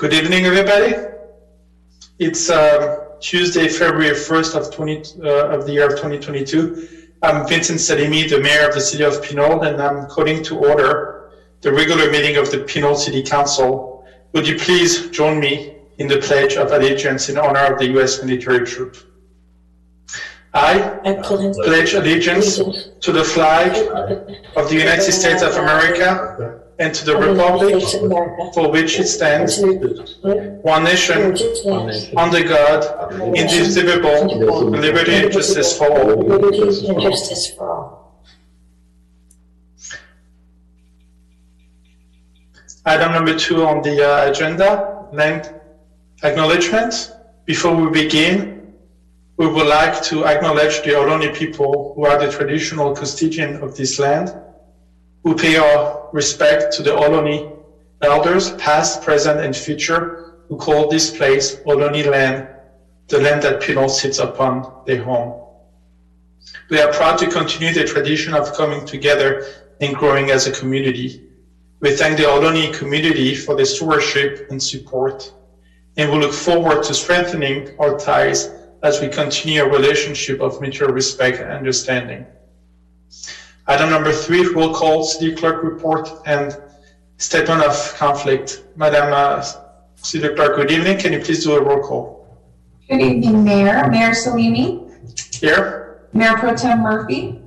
Good evening, everybody. It's Tuesday, February 1st of the year of 2022. I'm Vincent Salimi, the mayor of the city of Pinole, and I'm calling to order the regular meeting of the Pinole City Council. Would you please join me in the Pledge of Allegiance in honor of the U.S. military troop? I pledge allegiance to the flag of the United States of America and to the republic for which it stands, one nation, under God, indivisible, with liberty and justice for all. Item number 2 on the agenda, land acknowledgement. Before we begin, we would like to acknowledge the Ohlone people who are the traditional custodian of this land. We pay our respect to the Ohlone elders, past, present, and future, who call this place Ohlone land, the land that Pinole sits upon their home. We are proud to continue the tradition of coming together and growing as a community. We thank the Ohlone community for their stewardship and support, and we look forward to strengthening our ties as we continue a relationship of mutual respect and understanding. Item number 3, roll call, city clerk report, and statement of conflict. Madam City Clerk, good evening. Can you please do a roll call? Good evening, Mayor. Mayor Salimi. Here. Mayor Pro Tem Murphy.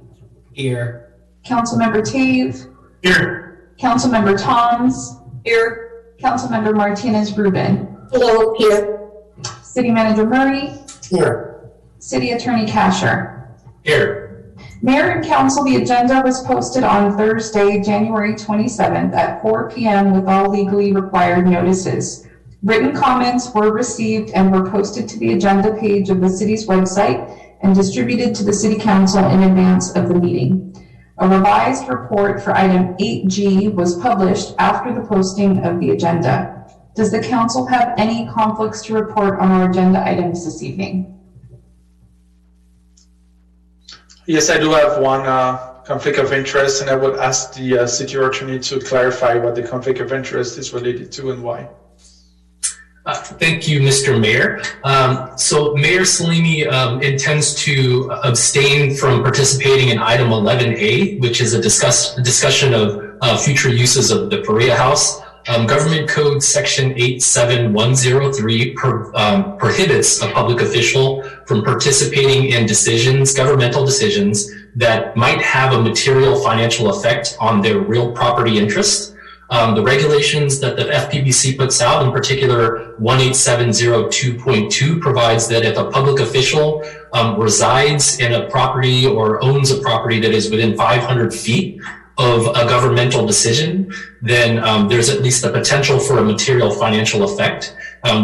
Here. Councilmember Tave. Here. Councilmember Toms. Here. Councilmember Martinez Rubin. Hello, here. City Manager Murray. Here. City Attorney Kasher. Here. Mayor and Council, the agenda was posted on Thursday, January 27th at 4 p.m. with all legally required notices. Written comments were received and were posted to the agenda page of the city's website and distributed to the City Council in advance of the meeting. A revised report for item 8G was published after the posting of the agenda. Does the Council have any conflicts to report on our agenda items this evening? Yes, I do have one conflict of interest, and I would ask the city attorney to clarify what the conflict of interest is related to and why. Thank you, Mr. Mayor. So Mayor Salimi intends to abstain from participating in item 11A, which is a discussion of future uses of the Faria House. Government Code Section 87103 prohibits a public official from participating in governmental decisions that might have a material financial effect on their real property interest. The regulations that the FPBC puts out, in particular 18702.2, provides that if a public official resides in a property or owns a property that is within 500 feet of a governmental decision, then there's at least the potential for a material financial effect.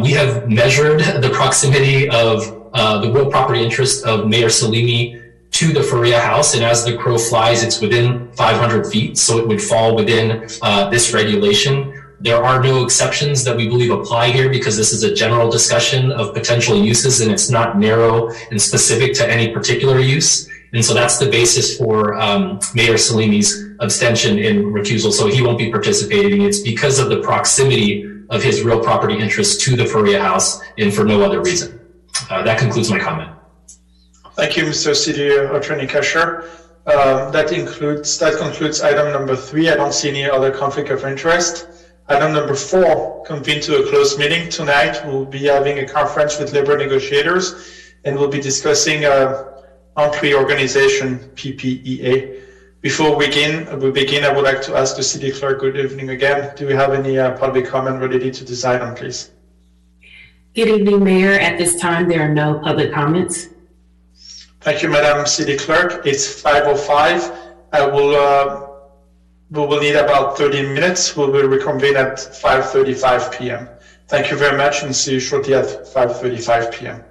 We have measured the proximity of the real property interest of Mayor Salimi to the Faria House, and as the crow flies, it's within 500 feet, so it would fall within this regulation. There are no exceptions that we believe apply here because this is a general discussion of potential uses and it's not narrow and specific to any particular use. And so that's the basis for Mayor Salimi's abstention and recusal. So he won't be participating. It's because of the proximity of his real property interest to the Faria House and for no other reason. That concludes my comment. Thank you, Mr. City Attorney Kasher. That concludes item number 3. I don't see any other conflict of interest. Item number 4, convene to a closed meeting. Tonight, we'll be having a conference with labor negotiators, and we'll be discussing employee organization, PPEA. Before we begin, I would like to ask the city clerk, good evening again. Do we have any public comment related to this item, please? Good evening, Mayor. At this time, there are no public comments. Thank you, Madam City Clerk. It's 5:05. We will need about 30 minutes. We will reconvene at 5:35 p.m. Thank you very much, and see you shortly at 5:35 p.m.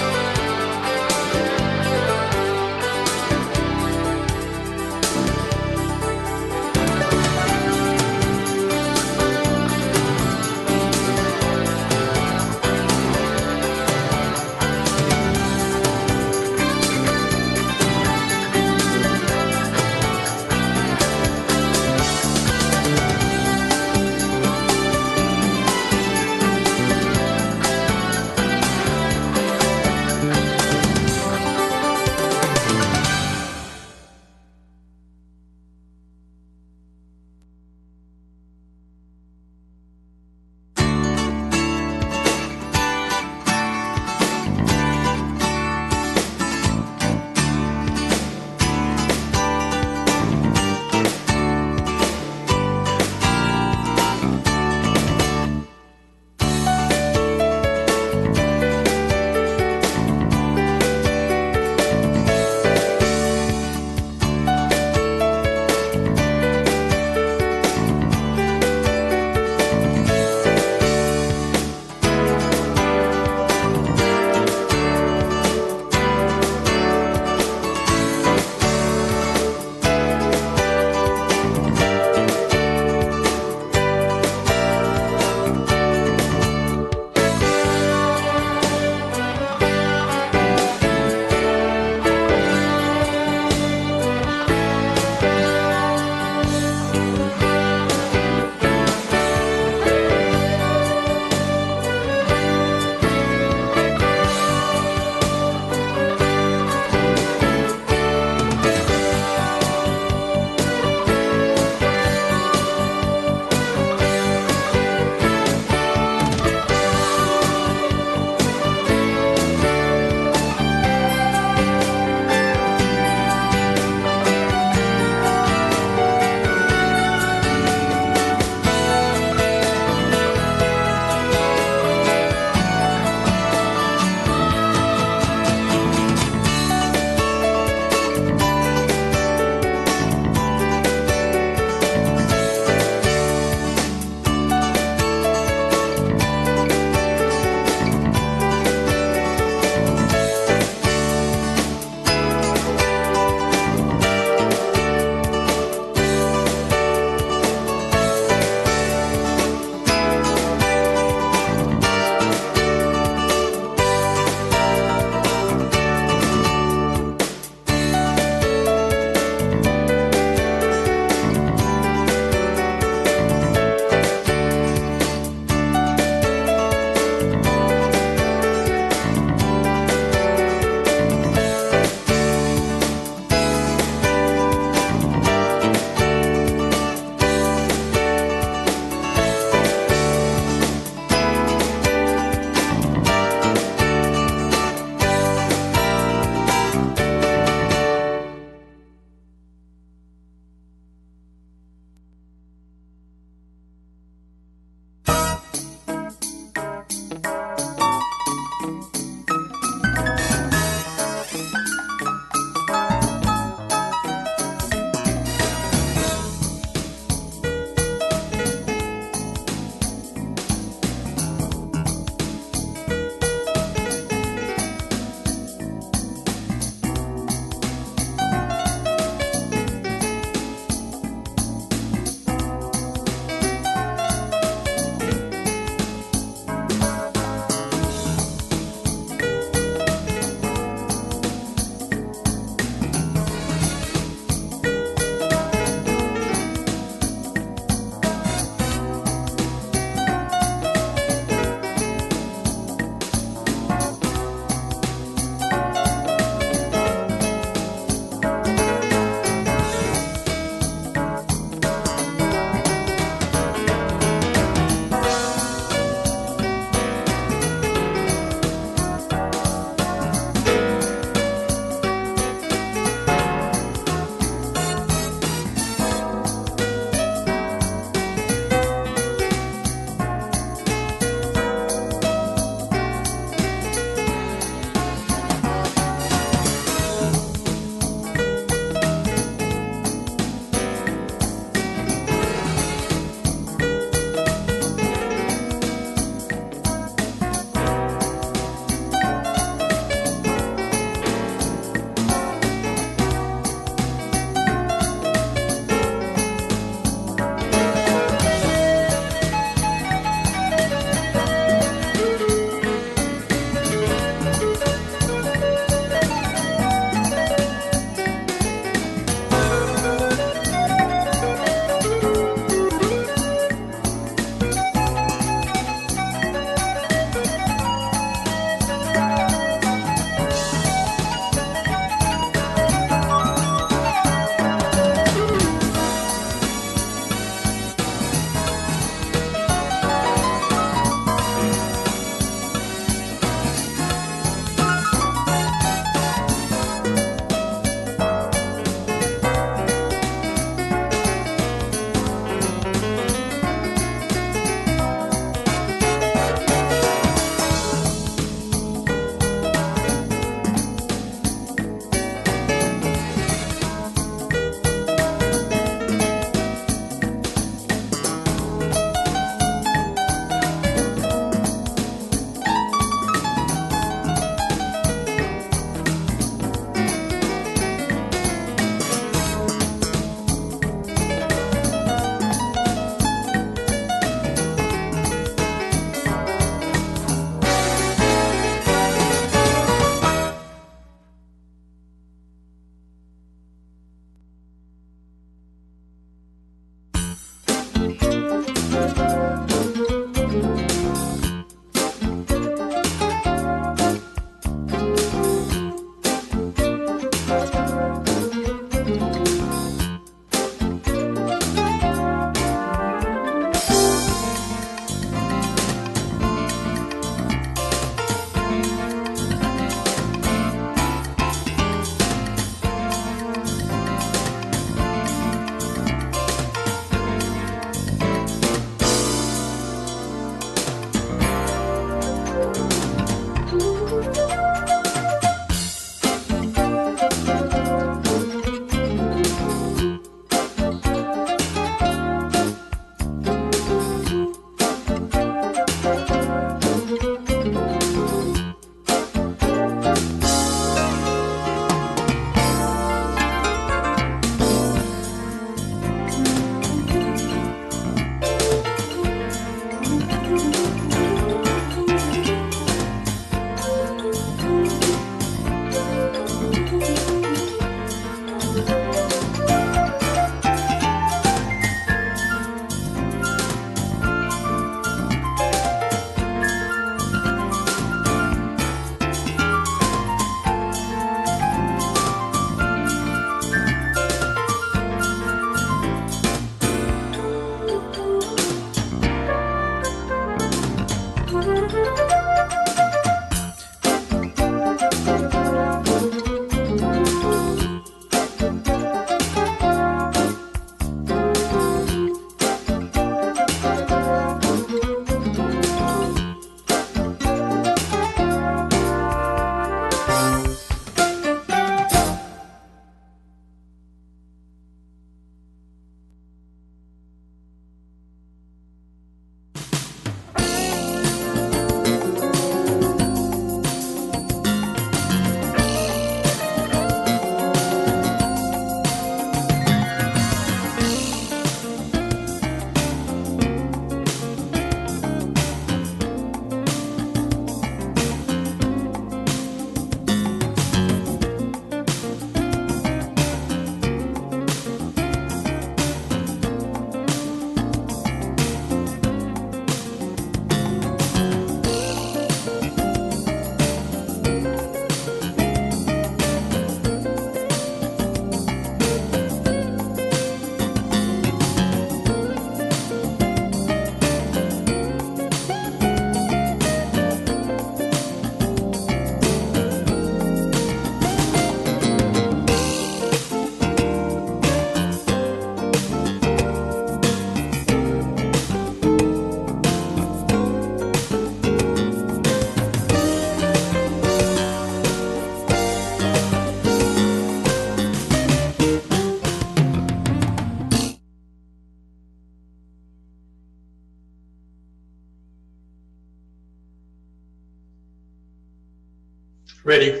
Ready.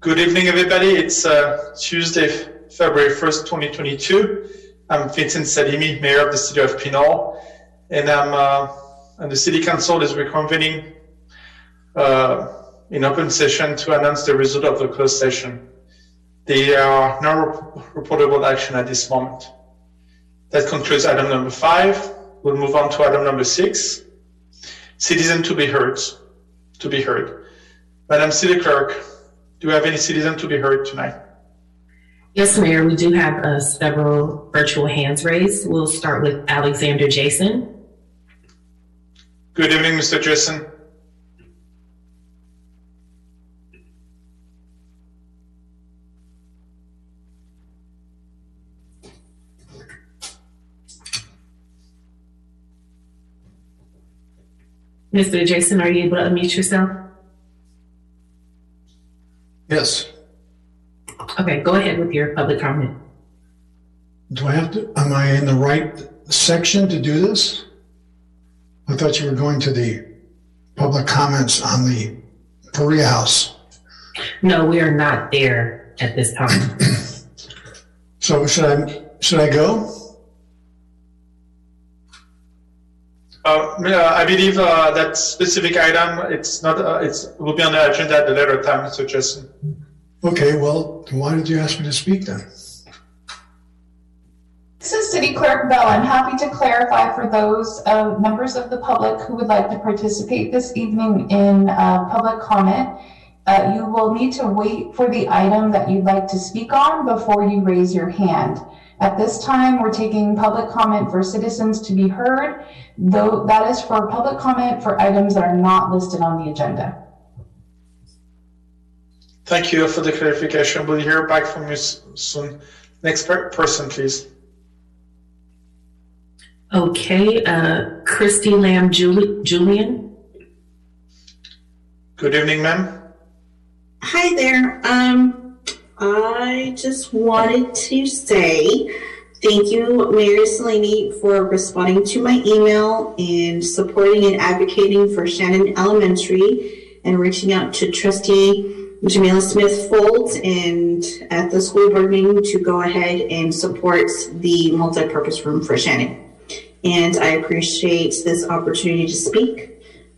Good evening, everybody. It's Tuesday, February 1st, 2022. I'm Vincent Salimi, Mayor of the City of Pinole, and and the City Council is reconvening in open session to announce the result of the closed session. There are no reportable action at this moment. That concludes item number 5. We'll move on to item number 6. Citizen to be heard. Madam City Clerk, do you have any citizen to be heard tonight? Yes, Mayor, we do have several virtual hands raised. We'll start with Alexander Jason. Good evening, Mr. Jason. Mr. Jason, are you able to unmute yourself? Yes. Okay, go ahead with your public comment. Do I have to, am I in the right section to do this? I thought you were going to the public comments on the Perea House. No, we are not there at this time. So should I go? I believe that specific item, it will be on the agenda at a later time, Mr. Jason. Okay, well, why did you ask me to speak then? This is City Clerk Bell. I'm happy to clarify for those members of the public who would like to participate this evening in public comment. You will need to wait for the item that you'd like to speak on before you raise your hand. At this time, we're taking public comment for citizens to be heard, though that is for public comment for items that are not listed on the agenda. Thank you for the clarification. We'll hear back from you soon. Next person, please. Okay, Christy Lamb Julian. Good evening, ma'am. Hi there. I just wanted to say thank you, Mayor Salini, for responding to my email and supporting and advocating for Shannon Elementary and reaching out to Trustee Jamila Smith Folds and at the school board meeting to go ahead and support the multi-purpose room for Shannon. And I appreciate this opportunity to speak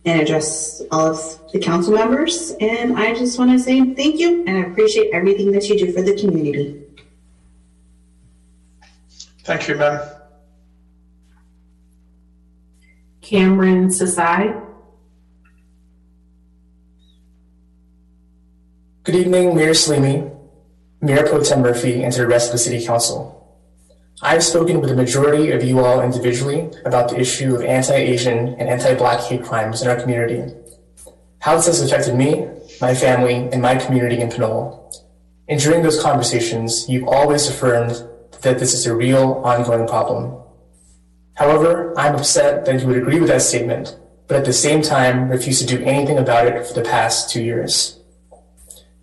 and address all of the council members. And I just want to say thank you and I appreciate everything that you do for the community. Thank you, ma'am. Cameron Sasai. Good evening, Mayor Salimi, Mayor Pro Tem Murphy, and to the rest of the City Council. I've spoken with the majority of you all individually about the issue of anti-Asian and anti-Black hate crimes in our community. How this has affected me, my family, and my community in Pinole. And during those conversations, you've always affirmed that this is a real, ongoing problem. However, I'm upset that you would agree with that statement, but at the same time refuse to do anything about it for the past 2 years.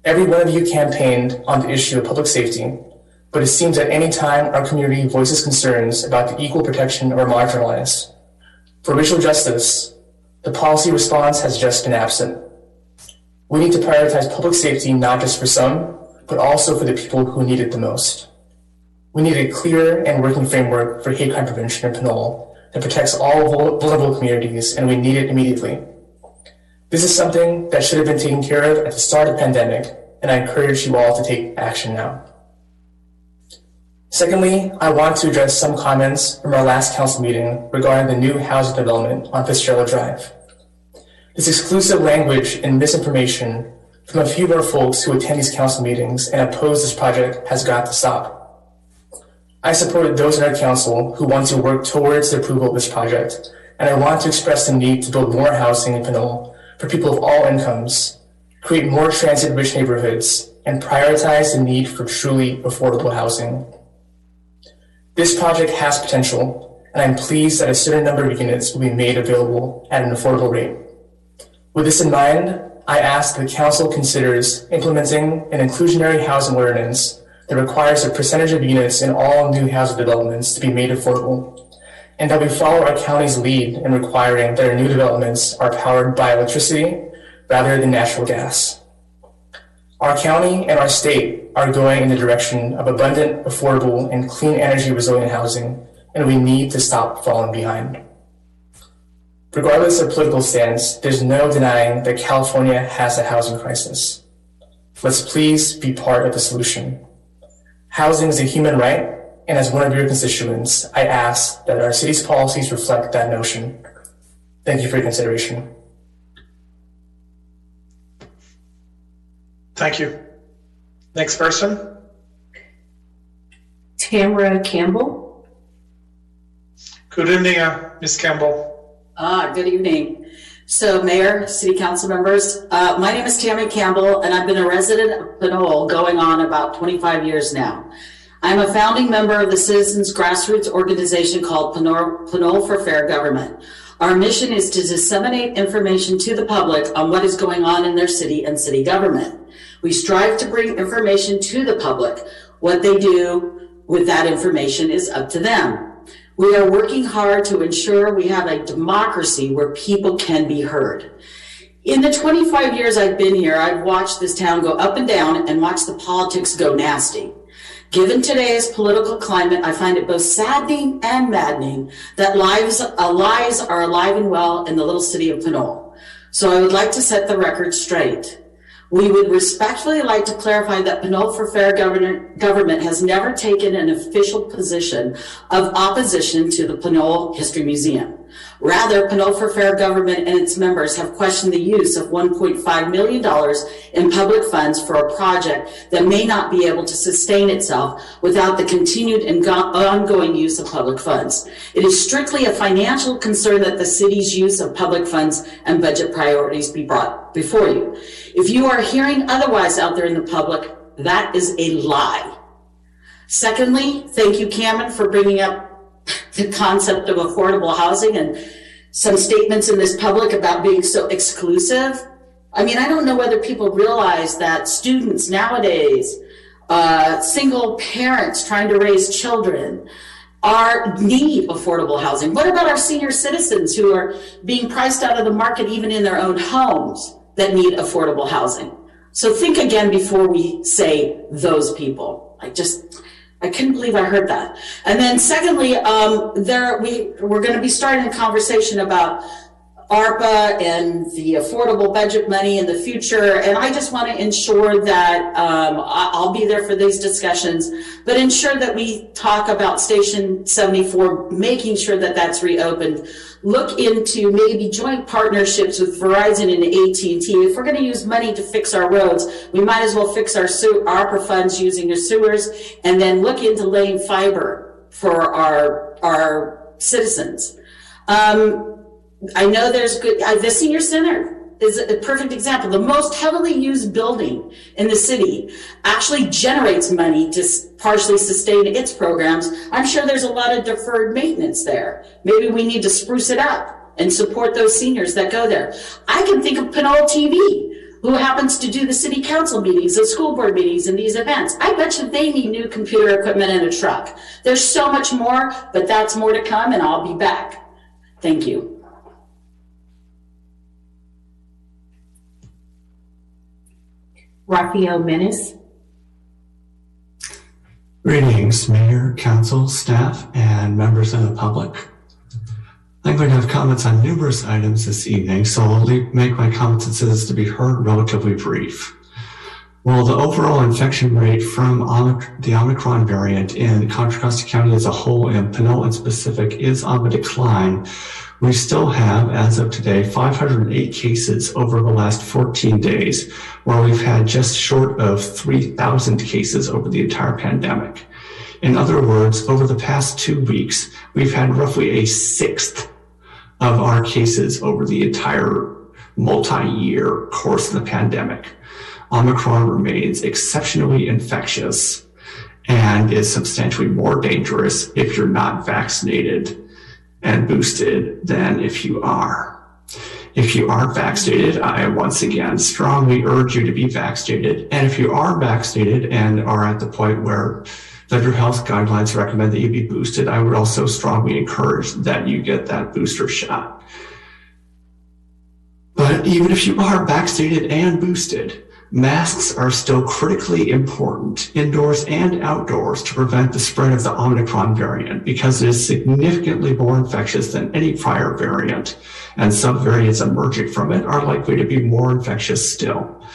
Every one of you campaigned on the issue of public safety, but it seems that any time our community voices concerns about the equal protection of our marginalized, for racial justice, the policy response has just been absent. We need to prioritize public safety not just for some, but also for the people who need it the most. We need a clear and working framework for hate crime prevention in Pinole that protects all vulnerable communities, and we need it immediately. This is something that should have been taken care of at the start of the pandemic, and I encourage you all to take action now. Secondly, I want to address some comments from our last council meeting regarding the new housing development on Fitzgerald Drive. This exclusive language and misinformation from a few of our folks who attend these council meetings and oppose this project has got to stop. I support those in our council who want to work towards the approval of this project, and I want to express the need to build more housing in Pinole for people of all incomes, create more transit-rich neighborhoods, and prioritize the need for truly affordable housing. This project has potential, and I'm pleased that a certain number of units will be made available at an affordable rate. With this in mind, I ask that the council considers implementing an inclusionary housing ordinance that requires a percentage of units in all new housing developments to be made affordable, and that we follow our county's lead in requiring that our new developments are powered by electricity rather than natural gas. Our county and our state are going in the direction of abundant, affordable, and clean energy resilient housing, and we need to stop falling behind. Regardless of political stance, there's no denying that California has a housing crisis. Let's please be part of the solution. Housing is a human right, and as one of your constituents, I ask that our city's policies reflect that notion. Thank you for your consideration. Thank you. Next person. Tamara Campbell. Good evening, Ms. Campbell. Good evening. So, Mayor, City Council members, my name is Tammy Campbell, and I've been a resident of Pinole going on about 25 years now. I'm a founding member of the citizens grassroots organization called Pinole for Fair Government. Our mission is to disseminate information to the public on what is going on in their city and city government. We strive to bring information to the public. What they do with that information is up to them. We are working hard to ensure we have a democracy where people can be heard. In the 25 years I've been here, I've watched this town go up and down and watched the politics go nasty. Given today's political climate, I find it both saddening and maddening that lies are alive and well in the little city of Pinole. So I would like to set the record straight. We would respectfully like to clarify that Pinole for Fair Government has never taken an official position of opposition to the Pinole History Museum. Rather, Pinole for Fair Government and its members have questioned the use of $1.5 million in public funds for a project that may not be able to sustain itself without the continued and ongoing use of public funds. It is strictly a financial concern that the city's use of public funds and budget priorities be brought before you. If you are hearing otherwise out there in the public, that is a lie. Secondly, thank you, Cameron, for bringing up the concept of affordable housing and some statements in this public about being so exclusive. I mean, I don't know whether people realize that students nowadays, single parents trying to raise children, need affordable housing. What about our senior citizens who are being priced out of the market even in their own homes that need affordable housing? So think again before we say those people. I couldn't believe I heard that. And then secondly, we're going to be starting a conversation about ARPA and the affordable budget money in the future. And I just want to ensure that I'll be there for these discussions, but ensure that we talk about Station 74, making sure that that's reopened. Look into maybe joint partnerships with Verizon and AT&T. If we're going to use money to fix our roads, we might as well fix our ARPA funds using the sewers, and then look into laying fiber for our citizens. I know there's good, the senior center is a perfect example. The most heavily used building in the city actually generates money to partially sustain its programs. I'm sure there's a lot of deferred maintenance there. Maybe we need to spruce it up and support those seniors that go there. I can think of Pinole TV, who happens to do the city council meetings, the school board meetings, and these events. I bet you they need new computer equipment and a truck. There's so much more, but that's more to come, and I'll be back. Thank you. Rafael Menace. Greetings, Mayor, Council, staff, and members of the public. I'm going to have comments on numerous items this evening, so I'll make my comments and citizens to be heard relatively brief. While the overall infection rate from the Omicron variant in Contra Costa County as a whole and Pinole in specific is on the decline, we still have, as of today, 508 cases over the last 14 days, while we've had just short of 3,000 cases over the entire pandemic. In other words, over the past 2 weeks, we've had roughly a sixth of our cases over the entire multi-year course of the pandemic. Omicron remains exceptionally infectious and is substantially more dangerous if you're not vaccinated and boosted than if you are. If you aren't vaccinated, I once again strongly urge you to be vaccinated. And if you are vaccinated and are at the point where Federal health guidelines recommend that you be boosted. I would also strongly encourage that you get that booster shot. But even if you are vaccinated and boosted, masks are still critically important indoors and outdoors to prevent the spread of the Omicron variant because it is significantly more infectious than any prior variant, and subvariants emerging from it are likely to be more infectious still.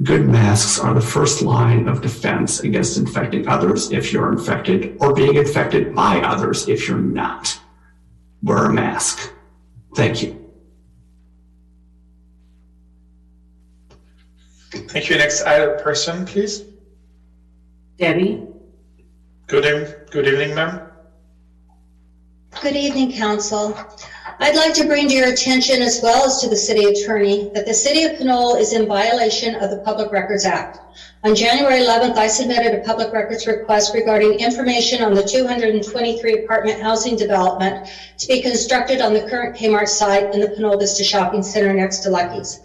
Good masks are the first line of defense against infecting others if you're infected or being infected by others if you're not. Wear a mask. Thank you. Thank you. Next person, please. Debbie. Good evening, ma'am. Good evening, Council. I'd like to bring to your attention, as well as to the City Attorney, that the City of Pinole is in violation of the Public Records Act. On January 11th, I submitted a public records request regarding information on the 223 apartment housing development to be constructed on the current Kmart site in the Pinole Vista Shopping Center next to Lucky's.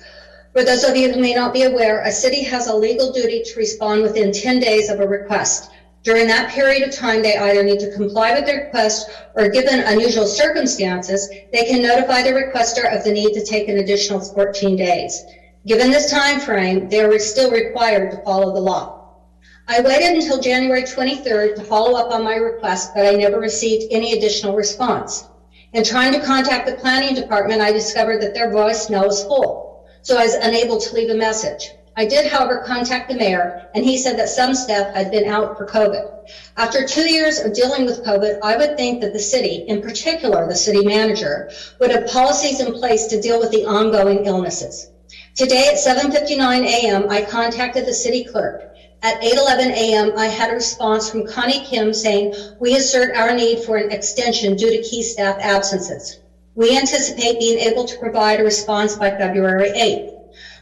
For those of you who may not be aware, a city has a legal duty to respond within 10 days of a request. During that period of time, they either need to comply with the request or, given unusual circumstances, they can notify the requester of the need to take an additional 14 days. Given this time frame, they are still required to follow the law. I waited until January 23rd to follow up on my request, but I never received any additional response. In trying to contact the planning department, I discovered that their voicemail was full, so I was unable to leave a message. I did, however, contact the mayor, and he said that some staff had been out for COVID. After 2 years of dealing with COVID, I would think that the city, in particular the city manager, would have policies in place to deal with the ongoing illnesses. Today at 7:59 a.m., I contacted the city clerk. At 8:11 a.m., I had a response from Connie Kim saying, "We assert our need for an extension due to key staff absences. We anticipate being able to provide a response by February 8th.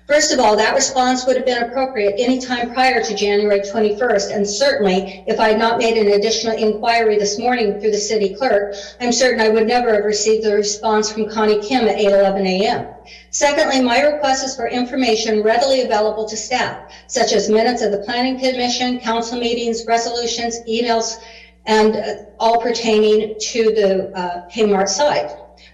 First of all, that response would have been appropriate any time prior to January 21st, and certainly if I had not made an additional inquiry this morning through the city clerk, I'm certain I would never have received the response from Connie Kim at 8:11 a.m. Secondly, my request is for information readily available to staff, such as minutes of the Planning Commission, council meetings, resolutions, emails, and all pertaining to the Kmart site.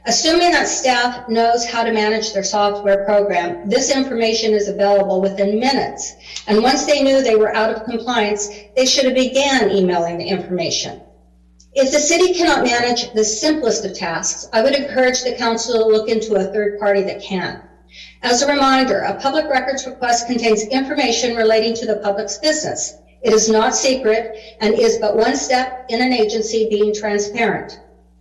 Assuming that staff knows how to manage their software program, this information is available within minutes. And once they knew they were out of compliance, they should have began emailing the information. If the city cannot manage the simplest of tasks, I would encourage the council to look into a third party that can. As a reminder, a public records request contains information relating to the public's business. It is not secret and is but one step in an agency being transparent.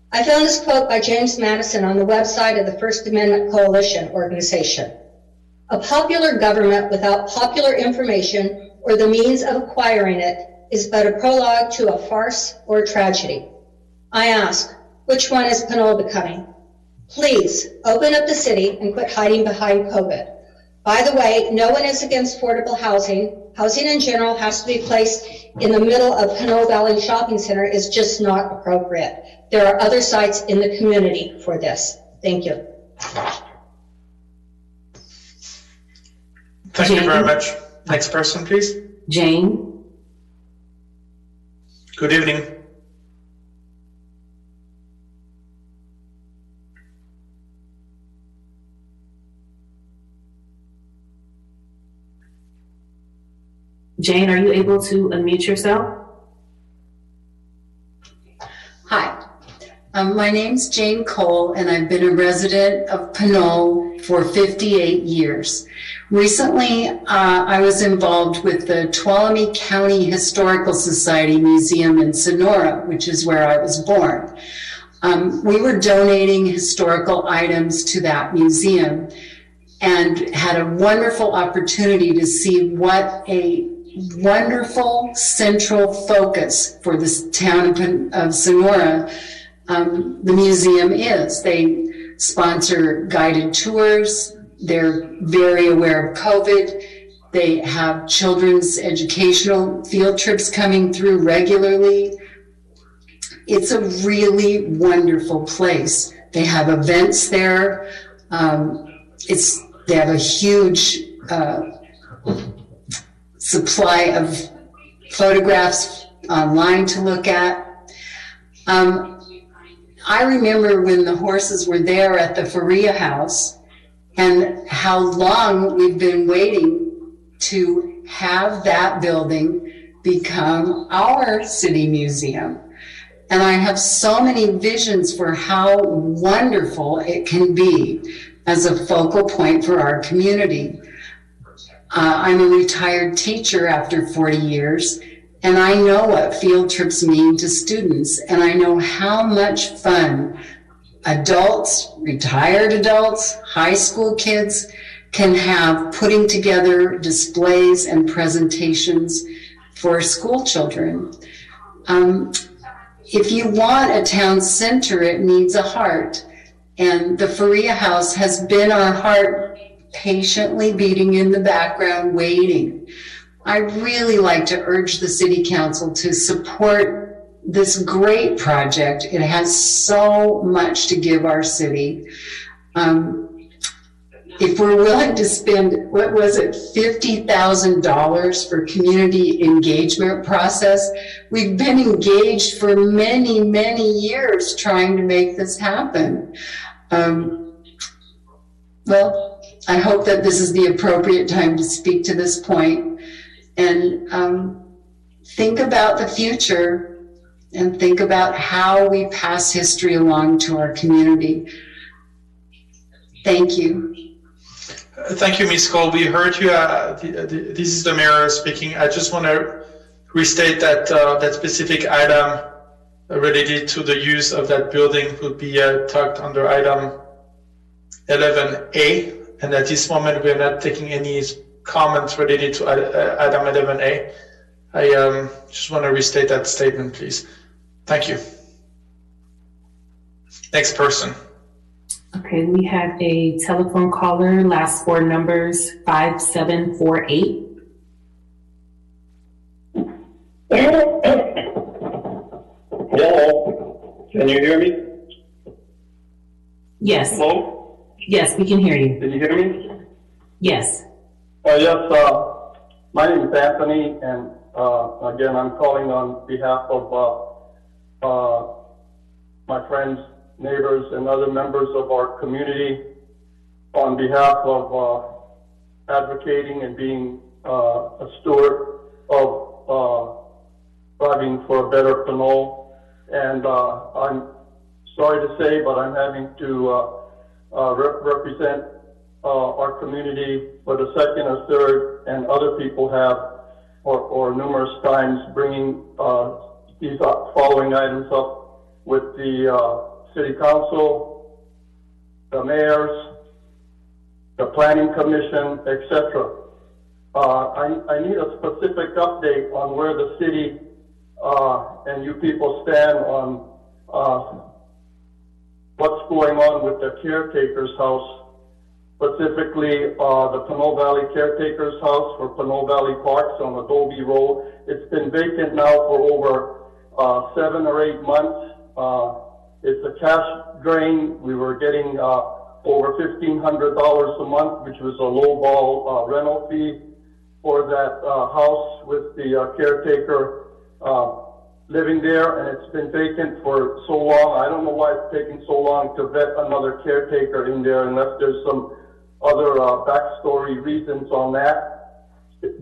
I found this quote by James Madison on the website of the First Amendment Coalition organization. "A popular government without popular information or the means of acquiring it is but a prologue to a farce or a tragedy." I ask, which one is Pinole becoming? Please open up the city and quit hiding behind COVID. By the way, no one is against affordable housing. Housing in general has to be placed in the middle of Pinole Valley Shopping Center is just not appropriate. There are other sites in the community for this. Thank you. Thank you very much. Next person, please. Jane. Good evening. Jane, are you able to unmute yourself? Hi, my name's Jane Cole, and I've been a resident of Pinole for 58 years. Recently, I was involved with the Tuolumne County Historical Society Museum in Sonora, which is where I was born. We were donating historical items to that museum and had a wonderful opportunity to see what a wonderful central focus for this town of Sonora the museum is. They sponsor guided tours. They're very aware of COVID. They have children's educational field trips coming through regularly. It's a really wonderful place. They have events there. They have a huge supply of photographs online to look at. I remember when the horses were there at the Faria House and how long we've been waiting to have that building become our city museum. And I have so many visions for how wonderful it can be as a focal point for our community. I'm a retired teacher after 40 years, and I know what field trips mean to students, and I know how much fun adults, retired adults, high school kids can have putting together displays and presentations for school children. If you want a town center, it needs a heart. And the Faria House has been our heart, patiently beating in the background, waiting. I really like to urge the City Council to support this great project. It has so much to give our city. If we're willing to spend, what was it, $50,000 for community engagement process, we've been engaged for many, many years trying to make this happen. Well, I hope that this is the appropriate time to speak to this point and think about the future and think about how we pass history along to our community. Thank you. Thank you, Ms. Cole. We heard you. This is the mayor speaking. I just want to restate that that specific item related to the use of that building would be tucked under item 11A. And at this moment, we are not taking any comments related to item 11A. I just want to restate that statement, please. Thank you. Next person. Okay, we have a telephone caller, last four numbers, 5748. Hello, can you hear me? Yes. Hello? Yes, we can hear you. Can you hear me? Yes. Yes, my name is Anthony, and again, I'm calling on behalf of my friends, neighbors, and other members of our community on behalf of advocating and being a steward of striving for a better Pinole. And I'm sorry to say, but I'm having to represent our community for the second or third, and other people have, or numerous times, bringing these following items up with the City Council, the mayors, the Planning Commission, etc. I need a specific update on where the city and you people stand on what's going on with the caretaker's house, specifically the Pinole Valley Caretaker's House for Pinole Valley Parks on Adobe Road. It's been vacant now for over 7 or 8 months. It's a cash drain. We were getting over $1,500 a month, which was a low-ball rental fee for that house with the caretaker living there, and it's been vacant for so long. I don't know why it's taking so long to vet another caretaker in there unless there's some other backstory reasons on that.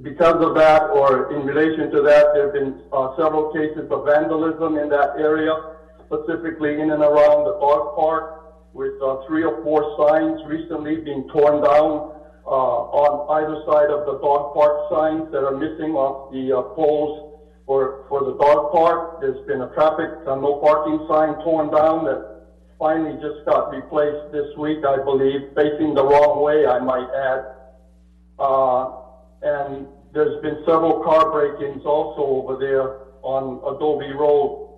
Because of that, or in relation to that, there have been several cases of vandalism in that area, specifically in and around the dog park, with 3 or 4 signs recently being torn down on either side of the dog park signs that are missing off the poles for the dog park. There's been a traffic no parking sign torn down that finally just got replaced this week, I believe, facing the wrong way, I might add. And there's been several car break-ins also over there on Adobe Road.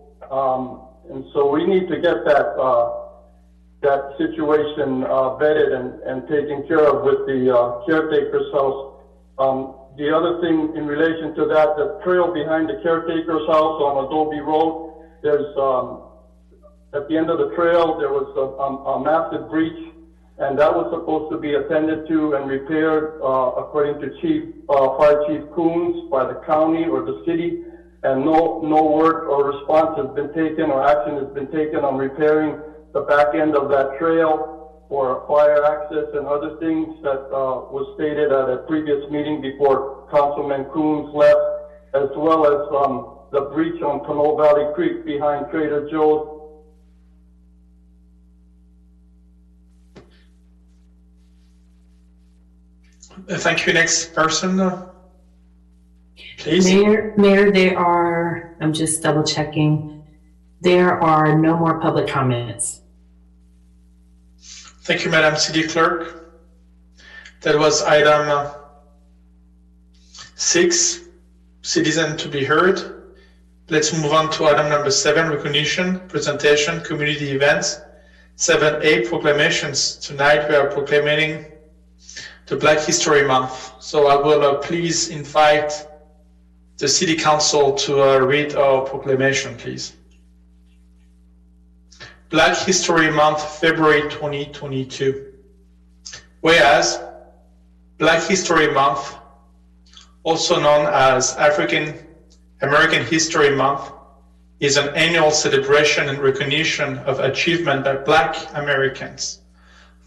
And so we need to get that that situation vetted and taken care of with the caretaker's house. The other thing in relation to that, the trail behind the caretaker's house on Adobe Road, there's at the end of the trail there was a massive breach, and that was supposed to be attended to and repaired according to Fire Chief Coons by the county or the city. and no word or response has been taken or action has been taken on repairing the back end of that trail for fire access and other things that was stated at a previous meeting before Councilman Coons left, as well as the breach on Pinole Valley Creek behind Trader Joe's. Thank you. Next person, please. Mayor, there are, I'm just double checking, there are no more public comments. Thank you, Madam City Clerk. That was item 6, citizen to be heard. Let's move on to item number 7, recognition, presentation, community events. 7A, proclamations. Tonight we are proclaiming the Black History Month. So I will please invite the City Council to read our proclamation, please. Black History Month, February 2022. Whereas Black History Month, also known as African American History Month, is an annual celebration and recognition of achievement by Black Americans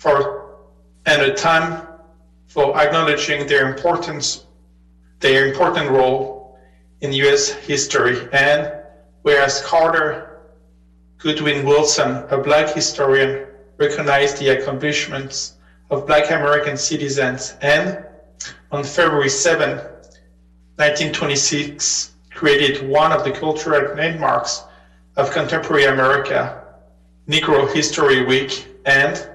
and a time for acknowledging their important role in U.S. history. And whereas Carter Goodwin Wilson, a Black historian, recognized the accomplishments of Black American citizens, and on February 7, 1926, created one of the cultural landmarks of contemporary America, Negro History Week. And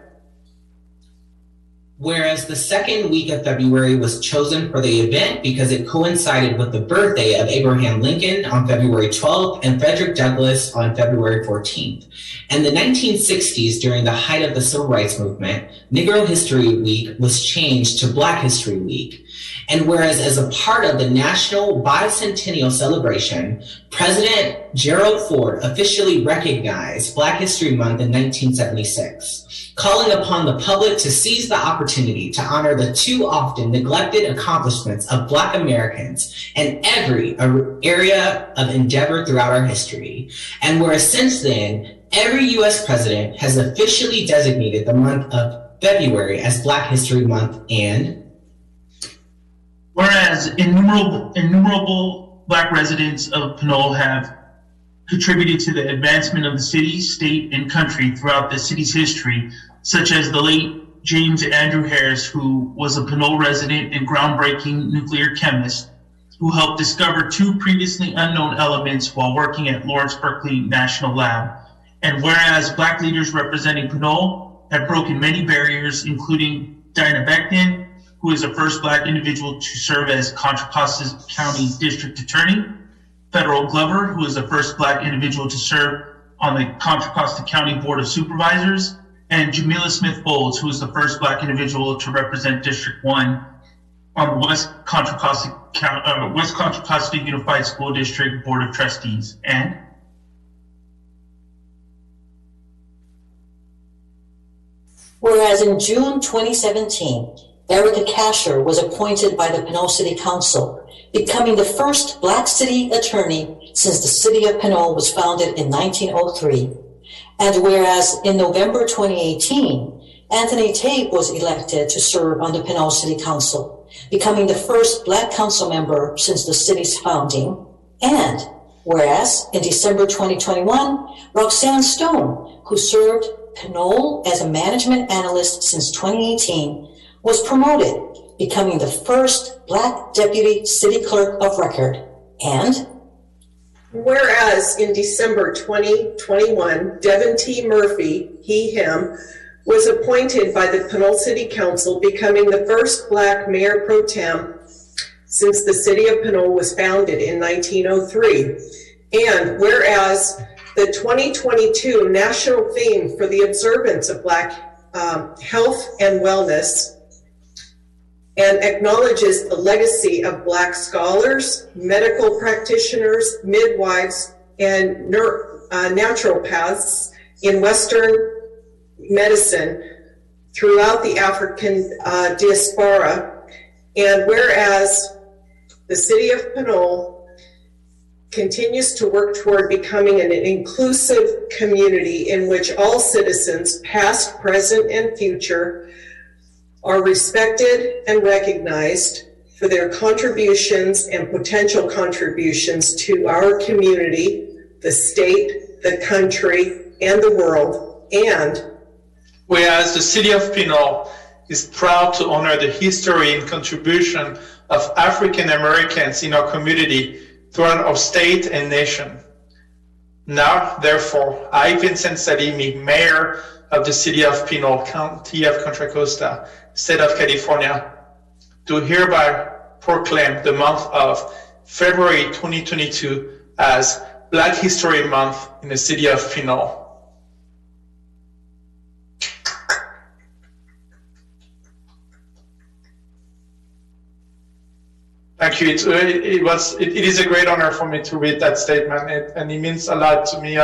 whereas the second week of February was chosen for the event because it coincided with the birthday of Abraham Lincoln on February 12th and Frederick Douglass on February 14th. And the 1960s, during the height of the Civil Rights Movement, Negro History Week was changed to Black History Week. And whereas as a part of the National Bicentennial Celebration, President Gerald Ford officially recognized Black History Month in 1976, calling upon the public to seize the opportunity to honor the too often neglected accomplishments of Black Americans in every area of endeavor throughout our history. And whereas since then, every U.S. president has officially designated the month of February as Black History Month. And whereas innumerable Black residents of Pinole have contributed to the advancement of the city, state, and country throughout the city's history, such as the late James Andrew Harris, who was a Pinole resident and groundbreaking nuclear chemist, who helped discover 2 previously unknown elements while working at Lawrence Berkeley National Lab. And whereas Black leaders representing Pinole have broken many barriers, including Dinah Beckton, who is the first Black individual to serve as Contra Costa County District Attorney, Federal Glover, who is the first Black individual to serve on the Contra Costa County Board of Supervisors, and Jamila Smith Bowles, who is the first Black individual to represent District 1 on the West Contra Costa Unified School District Board of Trustees. And whereas in June 2017, Erica Casher was appointed by the Pinole City Council, becoming the first Black city attorney since the city of Pinole was founded in 1903. And whereas in November 2018, Anthony Tate was elected to serve on the Pinole City Council, becoming the first Black council member since the city's founding. And whereas in December 2021, Roxanne Stone, who served Pinole as a management analyst since 2018, was promoted, becoming the first Black deputy city clerk of record. And whereas in December 2021, Devin T. Murphy, he/him, was appointed by the Pinole City Council, becoming the first Black mayor pro tem since the city of Pinole was founded in 1903. And whereas the 2022 national theme for the observance of Black health and wellness and acknowledges the legacy of Black scholars, medical practitioners, midwives, and naturopaths in Western medicine throughout the African diaspora. And whereas the city of Pinole continues to work toward becoming an inclusive community in which all citizens, past, present, and future, are respected and recognized for their contributions and potential contributions to our community, the state, the country, and the world. And whereas the city of Pinole is proud to honor the history and contribution of African Americans in our community throughout our state and nation. Now, therefore, I, Vincent Salimi, Mayor of the City of Pinole, County of Contra Costa, State of California, do hereby proclaim the month of February 2022 as Black History Month in the City of Pinole. Thank you. It is a great honor for me to read that statement, and it means a lot to me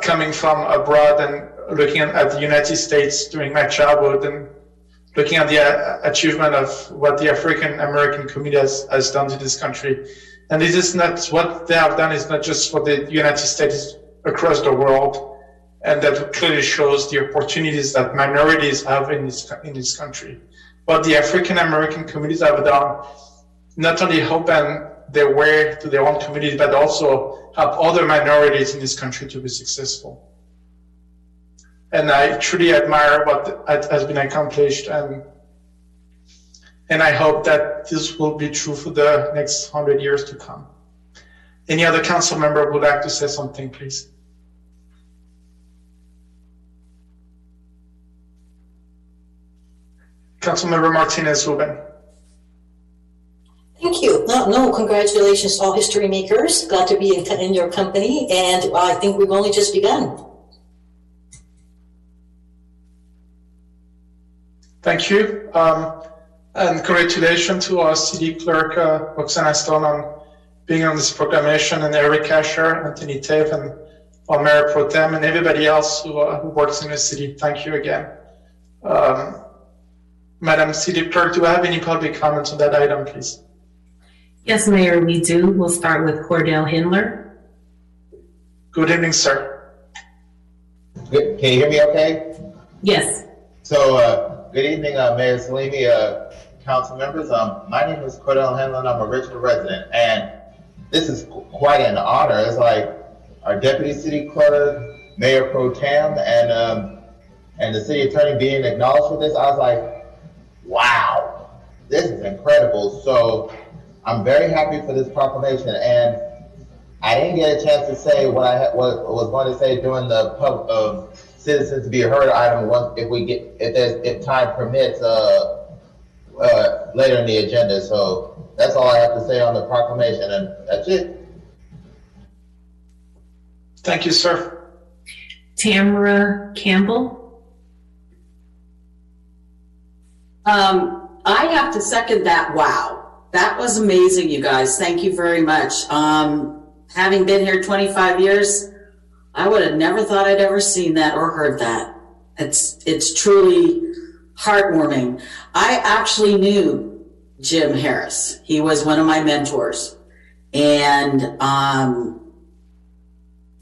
coming from abroad and looking at the United States during my childhood and looking at the achievement of what the African American community has done to this country. And this is not what they have done is not just for the United States, across the world, and that clearly shows the opportunities that minorities have in this country. What the African American communities have done, not only open their way to their own community, but also help other minorities in this country to be successful. And I truly admire what has been accomplished, and I hope that this will be true for the next 100 years to come. Any other council member would like to say something, please? Councilmember Martinez-Ruben. Thank you. No, congratulations, all history makers. Glad to be in your company, and I think we've only just begun. Thank you. And congratulations to our city clerk, Roxana Stone, on being on this proclamation, and Eric Casher, Anthony Tape, and our Mayor Pro Tem, and everybody else who works in the city. Thank you again. Madam City Clerk, do I have any public comments on that item, please? Yes, Mayor, we do. We'll start with Cordell Hindler. Good evening, sir. Good. Can you hear me okay? Yes. So, good evening, Mayor Salimi, council members. My name is Cordell Hindler, and I'm a Richmond resident, and this is quite an honor. It's like our deputy city clerk, Mayor Pro Tem, and the city attorney being acknowledged for this. I was like, wow, this is incredible. So I'm very happy for this proclamation, and I didn't get a chance to say what I was going to say during the citizens to be heard item if time permits later in the agenda. So that's all I have to say on the proclamation, and that's it. Thank you, sir. Tamara Campbell. I have to second that. Wow. That was amazing, you guys. Thank you very much. Having been here 25 years, I would have never thought I'd ever seen that or heard that. It's truly heartwarming. I actually knew Jim Harris. He was one of my mentors. And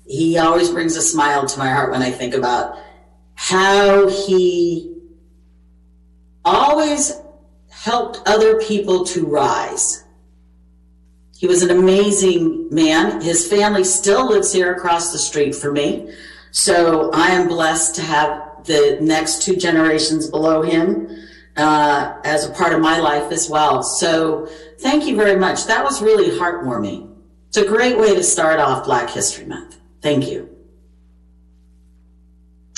he always brings a smile to my heart when I think about how he always helped other people to rise. He was an amazing man. His family still lives here across the street from me. So I am blessed to have the next two generations below him as a part of my life as well. So thank you very much. That was really heartwarming. It's a great way to start off Black History Month. Thank you.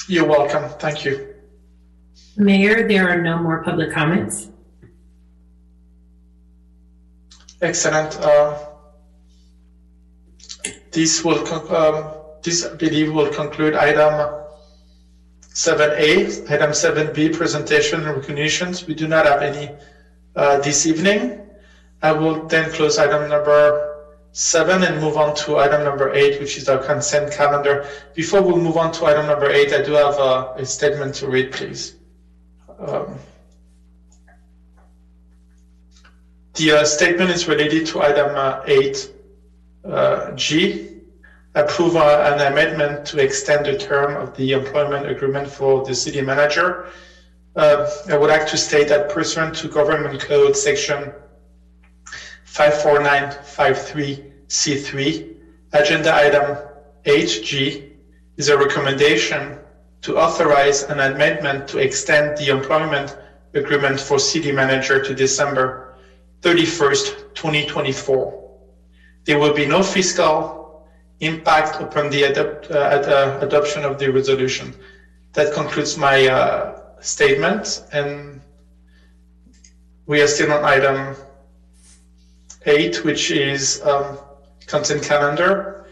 You're welcome. Thank you. Mayor, there are no more public comments. Excellent. This I believe will conclude item 7A. Item 7B, presentation and recognitions. We do not have any this evening. I will then close item number 7 and move on to item number 8, which is our consent calendar. Before we move on to item number 8, I do have a statement to read, please. The statement is related to item 8, G, approve an amendment to extend the term of the employment agreement for the city manager. I would like to state that pursuant to Government Code Section 54953C3, Agenda Item 8G is a recommendation to authorize an amendment to extend the employment agreement for city manager to December 31st, 2024. There will be no fiscal impact upon the adoption of the resolution. That concludes my statement, and we are still on item 8, which is consent calendar.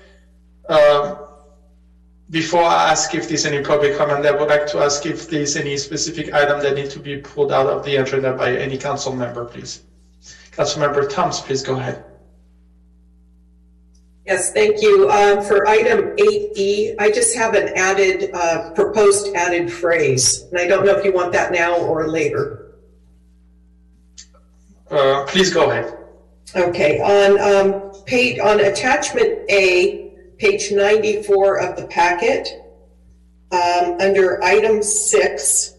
Before I ask if there's any public comment, I would like to ask if there's any specific item that need to be pulled out of the agenda by any council member, please. Councilmember Thomas, please go ahead. Yes, thank you. For item 8E, I just have an added, proposed added phrase, and I don't know if you want that now or later. Please go ahead. Okay, on attachment A, page 94 of the packet, under item 6,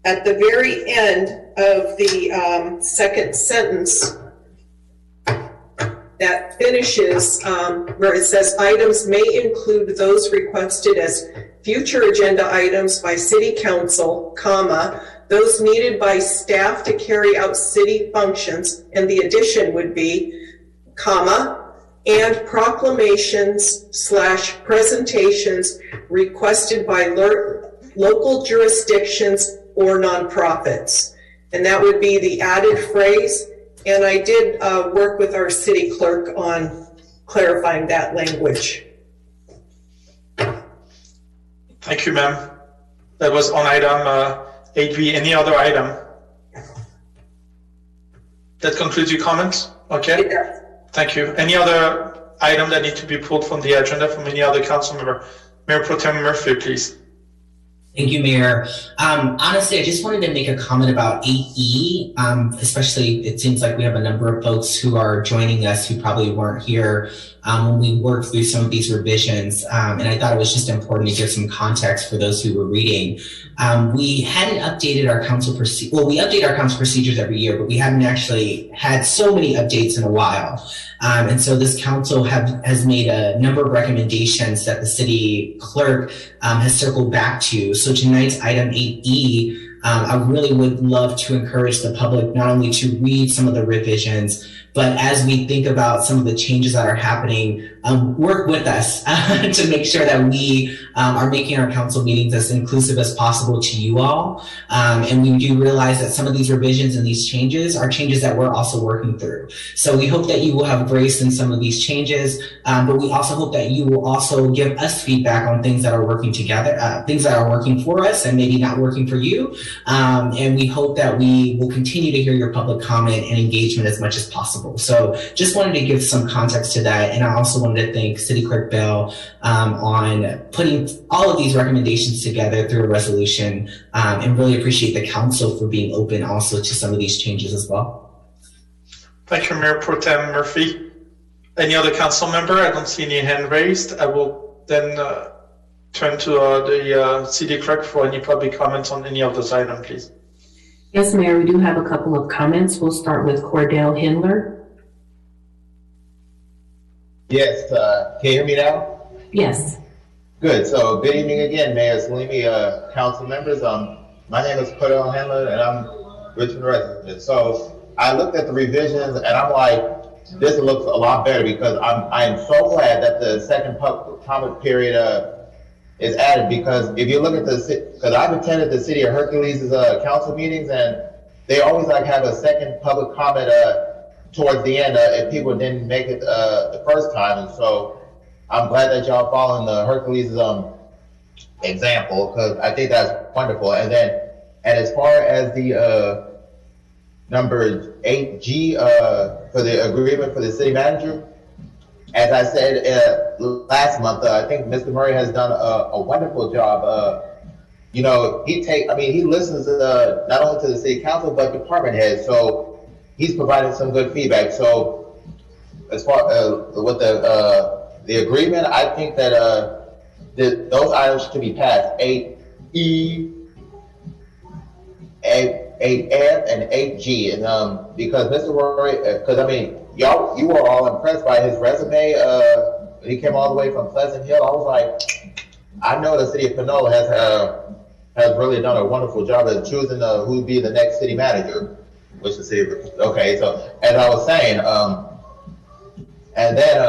at the very end of the second sentence, that finishes where it says items may include those requested as future agenda items by city council, comma, those needed by staff to carry out city functions, and the addition would be, comma, and proclamations/presentations requested by local jurisdictions or nonprofits. And that would be the added phrase. And I did work with our city clerk on clarifying that language. Thank you, ma'am. That was on item 8B. Any other item? That concludes your comments? Okay. Yeah. Thank you. Any other item that need to be pulled from the agenda from any other council member? Mayor Pro Tem Murphy, please. Thank you, Mayor. Honestly, I just wanted to make a comment about 8E, especially it seems like we have a number of folks who are joining us who probably weren't here when we worked through some of these revisions. And I thought it was just important to give some context for those who were reading. We hadn't updated our council we update our council procedures every year, but we haven't actually had so many updates in a while. And so this council has made a number of recommendations that the city clerk has circled back to. So tonight's item 8E, I really would love to encourage the public not only to read some of the revisions, but as we think about some of the changes that are happening, work with us to make sure that we are making our council meetings as inclusive as possible to you all. And we do realize that some of these revisions and these changes are changes that we're also working through. So we hope that you will have grace in some of these changes, but we also hope that you will also give us feedback on things that are working together, things that are working for us and maybe not working for you. And we hope that we will continue to hear your public comment and engagement as much as possible. So just wanted to give some context to that. And I also wanted to thank City Clerk Bell on putting all of these recommendations together through a resolution, and really appreciate the council for being open also to some of these changes as well. Thank you, Mayor Pro Tem Murphy. Any other council member? I don't see any hand raised. I will then turn to the city clerk for any public comments on any of those items, please. Yes, Mayor, we do have a couple of comments. We'll start with Cordell Hindler. Yes, can you hear me now? Yes. Good. So good evening again, Mayor Salimi, council members. My name is Cordell Handler, and I'm Richmond resident. So I looked at the revisions, and I'm like, this looks a lot better because I am so glad that the second public comment period is added, because if you look at because I've attended the City of Hercules' council meetings, and they always like have a second public comment towards the end if people didn't make it the first time. And so I'm glad that y'all following the Hercules example, because I think that's wonderful. And as far as the number 8G for the agreement for the city manager, as I said last month, I think Mr. Murray has done a wonderful job. He listens not only to the city council but department heads. So he's provided some good feedback. So as far with the agreement, I think that those items should be passed. 8E, 8F, and 8G, and because Mr. Rory, because I mean, you were all impressed by his resume. He came all the way from Pleasant Hill. I was like, I know the city of Pinole has really done a wonderful job of choosing who would be the next city manager. Which the city? Okay, so as I was saying, and then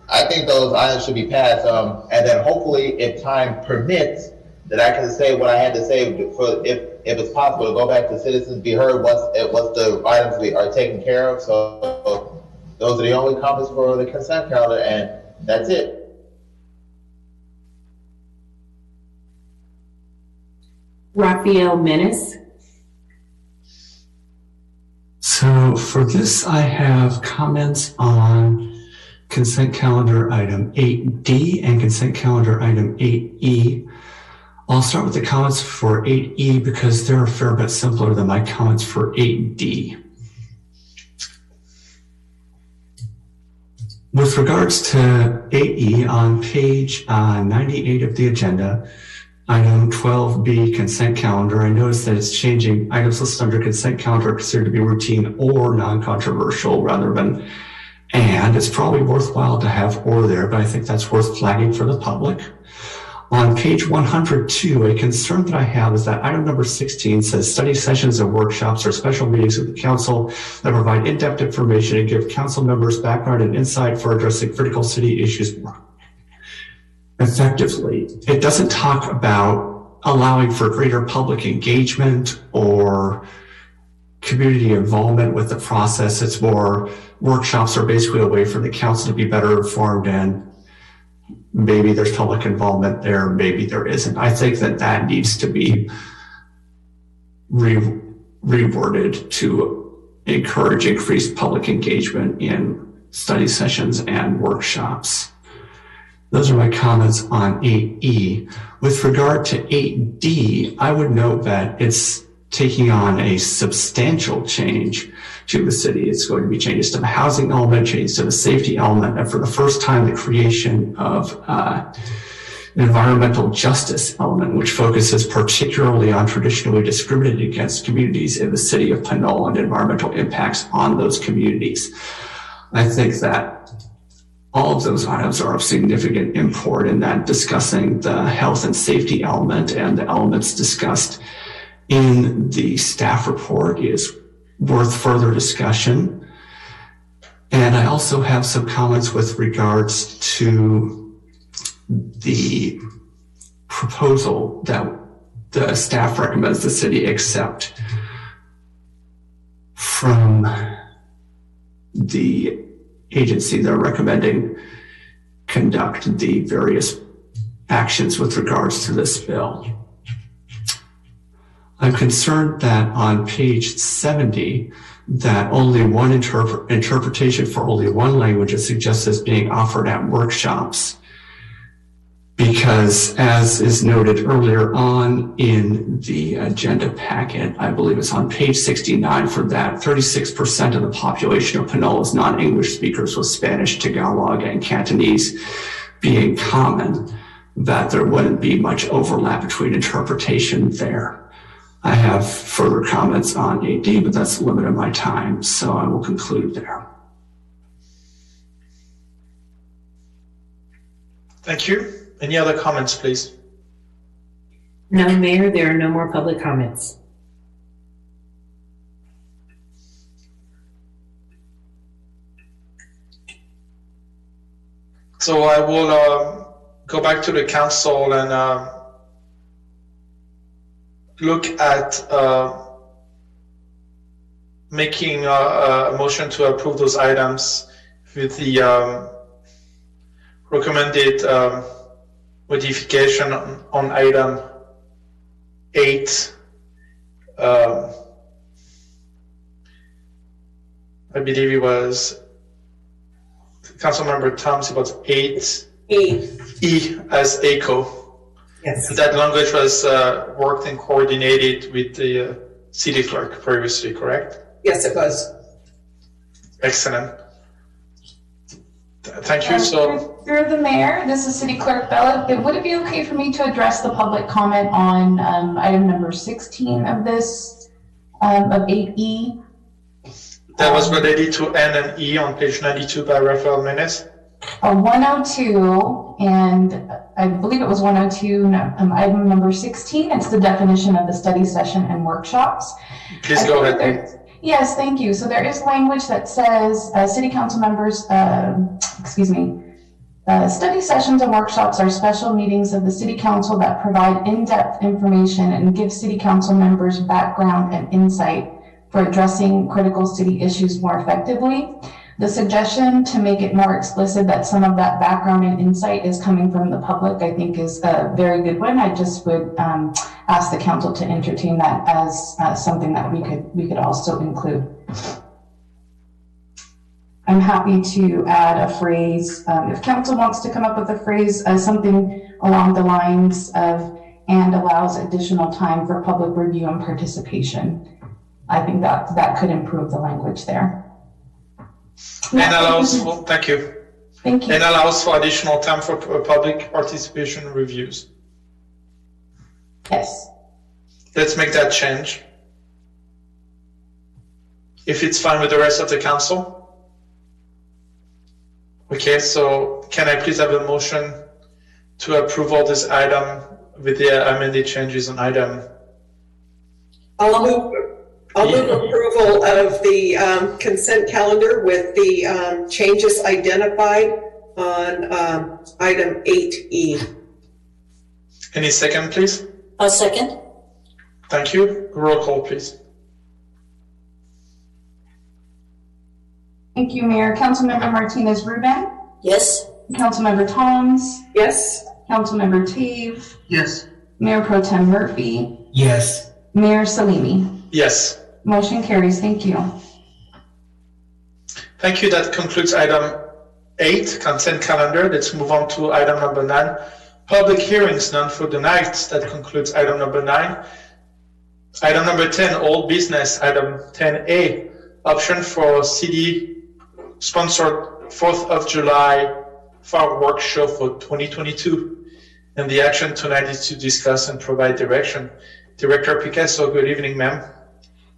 I think those items should be passed, and then hopefully, if time permits, that I can say what I had to say. For if it's possible to go back to citizens, be heard once the items we are taken care of. So those are the only comments for the consent calendar, and that's it. Raphael Menace. So for this, I have comments on consent calendar item 8D and consent calendar item 8E. I'll start with the comments for 8E because they're a fair bit simpler than my comments for 8D. With regards to 8E on page 98 of the agenda, item 12B, consent calendar, I noticed that it's changing items listed under consent calendar considered to be routine or non-controversial rather than and. It's probably worthwhile to have or there, but I think that's worth flagging for the public. On page 102, a concern that I have is that item number 16 says study sessions and workshops or special meetings with the council that provide in-depth information and give council members background and insight for addressing critical city issues more effectively. It doesn't talk about allowing for greater public engagement or community involvement with the process. It's more workshops are basically a way for the council to be better informed, and maybe there's public involvement there, maybe there isn't. I think that needs to be reworded to encourage increased public engagement in study sessions and workshops. Those are my comments on 8E. With regard to 8D, I would note that it's taking on a substantial change to the city. It's going to be changes to the housing element, changes to the safety element, and for the first time, the creation of an environmental justice element, which focuses particularly on traditionally discriminated against communities in the city of Pinole and environmental impacts on those communities. I think that all of those items are of significant import in that discussing the health and safety element and the elements discussed in the staff report is worth further discussion. And I also have some comments with regards to the proposal that the staff recommends the city accept from the agency they're recommending conduct the various actions with regards to this bill. I'm concerned that on page 70, that only one interpretation for only one language is suggested as being offered at workshops. Because as is noted earlier on in the agenda packet, I believe it's on page 69 for that, 36% of the population of Pinole is non-English speakers, with Spanish, Tagalog, and Cantonese being common, that there wouldn't be much overlap between interpretation there. I have further comments on AD, but that's the limit of my time, so I will conclude there. Thank you. Any other comments, please? No, Mayor, there are no more public comments. So I will go back to the council and look at making a motion to approve those items with the recommended modification on item 8. I believe it was Councilmember Thompson, was 8E as ECHO. Yes. And that language was worked and coordinated with the city clerk previously, correct? Yes, it was. Excellent. Thank you. So through the mayor, this is City Clerk Bella. Would it be okay for me to address the public comment on item number 16 of this, of 8E? That was related to N and E on page 92 by Rafael Menes. 102, and I believe it was 102, item number 16. It's the definition of the study session and workshops. Please go ahead. Yes, thank you. So there is language that says city council members, study sessions and workshops are special meetings of the city council that provide in-depth information and give city council members background and insight for addressing critical city issues more effectively. The suggestion to make it more explicit that some of that background and insight is coming from the public, I think, is a very good one. I just would ask the council to entertain that as something that we could also include. I'm happy to add a phrase, if council wants to come up with a phrase, something along the lines of, and allows additional time for public review and participation. I think that could improve the language there. And allows for, thank you. Thank you. And allows for additional time for public participation reviews. Yes. Let's make that change. If it's fine with the rest of the council. Okay, so can I please have a motion to approve all this item with the amended changes on item? I'll move approval of the consent calendar with the changes identified on item 8E. Any second, please? A second. Thank you. Roll call, please. Thank you, Mayor. Councilmember Martinez-Rubin? Yes. Councilmember Toms? Yes. Councilmember Tave? Yes. Mayor Pro Tem Murphy? Yes. Mayor Salimi? Yes. Motion carries. Thank you. Thank you. That concludes item 8, consent calendar. Let's move on to item number 9, public hearings, none for the night. That concludes item number 9. Item number 10, old business. Item 10A, option for city-sponsored 4th of July fireworks show for 2022. And the action tonight is to discuss and provide direction. Director Picasso, good evening, ma'am.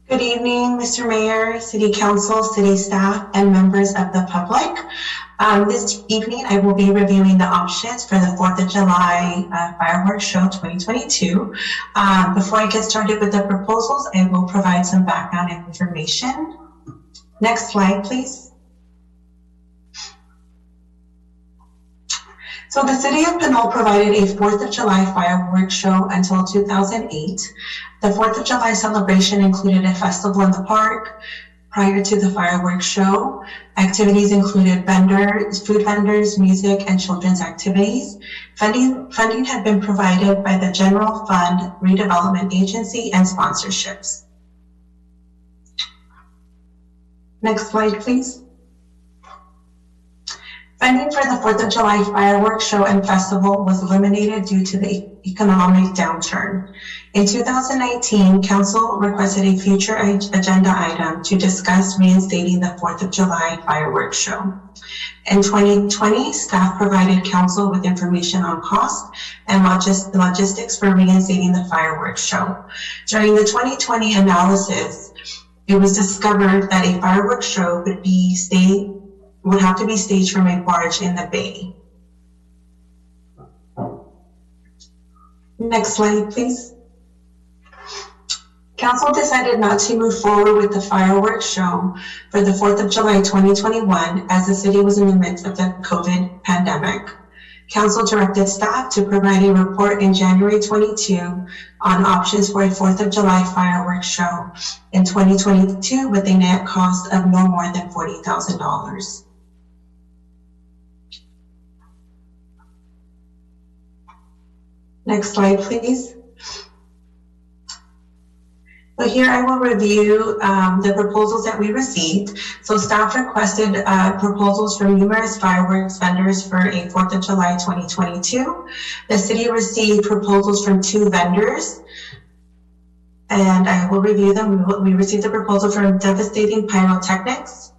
Good evening, Mr. Mayor, City Council, City staff, and members of the public. This evening, I will be reviewing the options for the 4th of July fireworks show 2022. Before I get started with the proposals, I will provide some background information. Next slide, please. So the City of Pinole provided a 4th of July fireworks show until 2008. The 4th of July celebration included a festival in the park. Prior to the fireworks show, activities included food vendors, music, and children's activities. Funding had been provided by the General Fund Redevelopment Agency and sponsorships. Next slide, please. Funding for the 4th of July fireworks show and festival was eliminated due to the economic downturn. In 2019, Council requested a future agenda item to discuss reinstating the 4th of July fireworks show. In 2020, staff provided Council with information on cost and logistics for reinstating the fireworks show. During the 2020 analysis, it was discovered that a fireworks show would have to be staged from a barge in the bay. Next slide, please. Council decided not to move forward with the fireworks show for the 4th of July 2021 as the city was in the midst of the COVID pandemic. Council directed staff to provide a report in January 22 on options for a 4th of July fireworks show in 2022 with a net cost of no more than $40,000. Next slide, please. So here I will review the proposals that we received. So staff requested proposals from numerous fireworks vendors for a 4th of July 2022. The city received proposals from 2 vendors, and I will review them. We received a proposal from Devastating Pyrotechnics,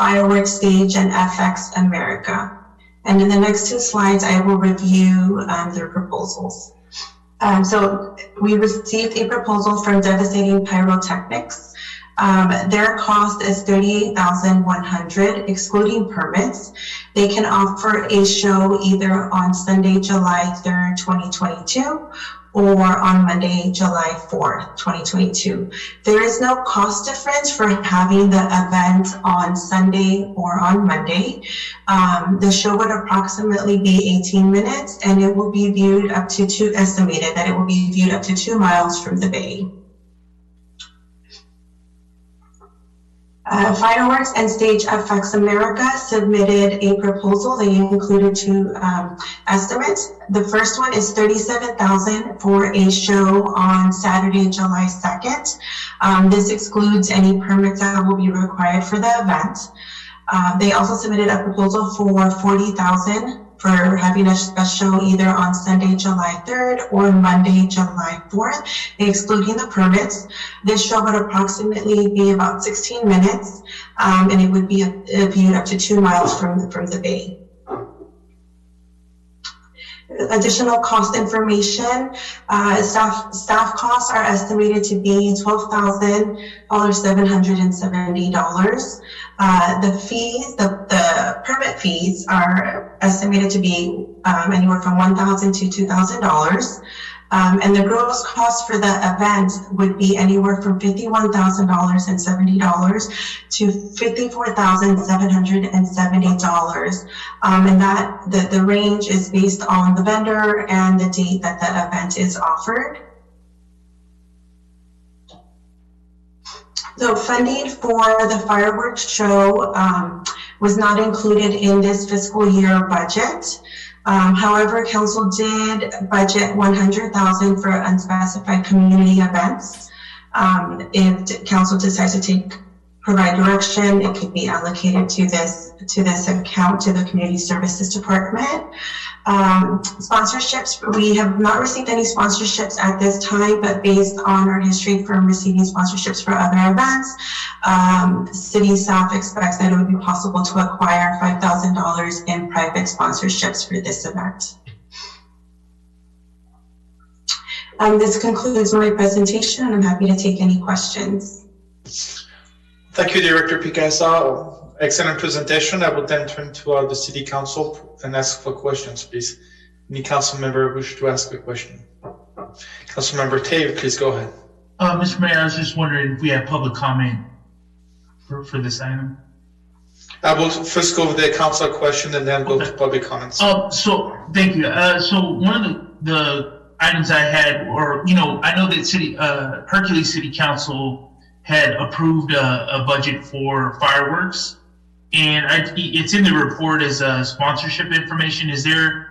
Fireworks Stage, and FX America. And in the next two slides, I will review their proposals. So we received a proposal from Devastating Pyrotechnics. Their cost is $38,100, excluding permits. They can offer a show either on Sunday, July 3rd, 2022, or on Monday, July 4th, 2022. There is no cost difference for having the event on Sunday or on Monday. The show would approximately be 18 minutes, and it will be viewed up to estimated that it will be viewed up to 2 miles from the bay. Fireworks and Stage FX America submitted a proposal. They included two estimates. The first one is $37,000 for a show on Saturday, July 2nd. This excludes any permits that will be required for the event. They also submitted a proposal for $40,000 for having a show either on Sunday, July 3rd or Monday, July 4th, excluding the permits. This show would approximately be about 16 minutes, and it would be viewed up to 2 miles from the bay. Additional cost information, staff costs are estimated to be $12,770. The fees, the permit fees are estimated to be anywhere from $1,000 to $2,000. And the gross cost for the event would be anywhere from $51,070 to $54,770. And that the range is based on the vendor and the date that the event is offered. So funding for the fireworks show was not included in this fiscal year budget. However, council did budget $100,000 for unspecified community events. If council decides to provide direction, it could be allocated to this account, to the Community Services Department. Sponsorships, we have not received any sponsorships at this time, but based on our history from receiving sponsorships for other events, city staff expects that it would be possible to acquire $5,000 in private sponsorships for this event. This concludes my presentation, and I'm happy to take any questions. Thank you, Director Picasso. Excellent presentation. I will then turn to the City Council and ask for questions, please. Any council member wish to ask a question? Councilmember Tave, please go ahead. Mr. Mayor, I was just wondering if we have public comment for this item. I will first go with the council question and then go to public comments. So thank you. So one of the items I had, or I know that Hercules City Council had approved a budget for fireworks, and it's in the report as sponsorship information. Is there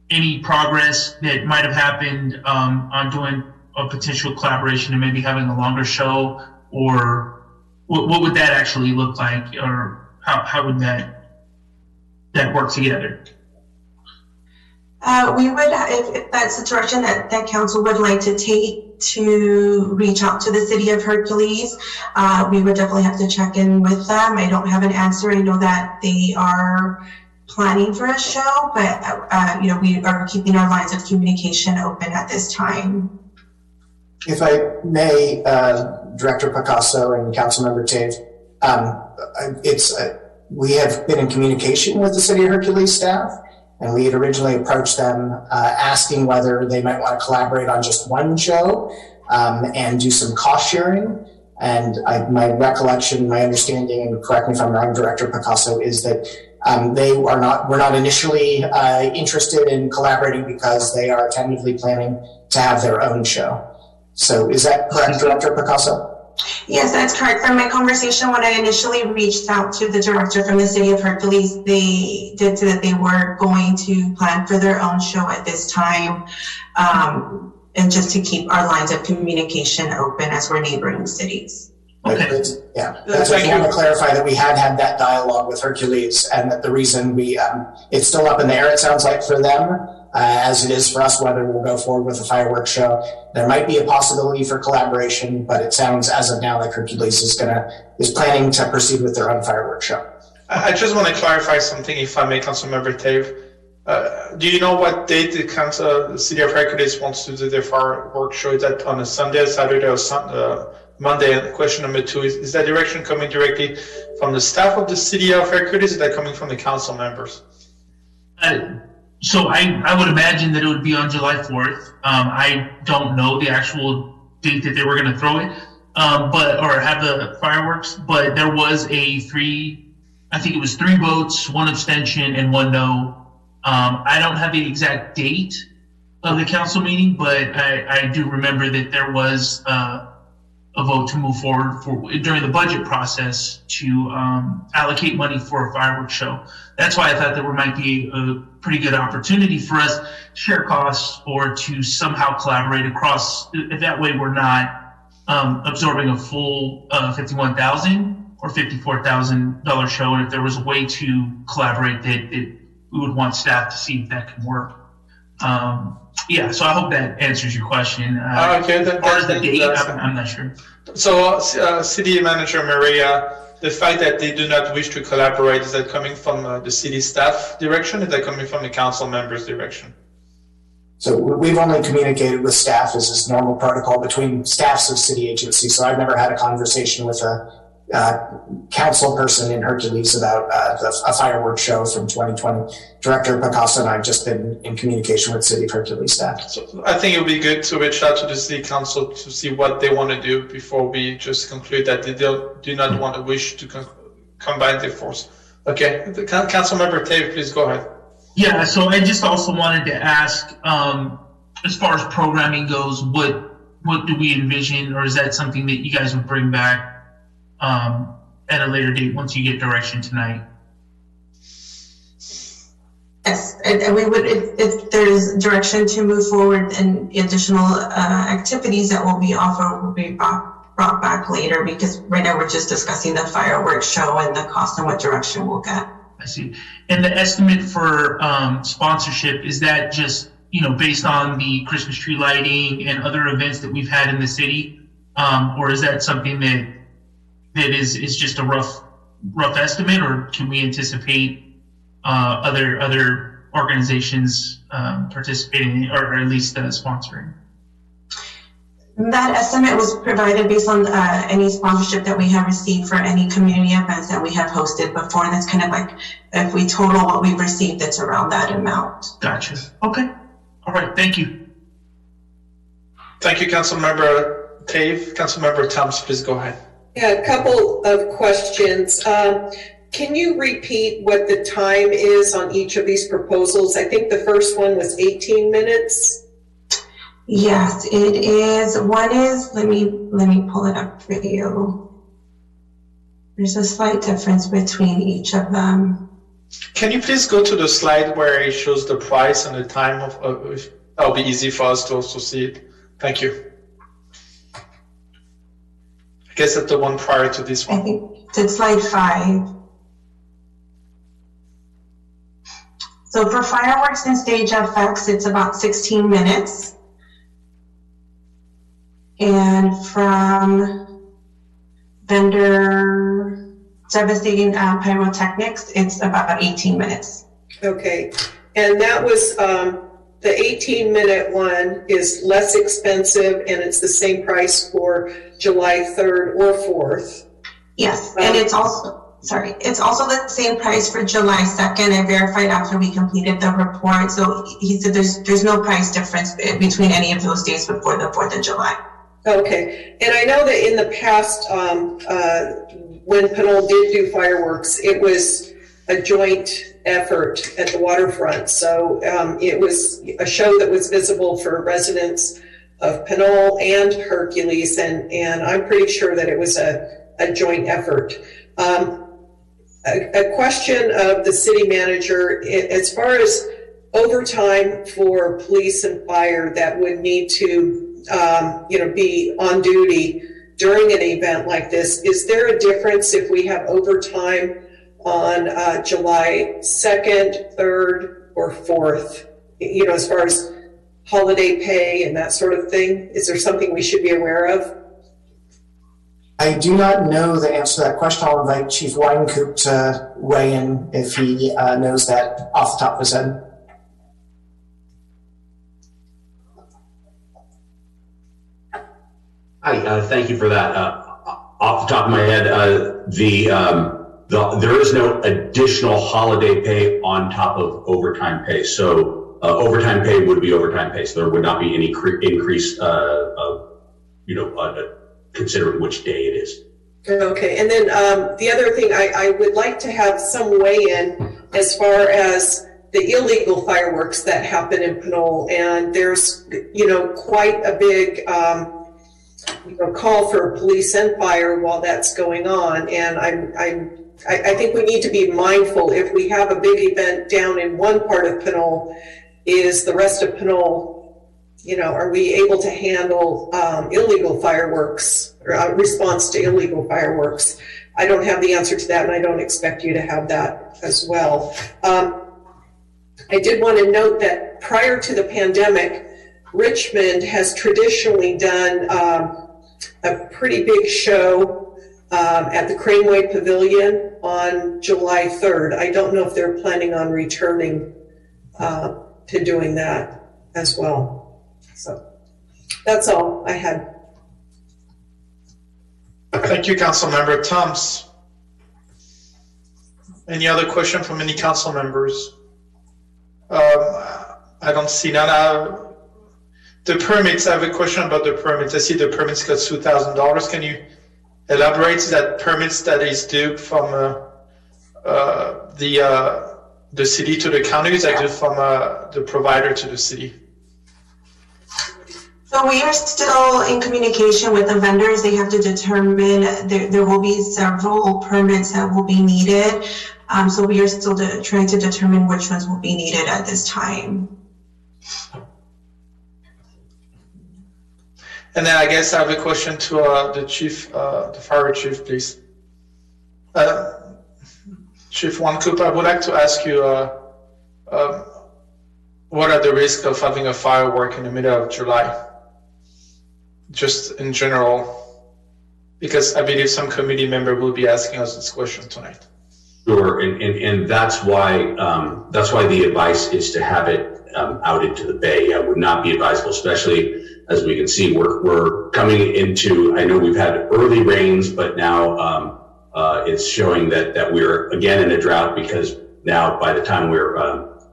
any progress that might have happened on doing a potential collaboration and maybe having a longer show, or what would that actually look like, or how would that work together? We would, if that's the direction that council would like to take, to reach out to the city of Hercules, we would definitely have to check in with them. I don't have an answer. I know that they are planning for a show, but we are keeping our lines of communication open at this time. If I may, Director Picasso and Councilmember Tate, we have been in communication with the City of Hercules staff, and we had originally approached them asking whether they might want to collaborate on just one show and do some cost sharing. And my recollection, my understanding, and correct me if I'm wrong, Director Picasso, is that we're not initially interested in collaborating because they are tentatively planning to have their own show. So is that correct, Director Picasso? Yes, that's correct. From my conversation, when I initially reached out to the director from the City of Hercules, they did say that they were going to plan for their own show at this time, and just to keep our lines of communication open as we're neighboring cities. Okay. Yeah, that's what I want to clarify, that we had that dialogue with Hercules, and that the reason it's still up in the air, it sounds like, for them, as it is for us, whether we'll go forward with a fireworks show. There might be a possibility for collaboration, but it sounds as of now like Hercules is planning to proceed with their own fireworks show. I just want to clarify something, if I may, Councilmember Tave. Do you know what date the City of Hercules wants to do their fireworks show? Is that on a Sunday, Saturday, or Monday? And question number two is that direction coming directly from the staff of the City of Hercules, or is that coming from the council members? So I would imagine that it would be on July 4th. I don't know the actual date that they were going to throw it, or have the fireworks, but there was I think it was 3 votes, 1 abstention, and 1 no. I don't have the exact date of the council meeting, but I do remember that there was a vote to move forward during the budget process to allocate money for a fireworks show. That's why I thought there might be a pretty good opportunity for us to share costs or to somehow collaborate across. That way we're not absorbing a full $51,000 or $54,000 show. And if there was a way to collaborate, that we would want staff to see if that can work. So I hope that answers your question. Okay, as far as the date, I'm not sure. So, City Manager Maria, the fact that they do not wish to collaborate, is that coming from the city staff direction? Is that coming from the council members direction? So we've only communicated with staff as is normal protocol between staffs of city agencies. So I've never had a conversation with a council person in Hercules about a fireworks show from 2020. Director Picasso and I have just been in communication with City of Hercules staff. So I think it would be good to reach out to the city council to see what they want to do before we just conclude that they do not want to wish to combine their force. Okay, Councilmember Tate, please go ahead. Yeah, so I just also wanted to ask, as far as programming goes, what do we envision, or is that something that you guys would bring back at a later date once you get direction tonight? Yes, and we would, if there's direction to move forward and additional activities that will be offered will be brought back later, because right now we're just discussing the fireworks show and the cost and what direction we'll get. I see. And the estimate for sponsorship, is that just, based on the Christmas tree lighting and other events that we've had in the city? Or is that something that is just a rough estimate, or can we anticipate other organizations participating or at least sponsoring? That estimate was provided based on any sponsorship that we have received for any community events that we have hosted before. That's kind of like, if we total what we've received, it's around that amount. Gotcha. Okay. All right. Thank you. Thank you, Councilmember Tave. Councilmember Thomas, please go ahead. Yeah, a couple of questions. Can you repeat what the time is on each of these proposals? I think the first one was 18 minutes. Yes, it is. One is, let me pull it up for you. There's a slight difference between each of them. Can you please go to the slide where it shows the price and the time of that'll be easy for us to also see it. Thank you. I guess that's the one prior to this one. I think it's slide 5. So for fireworks and stage effects, it's about 16 minutes. And from vendor devastating pyrotechnics, it's about 18 minutes. Okay. And that was, the 18-minute one is less expensive, and it's the same price for July 3rd or 4th. Yes, and it's also the same price for July 2nd. I verified after we completed the report. So he said there's no price difference between any of those days before the 4th of July. Okay. And I know that in the past, when Pinole did do fireworks, it was a joint effort at the waterfront. So it was a show that was visible for residents of Pinole and Hercules, and I'm pretty sure that it was a joint effort. A question of the city manager, as far as overtime for police and fire that would need to be on duty during an event like this, is there a difference if we have overtime on July 2nd, 3rd, or 4th, as far as holiday pay and that sort of thing? Is there something we should be aware of? I do not know the answer to that question. I'll invite Chief Weinkoop to weigh in if he knows that off the top of his head. Hi, thank you for that. Off the top of my head, there is no additional holiday pay on top of overtime pay. So overtime pay would be overtime pay. So there would not be any increase, considering which day it is. Okay, and then the other thing, I would like to have some weigh-in as far as the illegal fireworks that happen in Pinole, and there's, quite a big call for police and fire while that's going on, and I think we need to be mindful if we have a big event down in one part of Pinole, is the rest of Pinole, are we able to handle illegal fireworks or response to illegal fireworks? I don't have the answer to that, and I don't expect you to have that as well. I did want to note that prior to the pandemic, Richmond has traditionally done a pretty big show at the Craneway Pavilion on July 3rd. I don't know if they're planning on returning to doing that as well. So that's all I had. Thank you, Councilmember Thoms. Any other question from any council members? I don't see none. The permits, I have a question about the permits. I see the permits cost $2,000. Can you elaborate? Is that permits that is due from the city to the county? Is that due from the provider to the city? So we are still in communication with the vendors. They have to determine, there will be several permits that will be needed. So we are still trying to determine which ones will be needed at this time. And then I guess I have a question to the chief, the fire chief, please. Chief Weinkoop, I would like to ask you, what are the risks of having a firework in the middle of July? Just in general, because I believe some committee member will be asking us this question tonight. Sure, and that's why the advice is to have it out into the bay. It would not be advisable, especially as we can see, we're coming into, I know we've had early rains, but now it's showing that we're again in a drought, because now by the time we're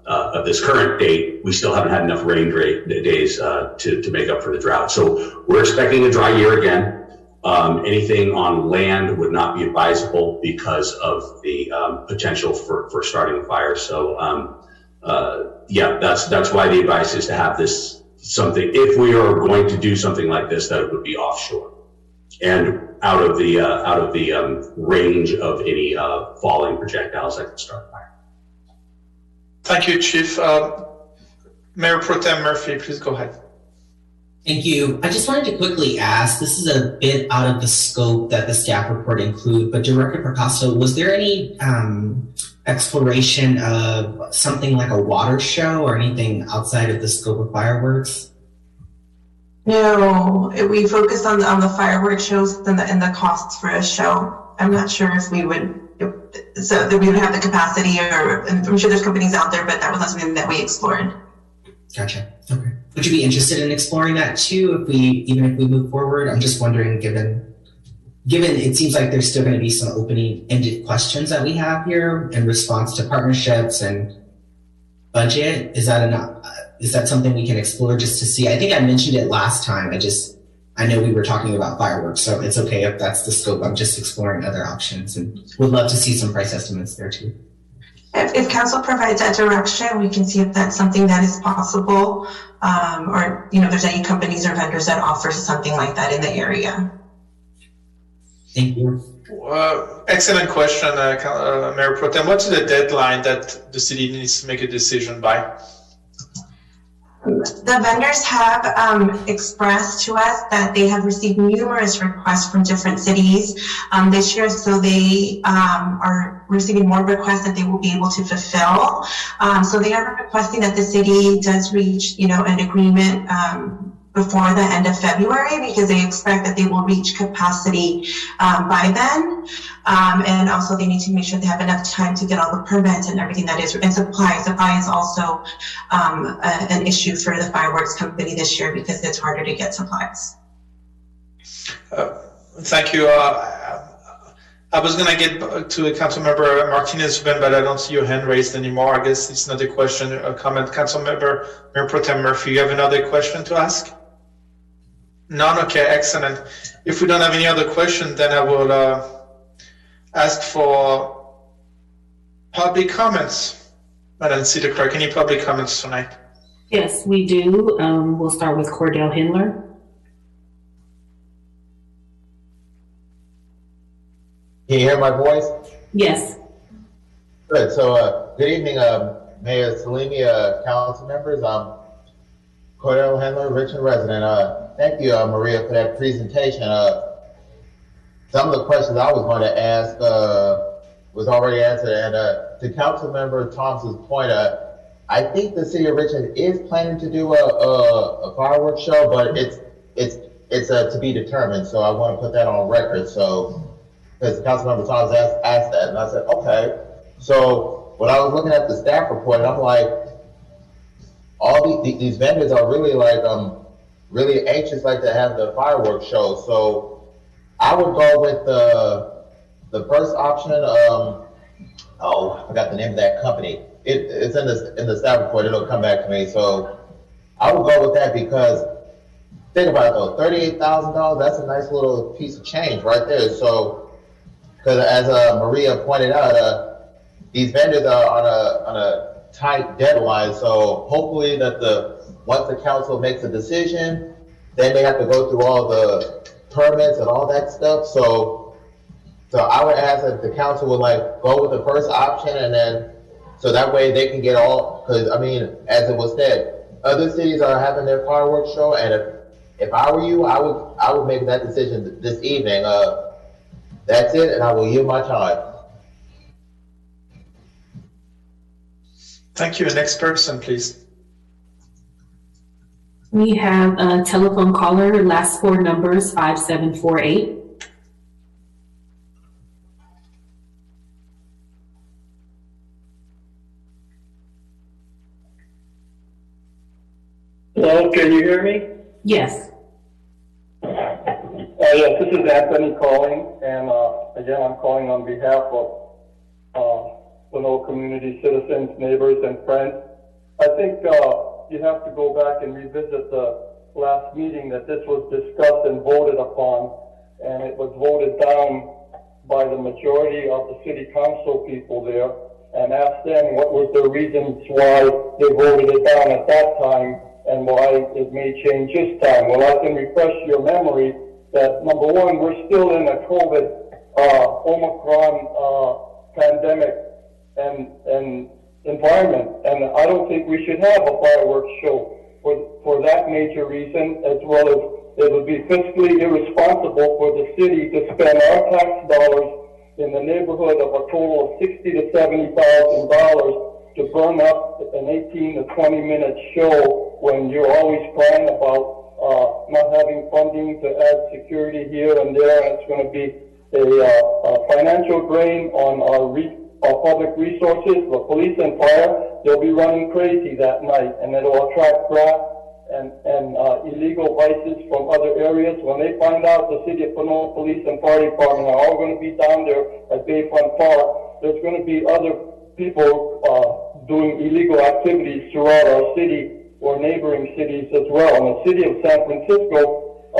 of this current date, we still haven't had enough rain days to make up for the drought. So we're expecting a dry year again. Anything on land would not be advisable because of the potential for starting a fire. So that's why the advice is to have this something, if we are going to do something like this, that it would be offshore and out of the range of any falling projectiles that could start a fire. Thank you, Chief. Mayor Pro Tem Murphy, please go ahead. Thank you. I just wanted to quickly ask, this is a bit out of the scope that the staff report include, but Director Picasso, was there any exploration of something like a water show or anything outside of the scope of fireworks? No, we focused on the fireworks shows and the costs for a show. I'm not sure if we would, so that we would have the capacity, or I'm sure there's companies out there, but that was not something that we explored. Gotcha. Okay. Would you be interested in exploring that too, even if we move forward? I'm just wondering, given it seems like there's still going to be some open-ended questions that we have here in response to partnerships and budget. Is that something we can explore just to see? I think I mentioned it last time. I know we were talking about fireworks, so it's okay if that's the scope. I'm just exploring other options and would love to see some price estimates there too. If council provides that direction, we can see if that's something that is possible, or there's any companies or vendors that offer something like that in the area. Thank you. Excellent question, Mayor Pro Tem. What's the deadline that the city needs to make a decision by? The vendors have expressed to us that they have received numerous requests from different cities this year, so they are receiving more requests that they will be able to fulfill. So they are requesting that the city does reach, an agreement before the end of February because they expect that they will reach capacity by then. And also they need to make sure they have enough time to get all the permits and everything that is, and supply. Supply is also an issue for the fireworks company this year because it's harder to get supplies. Thank you. I was going to get to Councilmember Martinez, but I don't see your hand raised anymore. I guess it's not a question, a comment. Councilmember Mayor Pro Tem Murphy, you have another question to ask? None? Okay, excellent. If we don't have any other question, then I will ask for public comments. Madam City Clerk, any public comments tonight? Yes, we do. We'll start with Cordell Hindler. Can you hear my voice? Yes. Good. So, good evening, Mayor Salimi, council members. I'm Cordell Handler, Richmond resident. Thank you, Maria, for that presentation. Some of the questions I was going to ask was already answered. And to Councilmember Thompson's point, I think the city of Richmond is planning to do a fireworks show, but it's to be determined. So I want to put that on record. So. Because Councilmember Thomas asked that, and I said, okay. So when I was looking at the staff report, I'm like, all these vendors are really like really anxious like to have the fireworks show. So I would go with the first option. I forgot the name of that company. It's in the staff report. It'll come back to me. So I would go with that because think about it though, $38,000. That's a nice little piece of change right there. So. Because as Maria pointed out, these vendors are on a tight deadline. So hopefully that once the council makes a decision, then they have to go through all the permits and all that stuff. So I would ask that the council would like go with the first option, and then so that way they can get all. Because I mean, as it was said, other cities are having their fireworks show, and if I were you, I would make that decision this evening. That's it, and I will yield my time. Thank you. Next person, please. We have a telephone caller, last four numbers, 5748. Hello, can you hear me? Yes. Yes, this is Anthony calling, and again, I'm calling on behalf of Pinole community citizens, neighbors, and friends. I think you have to go back and revisit the last meeting that this was discussed and voted upon, and it was voted down by the majority of the city council people there, and ask them what was the reasons why they voted it down at that time and why it may change this time. Well, I can refresh your memory that number one, we're still in a COVID Omicron pandemic and environment, and I don't think we should have a fireworks show for that major reason, as well as it would be fiscally irresponsible for the city to spend our tax dollars in the neighborhood of a total of $60,000 to $70,000 to burn up an 18 to 20 minute show when you're always crying about not having funding to add security here and there, and it's going to be a financial drain on our public resources. The police and fire, they'll be running crazy that night, and it'll attract graft and illegal vices from other areas. When they find out the City of Pinole Police and Fire Department are all going to be down there at Bayfront Park, there's going to be other people doing illegal activities throughout our city or neighboring cities as well. And the city of San Francisco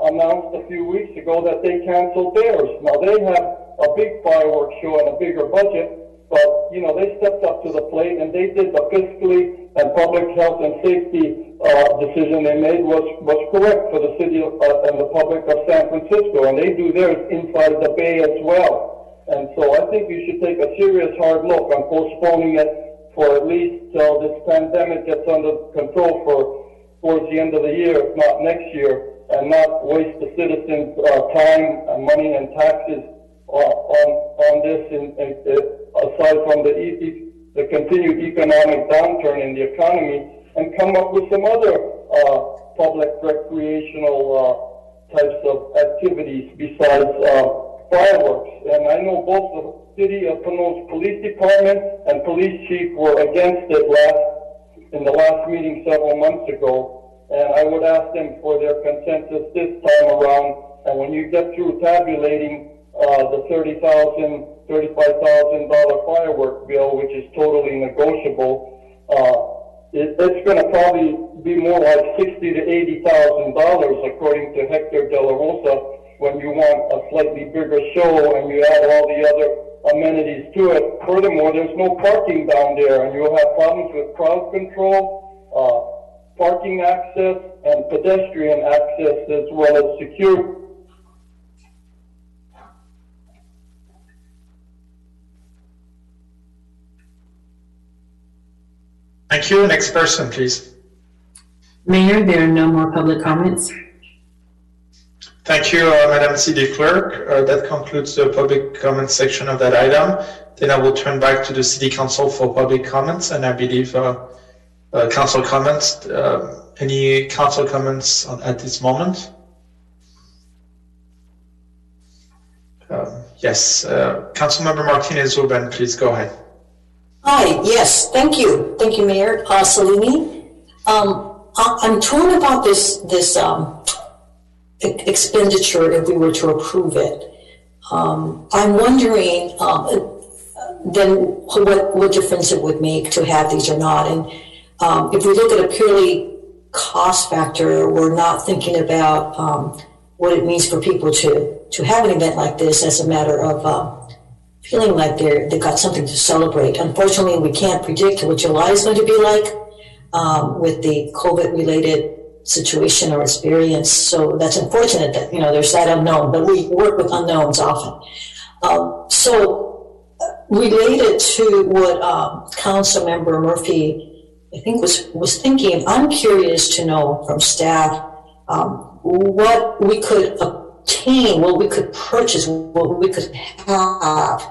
announced a few weeks ago that they canceled theirs. Now they have a big fireworks show and a bigger budget, but you know they stepped up to the plate and they did the fiscally and public health and safety decision they made was correct for the city of, and the public of San Francisco, and they do theirs inside the Bay as well. And so I think you should take a serious hard look on postponing it for at least till this pandemic gets under control towards the end of the year, if not next year, and not waste the citizens' time and money and taxes on this, aside from the continued economic downturn in the economy, and come up with some other public recreational types of activities besides fireworks. And I know both the City of Pinole's police department and police chief were against it in the last meeting several months ago. And I would ask them for their consensus this time around. And when you get through tabulating the $35,000 firework bill, which is totally negotiable, it's going to probably be more like $60,000 to $80,000, according to Hector De La Rosa, when you want a slightly bigger show and you add all the other amenities to it. Furthermore, there's no parking down there, and you'll have problems with crowd control, parking access, and pedestrian access, as well as security. Thank you. Next person, please. Mayor, there are no more public comments. Thank you, Madam City Clerk. That concludes the public comment section of that item. Then I will turn back to the City Council for public comments, and I believe council comments. Any council comments at this moment? Yes, Councilmember Martinez-Urban, please go ahead. Hi, yes, thank you. Thank you, Mayor Salini. I'm torn about this expenditure if we were to approve it. I'm wondering then what difference it would make to have these or not. And if we look at a purely cost factor, we're not thinking about what it means for people to have an event like this as a matter of feeling like they got something to celebrate. Unfortunately, we can't predict what July is going to be like with the COVID-related situation or experience. So that's unfortunate that, there's that unknown, but we work with unknowns often. So related to what Councilmember Murphy, I think, was thinking, I'm curious to know from staff what we could obtain, what we could purchase, what we could have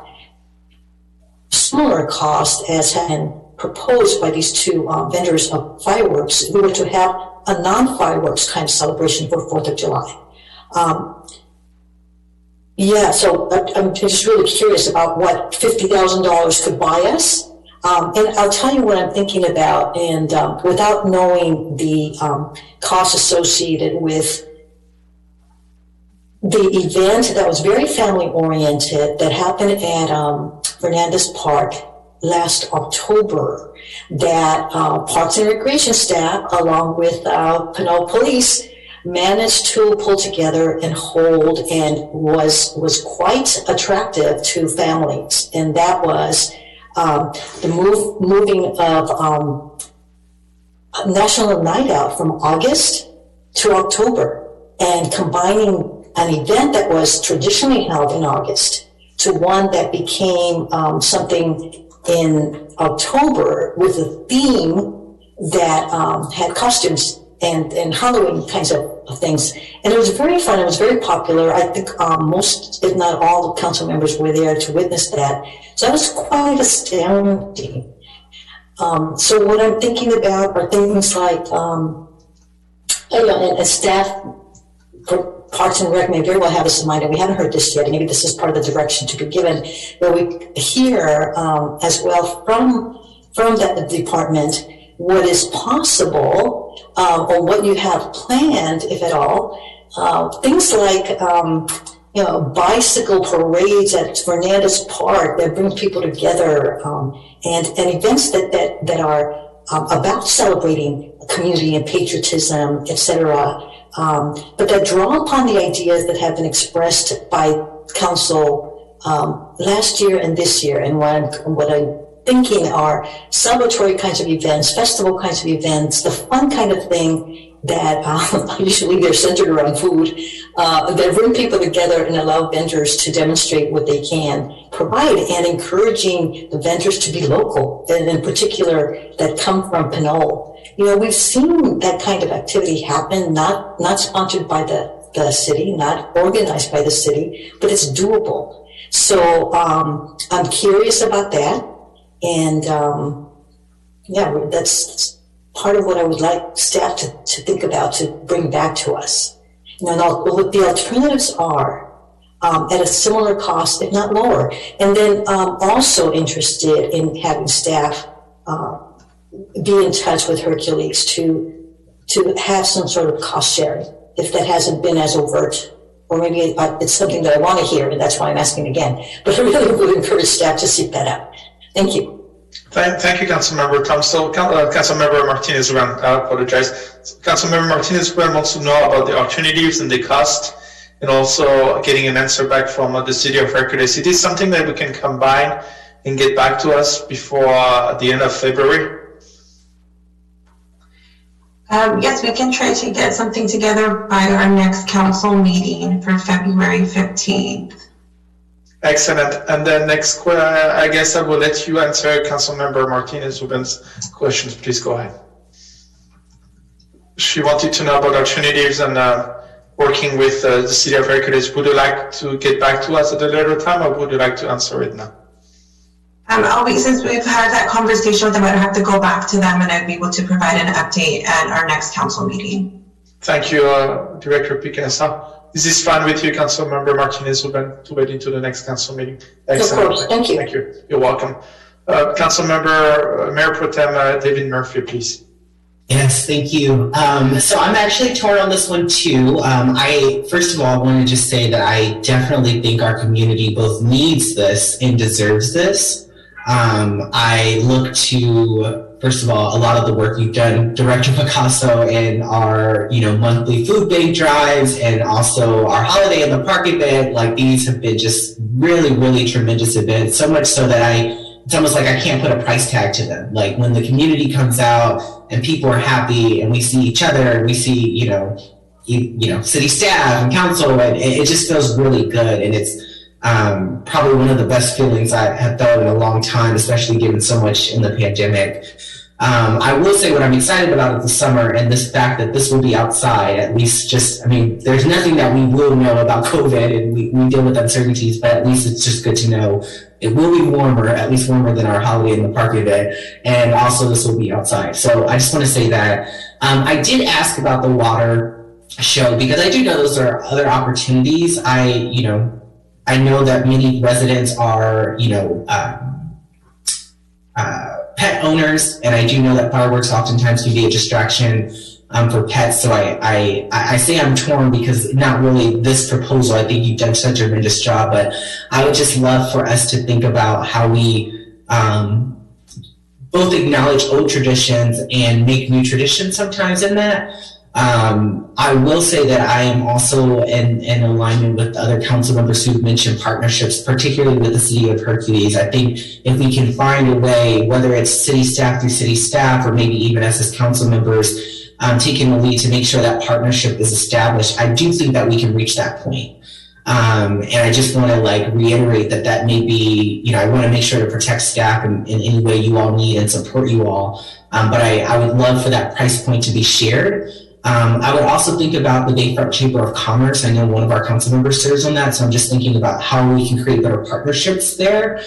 similar cost as had been proposed by these two vendors of fireworks if we were to have a non-fireworks kind of celebration for 4th of July. So I'm just really curious about what $50,000 could buy us. And I'll tell you what I'm thinking about, and without knowing the costs associated with the event that was very family-oriented that happened at Fernandez Park last October, that Parks and Recreation staff, along with Pinole Police, managed to pull together and hold, and was quite attractive to families. And that was the moving of National Night Out from August to October, and combining an event that was traditionally held in August to one that became something in October with a theme that had costumes and Halloween kinds of things. And it was very fun. It was very popular. I think most, if not all, the council members were there to witness that. So that was quite astounding. So what I'm thinking about are things like, and staff, Parks and Rec may very well have this in mind, and we haven't heard this yet, and maybe this is part of the direction to be given, where we hear as well from that department what is possible or what you have planned, if at all. Things like bicycle parades at Fernandez Park that bring people together, and events that are about celebrating community and patriotism, etc. But that draw upon the ideas that have been expressed by council last year and this year. And what I'm thinking are celebratory kinds of events, festival kinds of events, the fun kind of thing that usually they're centered around food, that bring people together and allow vendors to demonstrate what they can provide, and encouraging the vendors to be local, and in particular that come from Pinole. We've seen that kind of activity happen, not sponsored by the city, not organized by the city, but it's doable. So I'm curious about that, and that's part of what I would like staff to think about, to bring back to us. Now, what the alternatives are at a similar cost, if not lower. And then also interested in having staff be in touch with Hercules to have some sort of cost sharing, if that hasn't been as overt. Or maybe it's something that I want to hear, and that's why I'm asking again. But I really would encourage staff to seek that out. Thank you. Thank you, Councilmember Tom. So, Councilmember Martinez-Ruben, I apologize. Councilmember Martinez-Ruben wants to know about the alternatives and the cost, and also getting an answer back from the City of Hercules. It is something that we can combine and get back to us before the end of February. Yes, we can try to get something together by our next council meeting for February 15th. Excellent. And then next, I guess I will let you answer Councilmember Martinez-Ruben's questions. Please go ahead. She wanted to know about alternatives and working with the City of Hercules. Would you like to get back to us at a later time, or would you like to answer it now? Since we've had that conversation with them, I'd have to go back to them, and I'd be able to provide an update at our next council meeting. Thank you, Director Picanesa. Is this fine with you, Councilmember Martinez-Ruben, to wait into the next council meeting? Excellent. Of course, thank you. Thank you. You're welcome. Councilmember Mayor Pro Tem David Murphy, please. Yes, thank you. So I'm actually torn on this one too. I first of all want to just say that I definitely think our community both needs this and deserves this. I look to, first of all, a lot of the work you've done, Director Picasso, in our, monthly food bank drives, and also our holiday in the park event. Like, these have been just really, really tremendous events. So much so that it's almost like I can't put a price tag to them. Like, when the community comes out and people are happy, and we see each other, and we see, city staff and council, and it just feels really good. And it's probably one of the best feelings I have felt in a long time, especially given so much in the pandemic. I will say what I'm excited about is the summer, and this fact that this will be outside, at least there's nothing that we will know about COVID, and we deal with uncertainties, but at least it's just good to know it will be warmer, at least warmer than our holiday in the park event, and also this will be outside. So I just want to say that. I did ask about the water show, because I do know those are other opportunities. I know that many residents are, pet owners, and I do know that fireworks oftentimes can be a distraction for pets. So I say I'm torn, because not really this proposal. I think you've done such a tremendous job, but I would just love for us to think about how we both acknowledge old traditions and make new traditions sometimes in that. I will say that I am also in alignment with other council members who've mentioned partnerships, particularly with the City of Hercules. I think if we can find a way, whether it's city staff through city staff, or maybe even us as council members, taking the lead to make sure that partnership is established, I do think that we can reach that point. And I just want to reiterate that may be, I want to make sure to protect staff in any way you all need and support you all. But I would love for that price point to be shared. I would also think about the Bayfront Chamber of Commerce. I know one of our council members serves on that, so I'm just thinking about how we can create better partnerships there.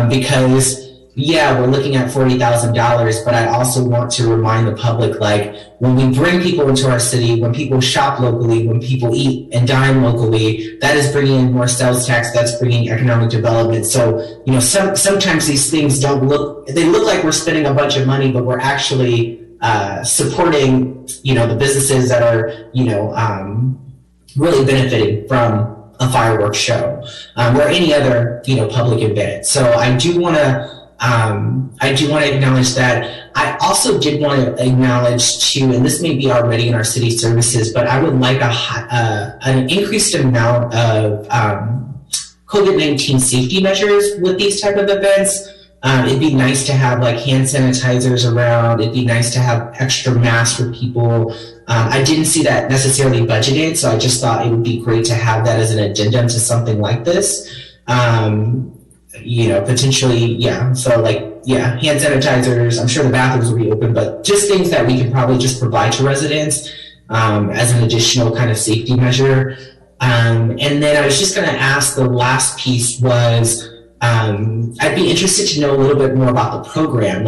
Because, we're looking at $40,000, but I also want to remind the public, when we bring people into our city, when people shop locally, when people eat and dine locally, that is bringing in more sales tax, that's bringing economic development. So, sometimes these things they look like we're spending a bunch of money, but we're actually supporting, the businesses that are, really benefiting from a fireworks show, or any other, public event. So I do want to acknowledge that. I also did want to acknowledge too, and this may be already in our city services, but I would like an increased amount of COVID-19 safety measures with these type of events. It'd be nice to have hand sanitizers around. It'd be nice to have extra masks for people. I didn't see that necessarily budgeted, so I just thought it would be great to have that as an addendum to something like this. Potentially, So hand sanitizers. I'm sure the bathrooms will be open, but just things that we can probably just provide to residents as an additional kind of safety measure. And then I was just going to ask, the last piece was, I'd be interested to know a little bit more about the program.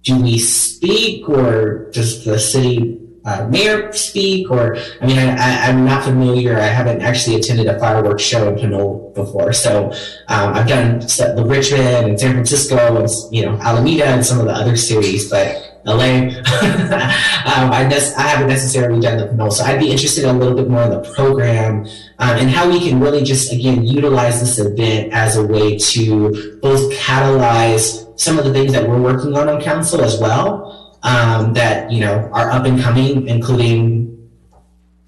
Do do we speak, or does the city mayor speak? Or, I mean, I'm not familiar. I haven't actually attended a fireworks show in Pinole before. So I've done the Richmond and San Francisco and, you know, Alameda and some of the other cities, but LA, I haven't necessarily done the Pinole. So I'd be interested in a little bit more in the program and how we can really just, again, utilize this event as a way to both catalyze some of the things that we're working on council as well. That, you know, are up and coming, including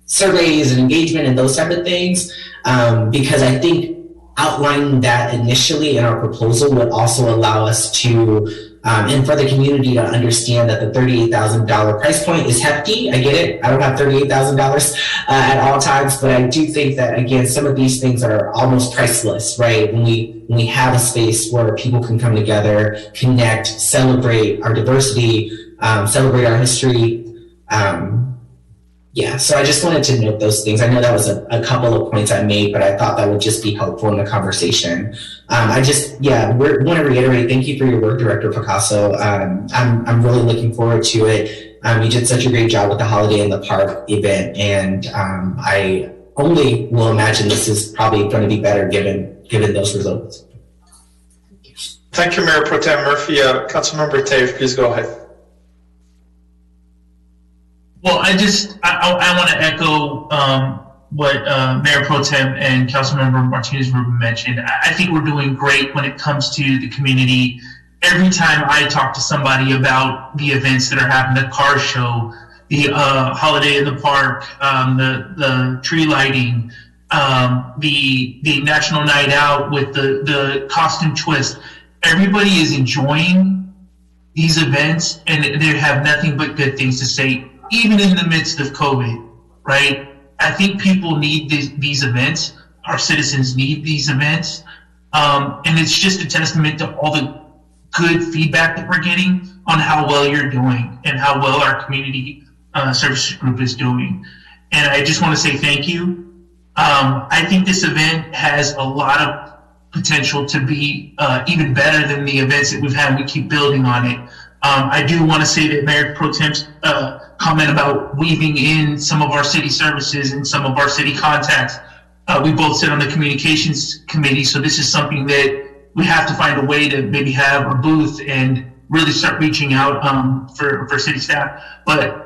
surveys and engagement and those type of things. Because I think outlining that initially in our proposal would also allow us to, and for the community to understand that the $38,000 price point is hefty. I get it. I don't have $38,000 at all times, but I do think that, again, some of these things are almost priceless, right? When we have a space where people can come together, connect, celebrate our diversity, celebrate our history. Yeah, so I just wanted to note those things. I know that was a couple of points I made, but I thought that would just be helpful in the conversation. I just, want to reiterate, thank you for your work, Director Picasso. I'm really looking forward to it. You did such a great job with the Holiday in the Park event, and I only will imagine this is probably going to be better given those results. Thank you, Mayor Pro Tem Murphy. Councilmember Tave, please go ahead. Well, I want to echo what Mayor Pro Tem and Councilmember Martinez-Rubin mentioned. I think we're doing great when it comes to the community. Every time I talk to somebody about the events that are happening, the car show, the Holiday in the Park, the tree lighting, the National Night Out with the costume twist, everybody is enjoying these events, and they have nothing but good things to say, even in the midst of COVID, right? I think people need these events. Our citizens need these events. And it's just a testament to all the good feedback that we're getting on how well you're doing and how well our community services group is doing. And I just want to say thank you. I think this event has a lot of potential to be even better than the events that we've had. We keep building on it. I do want to say that Mayor Pro Tem's comment about weaving in some of our city services and some of our city contacts. We both sit on the communications committee, so this is something that we have to find a way to maybe have a booth and really start reaching out for city staff. But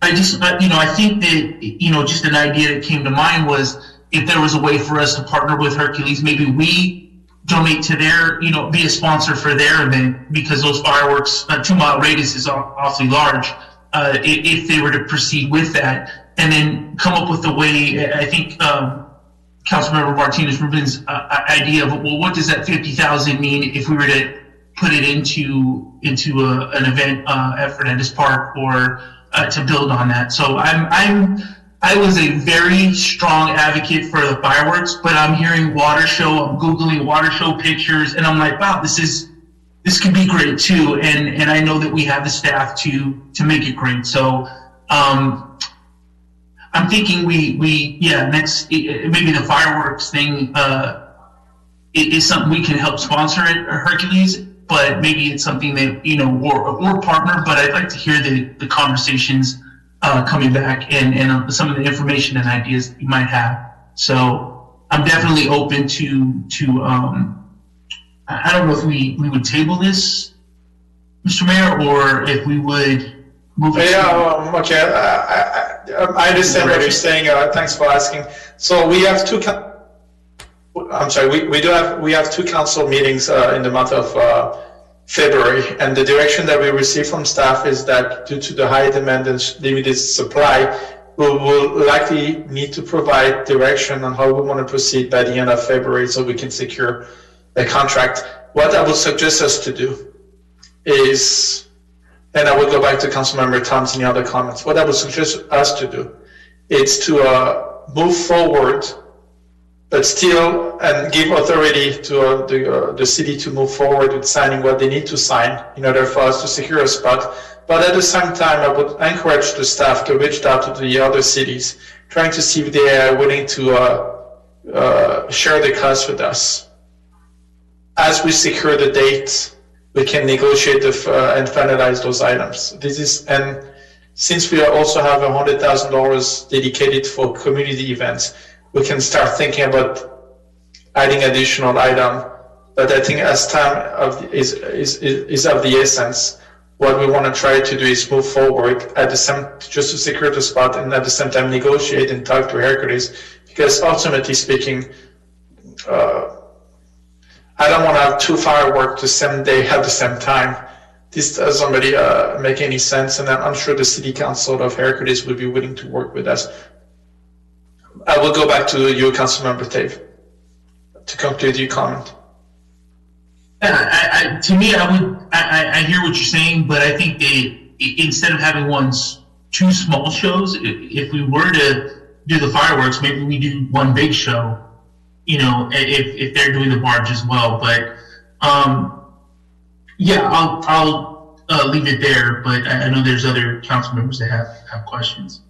I just, I think that, just an idea that came to mind was if there was a way for us to partner with Hercules, maybe we donate to their, be a sponsor for their event, because those fireworks, 2 mile radius is awfully large. If they were to proceed with that, and then come up with a way, I think Councilmember Martinez-Rubin's idea of, well, what does that 50,000 mean if we were to put it into an event at Fernandez Park, or to build on that. So I was a very strong advocate for the fireworks, but I'm hearing water show, I'm Googling water show pictures, and I'm like, wow, this could be great too. And I know that we have the staff to make it great. So I'm thinking next, maybe the fireworks thing is something we can help sponsor at Hercules, but maybe it's something that, or partner, but I'd like to hear the conversations coming back and some of the information and ideas that you might have. So I'm definitely open to I don't know if we would table this, Mr. Mayor, or if we would move it. Okay. I understand what you're saying. Thanks for asking. So we have we have 2 council meetings in the month of February, and the direction that we receive from staff is that due to the high demand and limited supply, we will likely need to provide direction on how we want to proceed by the end of February so we can secure a contract. What I would suggest us to do is, and I will go back to Councilmember Thompson and other comments, what I would suggest us to do is to move forward, but still, and give authority to the city to move forward with signing what they need to sign in order for us to secure a spot. But at the same time, I would encourage the staff to reach out to the other cities, trying to see if they are willing to share the cost with us as we secure the date we can negotiate and finalize those items. And since we also have $100,000 dedicated for community events, we can start thinking about adding additional item. But I think as time is of the essence, what we want to try to do is move forward at the same, just to secure the spot, and at the same time negotiate and talk to Hercules, because ultimately speaking, I don't want to have two fireworks the same day at the same time. This doesn't really make any sense, and I'm sure the City Council of Hercules will be willing to work with us. I will go back to you, Councilmember Dave, to conclude your comment. To me, I hear what you're saying, but I think instead of having two small shows, if we were to do the fireworks, maybe we do one big show, if they're doing the barge as well. But yeah, I'll leave it there, but I know there's other council members that have questions.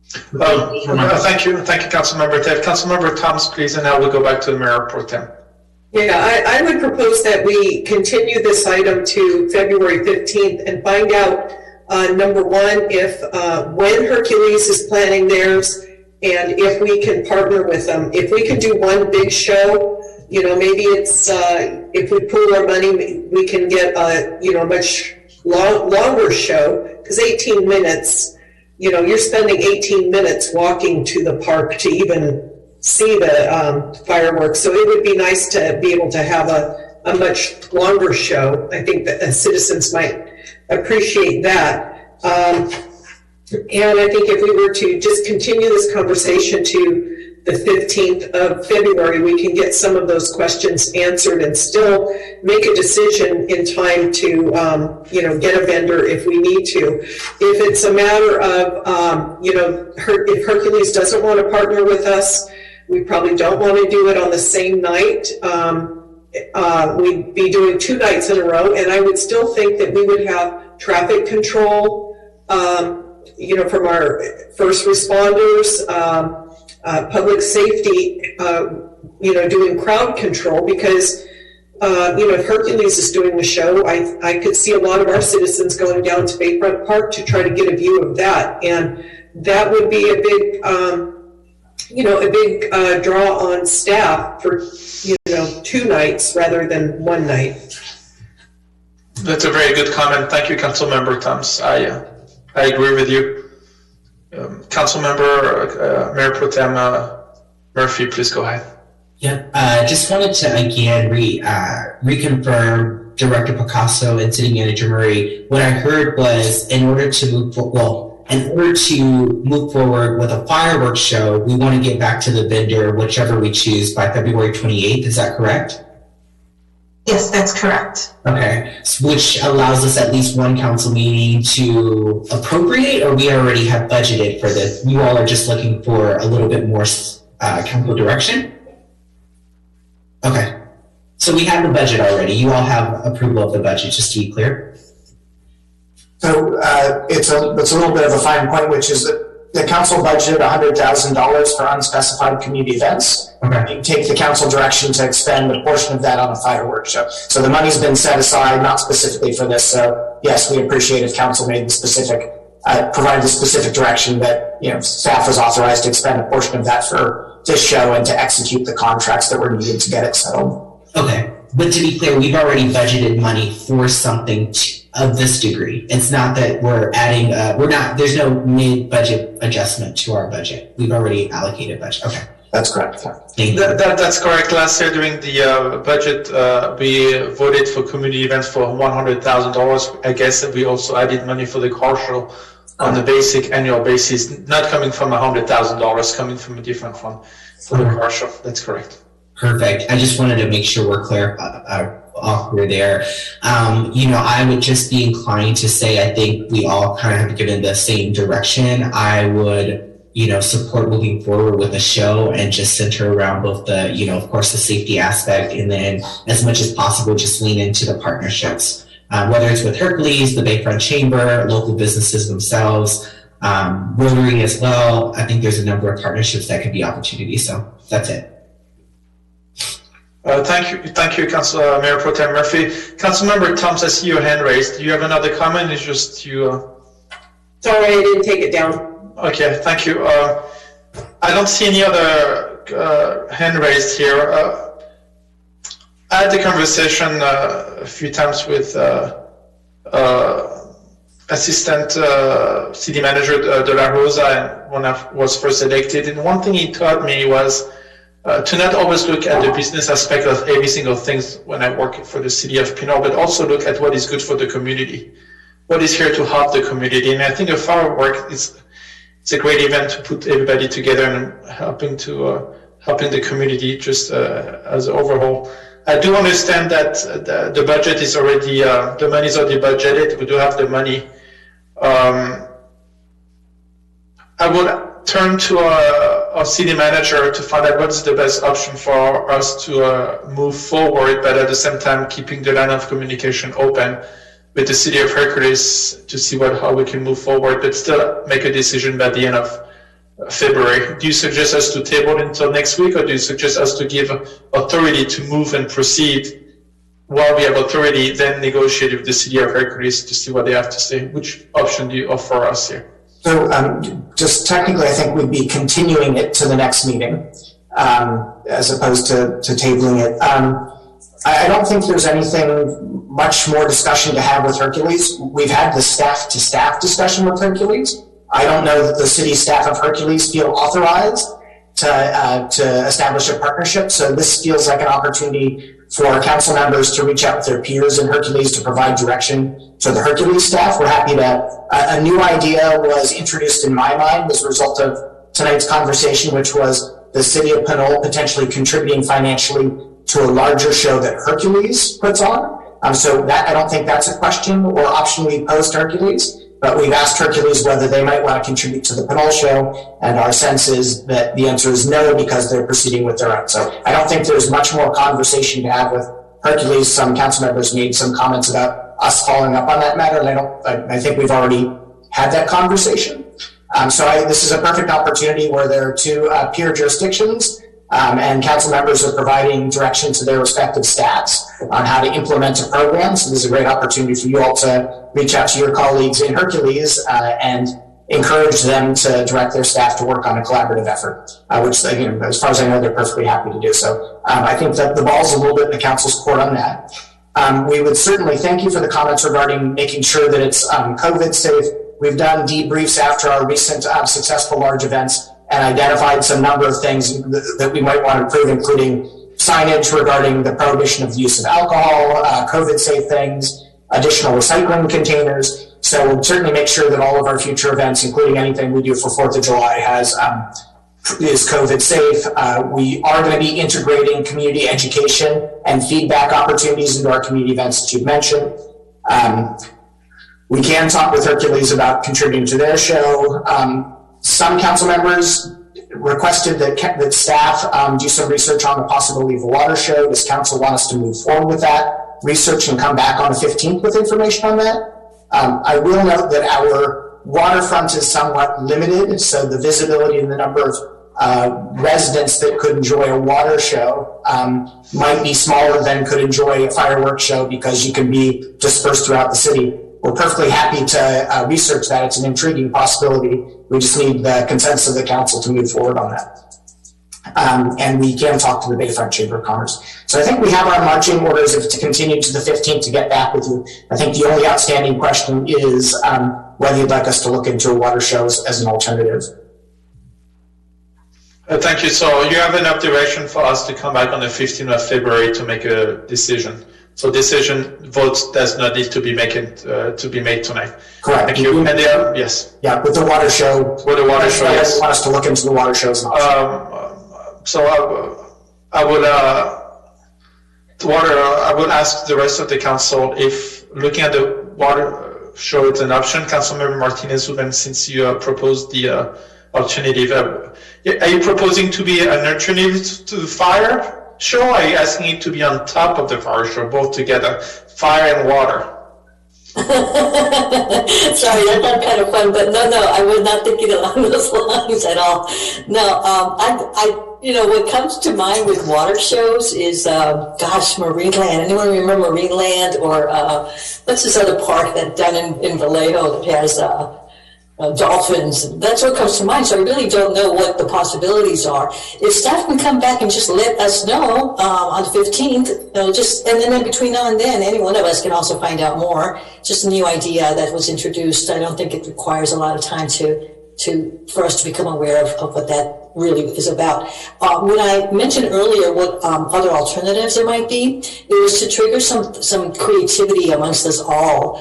Thank you, Councilmember Dave. Councilmember Thomas, please, and now we'll go back to the Mayor Pro Tem. Yeah, I would propose that we continue this item to February 15th and find out, number one, if when Hercules is planning theirs, and if we can partner with them. If we can do one big show, maybe it's, if we pool our money, we can get a, much longer show, because 18 minutes, you're spending 18 minutes walking to the park to even see the fireworks. So it would be nice to be able to have a much longer show. I think that citizens might appreciate that. And I think if we were to just continue this conversation to the 15th of February, we can get some of those questions answered and still make a decision in time to, get a vendor if we need to. If it's a matter of, if Hercules doesn't want to partner with us, we probably don't want to do it on the same night. We'd be doing 2 nights in a row, and I would still think that we would have traffic control, from our first responders, public safety, doing crowd control, because, if Hercules is doing the show, I could see a lot of our citizens going down to Bayfront Park to try to get a view of that. And that would be a big, draw on staff for, 2 nights rather than 1 night. That's a very good comment. Thank you, Councilmember Thomas. I agree with you. Councilmember Mayor Pro Tem Murphy, please go ahead. Yeah, just wanted to again reconfirm Director Picasso and City Manager Murray. What I heard was in order to move forward with a fireworks show, we want to get back to the vendor, whichever we choose, by February 28th. Is that correct? Yes, that's correct. Okay, which allows us at least one council meeting to appropriate, or we already have budgeted for this? You all are just looking for a little bit more council direction? Okay, so we have the budget already. You all have approval of the budget, just to be clear? So it's a little bit of a fine point, which is that the council budgeted $100,000 for unspecified community events. Okay. You take the council direction to expend a portion of that on a fireworks show. So the money's been set aside, not specifically for this. So yes, we appreciate if council made the specific, provided the specific direction that, staff is authorized to expend a portion of that for this show and to execute the contracts that were needed to get it settled. Okay. But to be clear, we've already budgeted money for something of this degree. It's not that we're adding, there's no mid-budget adjustment to our budget. We've already allocated budget. Okay. That's correct. Thank you. That's correct. Last year during the budget, we voted for community events for $100,000. I guess that we also added money for the car show on the basic annual basis, not coming from $100,000, coming from a different fund for the car show. That's correct. Perfect. I just wanted to make sure we're clear, all clear there. I would just be inclined to say I think we all kind of have given the same direction. I would, support moving forward with the show and just center around both the, of course, the safety aspect, and then as much as possible, just lean into the partnerships, whether it's with Hercules, the Bayfront Chamber, local businesses themselves, Rotary as well. I think there's a number of partnerships that could be opportunities. So that's it. Thank you, Mayor Pro Tem Murphy. Councilmember Thoms, I see your hand raised. Do you have another comment? It's just you. Sorry, I didn't take it down. Okay, thank you. I don't see any other hand raised here. I had the conversation a few times with Assistant City Manager De La Rosa when I was first elected, and one thing he taught me was to not always look at the business aspect of every single thing when I work for the city of Pinole, but also look at what is good for the community, what is here to help the community. And I think a firework it's a great event to put everybody together and helping the community just as an overall. I do understand that the budget is already, the money is already budgeted. We do have the money. I would turn to our city manager to find out what is the best option for us to move forward, but at the same time keeping the line of communication open with the city of Hercules to see how we can move forward, but still make a decision by the end of February. Do you suggest us to table until next week, or do you suggest us to give authority to move and proceed while we have authority, then negotiate with the city of Hercules to see what they have to say? Which option do you offer us here? So just technically, I think we'd be continuing it to the next meeting as opposed to tabling it. I don't think there's anything much more discussion to have with Hercules. We've had the staff-to-staff discussion with Hercules. I don't know that the city staff of Hercules feel authorized to establish a partnership. So this feels like an opportunity for council members to reach out with their peers in Hercules to provide direction to the Hercules staff. We're happy to, a new idea was introduced in my mind as a result of tonight's conversation, which was the city of Pinole potentially contributing financially to a larger show that Hercules puts on. So that, I don't think that's a question or option we posed Hercules. But we've asked Hercules whether they might want to contribute to the Pinole show, and our sense is that the answer is no, because they're proceeding with their own. So I don't think there's much more conversation to have with Hercules. Some council members made some comments about us following up on that matter, and I think we've already had that conversation. This is a perfect opportunity where there are two peer jurisdictions, and council members are providing direction to their respective staffs on how to implement a program. So this is a great opportunity for you all to reach out to your colleagues in Hercules and encourage them to direct their staff to work on a collaborative effort, which, again, as far as I know, they're perfectly happy to do. So I think that the ball's a little bit in the council's court on that. We would certainly thank you for the comments regarding making sure that it's COVID safe. We've done debriefs after our recent successful large events and identified some number of things that we might want to improve, including signage regarding the prohibition of the use of alcohol, COVID-safe things, additional recycling containers. So we'll certainly make sure that all of our future events, including anything we do for 4th of July, is COVID safe. We are going to be integrating community education and feedback opportunities into our community events that you've mentioned. We can talk with Hercules about contributing to their show. Some council members requested that staff do some research on the possibility of a water show. Does council want us to move forward with that research and come back on the 15th with information on that? I will note that our waterfront is somewhat limited, so the visibility and the number of residents that could enjoy a water show might be smaller than could enjoy a fireworks show because you can be dispersed throughout the city. We're perfectly happy to research that. It's an intriguing possibility. We just need the consensus of the council to move forward on that. And we can talk to the Bayfront Chamber of Commerce. So I think we have our marching orders to continue to the 15th to get back with you. I think the only outstanding question is whether you'd like us to look into a water show as an alternative. Thank you. So you have enough direction for us to come back on the 15th of February to make a decision. So decision votes does not need to be made tonight. Correct. Thank you. And yes. Yeah, with the water show. With the water show, yes. Want us to look into the water shows. So I would ask the rest of the council if looking at the water show is an option. Councilmember Martinez-Uben, since you proposed the alternative, are you proposing to be an alternative to the fire show? Or are you asking it to be on top of the fire show, both together, fire and water? Sorry, that sounds kind of fun, but no, I was not thinking along those lines at all. No, what comes to mind with water shows is, Marineland. Anyone remember Marineland or what's this other park that down in Vallejo that has dolphins? That's what comes to mind. So I really don't know what the possibilities are. If staff can come back and just let us know on the 15th, and then in between now and then, any one of us can also find out more. Just a new idea that was introduced. I don't think it requires a lot of time for us to become aware of what that really is about. When I mentioned earlier what other alternatives there might be, it was to trigger some creativity amongst us all.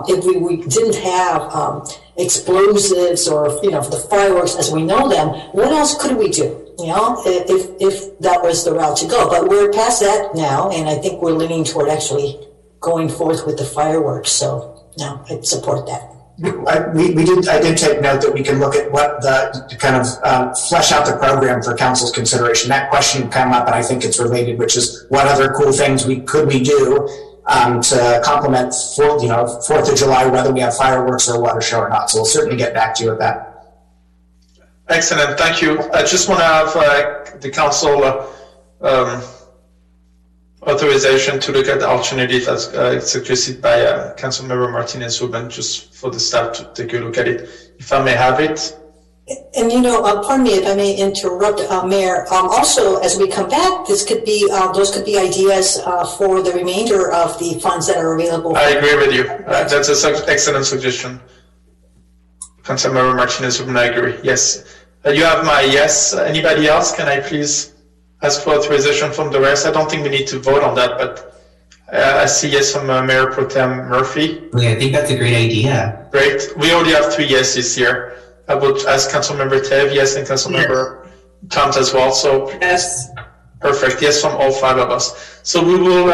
If we didn't have explosives or the fireworks as we know them, what else could we do? If that was the route to go. But we're past that now, and I think we're leaning toward actually going forth with the fireworks. So no, I support that. I did take note that we can look at what to kind of flesh out the program for council's consideration. That question came up, and I think it's related, which is what other cool things could we do to complement 4th of July, whether we have fireworks or a water show or not. So we'll certainly get back to you with that. Excellent, thank you. I just want to have the council authorization to look at the alternative as suggested by Councilmember Martinez-Ruben, just for the staff to take a look at it. If I may have it. And pardon me if I may interrupt, Mayor. Also, as we come back, those could be ideas for the remainder of the funds that are available. I agree with you. That's an excellent suggestion. Councilmember Martinez-Ruben, I agree. Yes. You have my yes. Anybody else? Can I please ask for authorization from the rest? I don't think we need to vote on that, but I see yes from Mayor Pro Tem Murphy. I think that's a great idea. Great. We already have 3 yeses here. I would ask Councilmember Tev, yes, and Councilmember Toms as well. So yes. Perfect. Yes from all 5 of us. So we will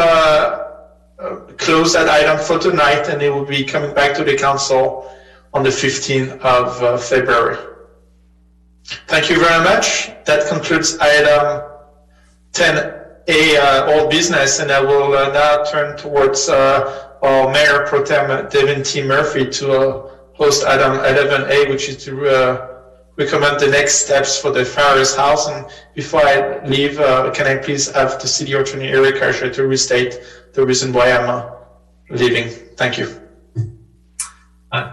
close that item for tonight, and it will be coming back to the council on the 15th of February. Thank you very much. That concludes item 10A, all business, and I will now turn towards our Mayor Pro Tem Devin T. Murphy to host item 11A, which is to recommend the next steps for the Farrer's House. And before I leave, can I please have the City Attorney Eric Karsher to restate the reason why I'm leaving? Thank you.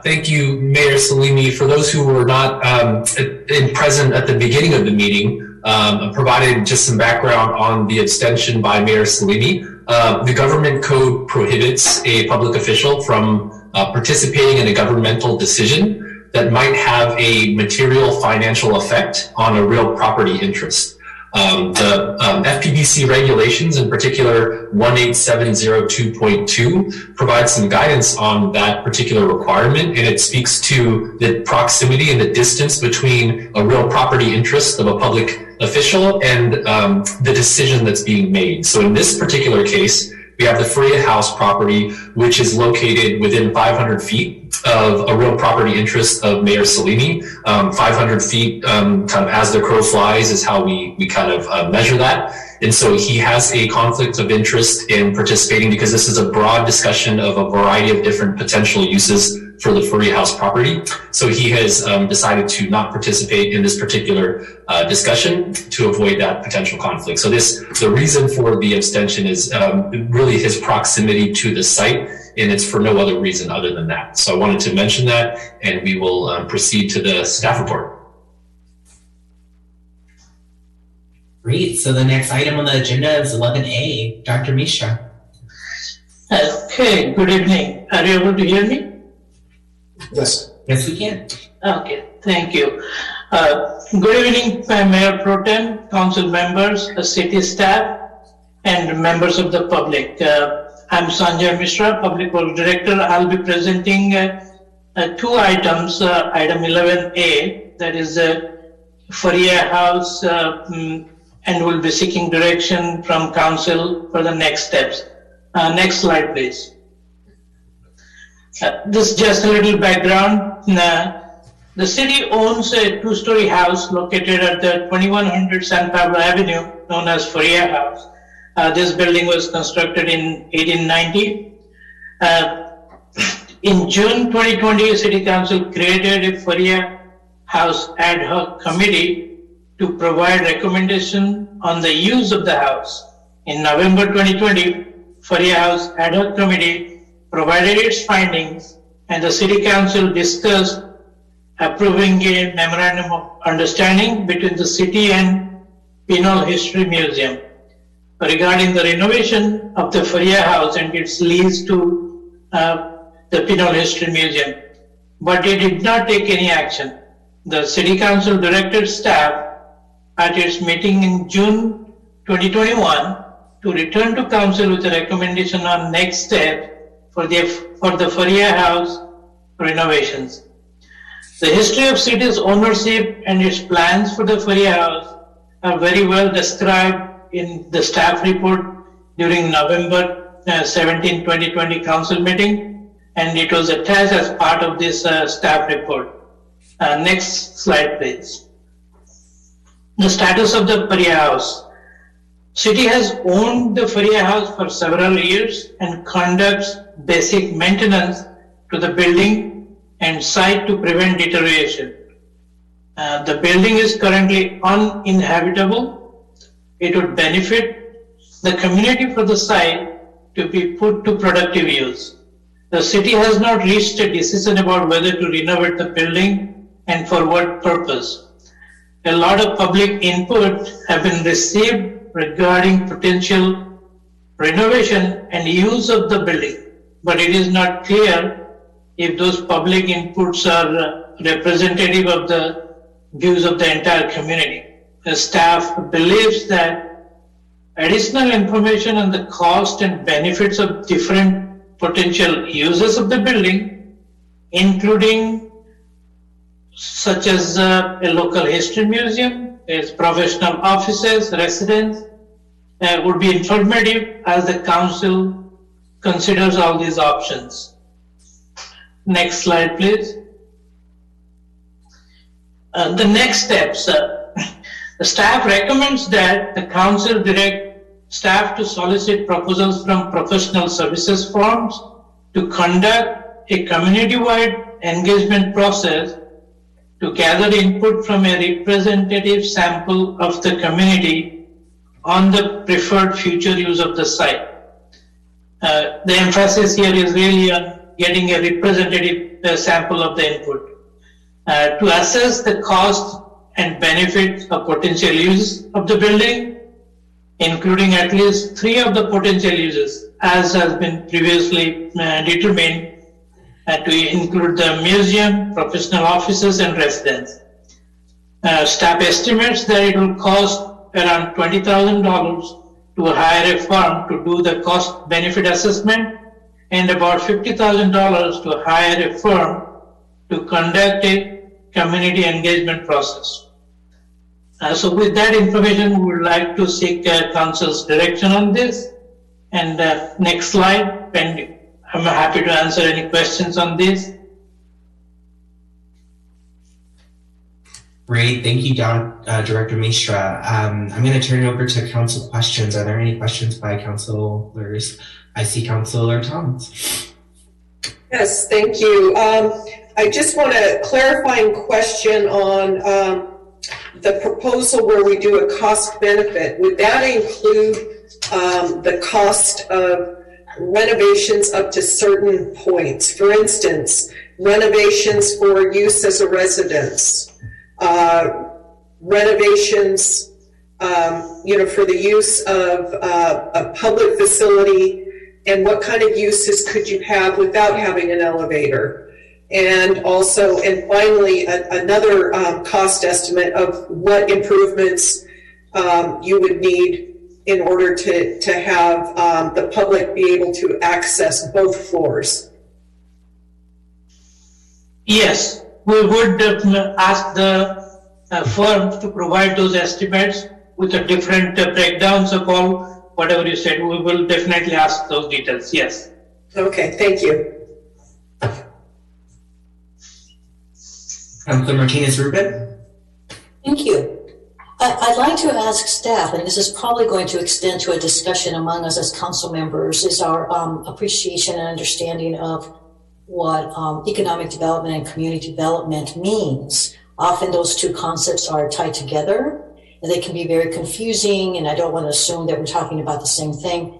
Thank you, Mayor Salimi. For those who were not present at the beginning of the meeting, I provided just some background on the abstention by Mayor Salimi. The government code prohibits a public official from participating in a governmental decision that might have a material financial effect on a real property interest. The FPBC regulations, in particular 18702.2, provides some guidance on that particular requirement, and it speaks to the proximity and the distance between a real property interest of a public official and the decision that's being made. So in this particular case, we have the Faria House property, which is located within 500 feet of a real property interest of Mayor Salimi. 500 feet, kind of as the crow flies, is how we kind of measure that. And so he has a conflict of interest in participating because this is a broad discussion of a variety of different potential uses for the Faria House property. So he has decided to not participate in this particular discussion to avoid that potential conflict. So the reason for the abstention is really his proximity to the site, and it's for no other reason other than that. So I wanted to mention that, and we will proceed to the staff report. Great. So the next item on the agenda is 11A. Dr. Mishra. Okay, good evening. Are you able to hear me? Yes. Yes, we can. Okay, thank you. Good evening, Mayor Pro Tem, council members, city staff, and members of the public. I'm Sanjay Mishra, Public Works Director. I'll be presenting 2 items, item 11A, that is Faria House, and we'll be seeking direction from council for the next steps. Next slide, please. This is just a little background. The city owns a 2-story house located at the 2100 San Pablo Avenue, known as Faria House. This building was constructed in 1890. In June 2020, City Council created a Faria House ad hoc committee to provide recommendation on the use of the house. In November 2020, Faria House ad hoc committee provided its findings, and the City Council discussed approving a memorandum of understanding between the city and Pinole History Museum regarding the renovation of the Faria House and its lease to the Pinole History Museum, but it did not take any action. The City Council directed staff at its meeting in June 2021 to return to Council with a recommendation on next step for the Faria House renovations. The history of city's ownership and its plans for the Faria House are very well described in the staff report during November 17, 2020 council meeting, and it was attached as part of this staff report. Next slide, please. The status of the Faria House. City has owned the Faria House for several years and conducts basic maintenance to the building and site to prevent deterioration. The building is currently uninhabitable. It would benefit the community for the site to be put to productive use. The city has not reached a decision about whether to renovate the building and for what purpose. A lot of public input have been received regarding potential renovation and use of the building, but it is not clear if those public inputs are representative of the views of the entire community. The staff believes that additional information on the cost and benefits of different potential uses of the building, including such as a local history museum, its professional offices, residents, would be informative as the council considers all these options. Next slide, please. The next steps. The staff recommends that the council direct staff to solicit proposals from professional services firms to conduct a community-wide engagement process to gather input from a representative sample of the community on the preferred future use of the site. The emphasis here is really on getting a representative sample of the input to assess the cost and benefits of potential use of the building, including at least 3 of the potential uses, as has been previously determined, to include the museum, professional offices, and residents. Staff estimates that it will cost around $20,000 to hire a firm to do the cost-benefit assessment and about $50,000 to hire a firm to conduct a community engagement process. So with that information, we would like to seek council's direction on this. And next slide, and I'm happy to answer any questions on this. Great, thank you, Director Mistra. I'm going to turn it over to council questions. Are there any questions by councilors? I see Councilor Thomas. Yes, thank you. I just want a clarifying question on the proposal where we do a cost benefit. Would that include the cost of renovations up to certain points? For instance, renovations for use as a residence, renovations, for the use of a public facility, and what kind of uses could you have without having an elevator? And also, and finally, another cost estimate of what improvements you would need in order to have the public be able to access both floors. Yes, we would ask the firm to provide those estimates with the different breakdowns of all, whatever you said. We will definitely ask those details, yes. Okay, thank you. Councilor Martinez-Rubin. Thank you. I'd like to ask staff, and this is probably going to extend to a discussion among us as council members, is our appreciation and understanding of what economic development and community development means. Often those two concepts are tied together, and they can be very confusing, and I don't want to assume that we're talking about the same thing.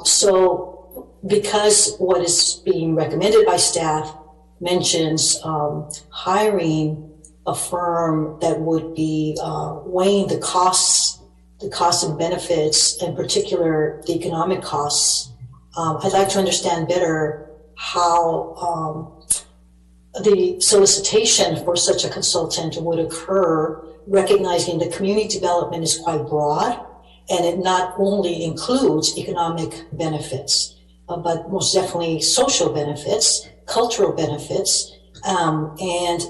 So because what is being recommended by staff mentions hiring a firm that would be weighing the costs and benefits, in particular the economic costs, I'd like to understand better how the solicitation for such a consultant would occur, recognizing that community development is quite broad, and it not only includes economic benefits, but most definitely social benefits, cultural benefits, and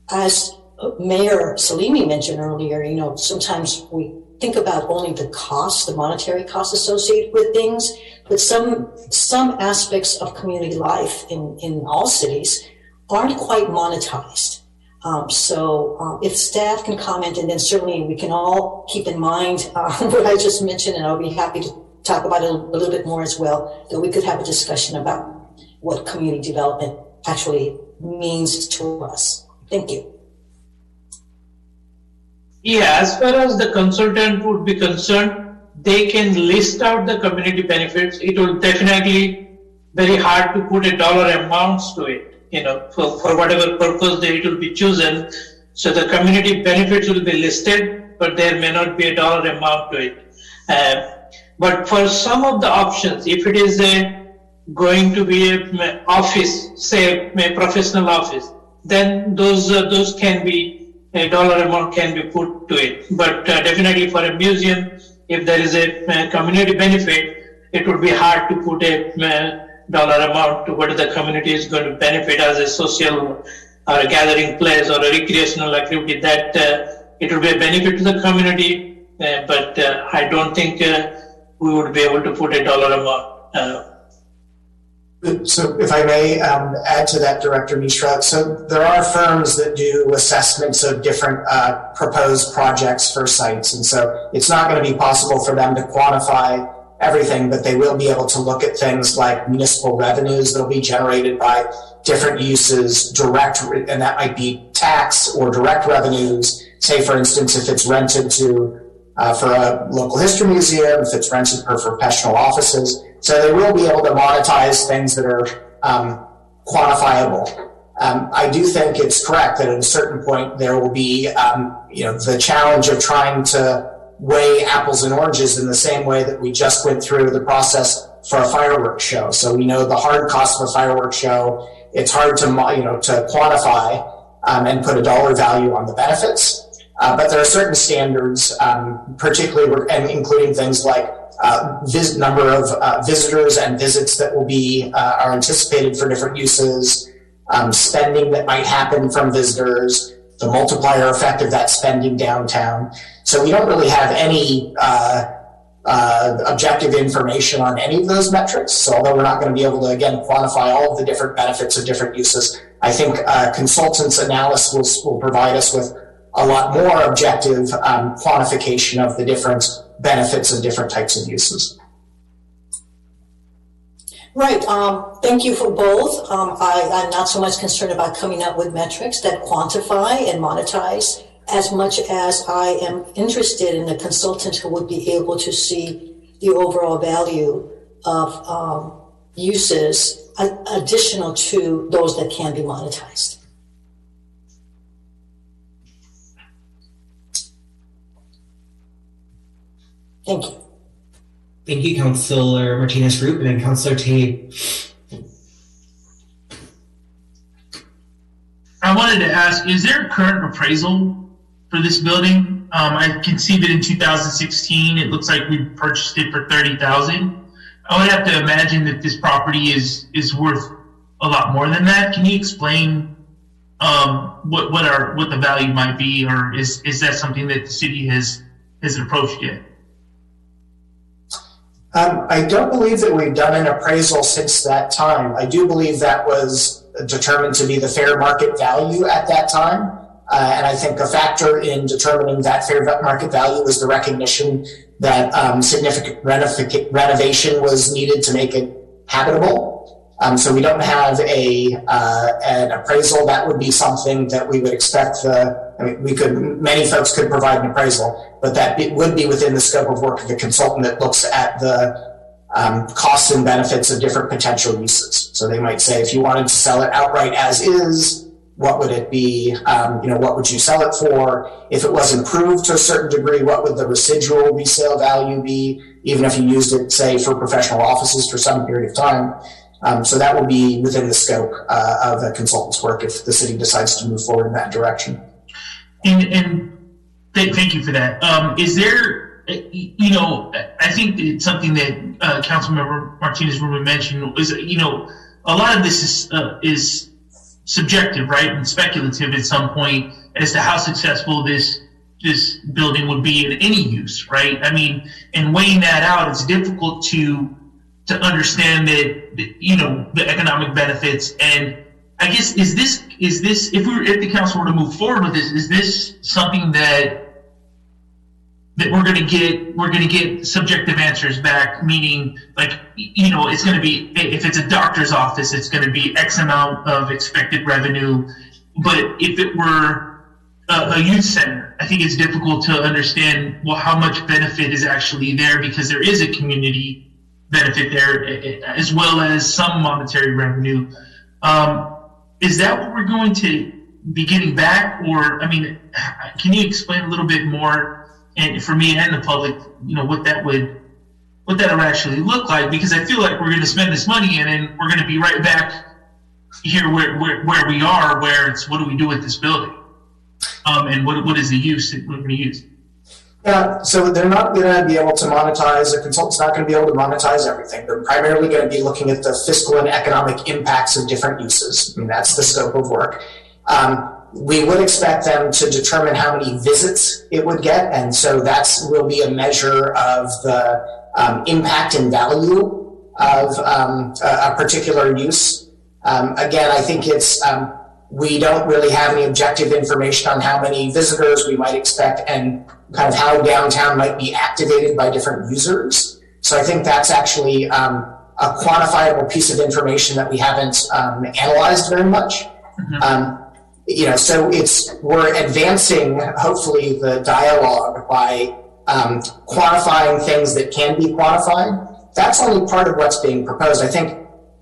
as Mayor Salimi mentioned earlier, you know, sometimes we think about only the costs, the monetary costs associated with things, but some aspects of community life in all cities aren't quite monetized. So if staff can comment, and then certainly we can all keep in mind what I just mentioned, and I'll be happy to talk about it a little bit more as well, that we could have a discussion about what community development actually means to us. Thank you. Yeah, as far as the consultant would be concerned, they can list out the community benefits. It will definitely very hard to put a dollar amounts to it, you know, for whatever purpose it will be chosen. So the community benefits will be listed, but there may not be a dollar amount to it. But for some of the options, if it is going to be an office, say a professional office, then those can be, a dollar amount can be put to it. But definitely for a museum, if there is a community benefit, it would be hard to put a dollar amount to what the community is going to benefit as a social or a gathering place or a recreational activity, that it will be a benefit to the community, but I don't think we would be able to put a dollar amount. So if I may add to that, Director Mishra, so there are firms that do assessments of different proposed projects for sites. And so it's not going to be possible for them to quantify everything, but they will be able to look at things like municipal revenues that will be generated by different uses, direct, and that might be tax or direct revenues. Say, for instance, if it's rented to for a local history museum, if it's rented for professional offices. So they will be able to monetize things that are quantifiable. I do think it's correct that at a certain point there will be, the challenge of trying to weigh apples and oranges in the same way that we just went through the process for a fireworks show. So we know the hard cost of a fireworks show. It's hard to quantify and put a dollar value on the benefits. But there are certain standards, particularly and including things like number of visitors and visits that will be are anticipated for different uses, spending that might happen from visitors, the multiplier effect of that spending downtown. So we don't really have any objective information on any of those metrics. So although we're not going to be able to, again, quantify all of the different benefits of different uses, I think consultants' analysis will provide us with a lot more objective quantification of the different benefits of different types of uses. Right. Thank you for both. I'm not so much concerned about coming up with metrics that quantify and monetize as much as I am interested in a consultant who would be able to see the overall value of uses additional to those that can be monetized. Thank you. Thank you, Councilor Martinez-Roop, and then Councilor Tate. I wanted to ask, is there a current appraisal for this building? I can see that in 2016, it looks like we purchased it for $30,000. I would have to imagine that this property is worth a lot more than that. Can you explain what the value might be, or is that something that the city hasn't approached yet? I don't believe that we've done an appraisal since that time. I do believe that was determined to be the fair market value at that time. And I think a factor in determining that fair market value was the recognition that significant renovation was needed to make it habitable. So we don't have an appraisal. That would be something that we would expect many folks could provide an appraisal, but that would be within the scope of work of the consultant that looks at the costs and benefits of different potential uses. So they might say, if you wanted to sell it outright as is, what would it be? What would you sell it for? If it was improved to a certain degree, what would the residual resale value be, even if you used it, say, for professional offices for some period of time? So that will be within the scope of a consultant's work if the city decides to move forward in that direction. And thank you for that. Is there, I think it's something that Councilmember Martinez-Rubin mentioned is, a lot of this is subjective, right, and speculative at some point as to how successful this building would be in any use, right? I mean, and weighing that out, it's difficult to understand that, the economic benefits. And I guess, is this, if the council were to move forward with this, is this something that we're going to get subjective answers back, meaning it's going to be, if it's a doctor's office, it's going to be X amount of expected revenue. But if it were a youth center, I think it's difficult to understand, well, how much benefit is actually there, because there is a community benefit there as well as some monetary revenue. Is that what we're going to be getting back? Or, can you explain a little bit more, and for me and the public, what that would actually look like? Because I feel like we're going to spend this money and then we're going to be right back here where we are, where it's, what do we do with this building? And what is the use that we're going to use? Yeah, so they're not going to be able to monetize, a consultant's not going to be able to monetize everything. They're primarily going to be looking at the fiscal and economic impacts of different uses. That's the scope of work. We would expect them to determine how many visits it would get, and so will be a measure of the impact and value of a particular use. Again, I think we don't really have any objective information on how many visitors we might expect and kind of how downtown might be activated by different users. So I think that's actually a quantifiable piece of information that we haven't analyzed very much. So we're advancing, hopefully, the dialogue by quantifying things that can be quantified. That's only part of what's being proposed. I think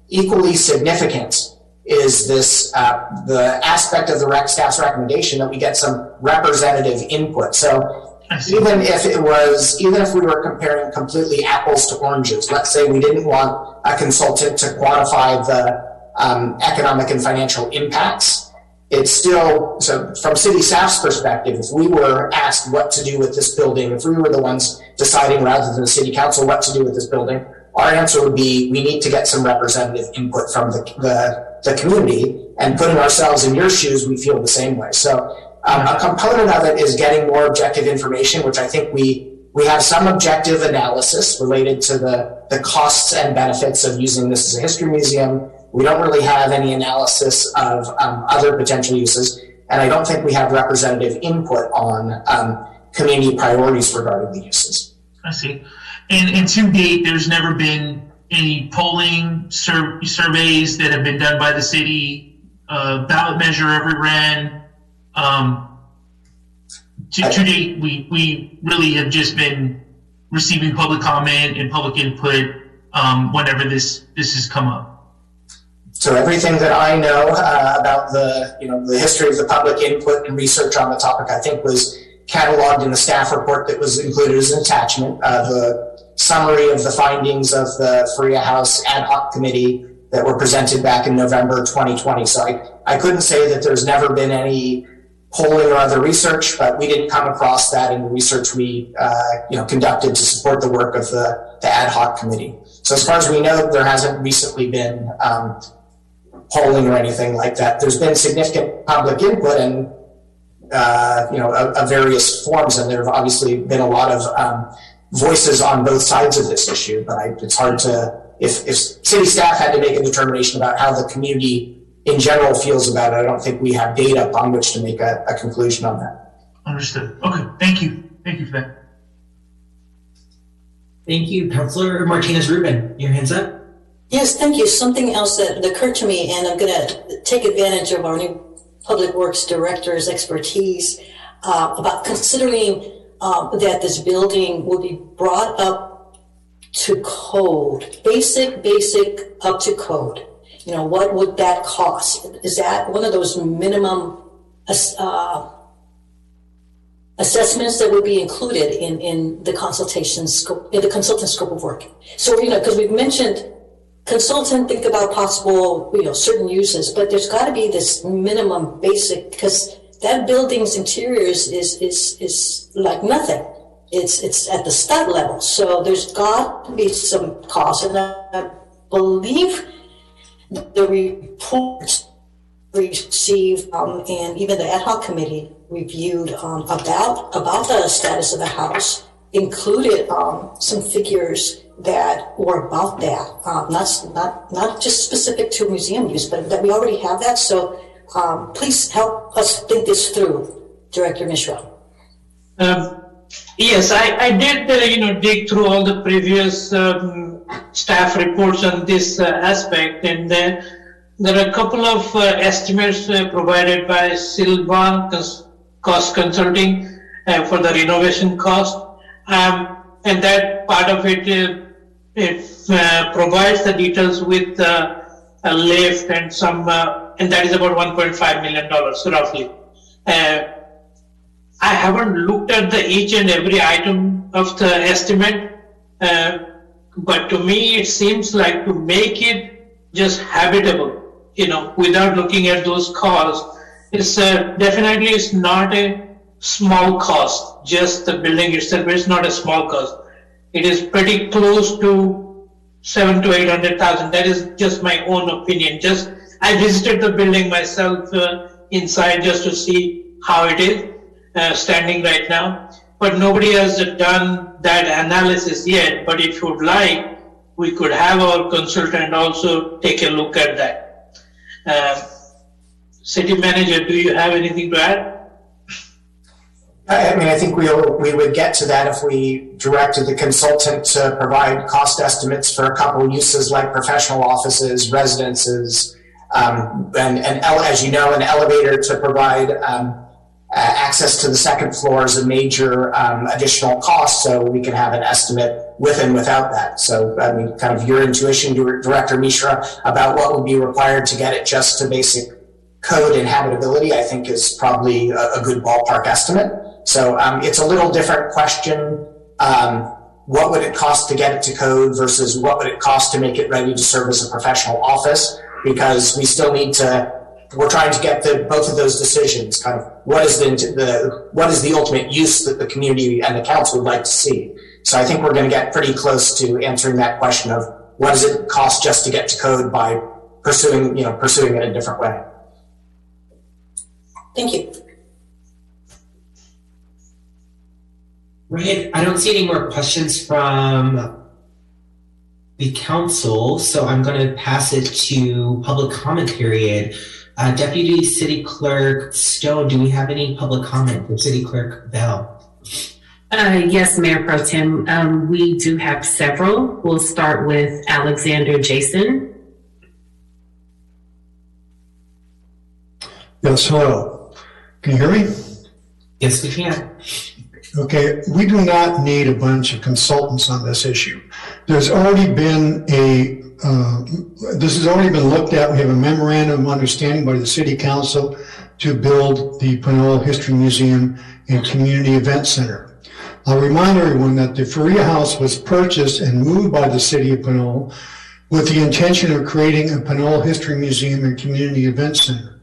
equally significant is this, the aspect of the rec staff's recommendation that we get some representative input. So even if we were comparing completely apples to oranges, let's say we didn't want a consultant to quantify the economic and financial impacts, it's still, so from city staff's perspective, if we were asked what to do with this building, if we were the ones deciding rather than the city council what to do with this building, our answer would be, we need to get some representative input from the community, and putting ourselves in your shoes, we feel the same way. So a component of it is getting more objective information, which I think we have some objective analysis related to the costs and benefits of using this as a history museum. We don't really have any analysis of other potential uses, and I don't think we have representative input on community priorities regarding the uses. I see. And to date, there's never been any polling surveys that have been done by the city, ballot measure ever ran. To date, we really have just been receiving public comment and public input whenever this has come up. So everything that I know about the history of the public input and research on the topic, I think was cataloged in the staff report that was included as an attachment. The summary of the findings of the Faria House ad hoc committee that were presented back in November 2020. So I couldn't say that there's never been any polling or other research, but we didn't come across that in the research we conducted to support the work of the ad hoc committee. So as far as we know, there hasn't recently been polling or anything like that. There's been significant public input and of various forms, and there have obviously been a lot of voices on both sides of this issue. But it's hard to, if city staff had to make a determination about how the community in general feels about it, I don't think we have data upon which to make a conclusion on that. Understood. Okay, thank you. Thank you for that. Thank you. Councilor Martinez-Rubin, your hands up. Yes, thank you. Something else that occurred to me, and I'm going to take advantage of our new Public Works Director's expertise about considering that this building will be brought up to code, basic up to code. You know, what would that cost? Is that one of those minimum assessments that would be included in the consultation scope, in the consultant scope of work? So, you know, because we've mentioned consultant, think about possible, you know, certain uses, but there's got to be this minimum basic, because that building's interiors is like nothing. It's at the stud level. So there's got to be some cost. And I believe the reports received and even the ad hoc committee reviewed about the status of the house included some figures that were about that, not just specific to museum use, but that we already have that. So please help us think this through, Director Mishra. Yes, I did, dig through all the previous staff reports on this aspect, and there are a couple of estimates provided by Silvan Cost Consulting for the renovation cost, and that part of it provides the details with a lift and some, and that is about $1.5 million roughly. I haven't looked at each and every item of the estimate, but to me it seems like to make it just habitable, without looking at those costs, it's definitely it's not a small cost. Just the building itself is not a small cost. It is pretty close to $700,000 to $800,000. That is just my own opinion. I visited the building myself inside just to see how it is standing right now. But nobody has done that analysis yet. But if you would like, we could have our consultant also take a look at that. City Manager, do you have anything to add? I mean, I think we would get to that if we directed the consultant to provide cost estimates for a couple of uses like professional offices, residences, and as you know, an elevator to provide access to the second floor is a major additional cost, so we can have an estimate with and without that. So, I mean, kind of your intuition, Director Mishra, about what would be required to get it just to basic code and habitability, I think is probably a good ballpark estimate. So it's a little different question. What would it cost to get it to code versus what would it cost to make it ready to serve as a professional office? Because we still need we're trying to get both of those decisions, kind of what is the ultimate use that the community and the council would like to see. So I think we're going to get pretty close to answering that question of what does it cost just to get to code by pursuing it a different way. Thank you. Right, I don't see any more questions from the council, so I'm going to pass it to public comment period. Deputy City Clerk Stone, do we have any public comment for City Clerk Bell? Yes, Mayor Pro Tem, we do have several. We'll start with Alexander Jason. Yes, hello. Can you hear me? Yes, we can. Okay, we do not need a bunch of consultants on this issue. There's already been this has already been looked at. We have a memorandum of understanding by the City Council to build the Pinole History Museum and Community Event Center. I'll remind everyone that the Faria House was purchased and moved by the City of Pinole with the intention of creating a Pinole History Museum and Community Event Center.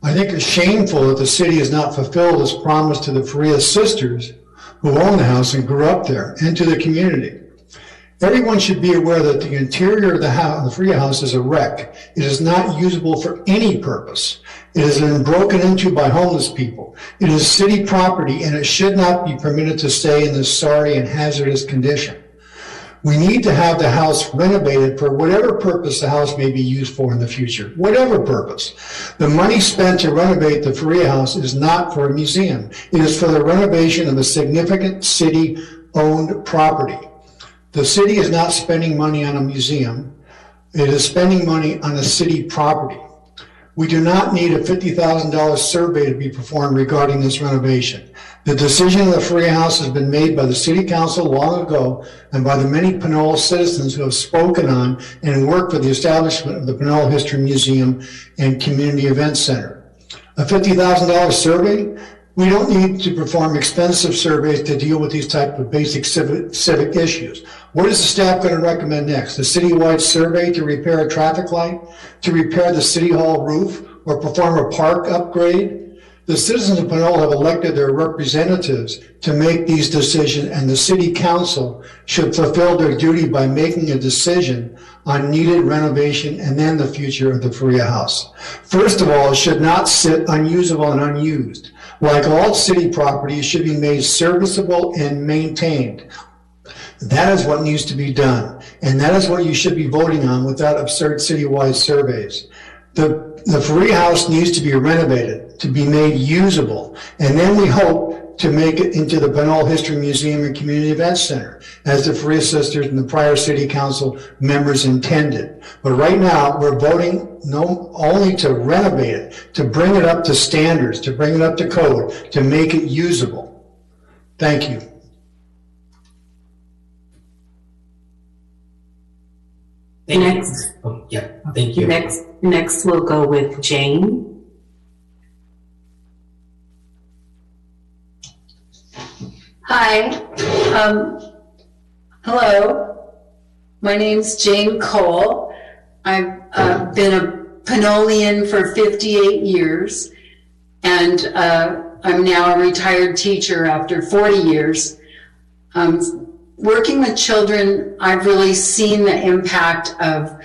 I think it's shameful that the city has not fulfilled its promise to the Faria sisters who own the house and grew up there, and to the community. Everyone should be aware that the interior of the Faria house is a wreck. It is not usable for any purpose. It has been broken into by homeless people. It is city property, and it should not be permitted to stay in this sorry and hazardous condition. We need to have the house renovated for whatever purpose the house may be used for in the future, whatever purpose. The money spent to renovate the Faria house is not for a museum. It is for the renovation of a significant city-owned property. The city is not spending money on a museum. It is spending money on a city property. We do not need a $50,000 survey to be performed regarding this renovation. The decision of the free house has been made by the city council long ago and by the many Pinole citizens who have spoken on and worked for the establishment of the Pinole History Museum and Community Events Center. A $50,000 survey? We don't need to perform expensive surveys to deal with these type of basic civic issues. What is the staff going to recommend next? A citywide survey to repair a traffic light, to repair the city hall roof, or perform a park upgrade? The citizens of Pinole have elected their representatives to make these decisions, and the city council should fulfill their duty by making a decision on needed renovation and then the future of the Faria House. First of all, it should not sit unusable and unused. Like all city property, it should be made serviceable and maintained. That is what needs to be done, and that is what you should be voting on without absurd citywide surveys. The Faria House needs to be renovated, to be made usable, and then we hope to make it into the Pinole History Museum and Community Events Center, as the Faria sisters and the prior city council members intended. But right now, we're voting only to renovate it, to bring it up to standards, to bring it up to code, to make it usable. Thank you. Next. Oh, yeah, thank you. Next we'll go with Jane. Hi. Hello. My name's Jane Cole. I've been a Pinolean for 58 years, and I'm now a retired teacher after 40 years. Working with children, I've really seen the impact of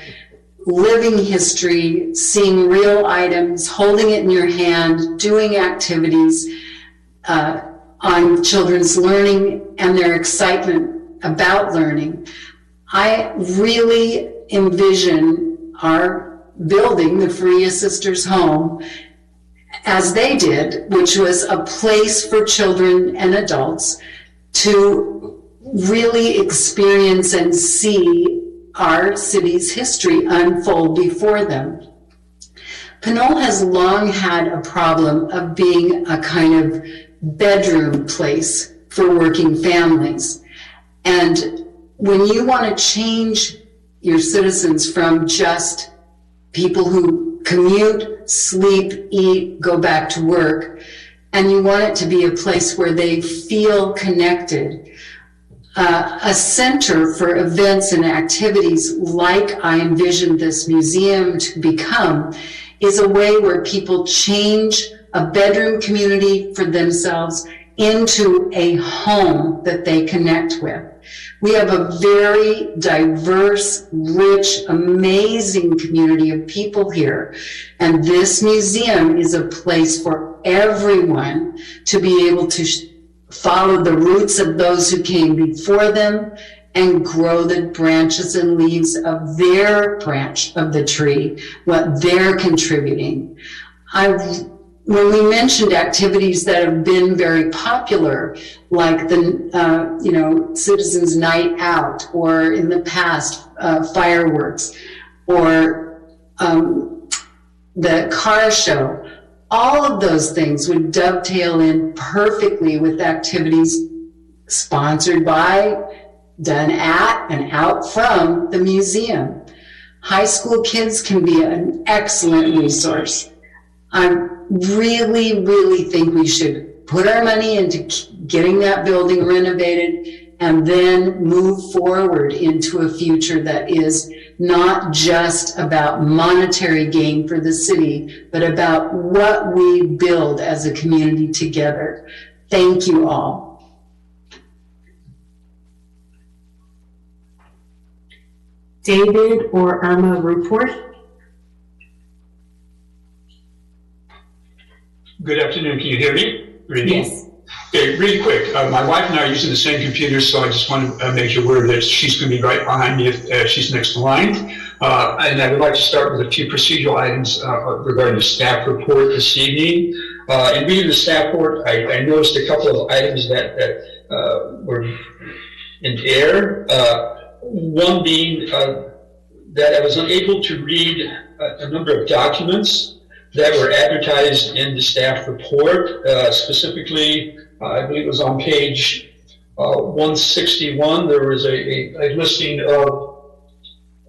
living history, seeing real items, holding it in your hand, doing activities on children's learning and their excitement about learning. I really envision our building, the Faria Sisters Home, as they did, which was a place for children and adults to really experience and see our city's history unfold before them. Pinole has long had a problem of being a kind of bedroom place for working families. And when you want to change your citizens from just people who commute, sleep, eat, go back to work, and you want it to be a place where they feel connected, a center for events and activities like I envisioned this museum to become is a way where people change a bedroom community for themselves into a home that they connect with. We have a very diverse, rich, amazing community of people here. And this museum is a place for everyone to be able to follow the roots of those who came before them and grow the branches and leaves of their branch of the tree, what they're contributing. When we mentioned activities that have been very popular, like the Citizens Night Out, or in the past, fireworks, or the car show, all of those things would dovetail in perfectly with activities sponsored by, done at, and out from the museum. High school kids can be an excellent resource. I really, really think we should put our money into getting that building renovated and then move forward into a future that is not just about monetary gain for the city, but about what we build as a community together. Thank you all. David or Irma report. Good afternoon. Can you hear me? Yes. Okay, really quick. My wife and I are using the same computer, so I just want to make you aware that she's going to be right behind me if she's next in line. And I would like to start with a few procedural items regarding the staff report this evening. In reading the staff report, I noticed a couple of items that were in error. One being that I was unable to read a number of documents that were advertised in the staff report. Specifically, I believe it was on page 161. There was a listing of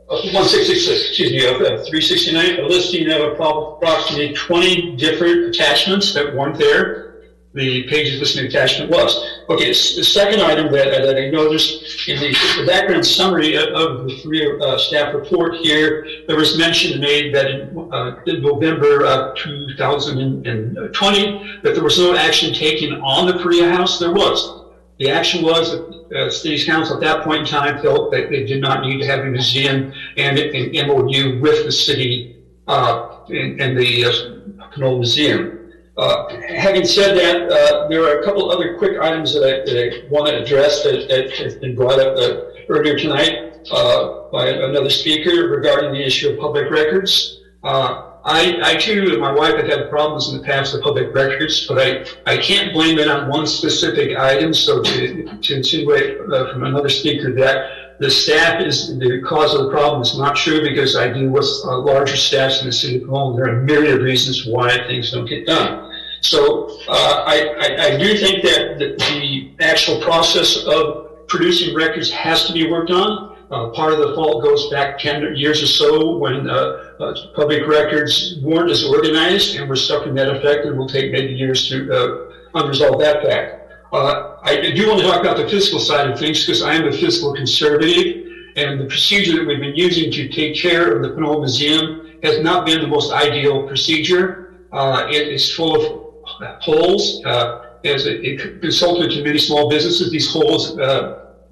166, excuse me, of 369, a listing of approximately 20 different attachments that weren't there. The pages listing attachment was. Okay, the second item that I noticed in the background summary of the three staff report here, there was mention made that in November 2020, that there was no action taken on the Faria House. There was. The action was that City's Council at that point in time felt that they did not need to have a museum and an MOU with the city and the Pinole Museum. Having said that, there are a couple other quick items that I want to address that have been brought up earlier tonight by another speaker regarding the issue of public records. I too and my wife have had problems in the past with public records, but I can't blame it on one specific item. So to insinuate from another speaker that the staff is the cause of the problem is not true, because I deal with larger staffs in the city of Pinole. There are a myriad of reasons why things don't get done. So I do think that the actual process of producing records has to be worked on. Part of the fault goes back 10 years or so when public records weren't as organized, and we're stuck in that effect, and it will take maybe years to unresolve that fact. I do want to talk about the fiscal side of things, because I am a fiscal conservative, and the procedure that we've been using to take care of the Pinole Museum has not been the most ideal procedure. It is full of holes. As a consultant to many small businesses, these holes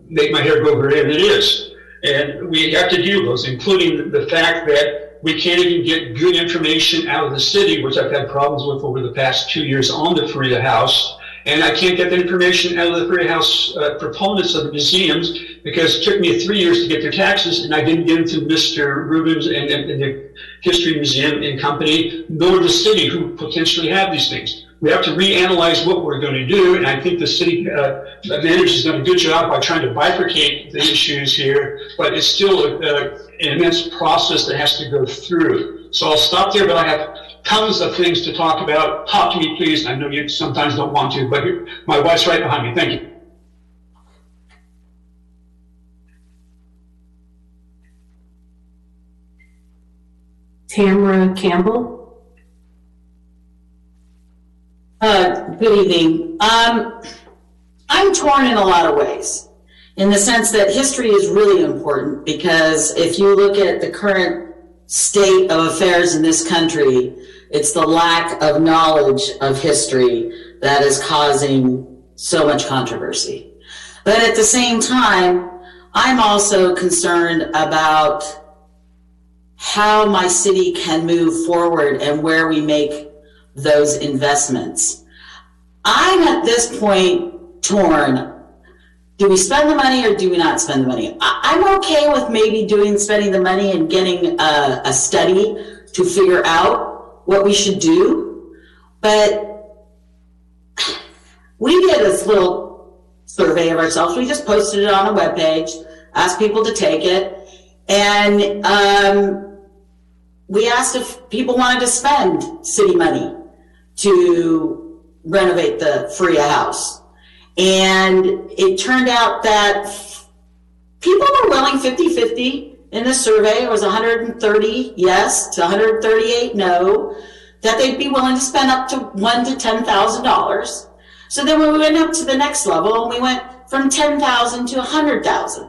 make my hair go gray, and it is. And we have to deal with those, including the fact that we can't even get good information out of the city, which I've had problems with over the past 2 years on the Faria House. And I can't get the information out of the Faria House proponents of the museums, because it took me 3 years to get their taxes, and I didn't get them to Mr. Rubens and the History Museum and Company, nor the city, who potentially have these things. We have to reanalyze what we're going to do, and I think the city manager has done a good job by trying to bifurcate the issues here, but it's still an immense process that has to go through. So I'll stop there, but I have tons of things to talk about. Talk to me, please. I know you sometimes don't want to, but my wife's right behind me. Thank you. Tamara Campbell. Good evening. I'm torn in a lot of ways, in the sense that history is really important, because if you look at the current state of affairs in this country, it's the lack of knowledge of history that is causing so much controversy. But at the same time, I'm also concerned about how my city can move forward and where we make those investments. I'm at this point torn. Do we spend the money or do we not spend the money? I'm okay with maybe spending the money and getting a study to figure out what we should do. But we did this little survey of ourselves. We just posted it on a webpage, asked people to take it, and we asked if people wanted to spend city money to renovate the Faria House. And it turned out that people were willing 50-50 in the survey. It was 130 yes to 138 no, that they'd be willing to spend up to $1,000 to $10,000. So then we went up to the next level, and we went from 10,000 to 100,000.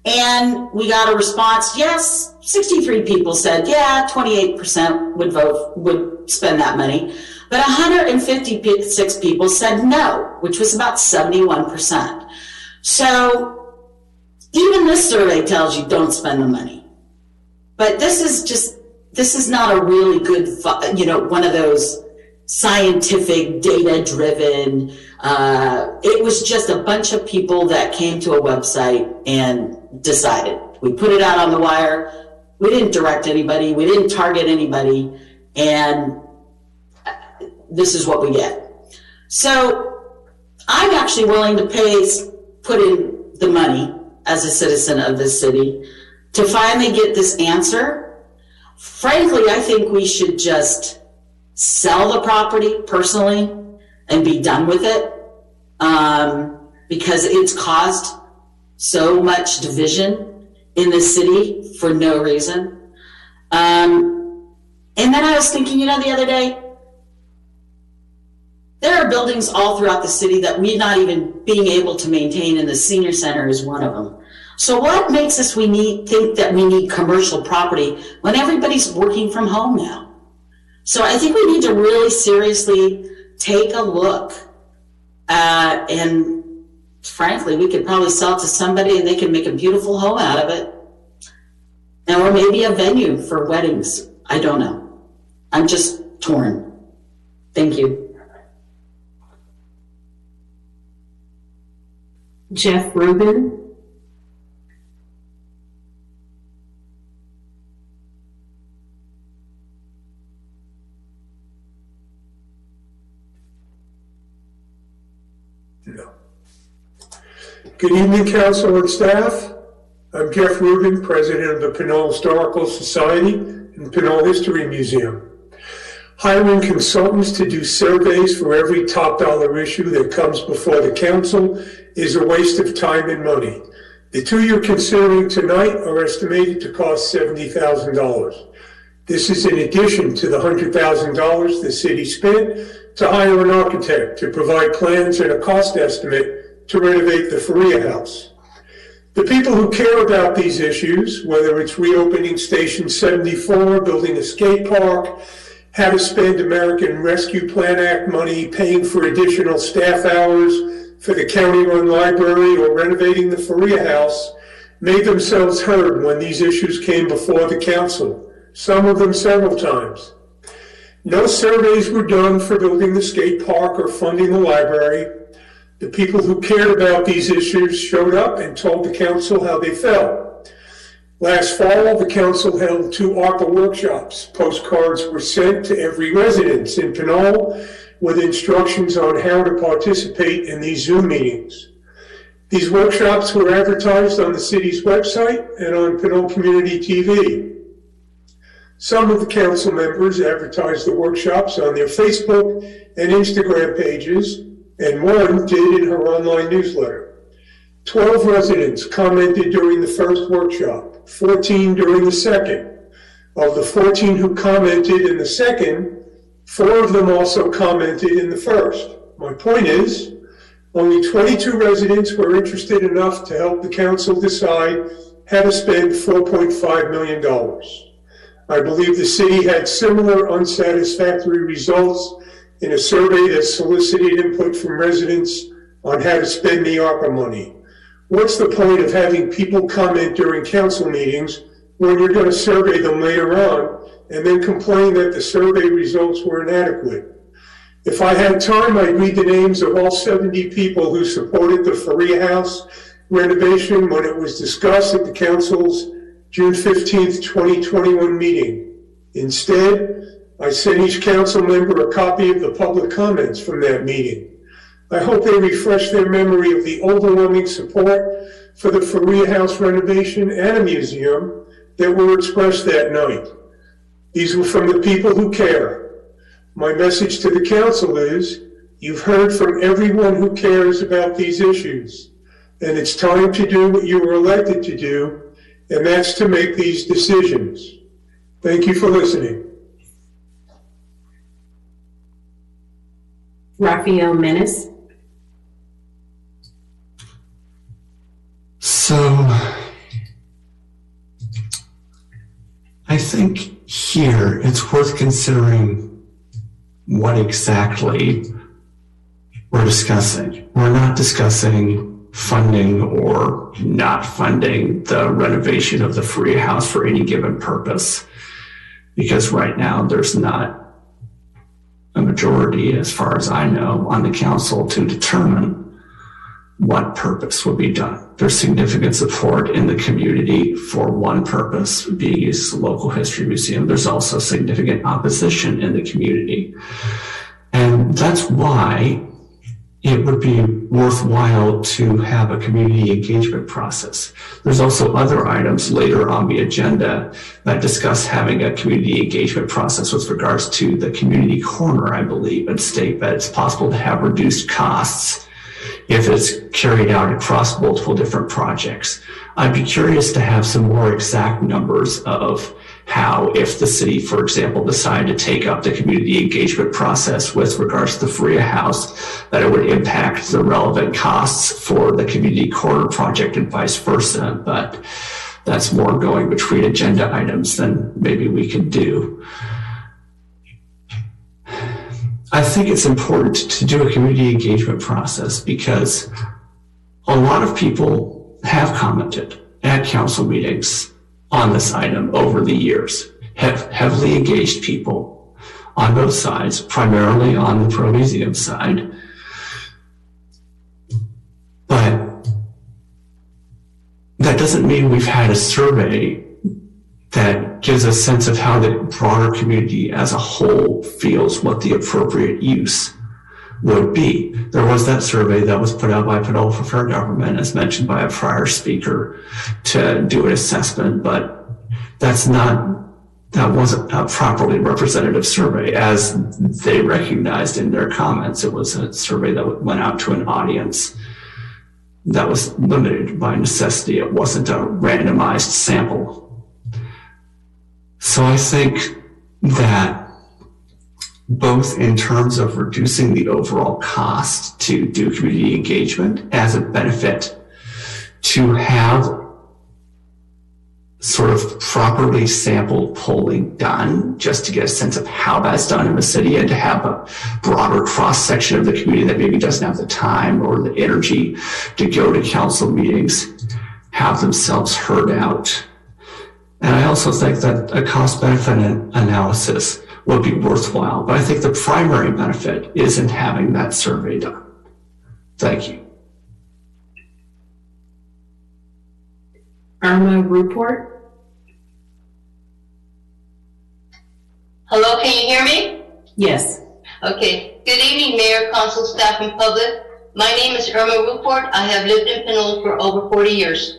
And we got a response, yes. 63 people said, yeah, 28% would spend that money. But 156 people said no, which was about 71%. So even this survey tells you don't spend the money. But this is not a really good, one of those scientific, data-driven, it was just a bunch of people that came to a website and decided. We put it out on the wire. We didn't direct anybody. We didn't target anybody. And this is what we get. So I'm actually willing to put in the money as a citizen of this city to finally get this answer. Frankly, I think we should just sell the property personally and be done with it, because it's caused so much division in the city for no reason. And then I was thinking, the other day, there are buildings all throughout the city that we're not even being able to maintain, and the senior center is one of them. So what makes us think that we need commercial property when everybody's working from home now? So I think we need to really seriously take a look, and frankly, we could probably sell it to somebody and they can make a beautiful home out of it. Or maybe a venue for weddings. I don't know. I'm just torn. Thank you. Jeff Rubin. No. Good evening, council and staff. I'm Jeff Rubin, president of the Pinole Historical Society and Pinole History Museum. Hiring consultants to do surveys for every top dollar issue that comes before the council is a waste of time and money. The two you're considering tonight are estimated to cost $70,000. This is in addition to the $100,000 the city spent to hire an architect to provide plans and a cost estimate to renovate the Faria House. The people who care about these issues, whether it's reopening Station 74, building a skate park, how to spend American Rescue Plan Act money, paying for additional staff hours for the county-run library, or renovating the Faria House, made themselves heard when these issues came before the council, some of them several times. No surveys were done for building the skate park or funding the library. The people who cared about these issues showed up and told the council how they felt. Last fall, the council held 2 ARPA workshops. Postcards were sent to every residence in Pinole with instructions on how to participate in these Zoom meetings. These workshops were advertised on the city's website and on Pinole Community TV. Some of the council members advertised the workshops on their Facebook and Instagram pages, and one did in her online newsletter. 12 residents commented during the first workshop, 14 during the second. Of the 14 who commented in the second, 4 of them also commented in the first. My point is, only 22 residents were interested enough to help the council decide how to spend $4.5 million. I believe the city had similar unsatisfactory results in a survey that solicited input from residents on how to spend the ARPA money. What's the point of having people comment during council meetings when you're going to survey them later on and then complain that the survey results were inadequate? If I had time, I'd read the names of all 70 people who supported the Faria House renovation when it was discussed at the council's June 15th, 2021 meeting. Instead, I sent each council member a copy of the public comments from that meeting. I hope they refresh their memory of the overwhelming support for the Faria House renovation and a museum that were expressed that night. These were from the people who care. My message to the council is, you've heard from everyone who cares about these issues, and it's time to do what you were elected to do, and that's to make these decisions. Thank you for listening. Raphael Menace. So, I think here it's worth considering what exactly we're discussing. We're not discussing funding or not funding the renovation of the Faria House for any given purpose, because right now there's not a majority, as far as I know, on the council to determine what purpose would be done. There's significant support in the community for one purpose, being used as a local history museum. There's also significant opposition in the community. And that's why it would be worthwhile to have a community engagement process. There's also other items later on the agenda that discuss having a community engagement process with regards to the community corner, I believe, and state that it's possible to have reduced costs if it's carried out across multiple different projects. I'd be curious to have some more exact numbers of how, if the city, for example, decided to take up the community engagement process with regards to the Faria House, that it would impact the relevant costs for the community corner project and vice versa. But that's more going between agenda items than maybe we can do. I think it's important to do a community engagement process because a lot of people have commented at council meetings on this item over the years, have heavily engaged people on both sides, primarily on the pro-museum side. But that doesn't mean we've had a survey that gives a sense of how the broader community as a whole feels what the appropriate use would be. There was that survey that was put out by Pinole for Fair Government, as mentioned by a prior speaker, to do an assessment, but that wasn't a properly representative survey, as they recognized in their comments. It was a survey that went out to an audience that was limited by necessity. It wasn't a randomized sample. So I think that both in terms of reducing the overall cost to do community engagement as a benefit, to have sort of properly sampled polling done just to get a sense of how that's done in the city, and to have a broader cross-section of the community that maybe doesn't have the time or the energy to go to council meetings have themselves heard out. And I also think that a cost-benefit analysis would be worthwhile, but I think the primary benefit is in having that survey done. Thank you. Irma Report. Hello, can you hear me? Yes. Okay. Good evening, Mayor, Council, staff, and public. My name is Irma Report. I have lived in Pinole for over 40 years.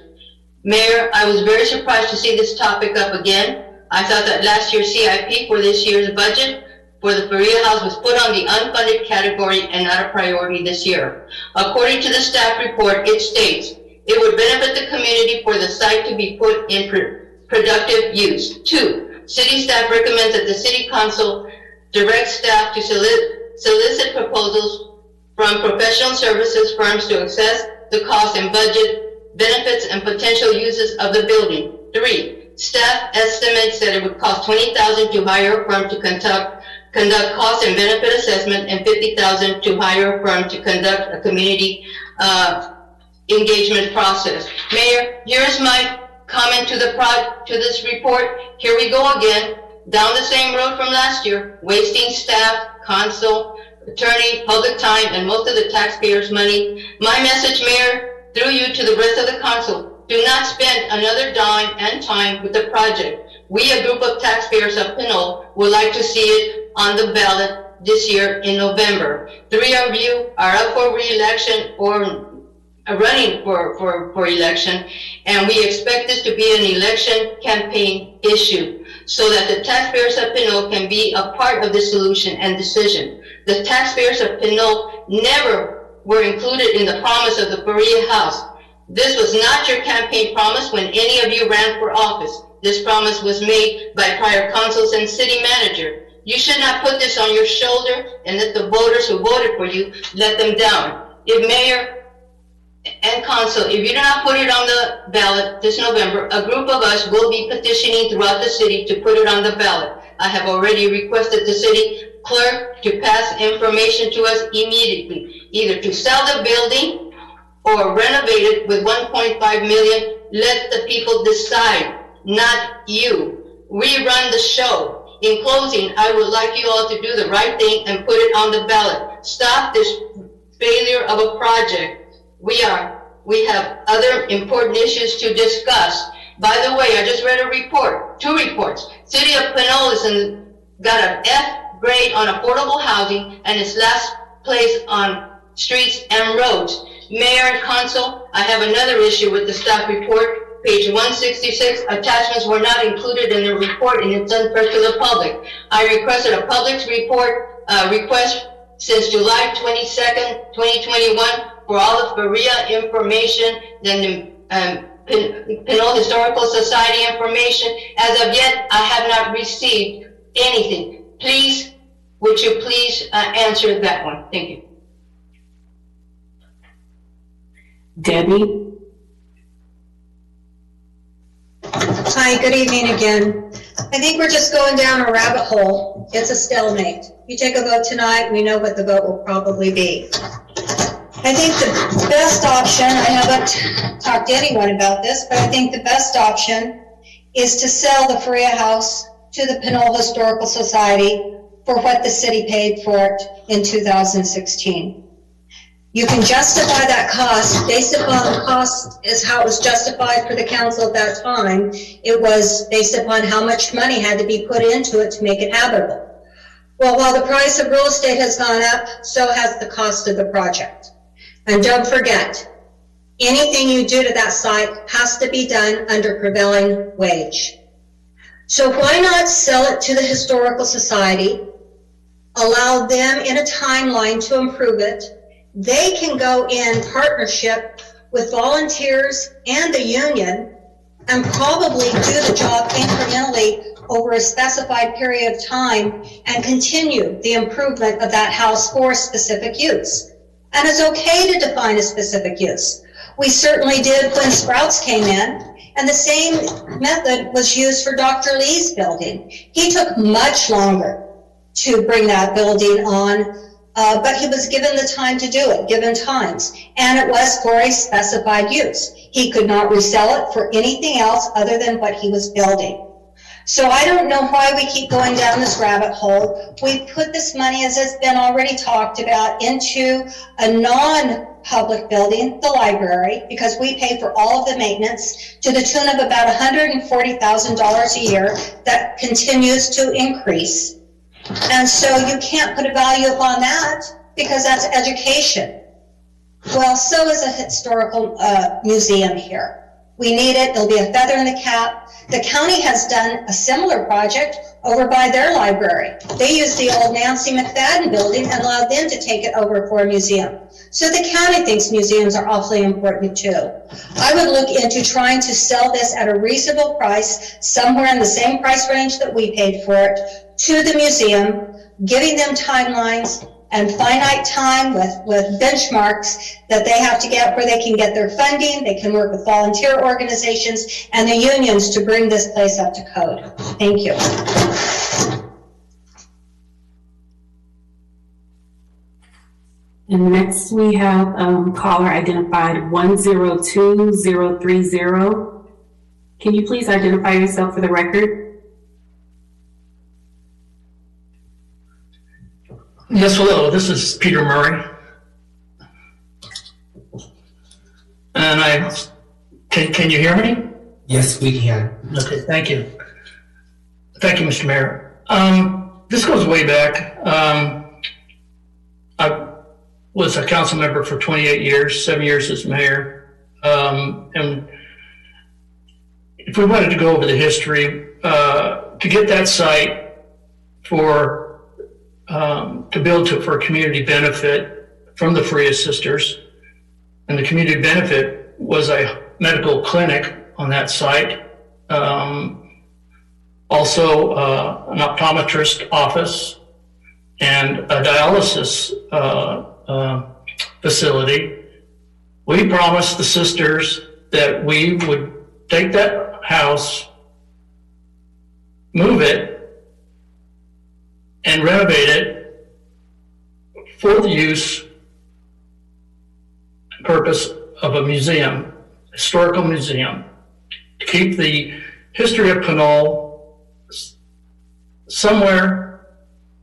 Mayor, I was very surprised to see this topic up again. I thought that last year's CIP for this year's budget for the Faria House was put on the unfunded category and not a priority this year. According to the staff report, it states, it would benefit the community for the site to be put in productive use. 2, city staff recommends that the city council direct staff to solicit proposals from professional services firms to assess the cost and budget, benefits, and potential uses of the building. 3, staff estimates that it would cost $20,000 to hire a firm to conduct cost and benefit assessment, and $50,000 to hire a firm to conduct a community engagement process. Mayor, here's my comment to this report. Here we go again, down the same road from last year, wasting staff, council, attorney, public time, and most of the taxpayers' money. My message, Mayor, through you to the rest of the council, do not spend another dime and time with the project. We, a group of taxpayers of Pinole, would like to see it on the ballot this year in November. 3 of you are up for re-election or running for election, and we expect this to be an election campaign issue so that the taxpayers of Pinole can be a part of the solution and decision. The taxpayers of Pinole never were included in the promise of the Faria House. This was not your campaign promise when any of you ran for office. This promise was made by prior councils and city manager. You should not put this on your shoulder and let the voters who voted for you let them down. If Mayor and Council, if you do not put it on the ballot this November, a group of us will be petitioning throughout the city to put it on the ballot. I have already requested the city clerk to pass information to us immediately, either to sell the building or renovate it with $1.5 million. Let the people decide, not you. We run the show. In closing, I would like you all to do the right thing and put it on the ballot. Stop this failure of a project. We have other important issues to discuss. By the way, I just read a report, 2 reports. City of Pinole got an F grade on affordable housing and is last place on streets, and roads. Mayor and Council, I have another issue with the staff report. Page 166, attachments were not included in the report and it's unfair to the public. I requested a public report request since July 22nd, 2021 for all of Berea information, then the Pinole Historical Society information. As of yet, I have not received anything. Please, would you please answer that one? Thank you. Debbie? Hi, good evening again. I think we're just going down a rabbit hole. It's a stalemate. You take a vote tonight, we know what the vote will probably be. I think the best option, I haven't talked to anyone about this, but I think the best option is to sell the Faria House to the Pinole Historical Society for what the city paid for it in 2016. You can justify that cost based upon the cost is how it was justified for the council at that time. It was based upon how much money had to be put into it to make it habitable. Well, while the price of real estate has gone up, so has the cost of the project. And don't forget, anything you do to that site has to be done under prevailing wage. So why not sell it to the Historical Society, allow them in a timeline to improve it. They can go in partnership with volunteers and the union and probably do the job incrementally over a specified period of time and continue the improvement of that house for specific use. And it's okay to define a specific use. We certainly did when Sprouts came in, and the same method was used for Dr. Lee's building. He took much longer to bring that building on, but he was given the time to do it, given times, and it was for a specified use. He could not resell it for anything else other than what he was building. So I don't know why we keep going down this rabbit hole. We put this money, as has been already talked about, into a non-public building, the library, because we pay for all of the maintenance to the tune of about $140,000 a year that continues to increase. And so you can't put a value upon that because that's education. Well, so is a historical museum here. We need it. It'll be a feather in the cap. The county has done a similar project over by their library. They used the old Nancy McFadden building and allowed them to take it over for a museum. So the county thinks museums are awfully important too. I would look into trying to sell this at a reasonable price, somewhere in the same price range that we paid for it, to the museum, giving them timelines and finite time with benchmarks that they have to get where they can get their funding, they can work with volunteer organizations and the unions to bring this place up to code. Thank you. And next we have caller identified 102030. Can you please identify yourself for the record? Yes, hello, this is Peter Murray. And can you hear me? Yes, we can. Okay, thank you. Thank you, Mr. Mayor. This goes way back. I was a council member for 28 years, 7 years as mayor. And if we wanted to go over the history, to get that site to build for community benefit from the Faria sisters, and the community benefit was a medical clinic on that site, also an optometrist office and a dialysis facility. We promised the sisters that we would take that house, move it, and renovate it for the use and purpose of a museum, historical museum, to keep the history of Pinole somewhere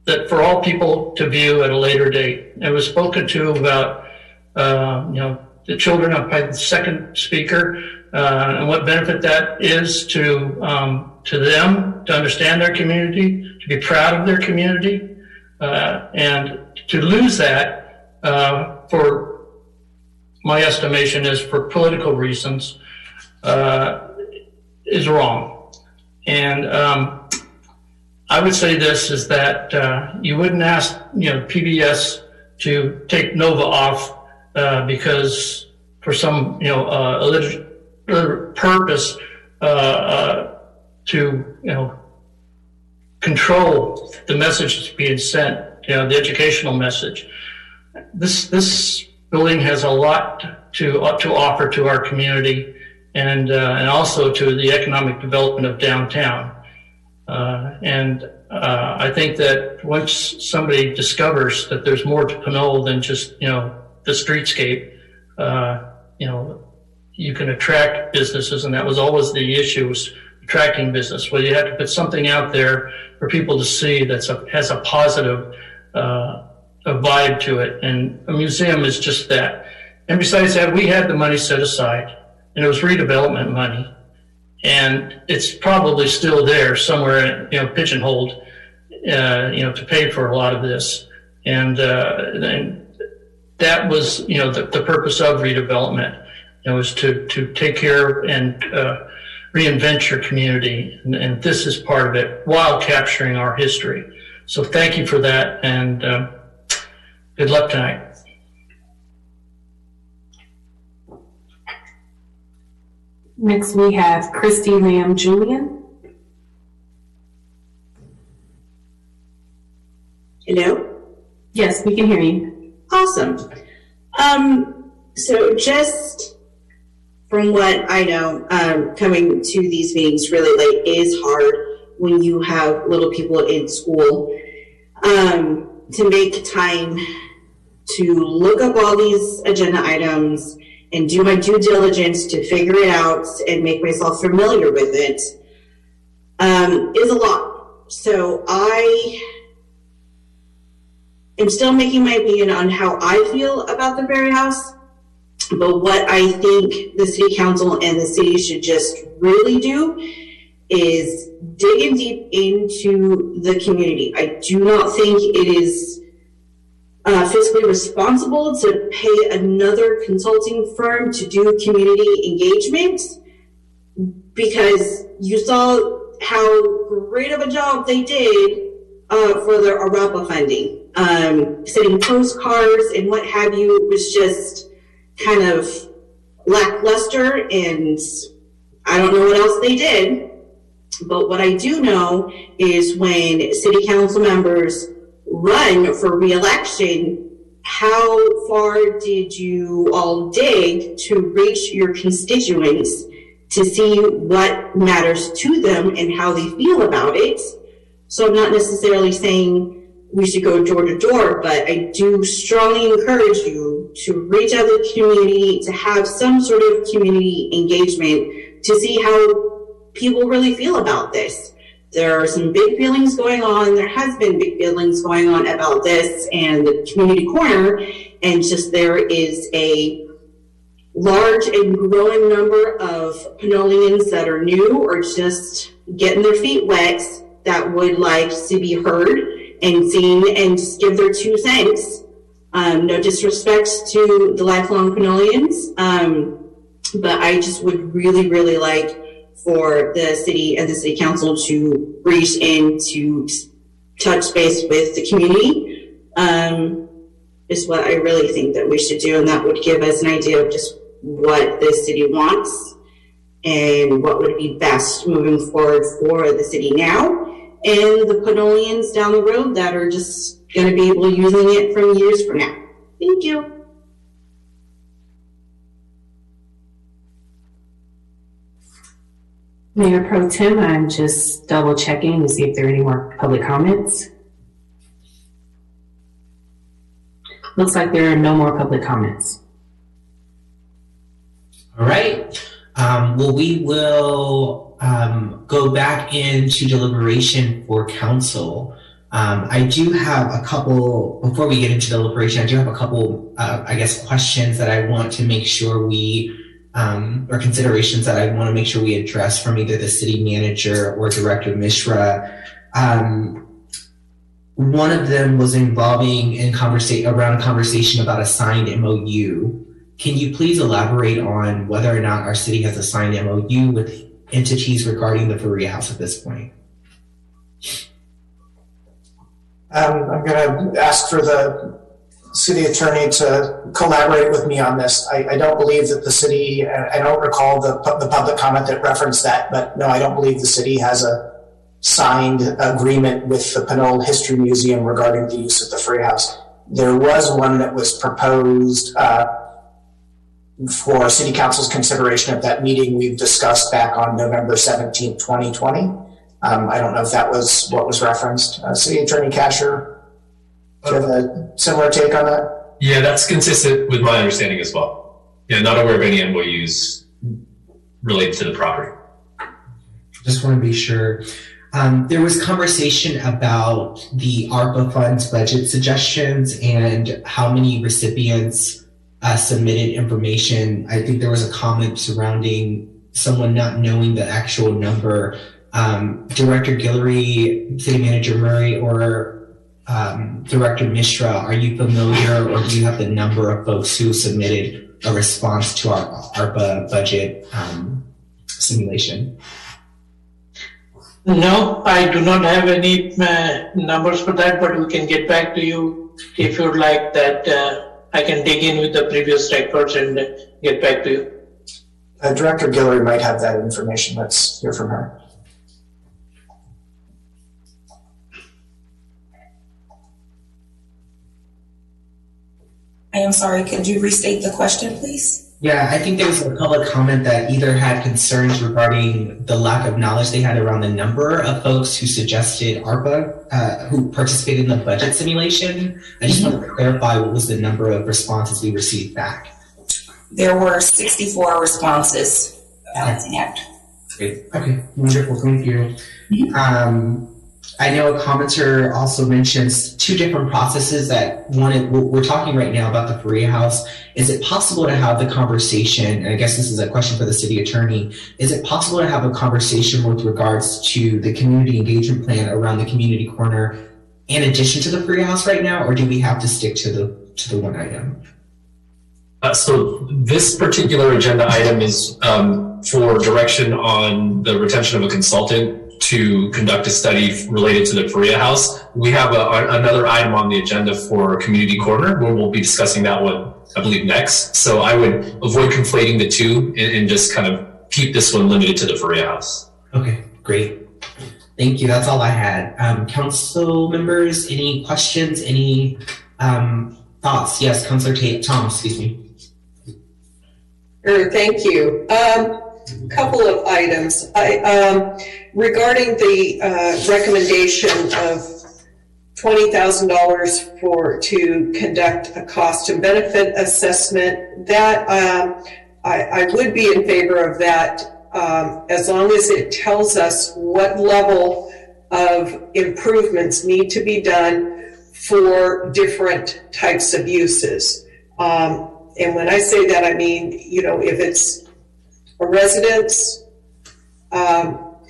that for all people to view at a later date. It was spoken to about, the children, I'm probably the second speaker, and what benefit that is to them, to understand their community, to be proud of their community, and to lose that for my estimation is for political reasons, is wrong. And I would say this is that you wouldn't ask, PBS to take Nova off because for some, purpose to, control the message that's being sent, the educational message. This building has a lot to offer to our community and also to the economic development of downtown. I think that once somebody discovers that there's more to Pinole than just, the streetscape, you can attract businesses, and that was always the issue, was attracting business. Well, you have to put something out there for people to see that has a positive a vibe to it, and a museum is just that. And besides that, we had the money set aside, and it was redevelopment money, and it's probably still there somewhere, pigeonholed, to pay for a lot of this. And that was, the purpose of redevelopment, was to take care and reinvent your community, and this is part of it while capturing our history. So thank you for that, and good luck tonight. Next we have Christy Lamb Julian. Hello? Yes, we can hear you. Awesome. So just from what I know, coming to these meetings really late is hard when you have little people in school. To make time to look up all these agenda items and do my due diligence to figure it out and make myself familiar with it is a lot. So I am still making my opinion on how I feel about the Berry House. But what I think the city council and the city should just really do is dig in deep into the community. I do not think it is fiscally responsible to pay another consulting firm to do community engagement, because you saw how great of a job they did for their ARAPA funding. Sending postcards and what have you was just kind of lackluster, and I don't know what else they did. But what I do know is when city council members run for re-election, how far did you all dig to reach your constituents to see what matters to them and how they feel about it? So I'm not necessarily saying we should go door to door, but I do strongly encourage you to reach out to the community, to have some sort of community engagement, to see how people really feel about this. There are some big feelings going on. There has been big feelings going on about this and the community corner, and just there is a large and growing number of Pinoleans that are new or just getting their feet wet that would like to be heard and seen and just give their 2 cents. No disrespect to the lifelong Pinoleans, but I just would really, really like for the city and the city council to reach in to touch base with the community, is what I really think that we should do. And that would give us an idea of just what the city wants and what would be best moving forward for the city now and the Pinoleans down the road that are just going to be able to using it from years from now. Thank you. Mayor Pro Tem, I'm just double checking to see if there are any more public comments. Looks like there are no more public comments. All right. Well, we will go back into deliberation for council. I do have a couple, before we get into deliberation, I do have a couple, I guess, questions that I want to make sure we, or considerations that I want to make sure we address from either the city manager or Director Mishra. One of them was involving around a conversation about a signed MOU. Can you please elaborate on whether or not our city has a signed MOU with entities regarding the Faria House at this point? I'm going to ask for the city attorney to collaborate with me on this. I don't believe that the city, I don't recall the public comment that referenced that, but no, I don't believe the city has a signed agreement with the Pinole History Museum regarding the use of the Faria House. There was one that was proposed for City Council's consideration at that meeting we've discussed back on November 17th, 2020. I don't know if that was what was referenced. City Attorney Casher, do you have a similar take on that? Yeah, that's consistent with my understanding as well. Yeah, not aware of any MOUs related to the property. Just want to be sure. There was conversation about the ARPA funds budget suggestions and how many recipients submitted information. I think there was a comment surrounding someone not knowing the actual number. Director Guillory, City Manager Murray, or Director Mishra, are you familiar, or do you have the number of folks who submitted a response to our ARPA budget simulation? No, I do not have any numbers for that, but we can get back to you if you'd like that. I can dig in with the previous records and get back to you. Director Guillory might have that information. Let's hear from her. I am sorry, could you restate the question, please? Yeah, I think there was a public comment that either had concerns regarding the lack of knowledge they had around the number of folks who suggested ARPA, who participated in the budget simulation. I just want to clarify what was the number of responses we received back. There were 64 responses balancing act. Great. Okay, wonderful, thank you. I know a commenter also mentions two different processes that we're talking right now about the Faria House. Is it possible to have the conversation, and I guess this is a question for the city attorney, is it possible to have a conversation with regards to the community engagement plan around the community corner in addition to the Faria House right now, or do we have to stick to the one item? So this particular agenda item is for direction on the retention of a consultant to conduct a study related to the Faria House. We have another item on the agenda for Community Corner, where we'll be discussing that one, I believe, next. So I would avoid conflating the two and just kind of keep this one limited to the Faria House. Okay, great. Thank you. That's all I had. Council members, any questions, any thoughts? Yes, Councilor Tom, excuse me. Sure, thank you. Couple of items. Regarding the recommendation of $20,000 to conduct a cost and benefit assessment, that I would be in favor of that as long as it tells us what level of improvements need to be done for different types of uses. And when I say that, I mean, if it's a residence,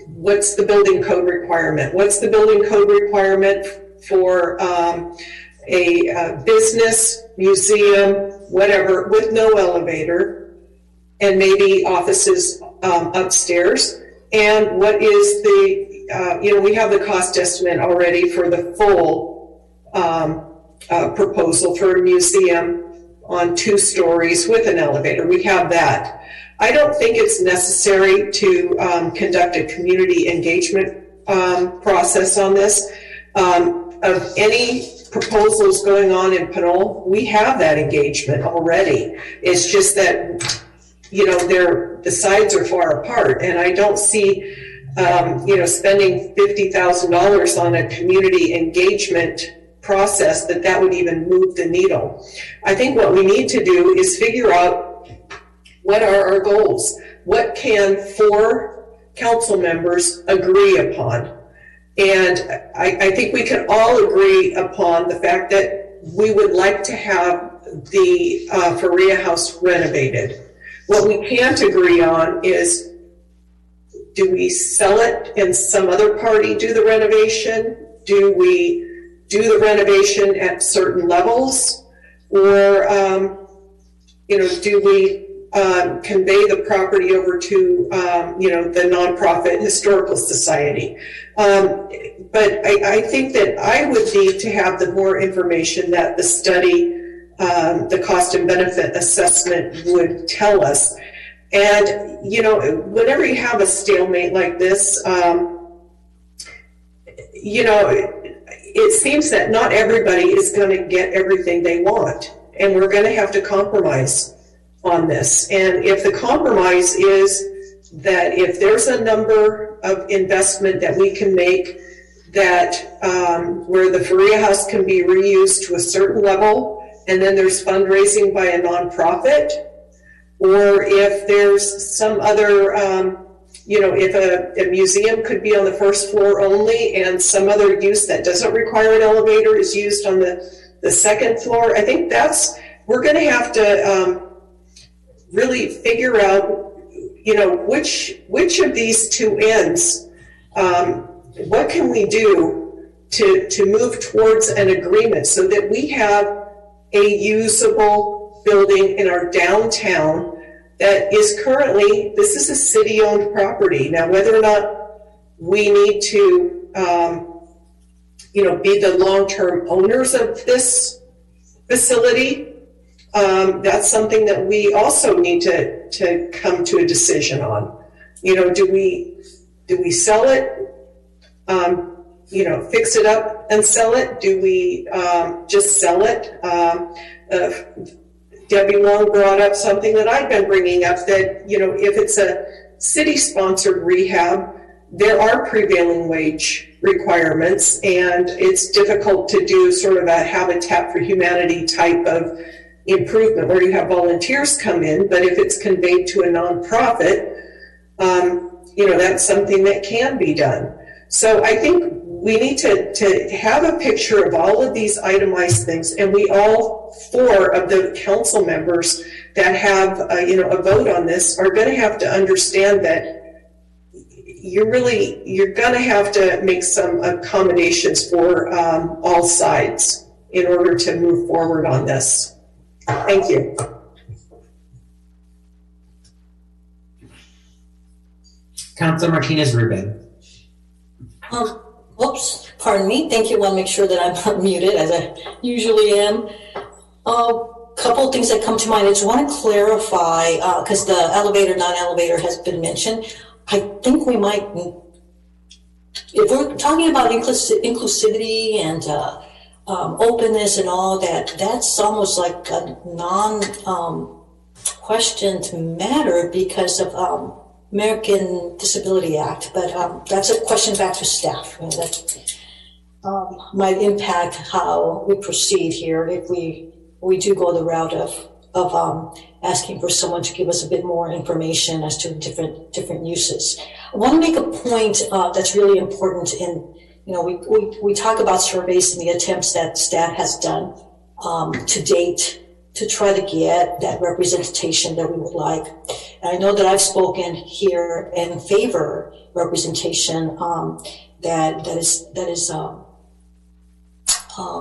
what's the building code requirement? What's the building code requirement for a business, museum, whatever, with no elevator, and maybe offices upstairs? And what is the, we have the cost estimate already for the full proposal for a museum on 2 stories with an elevator. We have that. I don't think it's necessary to conduct a community engagement process on this. Of any proposals going on in Pinole, we have that engagement already. It's just that, the sides are far apart, and I don't see, spending $50,000 on a community engagement process that would even move the needle. I think what we need to do is figure out what are our goals? What can 4 council members agree upon? And I think we can all agree upon the fact that we would like to have the Faria House renovated. What we can't agree on is, do we sell it and some other party do the renovation? Do we do the renovation at certain levels, or do we convey the property over to the nonprofit historical society? But I think that I would need to have the more information that the study, the cost and benefit assessment would tell us. And, whenever you have a stalemate like this, it seems that not everybody is going to get everything they want. And we're going to have to compromise on this. And if the compromise is that if there's a number of investment that we can make that where the Faria House can be reused to a certain level, and then there's fundraising by a nonprofit, or if there's some other, if a museum could be on the first floor only and some other use that doesn't require an elevator is used on the second floor, I think we're going to have to really figure out, which of these two ends, what can we do to move towards an agreement so that we have a usable building in our downtown that is currently, this is a city-owned property. Now, whether or not we need to, be the long-term owners of this facility, that's something that we also need to come to a decision on. Do we sell it? Fix it up and sell it? Do we just sell it? Debbie Wong brought up something that I've been bringing up, that, if it's a city-sponsored rehab, there are prevailing wage requirements, and it's difficult to do sort of a Habitat for Humanity type of improvement where you have volunteers come in. But if it's conveyed to a nonprofit, that's something that can be done. So I think we need to have a picture of all of these itemized things, and we all four of the council members that have a vote on this are going to have to understand that you're going to have to make some accommodations for all sides in order to move forward on this. Thank you. Councilor Martinez-Rubin. Oops, pardon me. Thank you. I want to make sure that I'm not muted, as I usually am. Couple of things that come to mind. I just want to clarify, because the elevator, non-elevator has been mentioned. I think we might, if we're talking about inclusivity and openness and all that, that's almost like a non-questioned matter because of American Disability Act, but that's a question back to staff. That might impact how we proceed here if we do go the route of asking for someone to give us a bit more information as to different uses. I want to make a point that's really important. We talk about surveys and the attempts that staff has done to date to try to get that representation that we would like. And I know that I've spoken here in favor representation that is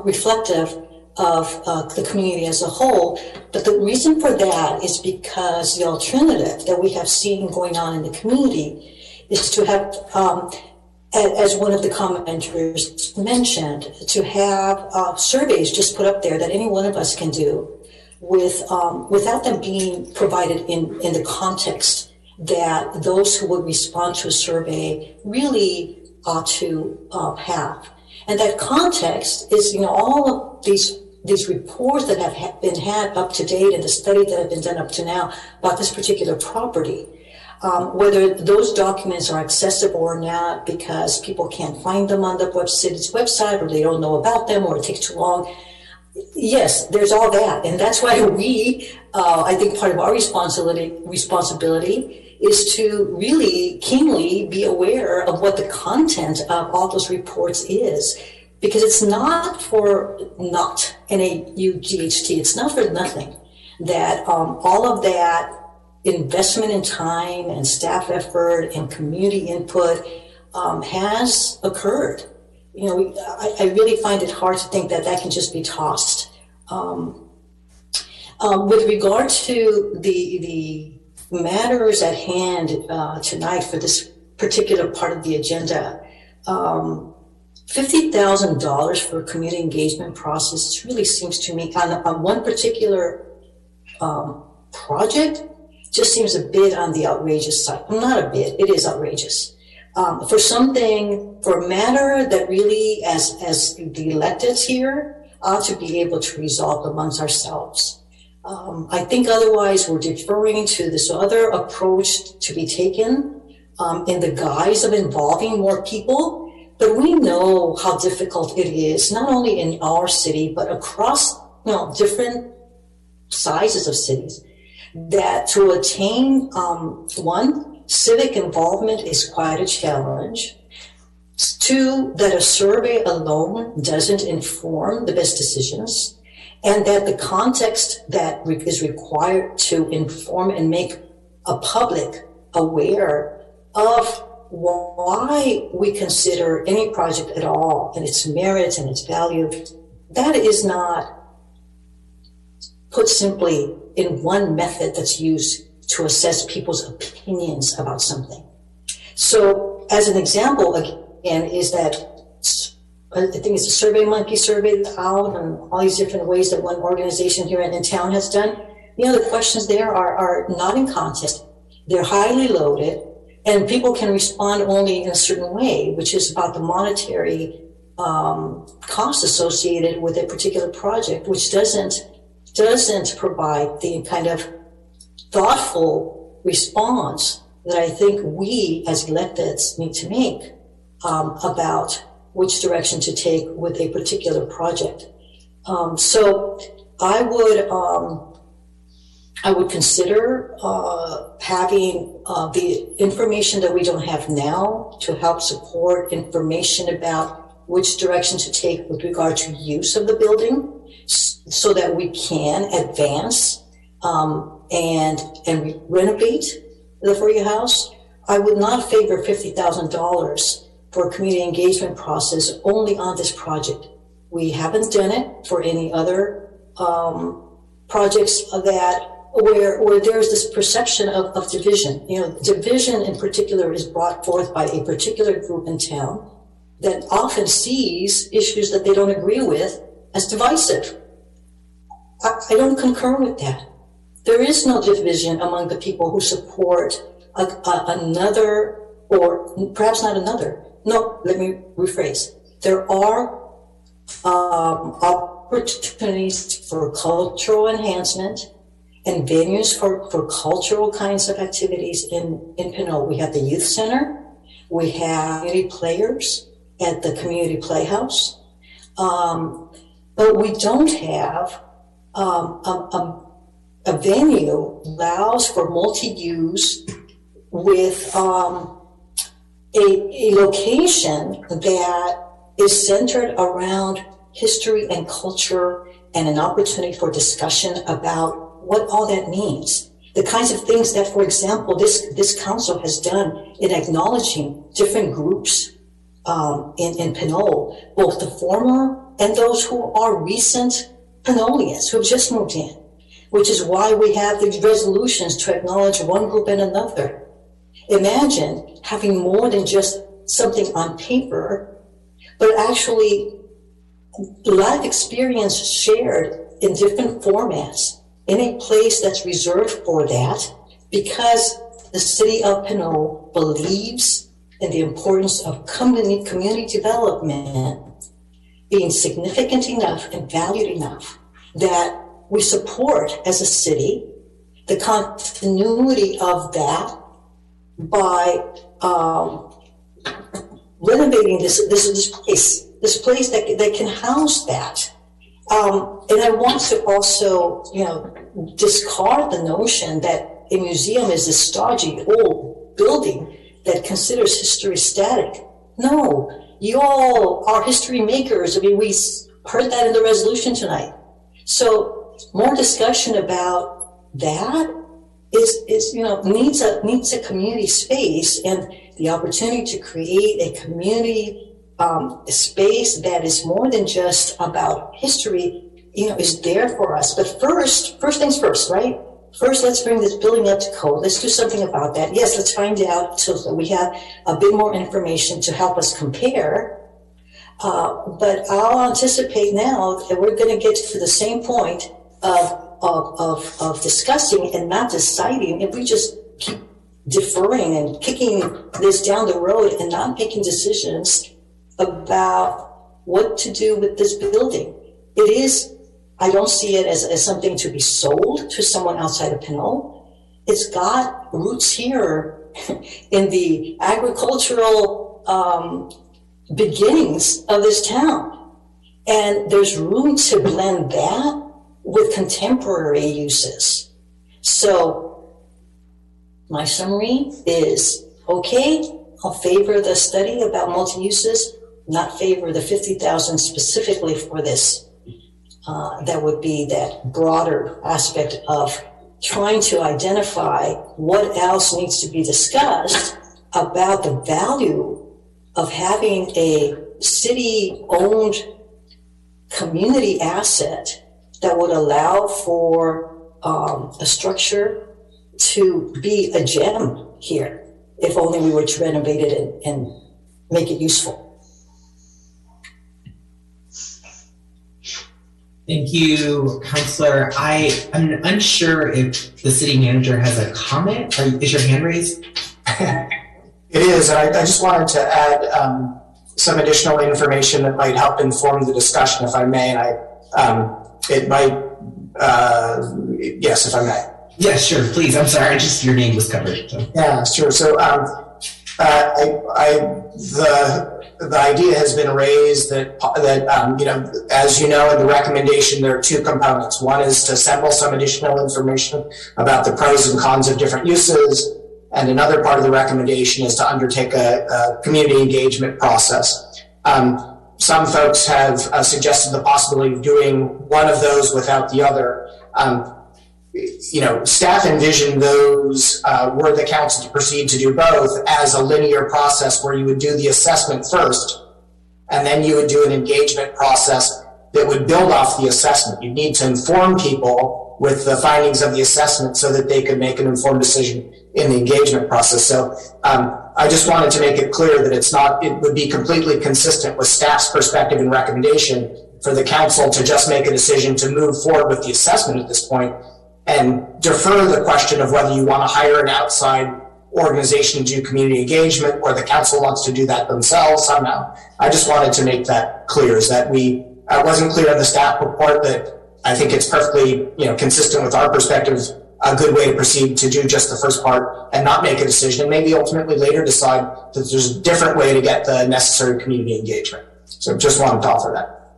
reflective of the community as a whole. But the reason for that is because the alternative that we have seen going on in the community is to have, as one of the commenters mentioned, to have surveys just put up there that any one of us can do without them being provided in the context that those who would respond to a survey really ought to have. And that context is, all of these reports that have been had up to date and the studies that have been done up to now about this particular property, whether those documents are accessible or not because people can't find them on the city's website, or they don't know about them, or it takes too long. Yes, there's all that. And that's why I think part of our responsibility is to really keenly be aware of what the content of all those reports is. Because it's not for not, N-A-U-G-H-T, it's not for nothing that all of that investment in time and staff effort and community input has occurred you know, I really find it hard to think that that can just be tossed. With regard to the matters at hand tonight for this particular part of the agenda, $50,000 for a community engagement process really seems to me on one particular project just seems a bit on the outrageous side. Not a bit, it is outrageous. For a matter that really, as the electeds here, ought to be able to resolve amongst ourselves. I think otherwise we're deferring to this other approach to be taken in the guise of involving more people. But we know how difficult it is, not only in our city, but across different sizes of cities, that to attain, one, civic involvement is quite a challenge. Two, that a survey alone doesn't inform the best decisions, and that the context that is required to inform and make a public aware of why we consider any project at all and its merits and its value, that is not put simply in one method that's used to assess people's opinions about something. So as an example, again, is that I think it's a Survey Monkey survey out and all these different ways that one organization here in town has done. The questions there are not in contest. They're highly loaded, and people can respond only in a certain way, which is about the monetary cost associated with a particular project, which doesn't provide the kind of thoughtful response that I think we as electeds need to make about which direction to take with a particular project. So I would consider having the information that we don't have now to help support information about which direction to take with regard to use of the building, so that we can advance and renovate the Fourier House. I would not favor $50,000 for a community engagement process only on this project. We haven't done it for any other projects where there's this perception of division. Division in particular is brought forth by a particular group in town that often sees issues that they don't agree with as divisive. I don't concur with that. There is no division among the people who support another, or perhaps not another. No, let me rephrase. There are opportunities for cultural enhancement and venues for cultural kinds of activities in Pinole. We have the youth center. We have community players at the community playhouse. But we don't have a venue that allows for multi-use with a location that is centered around history and culture and an opportunity for discussion about what all that means. The kinds of things that, for example, this council has done in acknowledging different groups in Pinole, both the former and those who are recent Pinoleans who have just moved in, which is why we have these resolutions to acknowledge one group and another. Imagine having more than just something on paper, but actually life experience shared in different formats in a place that's reserved for that, because the city of Pinole believes in the importance of community development being significant enough and valued enough that we support as a city the continuity of that by renovating this place that can house that. And I want to also, discard the notion that a museum is a stodgy old building that considers history static. No, you all are history makers. I mean, we heard that in the resolution tonight. So more discussion about that needs a community space and the opportunity to create a community space that is more than just about history, is there for us. But first things first, right? First, let's bring this building up to code. Let's do something about that. Yes, let's find out so that we have a bit more information to help us compare. But I'll anticipate now that we're going to get to the same point of discussing and not deciding if we just keep deferring and kicking this down the road and not making decisions about what to do with this building. I don't see it as something to be sold to someone outside of Pinole. It's got roots here in the agricultural beginnings of this town. And there's room to blend that with contemporary uses. So my summary is, okay, I'll favor the study about multi-uses, not favor the 50,000 specifically for this. That would be that broader aspect of trying to identify what else needs to be discussed about the value of having a city-owned community asset that would allow for a structure to be a gem here, if only we were to renovate it and make it useful. Thank you, Councillor. I'm unsure if the city manager has a comment. Is your hand raised? It is, and I just wanted to add some additional information that might help inform the discussion, if I may. And it might, yes, if I may. Yes, sure, please. I'm sorry, your name was covered. So. Yeah, sure. So the idea has been raised that as you know, in the recommendation, there are two components. One is to assemble some additional information about the pros and cons of different uses, and another part of the recommendation is to undertake a community engagement process. Some folks have suggested the possibility of doing one of those without the other. Staff envisioned those, were the council to proceed to do both, as a linear process where you would do the assessment first, and then you would do an engagement process that would build off the assessment. You need to inform people with the findings of the assessment so that they could make an informed decision in the engagement process. So I just wanted to make it clear that it would be completely consistent with staff's perspective and recommendation for the council to just make a decision to move forward with the assessment at this point and defer the question of whether you want to hire an outside organization to do community engagement or the council wants to do that themselves somehow. I just wanted to make that clear, is that it wasn't clear in the staff report that I think it's perfectly consistent with our perspective, a good way to proceed to do just the first part and not make a decision, and maybe ultimately later decide that there's a different way to get the necessary community engagement. So just wanted to offer that.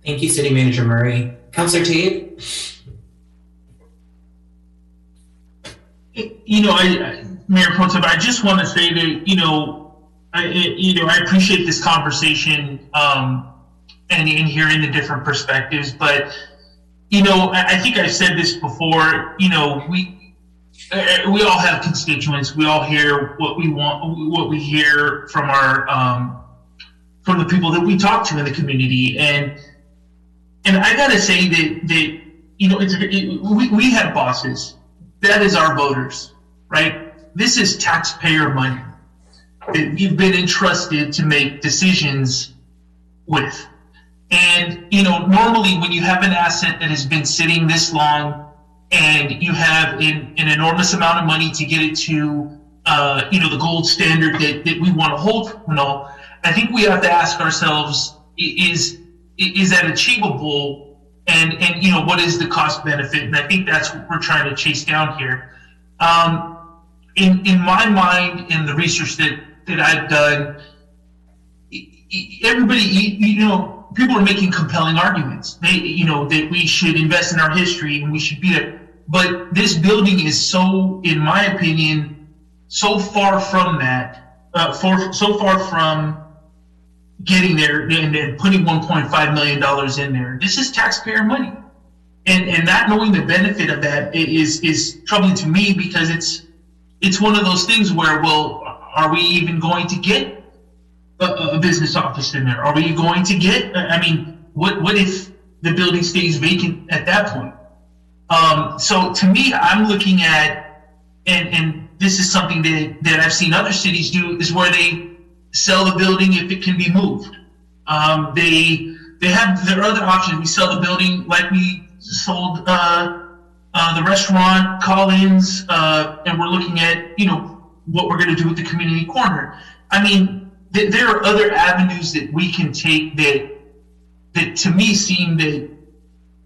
Thank you, City Manager Murray. Councillor Tate? Mayor Pro Tem, I just want to say that, I appreciate this conversation and in hearing the different perspectives, but, I think I've said this before, we all have constituents. We all hear what we want, what we hear from from the people that we talk to in the community. And I gotta say that we have bosses. That is our voters, right? This is taxpayer money that you've been entrusted to make decisions with. And, normally when you have an asset that has been sitting this long and you have an enormous amount of money to get it to, the gold standard that we want to hold, I think we have to ask ourselves, is that achievable? And what is the cost benefit? And I think that's what we're trying to chase down here. In my mind, in the research that I've done, everybody, people are making compelling arguments. That we should invest in our history and we should be there. But this building is so, in my opinion, so far from that, so far from getting there and putting $1.5 million in there. This is taxpayer money. And not knowing the benefit of that is troubling to me, because it's one of those things where, well, are we even going to get a business office in there? Are we going to get, I mean, what if the building stays vacant at that point? So to me, I'm looking at, and this is something that I've seen other cities do, is where they sell the building if it can be moved. They have their other options. We sell the building like we sold the restaurant, Collins, and we're looking at, what we're going to do with the community corner. I mean, there are other avenues that we can take that to me seem that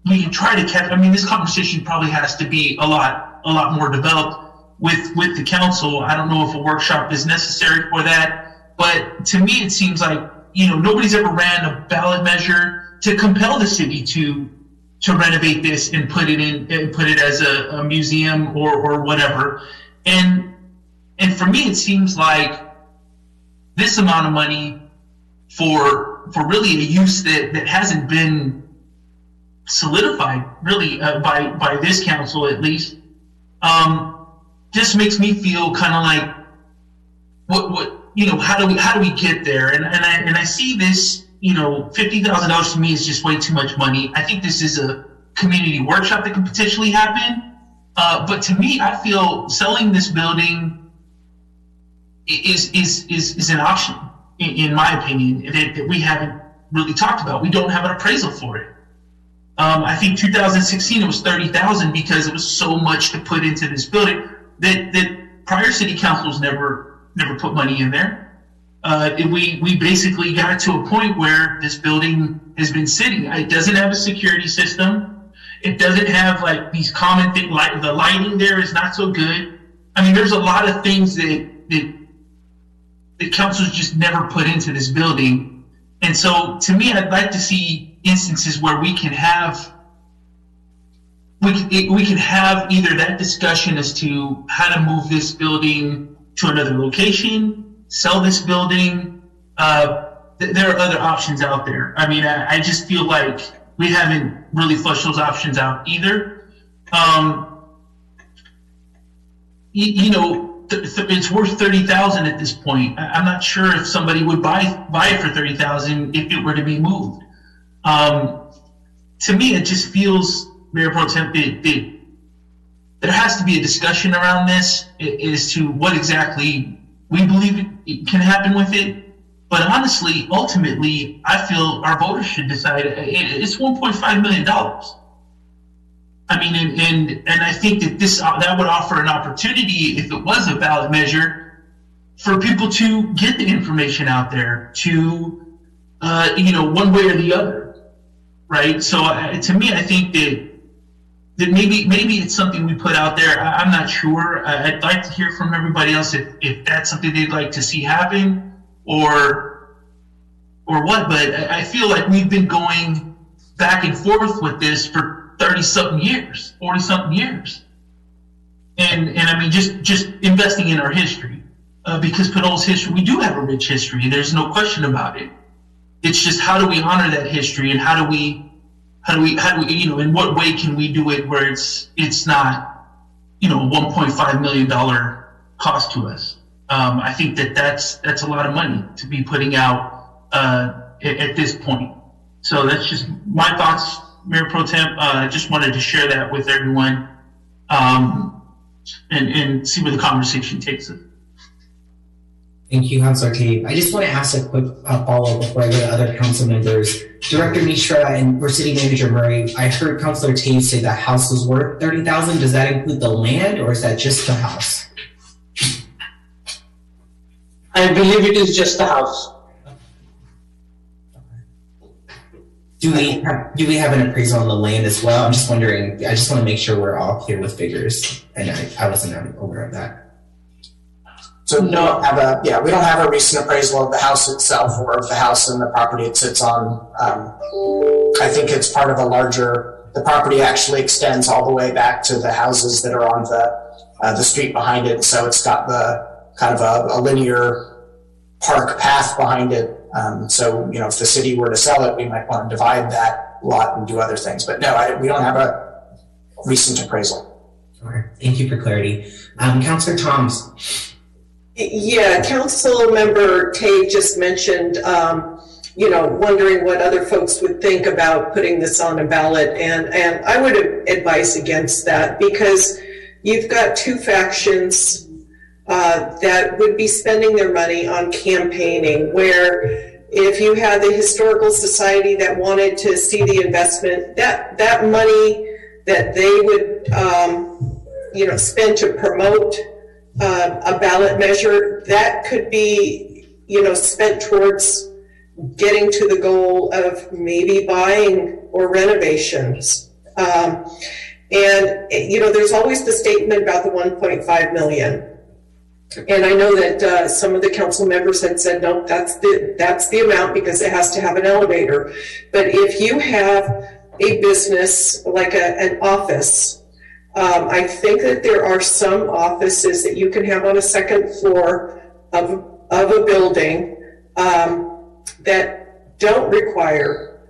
we can try to catch. I mean, this conversation probably has to be a lot more developed with the council. I don't know if a workshop is necessary for that, but to me, it seems like, nobody's ever ran a ballot measure to compel the city to renovate this and put it as a museum or whatever. And for me, it seems like this amount of money for really a use that hasn't been solidified really by this council at least, just makes me feel kind of like how do we get there? And I see this, $50,000 to me is just way too much money. I think this is a community workshop that could potentially happen. But to me, I feel selling this building is an option, in my opinion, that we haven't really talked about. We don't have an appraisal for it. I think 2016 it was $30,000 because it was so much to put into this building that prior city councils never put money in there. We basically got to a point where this building has been sitting. It doesn't have a security system. It doesn't have like these common things, like the lighting there is not so good. I mean, there's a lot of things that the council's just never put into this building. And so to me, I'd like to see instances where we can have either that discussion as to how to move this building to another location, sell this building. There are other options out there. I mean, I just feel like we haven't really flushed those options out either. It's worth $30,000 at this point. I'm not sure if somebody would buy it for $30,000 if it were to be moved. To me, it just feels, Mayor Pro Tem, that there has to be a discussion around this as to what exactly we believe it can happen with it. But honestly, ultimately, I feel our voters should decide. It's $1.5 million. I mean, and I think that would offer an opportunity, if it was a ballot measure, for people to get the information out there to, one way or the other, right? So to me, I think that maybe it's something we put out there. I'm not sure. I'd like to hear from everybody else if that's something they'd like to see happen or what. But I feel like we've been going back and forth with this for 30-something years, 40-something years. And I mean, just investing in our history, because Pinole's history, we do have a rich history. There's no question about it. It's just, how do we honor that history, and how do we, in what way can we do it where it's not, $1.5 million cost to us? I think that's a lot of money to be putting out at this point. So that's just my thoughts, Mayor Pro Tem. I just wanted to share that with everyone, and see where the conversation takes it. Thank you, Councilor Tate. I just want to ask a quick follow-up before I go to other council members. Director Mishra and City Manager Murray, I heard Councilor Tate say the house was worth $30,000. Does that include the land, or is that just the house? I believe it is just the house. Do we have an appraisal on the land as well? I'm just wondering. I just want to make sure we're all clear with figures, and I wasn't aware of that. So we don't have a recent appraisal of the house itself or of the house and the property it sits on. I think it's part of a larger. The property actually extends all the way back to the houses that are on the street behind it. So it's got the kind of a linear park path behind it. So if the city were to sell it, we might want to divide that lot and do other things. But no, we don't have a recent appraisal. Okay. Thank you for clarity. Councilor Toms. Yeah, Council Member Tate just mentioned, wondering what other folks would think about putting this on a ballot, and I would advise against that, because you've got two factions that would be spending their money on campaigning, where if you had the Historical Society that wanted to see the investment, that money that they would spend to promote a ballot measure, that could be spent towards getting to the goal of maybe buying or renovations. There's always the statement about the 1.5 million. And I know that some of the council members had said, no, that's the amount because it has to have an elevator. But if you have a business like an office, I think that there are some offices that you can have on a second floor of a building that don't require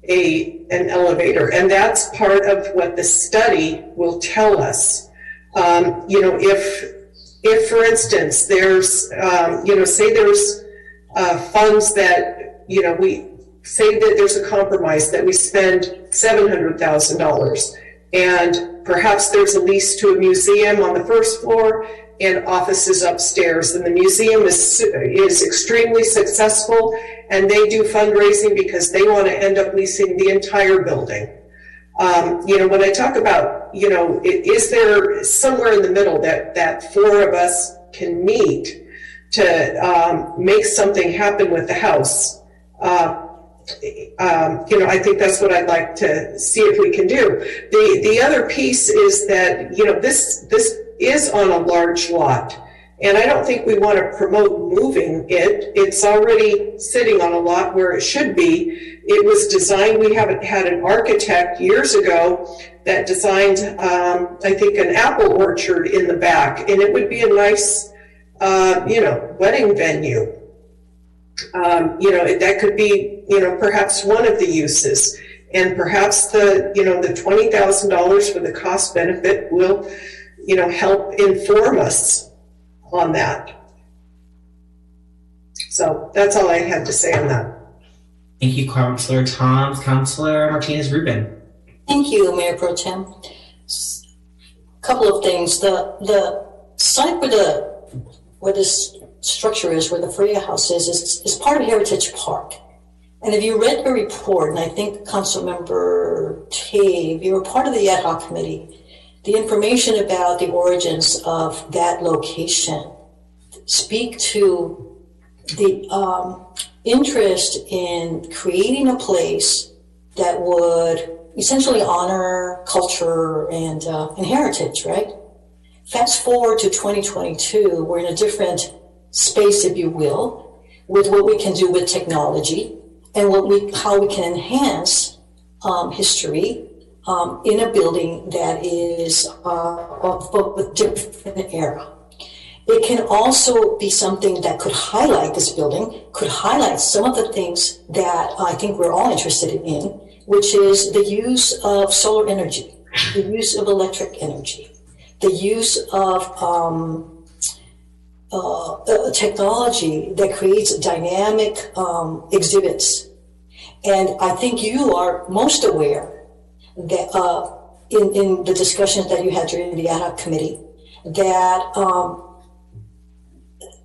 an elevator. And that's part of what the study will tell us. If for instance, there's, say there's funds that, we say that there's a compromise that we spend $700,000, and perhaps there's a lease to a museum on the first floor and offices upstairs, and the museum is extremely successful, and they do fundraising because they want to end up leasing the entire building. When I talk about, is there somewhere in the middle that four of us can meet to make something happen with the house? I think that's what I'd like to see if we can do. The other piece is that, this is on a large lot, and I don't think we want to promote moving it. It's already sitting on a lot where it should be. It was designed, we haven't had an architect years ago that designed, I think, an apple orchard in the back, and it would be a nice, wedding venue. That could be, perhaps one of the uses, and perhaps the $20,000 for the cost benefit will, help inform us on that. So that's all I had to say on that. Thank you, Councilor Toms. Councilor Martinez-Rubin. Thank you, Mayor Pro Tem. Couple of things. The site where this structure is, where the Freya House is part of Heritage Park. And if you read the report, and I think Councilmember Tave, you were part of the ad hoc committee, the information about the origins of that location speak to the interest in creating a place that would essentially honor culture and heritage, right? Fast forward to 2022, we're in a different space, if you will, with what we can do with technology and how we can enhance history in a building that is of a different era. It can also be something that could highlight this building, could highlight some of the things that I think we're all interested in, which is the use of solar energy, the use of electric energy, the use of technology that creates dynamic exhibits. And I think you are most aware that in the discussions that you had during the ad hoc committee, that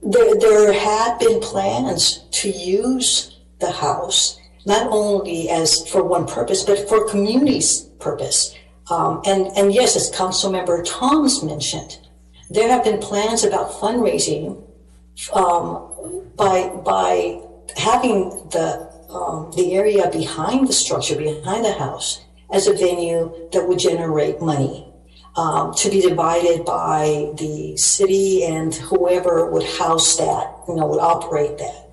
there had been plans to use the house not only as for one purpose, but for community's purpose. And yes, as Councilmember Toms mentioned, there have been plans about fundraising by having the area behind the structure, behind the house, as a venue that would generate money to be divided by the city and whoever would house that, would operate that.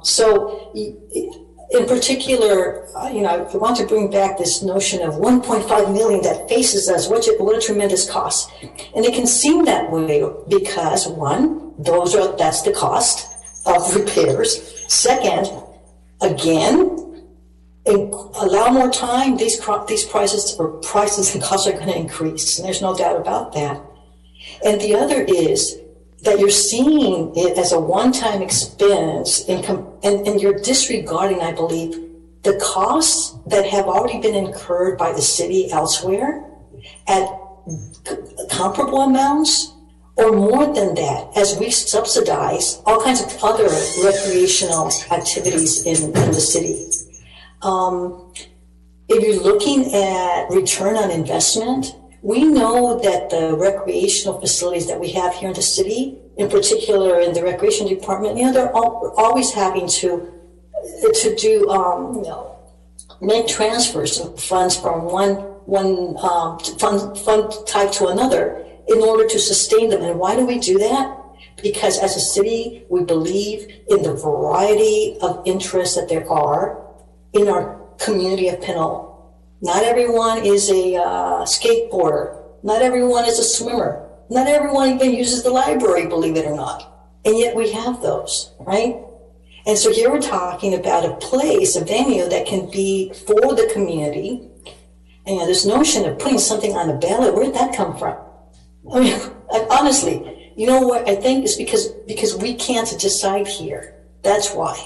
So in particular, I want to bring back this notion of 1.5 million that faces us. What a tremendous cost. And it can seem that way because, one, that's the cost of repairs. Second, again, allow more time, these prices and costs are going to increase, and there's no doubt about that. And the other is, that you're seeing it as a one-time expense and you're disregarding, I believe, the costs that have already been incurred by the city elsewhere at comparable amounts or more than that, as we subsidize all kinds of other recreational activities in the city. If you're looking at return on investment, we know that the recreational facilities that we have here in the city, in particular in the recreation department, they're always having to do, make transfers of funds from one fund type to another in order to sustain them. And why do we do that? Because as a city, we believe in the variety of interests that there are in our community of Pinole. Not everyone is a skateboarder. Not everyone is a swimmer. Not everyone even uses the library, believe it or not. And yet we have those, right? And so here we're talking about a place, a venue that can be for the community. And this notion of putting something on the ballot, where did that come from? I mean, honestly, you know what? I think it's because we can't decide here. That's why.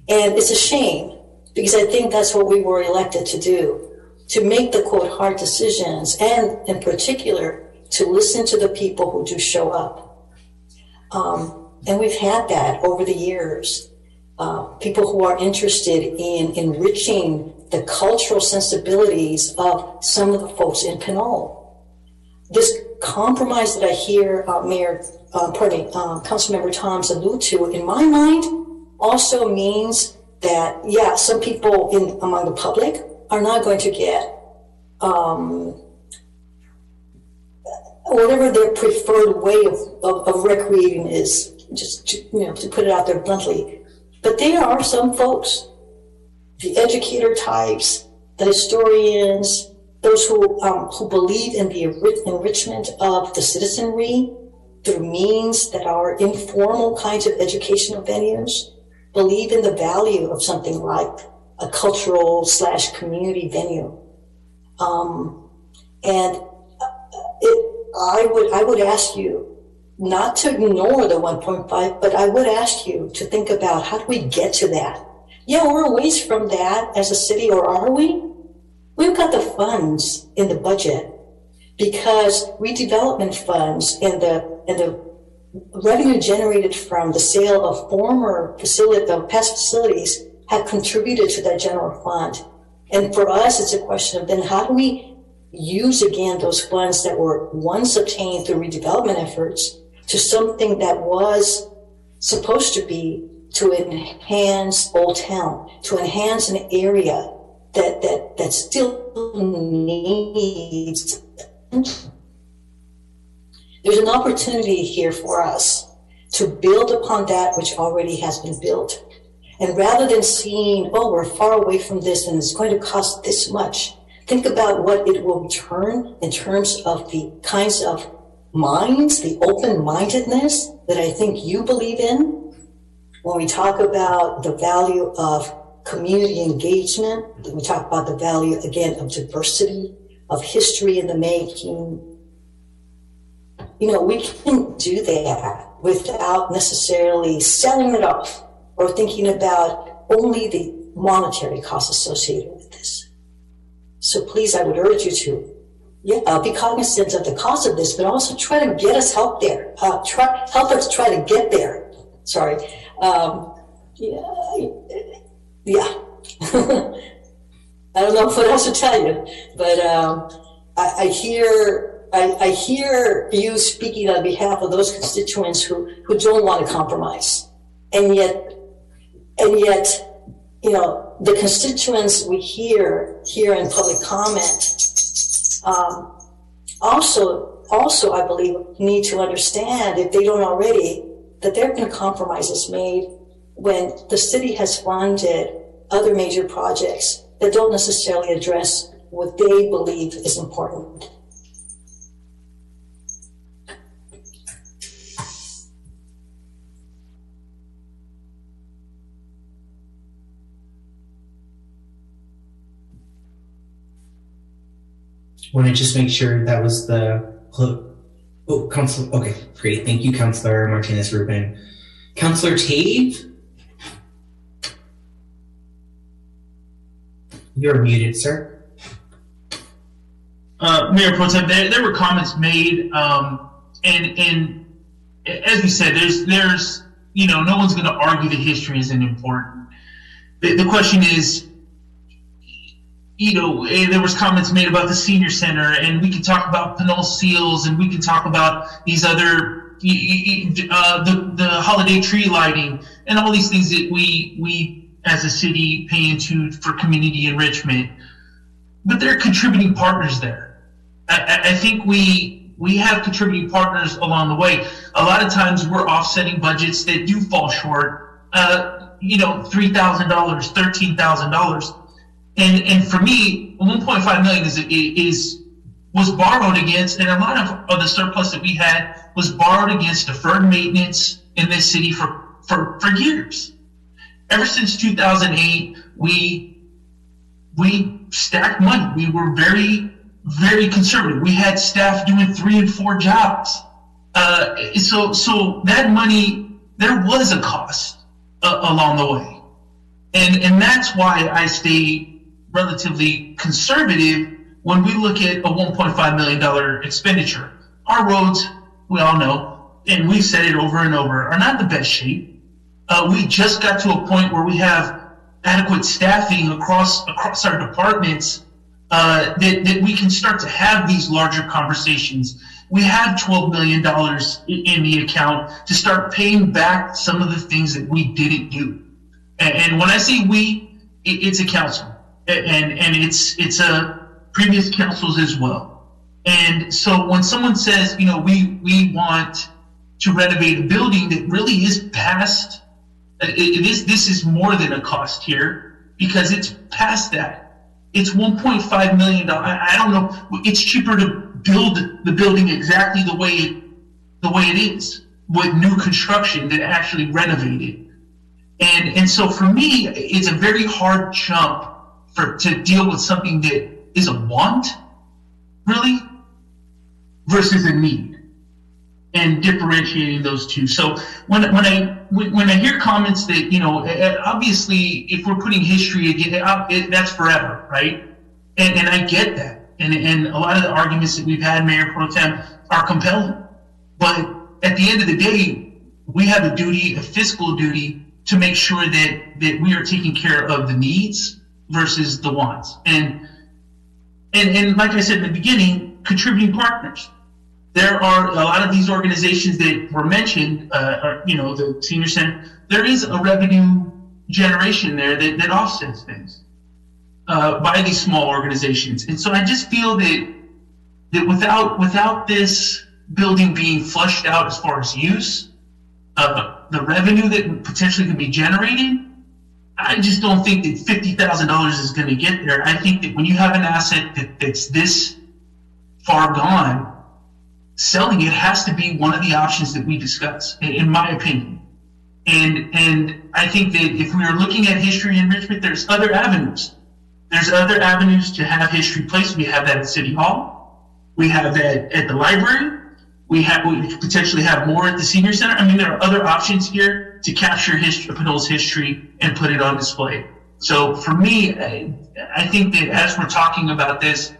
And it's a shame, because I think that's what we were elected to do, to make the quote hard decisions, and in particular, to listen to the people who do show up. And we've had that over the years. People who are interested in enriching the cultural sensibilities of some of the folks in Pinole. This compromise that I hear Councilmember Toms allude to, in my mind, also means that, yeah, some people among the public are not going to get whatever their preferred way of recreating is, just to put it out there bluntly. But there are some folks, the educator types, the historians, those who believe in the enrichment of the citizenry through means that are informal kinds of educational venues, believe in the value of something like a cultural / community venue. And I would ask you not to ignore the 1.5, but I would ask you to think about, how do we get to that? Yeah, we're a ways from that as a city, or are we? We've got the funds in the budget, because redevelopment funds and the revenue generated from the sale of past facilities have contributed to that general fund. And for us, it's a question of then how do we use again those funds that were once obtained through redevelopment efforts to something that was supposed to be to enhance Old Town, to enhance an area that still needs. There's an opportunity here for us to build upon that which already has been built. And rather than seeing, oh, we're far away from this and it's going to cost this much, think about what it will return in terms of the kinds of minds, the open-mindedness that I think you believe in. When we talk about the value of community engagement, we talk about the value, again, of diversity, of history in the making. We can do that without necessarily selling it off or thinking about only the monetary costs associated with this. So please, I would urge you to be cognizant of the cost of this, but also try to get us help there. Help us try to get there. Sorry. Yeah. I don't know what else to tell you, but I hear you speaking on behalf of those constituents who don't want to compromise, and yet, the constituents we hear here in public comment also I believe need to understand, if they don't already, that there have been compromises made when the city has funded other major projects that don't necessarily address what they believe is important. Want to just make sure that was the Oh, Council. Okay, great. Thank you, Councilor Martinez Rubin. Councilor Tave? You're muted, sir. Mayor Pro Tem, there were comments made, and as we said, there's no one's going to argue that history isn't important. The question is, there was comments made about the senior center, and we can talk about Pinole seals, and we can talk about these other the holiday tree lighting, and all these things that we as a city pay into for community enrichment. But there are contributing partners there. I think we have contributing partners along the way. A lot of times we're offsetting budgets that do fall short, $3,000, $13,000. And for me, 1.5 million was borrowed against, and a lot of the surplus that we had was borrowed against deferred maintenance in this city for years. Ever since 2008, we stacked money. We were very, very conservative. We had staff doing 3 and 4 jobs. So that money, there was a cost along the way. And that's why I stay relatively conservative when we look at a $1.5 million expenditure. Our roads, we all know, and we've said it over and over, are not in the best shape. We just got to a point where we have adequate staffing across our departments that we can start to have these larger conversations. We have $12 million in the account to start paying back some of the things that we didn't do. And when I say we, it's a council, and it's previous councils as well. And so when someone says, we want to renovate a building that really is past, this is more than a cost here, because it's past that. It's $1.5 million. I don't know. It's cheaper to build the building exactly the way it is with new construction than actually renovate it. And so for me, it's a very hard jump to deal with something that is a want, really, versus a need, and differentiating those two. So when I hear comments that, obviously, if we're putting history again, that's forever, right? And I get that. And a lot of the arguments that we've had, Mayor Pro Tem, are compelling. But at the end of the day, we have a duty, a fiscal duty, to make sure that we are taking care of the needs versus the wants. And like I said in the beginning, contributing partners. There are a lot of these organizations that were mentioned, the senior center. There is a revenue generation there that offsets things by these small organizations. And so I just feel that without this building being flushed out as far as use, the revenue that potentially can be generated, I just don't think that $50,000 is going to get there. I think that when you have an asset that's this far gone, selling it has to be one of the options that we discuss, in my opinion. And I think that if we are looking at history enrichment, there's other avenues. There's other avenues to have history placed. We have that at City Hall. We have that at the library. We potentially have more at the senior center. I mean, there are other options here to capture Pinole's history and put it on display. So for me, I think that as we're talking about this,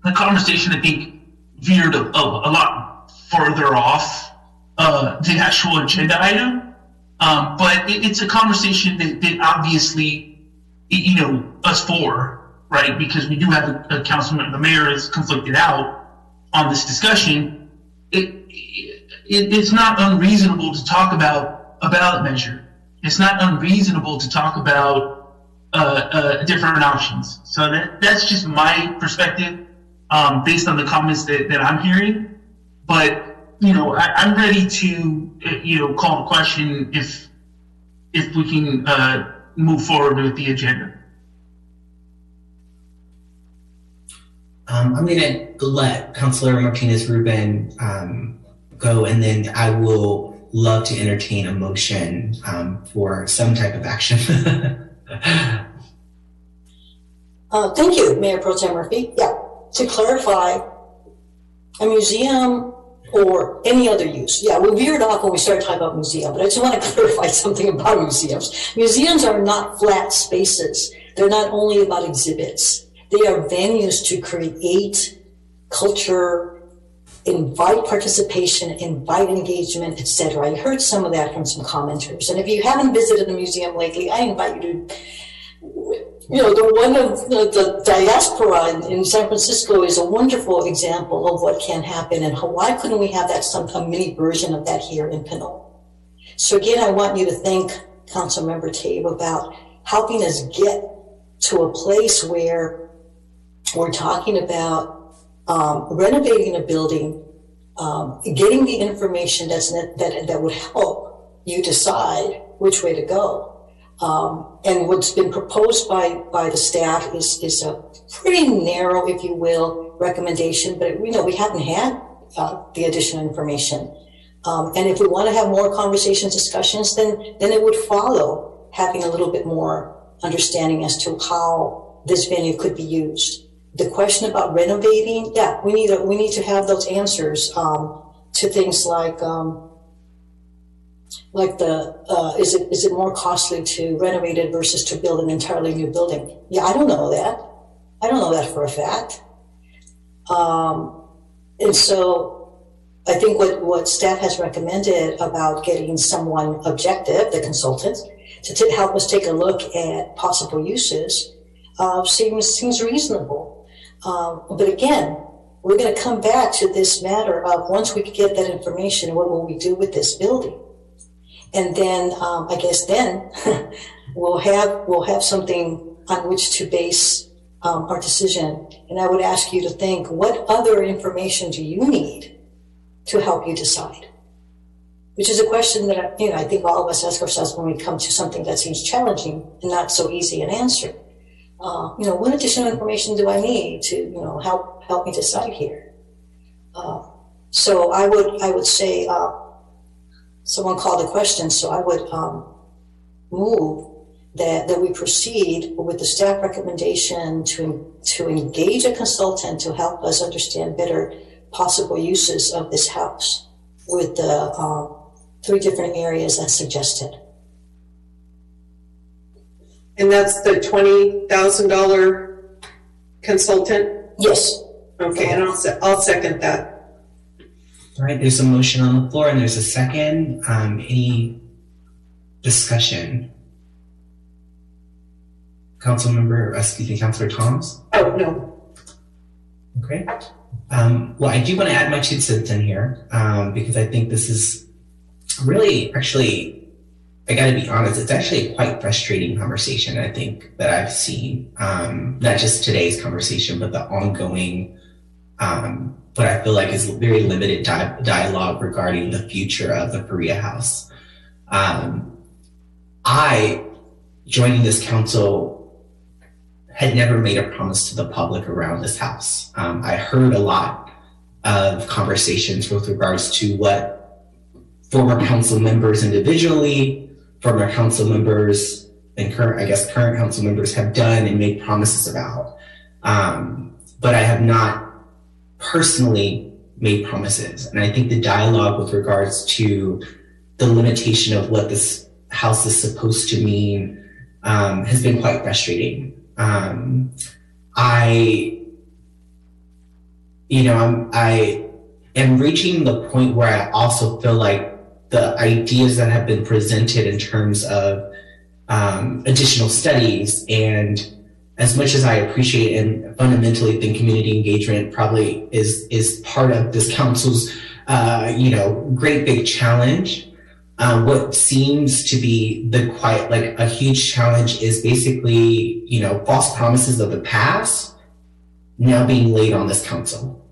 the conversation, I think, veered a lot further off the actual agenda item. But it's a conversation that obviously, us four, right? Because we do have a councilman, the mayor is conflicted out on this discussion. It's not unreasonable to talk about a ballot measure. It's not unreasonable to talk about different options. So that's just my perspective based on the comments that I'm hearing. But I'm ready to call the question if we can move forward with the agenda. I'm going to let Councilor Martinez Rubin go, and then I will love to entertain a motion for some type of action. Thank you, Mayor Pro Tem Murphy. Yeah, to clarify, a museum or any other use. Yeah, we veered off when we started talking about museum, but I just want to clarify something about museums. Museums are not flat spaces. They're not only about exhibits. They are venues to create culture, invite participation, invite engagement, etc. I heard some of that from some commenters. And if you haven't visited a museum lately, I invite you to, the one of the diaspora in San Francisco is a wonderful example of what can happen. And why couldn't we have that a mini version of that here in Pinole? So again, I want you to thank Councilmember Tabe about helping us get to a place where we're talking about renovating a building, getting the information that would help you decide which way to go. And what's been proposed by the staff is a pretty narrow, if you will, recommendation, but we haven't had the additional information. And if we want to have more conversations, discussions, then it would follow having a little bit more understanding as to how this venue could be used. The question about renovating, yeah, we need to have those answers to things like is it more costly to renovate it versus to build an entirely new building? Yeah, I don't know that. I don't know that for a fact. And so I think what staff has recommended about getting someone objective, the consultant, to help us take a look at possible uses seems reasonable. But again, we're going to come back to this matter of once we get that information, what will we do with this building? And then I guess then we'll have something on which to base our decision. And I would ask you to think, what other information do you need to help you decide? Which is a question that I think all of us ask ourselves when we come to something that seems challenging and not so easy an answer. What additional information do I need to, help me decide here? So I would say, someone called a question, so I would move that we proceed with the staff recommendation to engage a consultant to help us understand better possible uses of this house with the 3 different areas as suggested. And that's the $20,000 consultant? Yes. Okay, and I'll second that. All right, there's a motion on the floor and there's a second. Any discussion? Councilor Thomas? Oh, no. Okay. Well, I do want to add my 2 cents in here because I think this is really, actually, I got to be honest, it's actually a quite frustrating conversation, I think, that I've seen. Not just today's conversation, but the ongoing, what I feel like is very limited dialogue regarding the future of the Faria House. I, joining this council, had never made a promise to the public around this house. I heard a lot of conversations with regards to what former council members individually, former council members and current council members have done and made promises about. But I have not personally made promises. And I think the dialogue with regards to the limitation of what this house is supposed to mean has been quite frustrating. I am reaching the point where I also feel like the ideas that have been presented in terms of additional studies, and as much as I appreciate and fundamentally think community engagement probably is part of this council's great big challenge, what seems to be a huge challenge is basically false promises of the past now being laid on this council.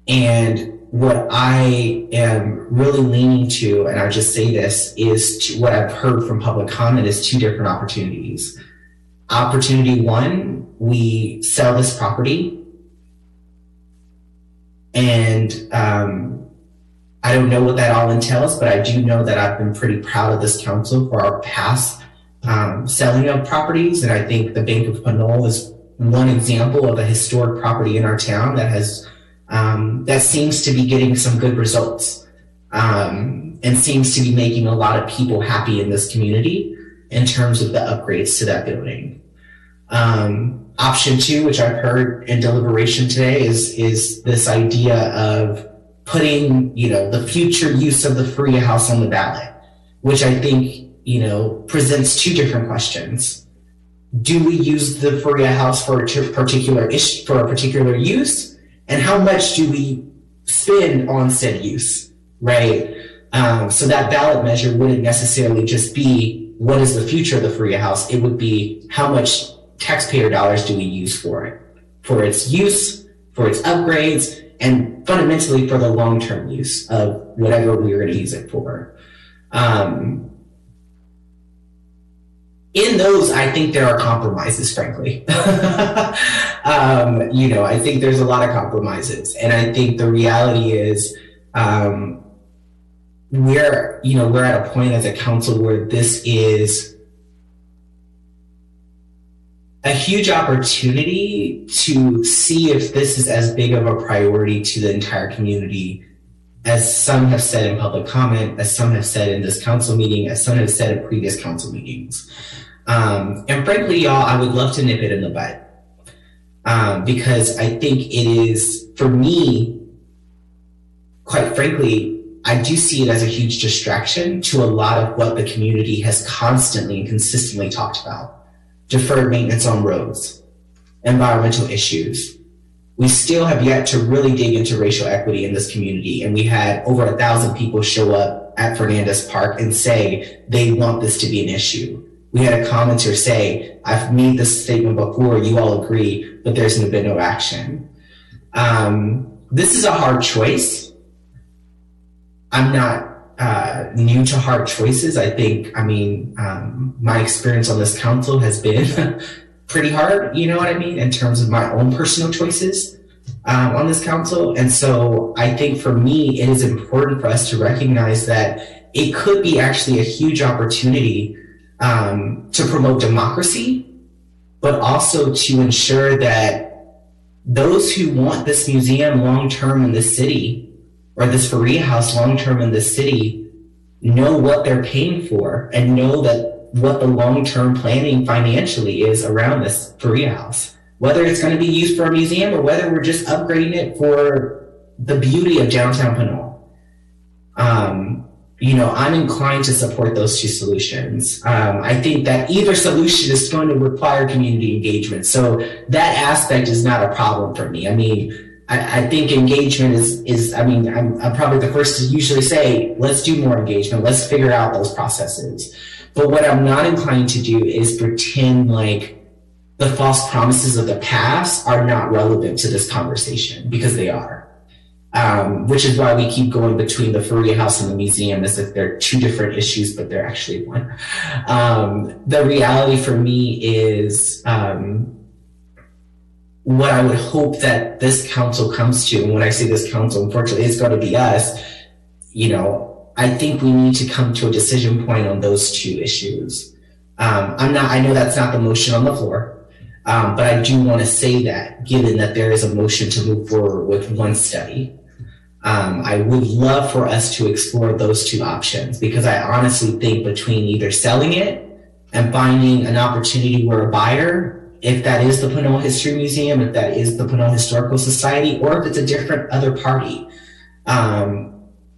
And what I am really leaning to, and I'll just say this, is what I've heard from public comment is 2 different opportunities. Opportunity 1, we sell this property, and I don't know what that all entails, but I do know that I've been pretty proud of this council for our past selling of properties, and I think the Bank of Pinole is one example of a historic property in our town that has that seems to be getting some good results, and seems to be making a lot of people happy in this community in terms of the upgrades to that building. Option 2, which I've heard in deliberation today, is this idea of putting, the future use of the Faria House on the ballot, which I think, presents 2 different questions. Do we use the Faria House for a particular use? And how much do we spend on said use, right? So that ballot measure wouldn't necessarily just be what is the future of the Faria House. It would be how much taxpayer dollars do we use for it, for its use, for its upgrades, and fundamentally for the long-term use of whatever we were going to use it for. In those, I think there are compromises, frankly. I think there's a lot of compromises. And I think the reality is we're at a point as a council where this is a huge opportunity to see if this is as big of a priority to the entire community as some have said in public comment, as some have said in this council meeting, as some have said in previous council meetings. And frankly, y'all, I would love to nip it in the bud. Because I think it is, for me, quite frankly, I do see it as a huge distraction to a lot of what the community has constantly and consistently talked about. Deferred maintenance on roads, environmental issues. We still have yet to really dig into racial equity in this community. And we had over 1,000 people show up at Fernandez Park and say they want this to be an issue. We had a commenter say, I've made this statement before, you all agree, but there's been no action. This is a hard choice. I'm not new to hard choices. My experience on this council has been pretty hard, you know what I mean, in terms of my own personal choices on this council. And so I think for me, it is important for us to recognize that it could be actually a huge opportunity to promote democracy, but also to ensure that those who want this museum long-term in this city, or this Faria House long-term in this city, know what they're paying for and know that what the long-term planning financially is around this Faria House, whether it's going to be used for a museum or whether we're just upgrading it for the beauty of downtown Pinole. I'm inclined to support those 2 solutions. I think that either solution is going to require community engagement. So that aspect is not a problem for me. I think engagement I'm probably the first to usually say, let's do more engagement. Let's figure out those processes. But what I'm not inclined to do is pretend like the false promises of the past are not relevant to this conversation, because they are. Which is why we keep going between the Faria House and the museum as if they're 2 different issues, but they're actually one. The reality for me is what I would hope that this council comes to, and when I say this council, unfortunately, it's going to be us, I think we need to come to a decision point on those 2 issues. I know that's not the motion on the floor, but I do want to say that, given that there is a motion to move forward with one study. I would love for us to explore those 2 options, because I honestly think between either selling it and finding an opportunity where a buyer, if that is the Pinole History Museum, if that is the Pinole Historical Society, or if it's a different other party,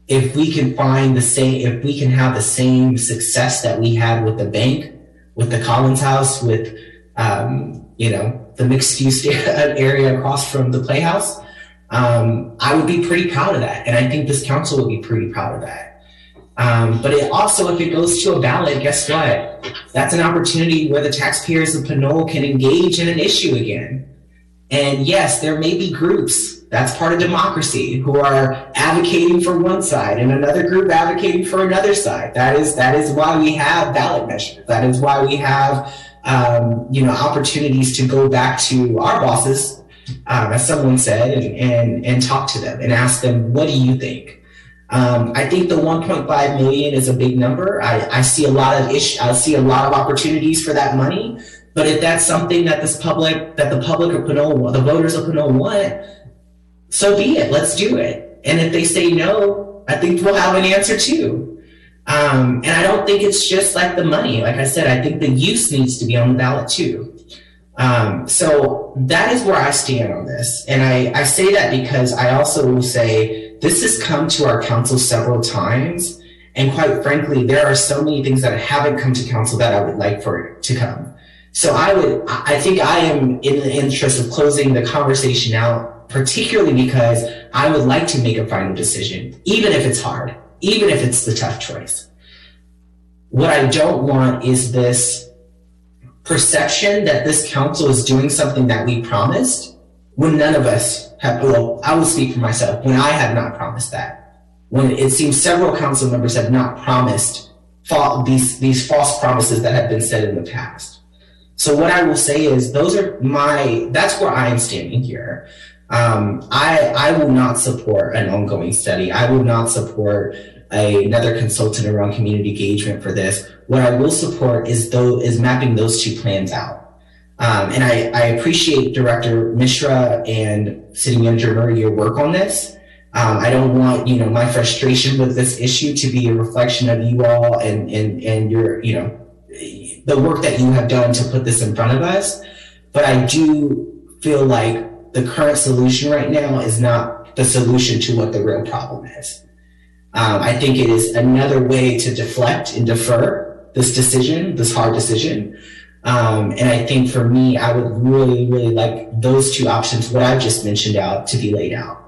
if we can if we can have the same success that we had with the bank, with the Collins House, with, the mixed use area across from the Playhouse, I would be pretty proud of that. And I think this council would be pretty proud of that. But it also, if it goes to a ballot, guess what? That's an opportunity where the taxpayers of Pinole can engage in an issue again. And yes, there may be groups, that's part of democracy, who are advocating for one side and another group advocating for another side. That is why we have ballot measures. That is why we have, opportunities to go back to our bosses, as someone said, and talk to them and ask them, what do you think? I think the 1.5 million is a big number. I see a lot of opportunities for that money. But if that's something that the public of Pinole, the voters of Pinole want, so be it. Let's do it. And if they say no, I think we'll have an answer too. And I don't think it's just like the money. Like I said, I think the use needs to be on the ballot too. So that is where I stand on this. And I say that because I also will say this has come to our council several times. And quite frankly, there are so many things that haven't come to council that I would like for it to come. So I think I am in the interest of closing the conversation out, particularly because I would like to make a final decision, even if it's hard, even if it's the tough choice. What I don't want is this perception that this council is doing something that we promised when none of us have, well, I will speak for myself, when I have not promised that. When it seems several council members have not promised these false promises that have been said in the past. So what I will say is that's where I am standing here. I will not support an ongoing study. I will not support another consultant around community engagement for this. What I will support is mapping those two plans out. And I appreciate Director Mishra and City Manager Murray, your work on this. I don't want, my frustration with this issue to be a reflection of you all and your, the work that you have done to put this in front of us. But I do feel like the current solution right now is not the solution to what the real problem is. I think it is another way to deflect and defer this decision, this hard decision. And I think for me, I would really, really like those two options, what I've just mentioned out, to be laid out.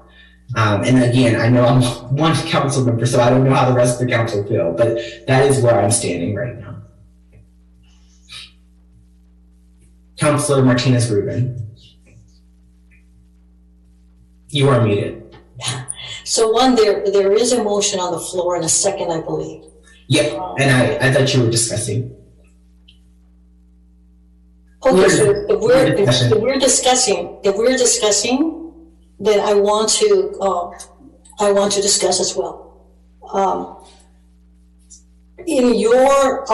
And again, I know I'm one council member, so I don't know how the rest of the council feel, but that is where I'm standing right now. Councilor Martinez-Rubin, you are muted. So one, there is a motion on the floor and a second, I believe. Yeah, and I thought you were discussing. Okay, so if we're discussing, then I want to discuss as well. In your,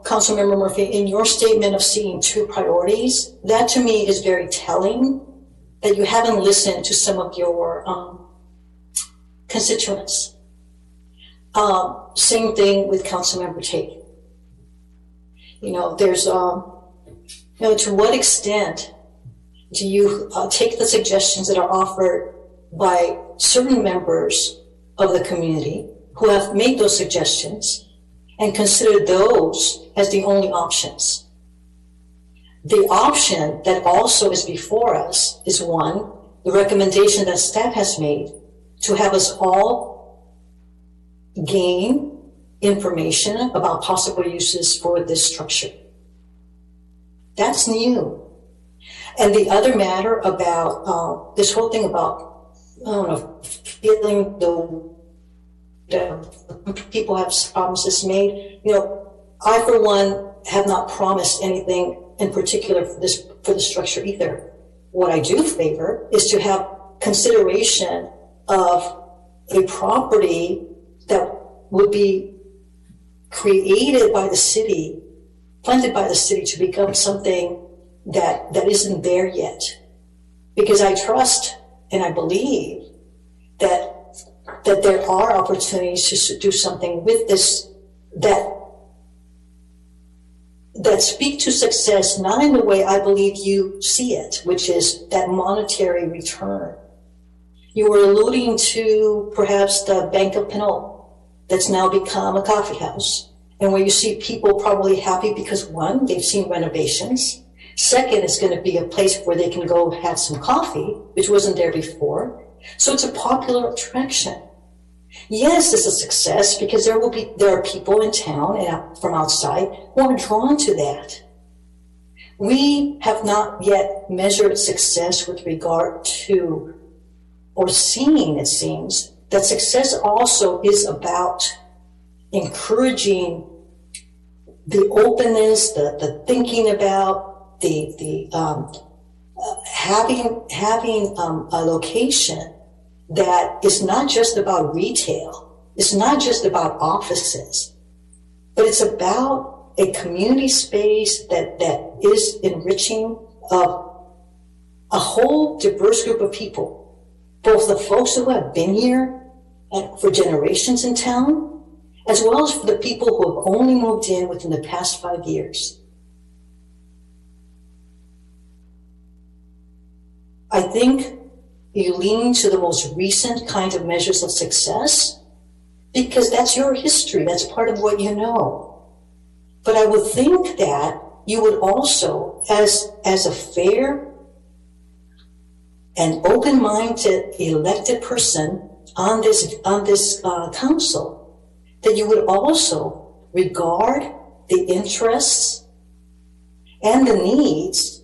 Councilmember Murphy, in your statement of seeing two priorities, that to me is very telling that you haven't listened to some of your constituents. Same thing with Councilmember Tate. There's, to what extent do you take the suggestions that are offered by certain members of the community who have made those suggestions and consider those as the only options? The option that also is before us is one, the recommendation that staff has made to have us all gain information about possible uses for this structure. That's new. And the other matter about this whole thing about, feeling the people have promises made. I for one have not promised anything in particular for the structure either. What I do favor is to have consideration of a property that would be created by the city, planted by the city to become something that isn't there yet. Because I trust and I believe that there are opportunities to do something with this that speak to success, not in the way I believe you see it, which is that monetary return. You were alluding to perhaps the Bank of Pinole that's now become a coffee house, and where you see people probably happy because one, they've seen renovations. Second, it's going to be a place where they can go have some coffee, which wasn't there before. So it's a popular attraction. Yes, it's a success because there are people in town and from outside who are drawn to that. We have not yet measured success with regard to, or seen, it seems, that success also is about encouraging the openness, the thinking about, having a location that is not just about retail, it's not just about offices, but it's about a community space that is enriching of a whole diverse group of people, both the folks who have been here for generations in town, as well as for the people who have only moved in within the past 5 years. I think you lean to the most recent kind of measures of success because that's your history, that's part of what you know. But I would think that you would also, as a fair and open-minded elected person on this council, that you would also regard the interests and the needs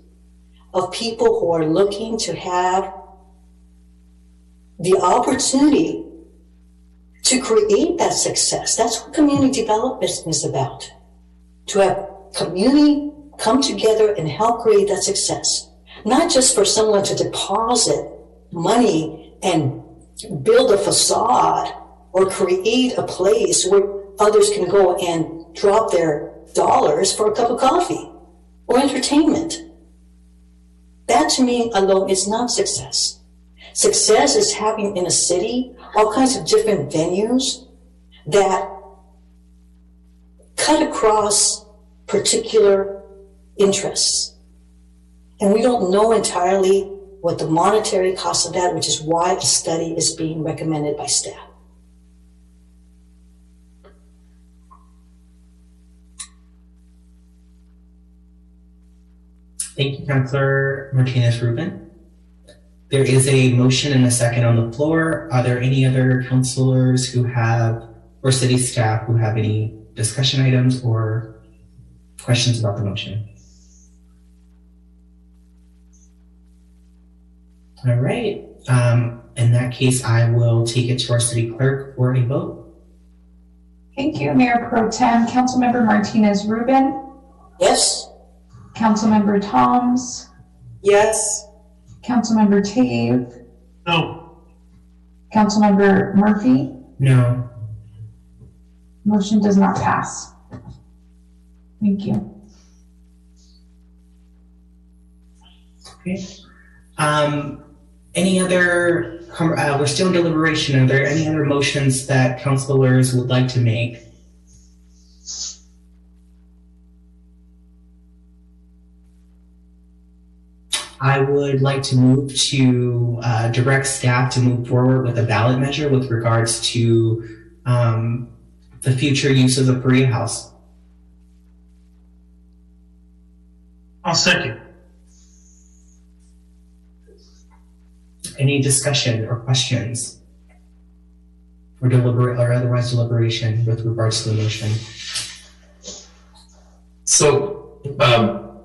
of people who are looking to have the opportunity to create that success. That's what community development is about. To have community come together and help create that success. Not just for someone to deposit money and build a facade or create a place where others can go and drop their dollars for a cup of coffee or entertainment. That to me alone is not success. Success is having in a city all kinds of different venues that cut across particular interests. And we don't know entirely what the monetary cost of that, which is why a study is being recommended by staff. Thank you, Councilor Martinez-Rubin. There is a motion and a second on the floor. Are there any other councilors who have, or city staff who have any discussion items or questions about the motion? All right. In that case, I will take it to our city clerk for a vote. Thank you, Mayor Pro Tem. Councilmember Martinez-Rubin? Yes. Councilmember Toms? Yes. Councilmember Tave? No. Councilmember Murphy? No. Motion does not pass. Thank you. Okay. Any other, we're still in deliberation. Are there any other motions that councilors would like to make? I would like to move to direct staff to move forward with a ballot measure with regards to the future use of the Faria House. I'll second. Any discussion or questions or otherwise deliberation with regards to the motion? So,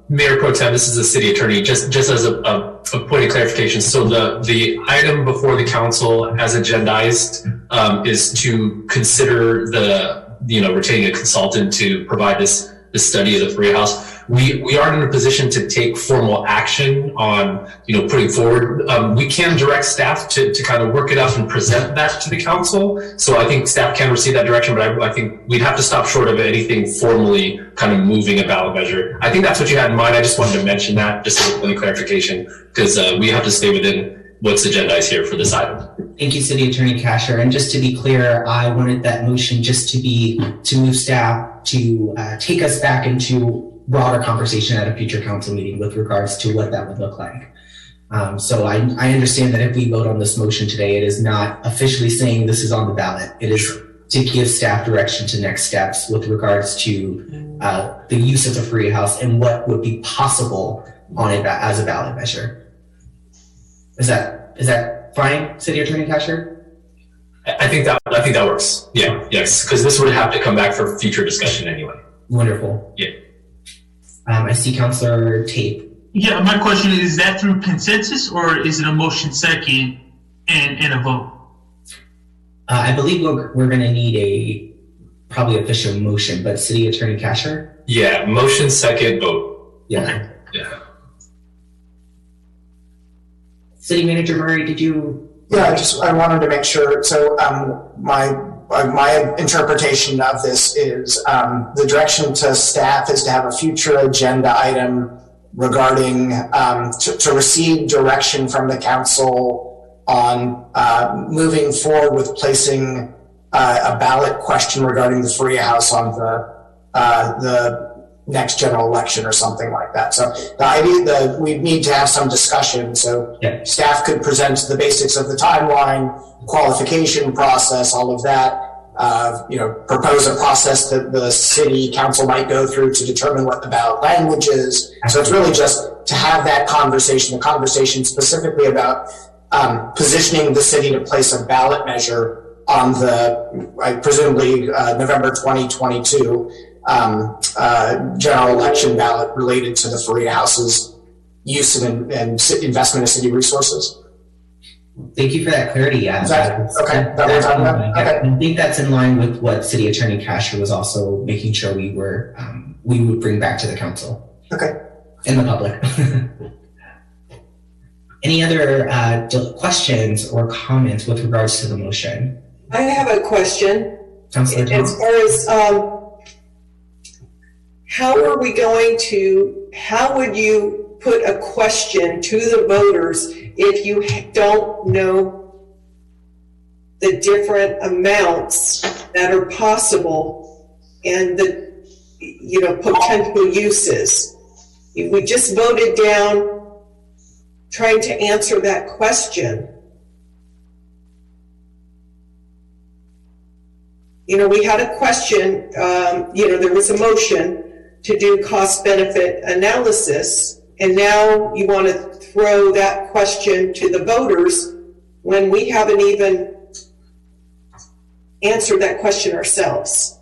Mayor Pro Tem, this is the city attorney, just as a point of clarification. So the item before the council as agendized is to consider retaining a consultant to provide this study of the Faria House. We aren't in a position to take formal action on, putting forward. We can direct staff to kind of work it up and present that to the council. So I think staff can receive that direction, but I think we'd have to stop short of anything formally kind of moving a ballot measure. I think that's what you had in mind. I just wanted to mention that just as a point of clarification, because we have to stay within what's agendized here for this item. Thank you, City Attorney Kasher. And just to be clear, I wanted that motion just to move staff to take us back into broader conversation at a future council meeting with regards to what that would look like. So I understand that if we vote on this motion today, it is not officially saying this is on the ballot. It is to give staff direction to next steps with regards to the use of the Faria House and what would be possible on it as a ballot measure. Is that fine, City Attorney Kasher? I think that works. Yeah, yes, because this would have to come back for future discussion anyway. Wonderful. Yeah. I see Councilor Tate. Yeah, my question is that through consensus or is it a motion second and a vote? I believe we're going to need a probably official motion, but City Attorney Kasher? Yeah, motion second vote. Yeah. Okay. Yeah. City Manager Murray, did you? Yeah, I wanted to make sure. So my interpretation of this is the direction to staff is to have a future agenda item regarding to receive direction from the council on moving forward with placing a ballot question regarding the Faria House on the next general election or something like that. So the idea that we need to have some discussion. So staff could present the basics of the timeline, qualification process, all of that. Propose a process that the city council might go through to determine what the ballot language is. So it's really just to have that conversation, the conversation specifically about positioning the city to place a ballot measure on the, presumably November 2022 general election ballot related to the Faria House's use and investment of city resources. Thank you for that clarity. Yeah, okay. That we're talking about? Okay. I think that's in line with what City Attorney Casher was also making sure we would bring back to the council. Okay. And the public. Any other questions or comments with regards to the motion? I have a question. Councilor Tom? As far as how would you put a question to the voters if you don't know the different amounts that are possible and the potential uses? If we just voted down trying to answer that question, we had a question, there was a motion to do cost benefit analysis, and now you want to throw that question to the voters when we haven't even answered that question ourselves.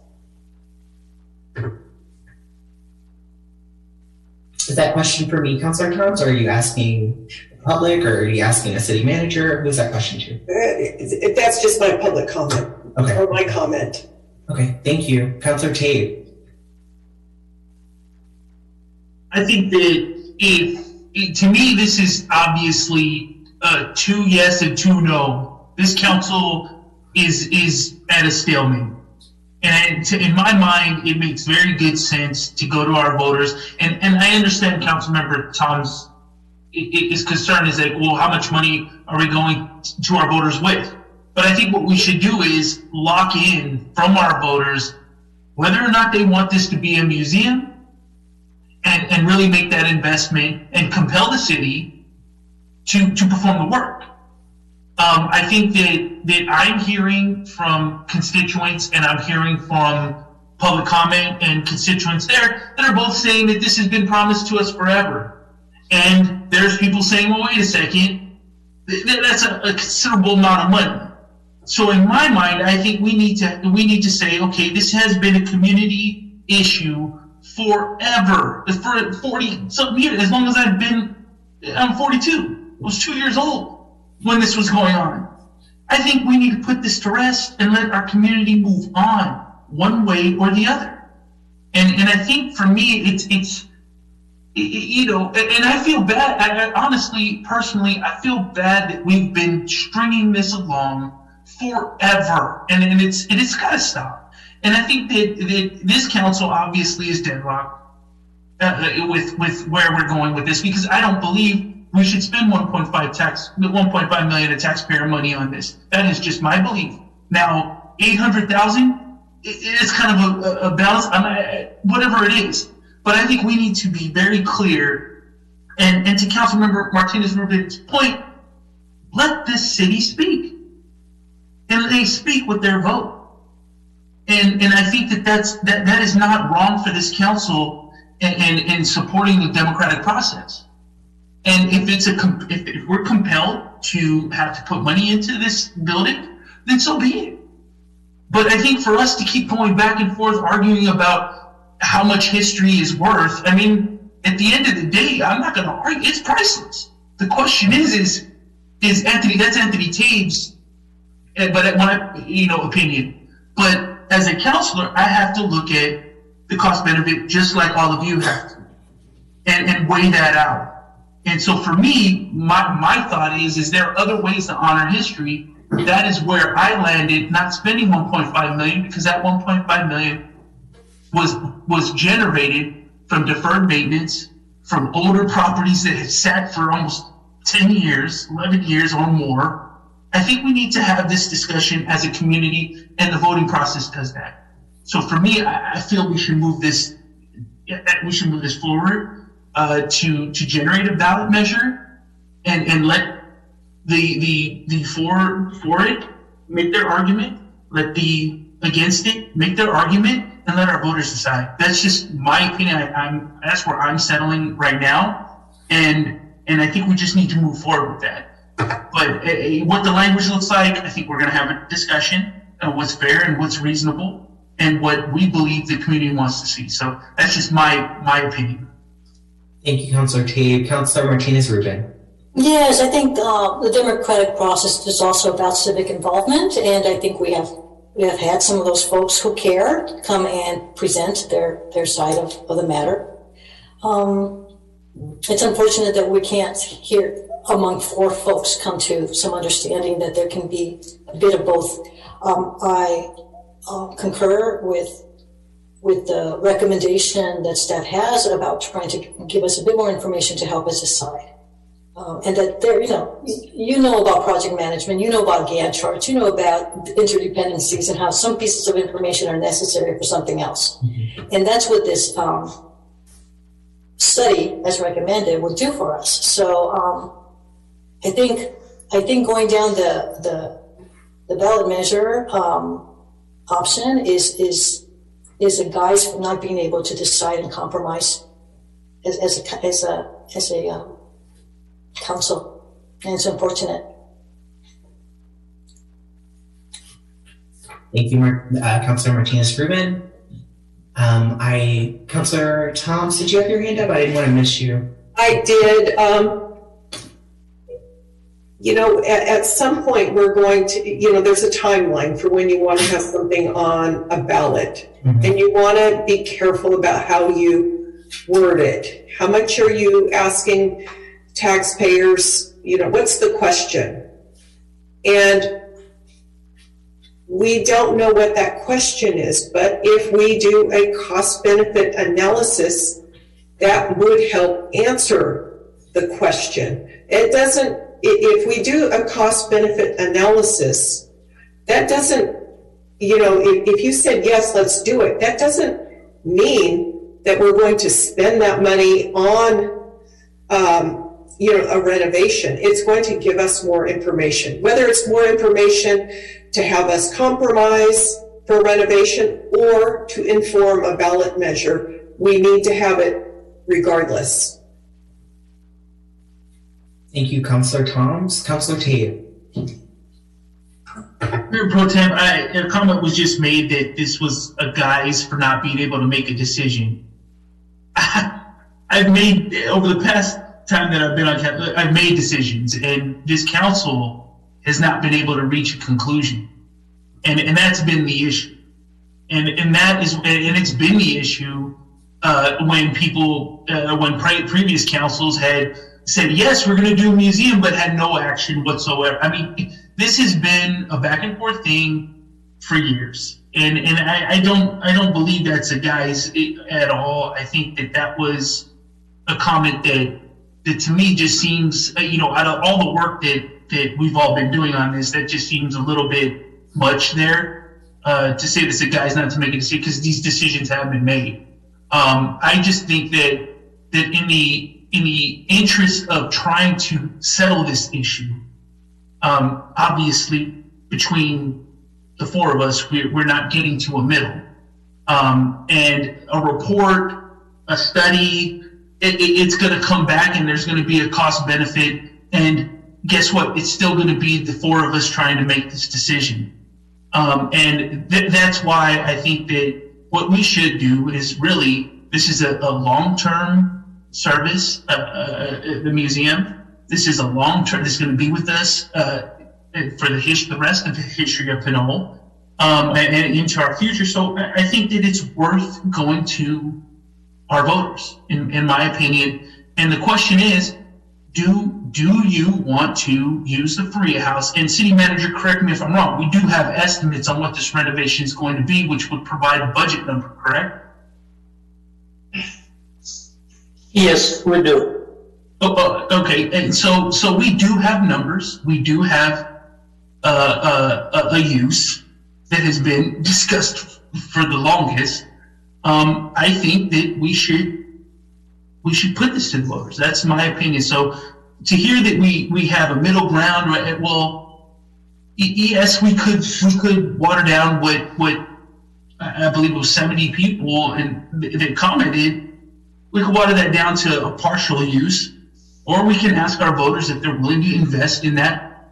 Is that question for me, Councilor Combs, or are you asking the public, or are you asking a city manager? Who's that question to? That's just my public comment, or my comment. Okay, thank you. Councilor Tate. I think that to me, this is obviously 2 yes and 2 no. This council is at a stalemate. And in my mind, it makes very good sense to go to our voters. And I understand Councilmember Tom's his concern is like, well, how much money are we going to our voters with? But I think what we should do is lock in from our voters whether or not they want this to be a museum, and really make that investment and compel the city to perform the work. I think that I'm hearing from constituents and I'm hearing from public comment and constituents there that are both saying that this has been promised to us forever. And there's people saying, well, wait a second, that's a considerable amount of money. So in my mind, I think we need to say, okay, this has been a community issue forever, for 40 something years, as long as I'm 42. I was 2 years old when this was going on. I think we need to put this to rest and let our community move on one way or the other. And I think for me, it's and I feel bad. I honestly, personally, I feel bad that we've been stringing this along forever, and it's got to stop. And I think that this council obviously is deadlocked with where we're going with this, because I don't believe we should spend 1.5 million of taxpayer money on this. That is just my belief. Now, 800,000, it's kind of a balance, whatever it is. But I think we need to be very clear, and to Councilmember Martinez-Rubin's point, let this city speak. And they speak with their vote. And I think that is not wrong for this council in supporting the democratic process. And if we're compelled to have to put money into this building, then so be it. But I think for us to keep going back and forth arguing about how much history is worth, I mean, at the end of the day, I'm not going to argue. It's priceless. The question is Anthony? That's Anthony Taves, but at my opinion. But as a counselor, I have to look at the cost benefit just like all of you have to, and weigh that out. And so for me, my thought is there are other ways to honor history? That is where I landed, not spending 1.5 million, because that 1.5 million was generated from deferred maintenance, from older properties that had sat for almost 10 years, 11 years or more, I think we need to have this discussion as a community, and the voting process does that. So for me, I feel we should move this forward to generate a ballot measure and let the for it make their argument, let the against it make their argument, and let our voters decide. That's just my opinion. That's where I'm settling right now, and I think we just need to move forward with that. But what the language looks like, I think we're going to have a discussion of what's fair and what's reasonable and what we believe the community wants to see. So that's just my opinion. Thank you, Councilor Tabe. Councilor Martinez-Rubin. Yes, I think the democratic process is also about civic involvement, and I think we have had some of those folks who care come and present their side of the matter. It's unfortunate that we can't hear among four folks come to some understanding that there can be a bit of both. I concur with the recommendation that staff has about trying to give us a bit more information to help us decide. And that there, you know about project management, you know about Gantt charts, you know about interdependencies and how some pieces of information are necessary for something else. Mm-hmm. And that's what this study, as recommended, would do for us. So I think going down the ballot measure option is a guise for not being able to decide and compromise as a council, and it's unfortunate. Thank you, Councilor Martinez-Rubin. Councilor Thoms, did you have your hand up? I didn't want to miss you. I did. At some point we're going to, there's a timeline for when you want to have something on a ballot. Mm-hmm. And you want to be careful about how you word it. How much are you asking taxpayers? What's the question? And we don't know what that question is, but if we do a cost-benefit analysis, that would help answer the question. It doesn't. If we do a cost-benefit analysis, that doesn't, if you said, yes, let's do it, that doesn't mean that we're going to spend that money on, a renovation. It's going to give us more information. Whether it's more information to have us compromise for renovation or to inform a ballot measure, we need to have it regardless. Thank you, Councilor Thoms. Councilor Tabe. Mayor Pro Tem, a comment was just made that this was a guise for not being able to make a decision. I've made, over the past time that I've been on council, I've made decisions, and this council has not been able to reach a conclusion. And that's been the issue. And it's been the issue when previous councils had said, yes, we're going to do a museum, but had no action whatsoever. I mean, this has been a back and forth thing for years. And I don't believe that's a guise at all. I think that was a comment that to me just seems, out of all the work that we've all been doing on this, that just seems a little bit much there to say this a guy's not to make a decision, because these decisions have been made. I just think that in the interest of trying to settle this issue, obviously between the four of us, we're not getting to a middle. And a report, a study, it's going to come back and there's going to be a cost benefit. And guess what? It's still going to be the four of us trying to make this decision. And that's why I think that what we should do is really, this is a long-term service, the museum. This is a long-term, this is going to be with us for the rest of the history of Pinole and into our future. So I think that it's worth going to our voters, in my opinion. And the question is, do you want to use the Faria House? And City Manager, correct me if I'm wrong, we do have estimates on what this renovation is going to be, which would provide a budget number, correct? Yes, we do. Okay, and so we do have numbers. We do have a use that has been discussed for the longest, I think that we should put this to the voters. That's my opinion. So to hear that we have a middle ground, right? Well, yes, we could water down what I believe it was 70 people and that commented. We could water that down to a partial use, or we can ask our voters if they're willing to invest in that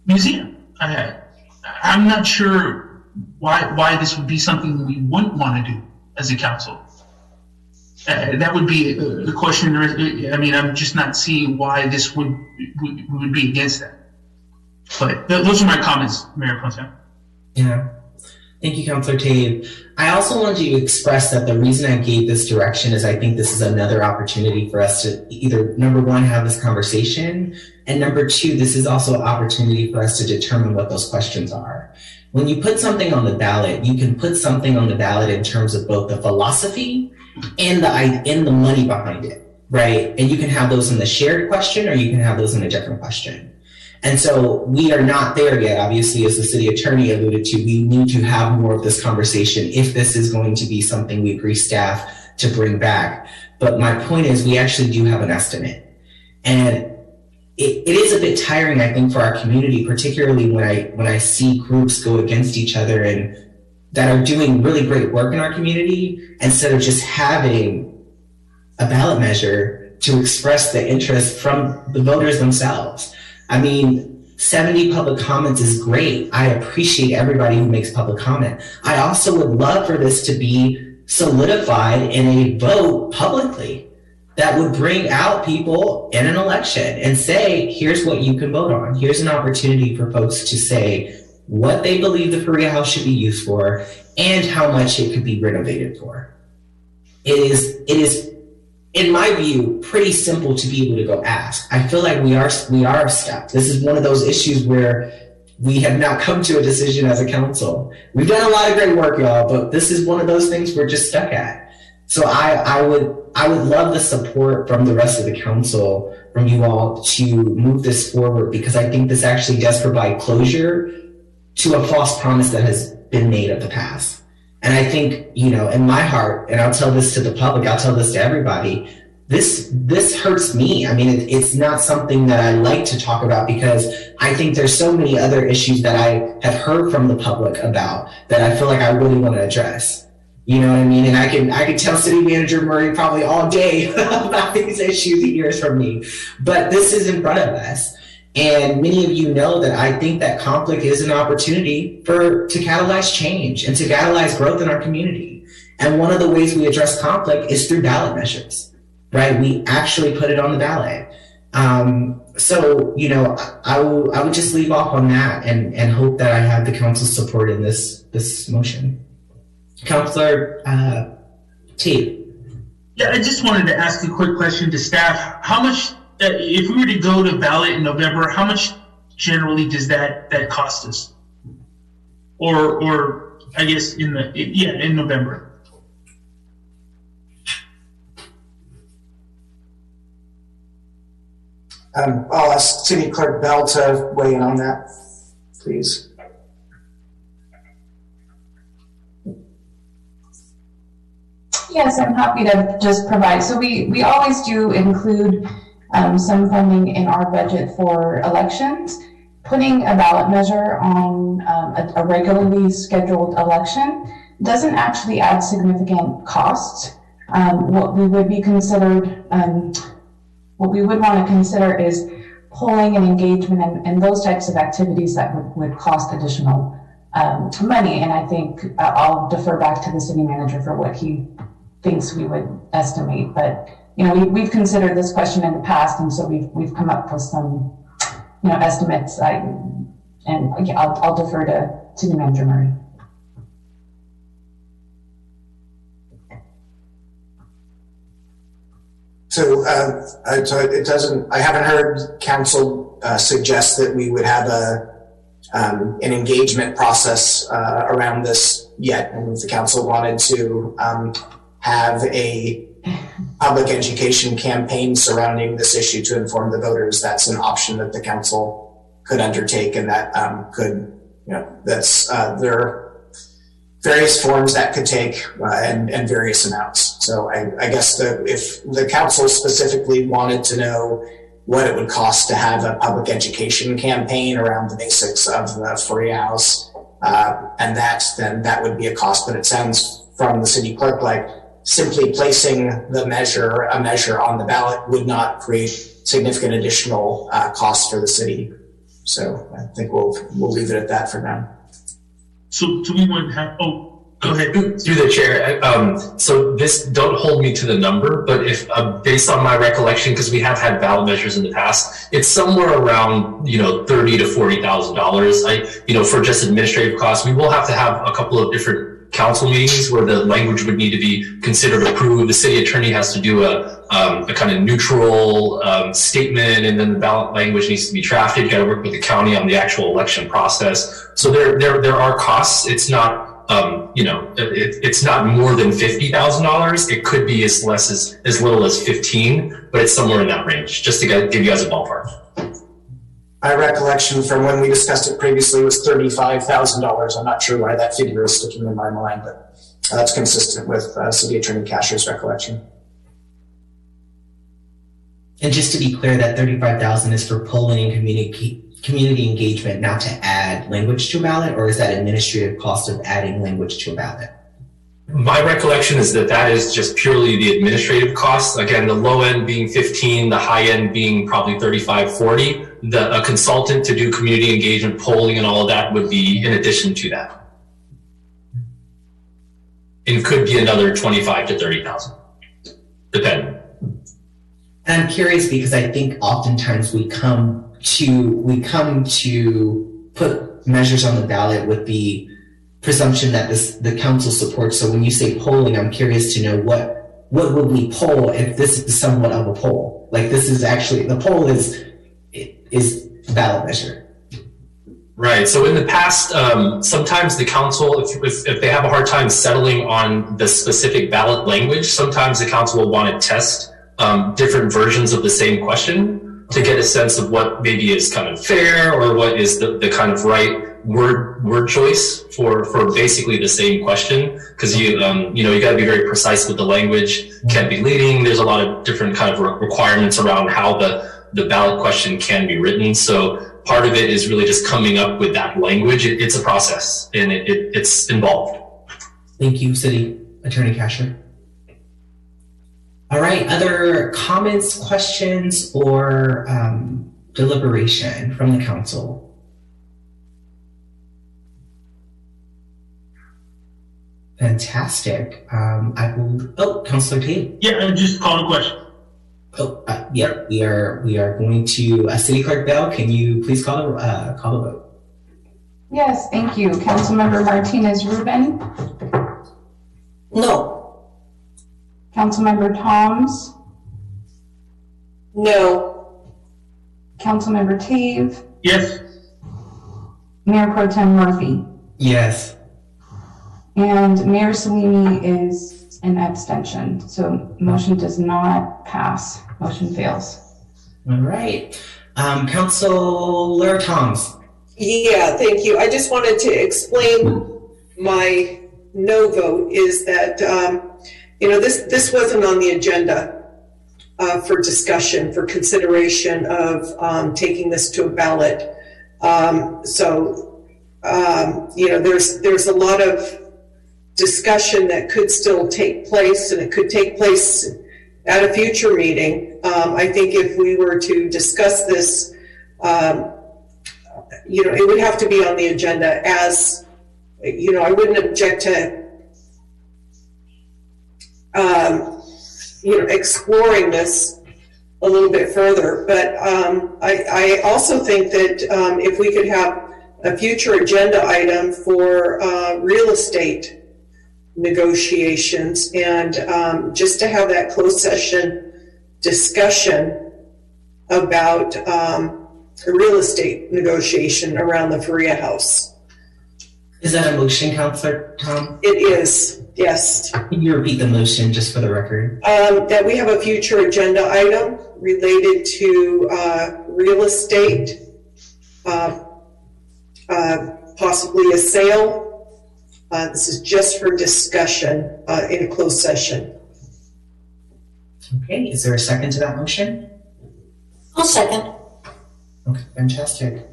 museum. I'm not sure why this would be something we wouldn't want to do as a council. That would be a question. I mean, I'm just not seeing why this would be against that. But those are my comments, Mayor Pro Tem. Yeah. Thank you, Councilor Tabe. I also wanted to express that the reason I gave this direction is I think this is another opportunity for us to either, number one, have this conversation, and number two, this is also an opportunity for us to determine what those questions are. When you put something on the ballot, you can put something on the ballot in terms of both the philosophy and the money behind it, right? And you can have those in the shared question, or you can have those in a different question. And so we are not there yet. Obviously, as the city attorney alluded to, we need to have more of this conversation if this is going to be something we agree staff to bring back. But my point is, we actually do have an estimate. And it is a bit tiring, I think, for our community, particularly when I see groups go against each other and that are doing really great work in our community, instead of just having a ballot measure to express the interest from the voters themselves. I mean, 70 public comments is great. I appreciate everybody who makes public comment. I also would love for this to be solidified in a vote publicly that would bring out people in an election and say, here's what you can vote on. Here's an opportunity for folks to say what they believe the Faria House should be used for and how much it could be renovated for. It is, in my view, pretty simple to be able to go ask. I feel like we are stuck. This is one of those issues where we have not come to a decision as a council. We've done a lot of great work, y'all, but this is one of those things we're just stuck at. So I would love the support from the rest of the council, from you all, to move this forward, because I think this actually does provide closure to a false promise that has been made of the past. And I think, you know, in my heart, and I'll tell this to the public, I'll tell this to everybody, this hurts me. I mean, it's not something that I like to talk about, because I think there's so many other issues that I have heard from the public about that I feel like I really want to address. You know what I mean? And I can tell City Manager Murray probably all day about these issues he hears from me. But this is in front of us. And many of you know that I think that conflict is an opportunity to catalyze change and to catalyze growth in our community. And one of the ways we address conflict is through ballot measures, right? We actually put it on the ballot. So, you know, I would just leave off on that and hope that I have the council's support in this motion. Councilor T. Yeah, I just wanted to ask a quick question to staff. How much, if we were to go to ballot in November, how much generally does that cost us? Or I guess in November. I'll ask City Clerk Bell to weigh in on that, please. Yes, I'm happy to just provide. So we always do include some funding in our budget for elections. Putting a ballot measure on a regularly scheduled election doesn't actually add significant costs. What we would want to consider is polling and engagement and those types of activities that would cost additional money. And I think I'll defer back to the city manager for what he thinks we would estimate. But you know, we've considered this question in the past, and so we've come up with some, you know, estimates. I'll defer to City Manager Murray. So I haven't heard council suggest that we would have an engagement process around this yet. And if the council wanted to have a public education campaign surrounding this issue to inform the voters, that's an option that the council could undertake, and that that's there are various forms that could take and various amounts. So I guess if the council specifically wanted to know what it would cost to have a public education campaign around the basics of the free house, then that would be a cost. But it sounds from the city clerk like simply placing a measure on the ballot would not create significant additional costs for the city. So I think we'll leave it at that for now. So do we want to have, go ahead. Through the chair, so this, don't hold me to the number, but if based on my recollection, because we have had ballot measures in the past, it's somewhere around $30,000 to $40,000. For just administrative costs, we will have to have a couple of different council meetings where the language would need to be considered approved. The city attorney has to do a kind of neutral statement, and then the ballot language needs to be drafted. You got to work with the county on the actual election process. So there are costs. It's not it's not more than $50,000. It could be as little as 15, but it's somewhere in that range. Just to give you guys a ballpark. My recollection from when we discussed it previously was $35,000. I'm not sure why that figure is sticking in my mind, but that's consistent with City Attorney Casher's recollection. And just to be clear, that $35,000 is for polling and community engagement, not to add language to a ballot, or is that administrative cost of adding language to a ballot? My recollection is that is just purely the administrative costs. Again, the low end being 15, the high end being probably 35, 40. A consultant to do community engagement, polling, and all of that would be in addition to that. It could be another 25 to 30,000, depending. And I'm curious because I think oftentimes we come to put measures on the ballot with the presumption that the council supports. So when you say polling, I'm curious to know what would we poll if this is somewhat of a poll? Like this is actually, the poll is ballot measure. Right. So in the past, sometimes the council, if they have a hard time settling on the specific ballot language, sometimes the council will want to test different versions of the same question to get a sense of what maybe is kind of fair or what is the kind of right word choice for basically the same question. Because you got to be very precise with the language. Can't be leading. There's a lot of different kind of requirements around how the ballot question can be written. So part of it is really just coming up with that language. It's a process and it's involved. Thank you, City Attorney Casher. All right, other comments, questions, or deliberation from the council? Fantastic. Councilor Tate. Yeah, I just called a question. Yeah, we are going to City Clerk Bell. Can you please call the vote? Yes, thank you. Councilmember Martinez Rubin. No. Councilmember Toms. No. Councilmember Tave. Yes. Mayor Pro Tem Murphy. Yes. And Mayor Salimi is an abstention. So motion does not pass. Motion fails. All right. Councilor Toms. Yeah, thank you. I just wanted to explain my no vote is that, this wasn't on the agenda for discussion, for consideration of taking this to a ballot. There's a lot of discussion that could still take place, and it could take place at a future meeting. I think if we were to discuss this, it would have to be on the agenda as, I wouldn't object to, exploring this a little bit further. But I also think that if we could have a future agenda item for real estate negotiations and just to have that closed session discussion about a real estate negotiation around the Faria House. Is that a motion, Councilor Tom? It is, yes. Can you repeat the motion just for the record? That we have a future agenda item related to real estate possibly a sale. This is just for discussion in closed session. Okay, is there a second to that motion? I'll second. Okay, fantastic.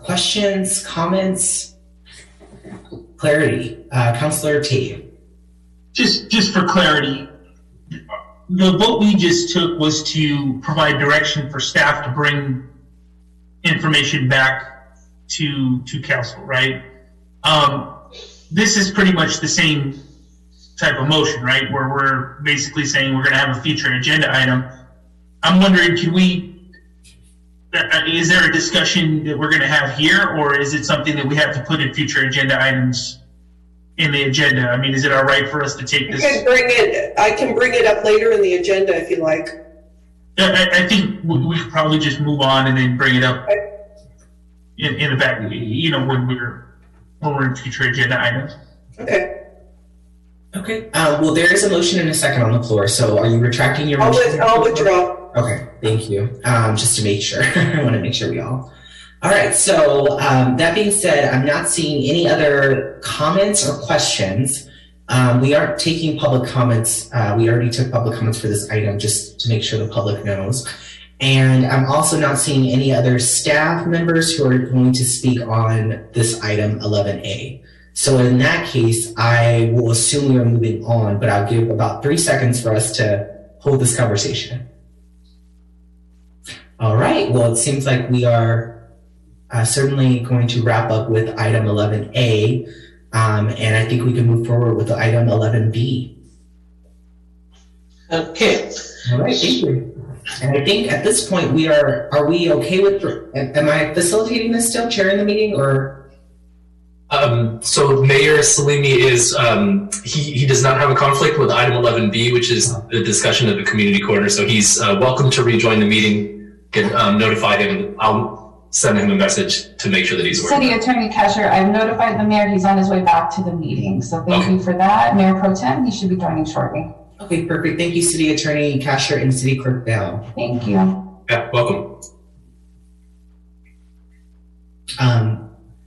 Questions, comments, clarity? Councilor Tate. Just for clarity, the vote we just took was to provide direction for staff to bring information back to council, right? This is pretty much the same type of motion, right? Where we're basically saying we're going to have a future agenda item. I'm wondering, is there a discussion that we're going to have here, or is it something that we have to put in future agenda items in the agenda? I mean, is it all right for us to take this? I can bring it up later in the agenda if you like. I think we could probably just move on and then bring it up in the back, you know, when we're in future agenda items. Okay. Okay. Well, there is a motion and a second on the floor. So are you retracting your motion? I'll withdraw. Okay. Thank you. Just to make sure. I want to make sure we all. All right. So that being said, I'm not seeing any other comments or questions. We aren't taking public comments. We already took public comments for this item just to make sure the public knows. And I'm also not seeing any other staff members who are going to speak on this item 11A. So in that case, I will assume we are moving on, but I'll give about 3 seconds for us to hold this conversation. All right. Well, it seems like we are certainly going to wrap up with item 11A. And I think we can move forward with item 11B. Okay. All right, thank you. And I think at this point are we okay with, am I facilitating this still, chairing the meeting, or? So Mayor Salimi is, he does not have a conflict with item 11B, which is the discussion of the community corner. So he's welcome to rejoin the meeting, notify him. I'll send him a message to make sure that he's aware. City Attorney Kasher, I've notified the mayor, he's on his way back to the meeting. So thank you for that. Mayor Pro Tem, he should be joining shortly. Okay, perfect. Thank you, City Attorney Kasher and City Clerk Bell. Thank you. Yeah, welcome.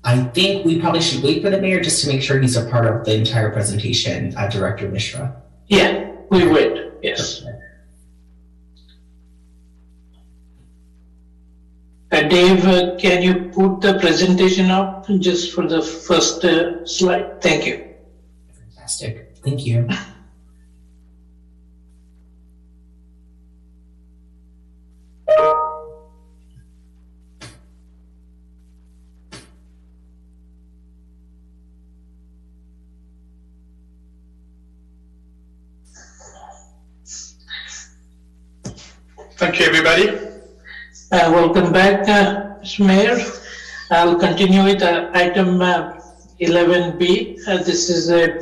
I think we probably should wait for the mayor just to make sure he's a part of the entire presentation, Director Mishra. Yeah, we wait, yes. Dave, can you put the presentation up just for the first slide? Thank you. Fantastic, thank you. Thank you, everybody. Welcome back, Mr. Mayor. I'll continue with item 11B. This is a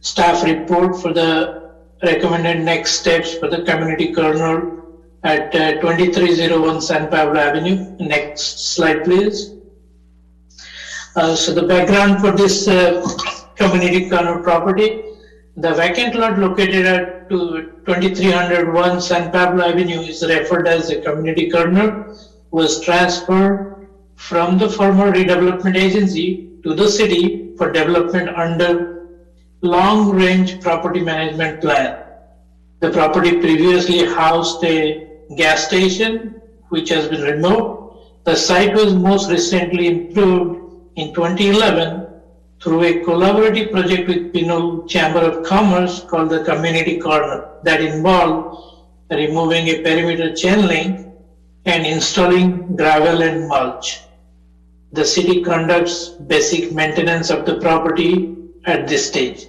staff report for the recommended next steps for the community corner at 2301 San Pablo Avenue. Next slide, please. So the background for this community corner property. The vacant lot located at 2301 San Pablo Avenue is referred as a community corner, was transferred from the former redevelopment agency to the city for development under long-range property management plan. The property previously housed a gas station, which has been removed. The site was most recently improved in 2011 through a collaborative project with Pinole Chamber of Commerce called the Community Corner that involved removing a perimeter chain link and installing gravel and mulch. The city conducts basic maintenance of the property at this stage.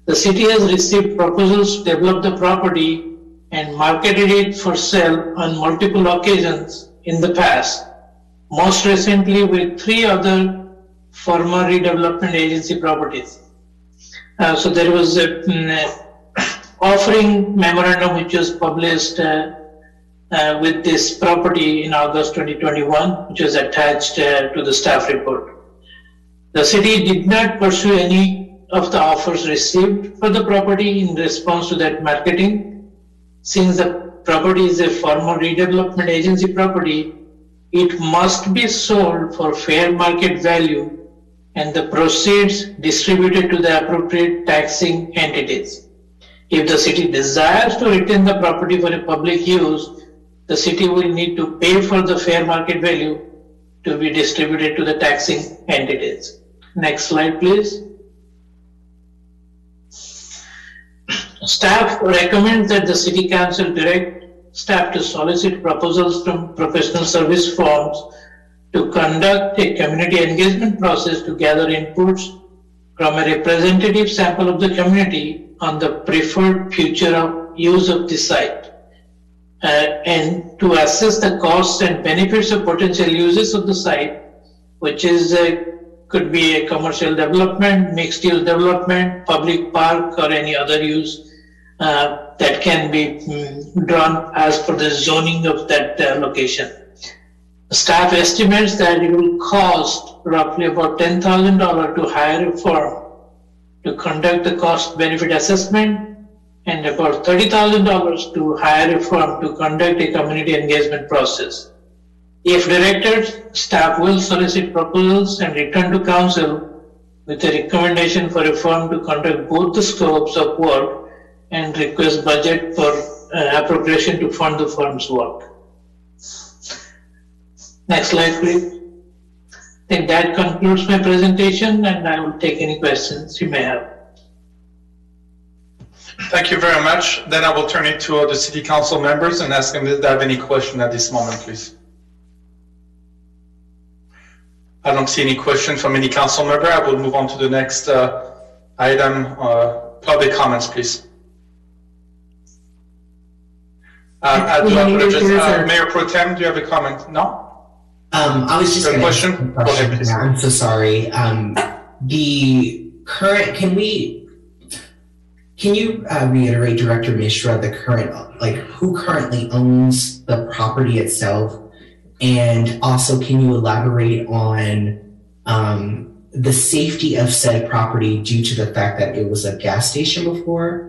The city has received proposals to develop the property and marketed it for sale on multiple occasions in the past, most recently with 3 other former redevelopment agency properties. So there was an offering memorandum which was published with this property in August 2021, which was attached to the staff report. The city did not pursue any of the offers received for the property in response to that marketing. Since the property is a former redevelopment agency property, it must be sold for fair market value and the proceeds distributed to the appropriate taxing entities. If the city desires to retain the property for a public use, the city will need to pay for the fair market value to be distributed to the taxing entities. Next slide, please. Staff recommends that the City Council direct staff to solicit proposals from professional service firms to conduct a community engagement process to gather inputs from a representative sample of the community on the preferred future of use of the site, and to assess the costs and benefits of potential uses of the site, which is could be a commercial development, mixed use development, public park, or any other use that can be drawn as per the zoning of that location. Staff estimates that it will cost roughly about $10,000 to hire a firm to conduct the cost benefit assessment and about $30,000 to hire a firm to conduct a community engagement process. If directed, staff will solicit proposals and return to council with a recommendation for a firm to conduct both the scopes of work and request budget for appropriation to fund the firm's work. Next slide, please. I think that concludes my presentation, and I will take any questions you may have. Thank you very much. Then I will turn it to the City Council members and ask them if they have any question at this moment, please. I don't see any questions from any council member. I will move on to the next item, public comments, please. I do apologize. Mayor Pro Tem, do you have a comment? No? I was just going to ask a question. Yeah, I'm so sorry. The current, can you reiterate, Director Mishra, the current, like who currently owns the property itself? And also, can you elaborate on the safety of said property due to the fact that it was a gas station before?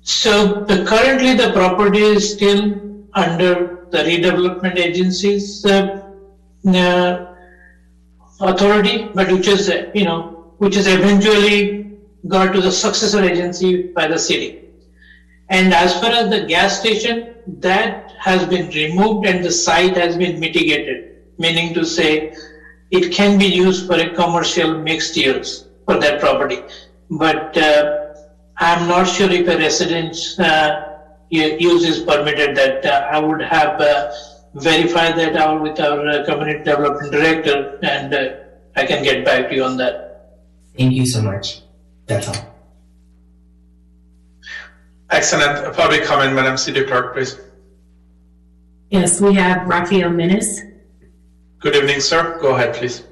So currently the property is still under the redevelopment agency's authority, but which is eventually got to the successor agency by the city. And as far as the gas station, that has been removed and the site has been mitigated, meaning to say it can be used for a commercial mixed use for that property. But I'm not sure if a residence use is permitted. That I would have verified that out with our community development director, and I can get back to you on that. Thank you so much. That's all. Excellent. Public comment, Madam City Clerk, please. Yes, we have Rafael Menes. Good evening, sir. Go ahead, please.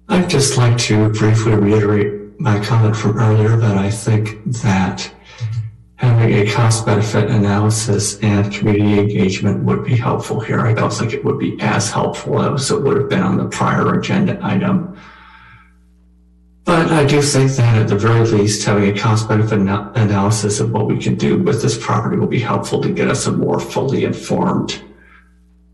I'd just like to briefly reiterate my comment from earlier that I think that having a cost-benefit analysis and community engagement would be helpful here. I don't think it would be as helpful as it would have been on the prior agenda item. But I do think that at the very least, having a cost-benefit analysis of what we can do with this property will be helpful to get us a more fully informed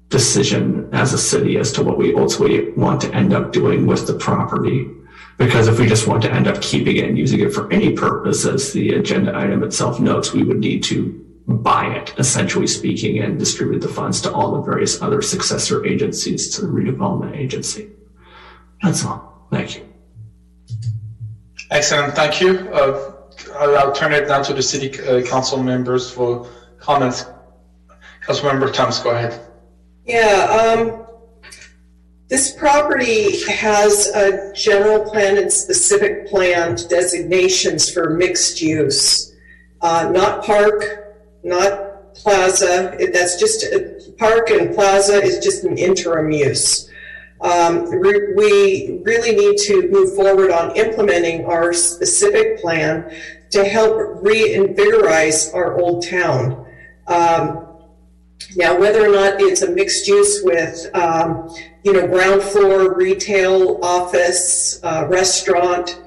decision as a city as to what we ultimately want to end up doing with the property. Because if we just want to end up keeping it and using it for any purpose, as the agenda item itself notes, we would need to buy it, essentially speaking, and distribute the funds to all the various other successor agencies to the redevelopment agency. That's all. Thank you. Excellent. Thank you. I'll turn it now to the City Council members for comments. Councilmember Thomas, go ahead. Yeah. This property has a general plan and specific plan designations for mixed use, not park, not plaza. That's just park, and plaza is just an interim use. We really need to move forward on implementing our specific plan to help reinvigorize our old town. Now, whether or not it's a mixed use with, ground floor retail, office, restaurant,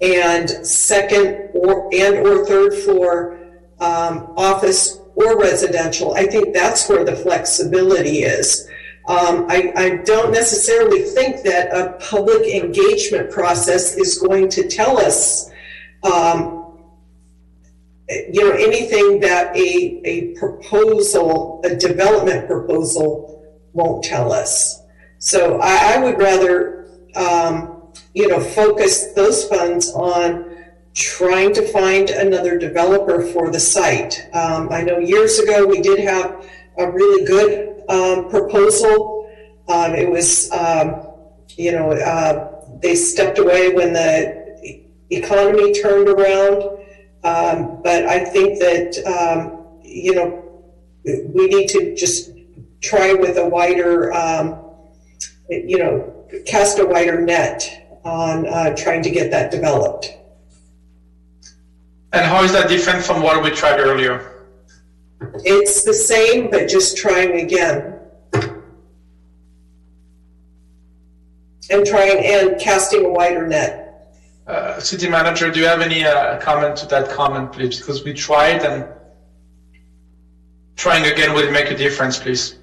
and second or third floor office or residential. I think that's where the flexibility is. I don't necessarily think that a public engagement process is going to tell us, anything that a proposal, a development proposal won't tell us. So I would rather, focus those funds on trying to find another developer for the site. I know years ago we did have a really good proposal. It was, they stepped away when the economy turned around. But I think that, we need to just try with a wider, cast a wider net on trying to get that developed. And how is that different from what we tried earlier? It's the same, but just trying again. And casting a wider net. City Manager, do you have any comment to that comment, please? Because we tried, and trying again will make a difference, please.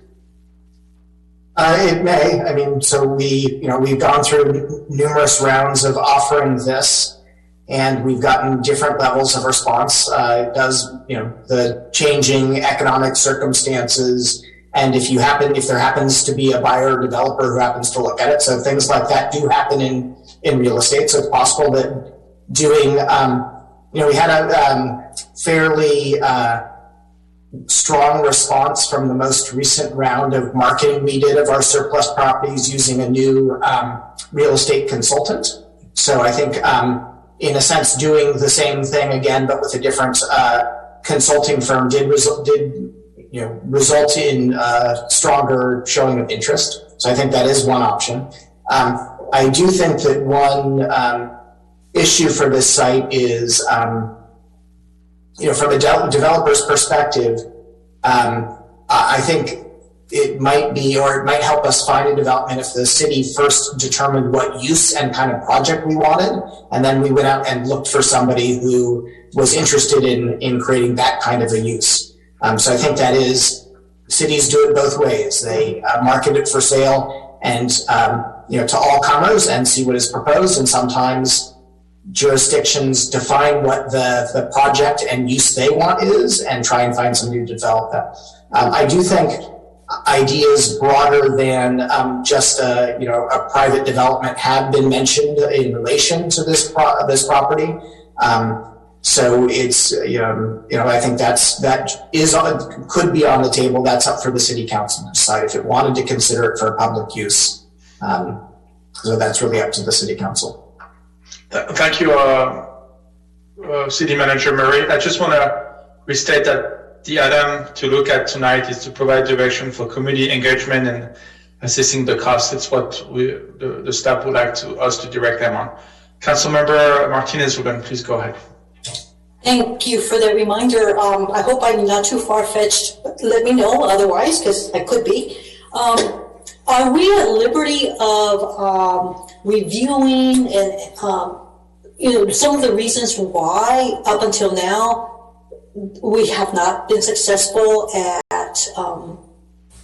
It may. I mean, so we've gone through numerous rounds of offering this, and we've gotten different levels of response. It does, the changing economic circumstances, and if there happens to be a buyer or developer who happens to look at it, so things like that do happen in real estate. So it's possible that doing, we had a fairly strong response from the most recent round of marketing we did of our surplus properties using a new real estate consultant. So I think, in a sense, doing the same thing again, but with a different consulting firm did result in stronger showing of interest. So I think that is one option. I do think that one issue for this site is, from a developer's perspective, I think it might be, or it might help us find a development if the city first determined what use and kind of project we wanted, and then we went out and looked for somebody who was interested in creating that kind of a use. So I think that is, cities do it both ways. They market it for sale and to all comers and see what is proposed, and sometimes jurisdictions define what the project and use they want is and try and find somebody to develop that. I do think ideas broader than just a private development have been mentioned in relation to this property. So it's I think that could be on the table. That's up for the city council to decide if it wanted to consider it for public use. So that's really up to the city council. Thank you, City Manager Murray. I just want to restate that the item to look at tonight is to provide direction for community engagement and assessing the cost. It's what the staff would like us to direct them on. Councilmember Martinez-Ruben, please go ahead. Thank you for that reminder. I hope I'm not too far-fetched. Let me know otherwise, because I could be. Are we at liberty of reviewing and some of the reasons why up until now we have not been successful at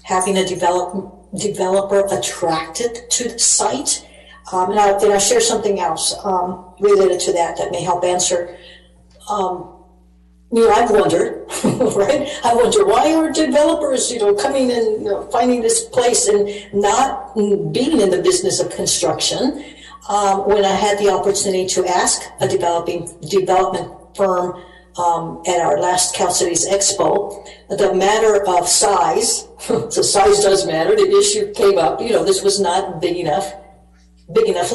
having a developer attracted to the site? And I'll share something else related to that may help answer. I've wondered, right? I wonder why are developers, coming and finding this place and not being in the business of construction. When I had the opportunity to ask a development firm at our last Cal Cities Expo, the matter of size, so size does matter. The issue came up. This was not big enough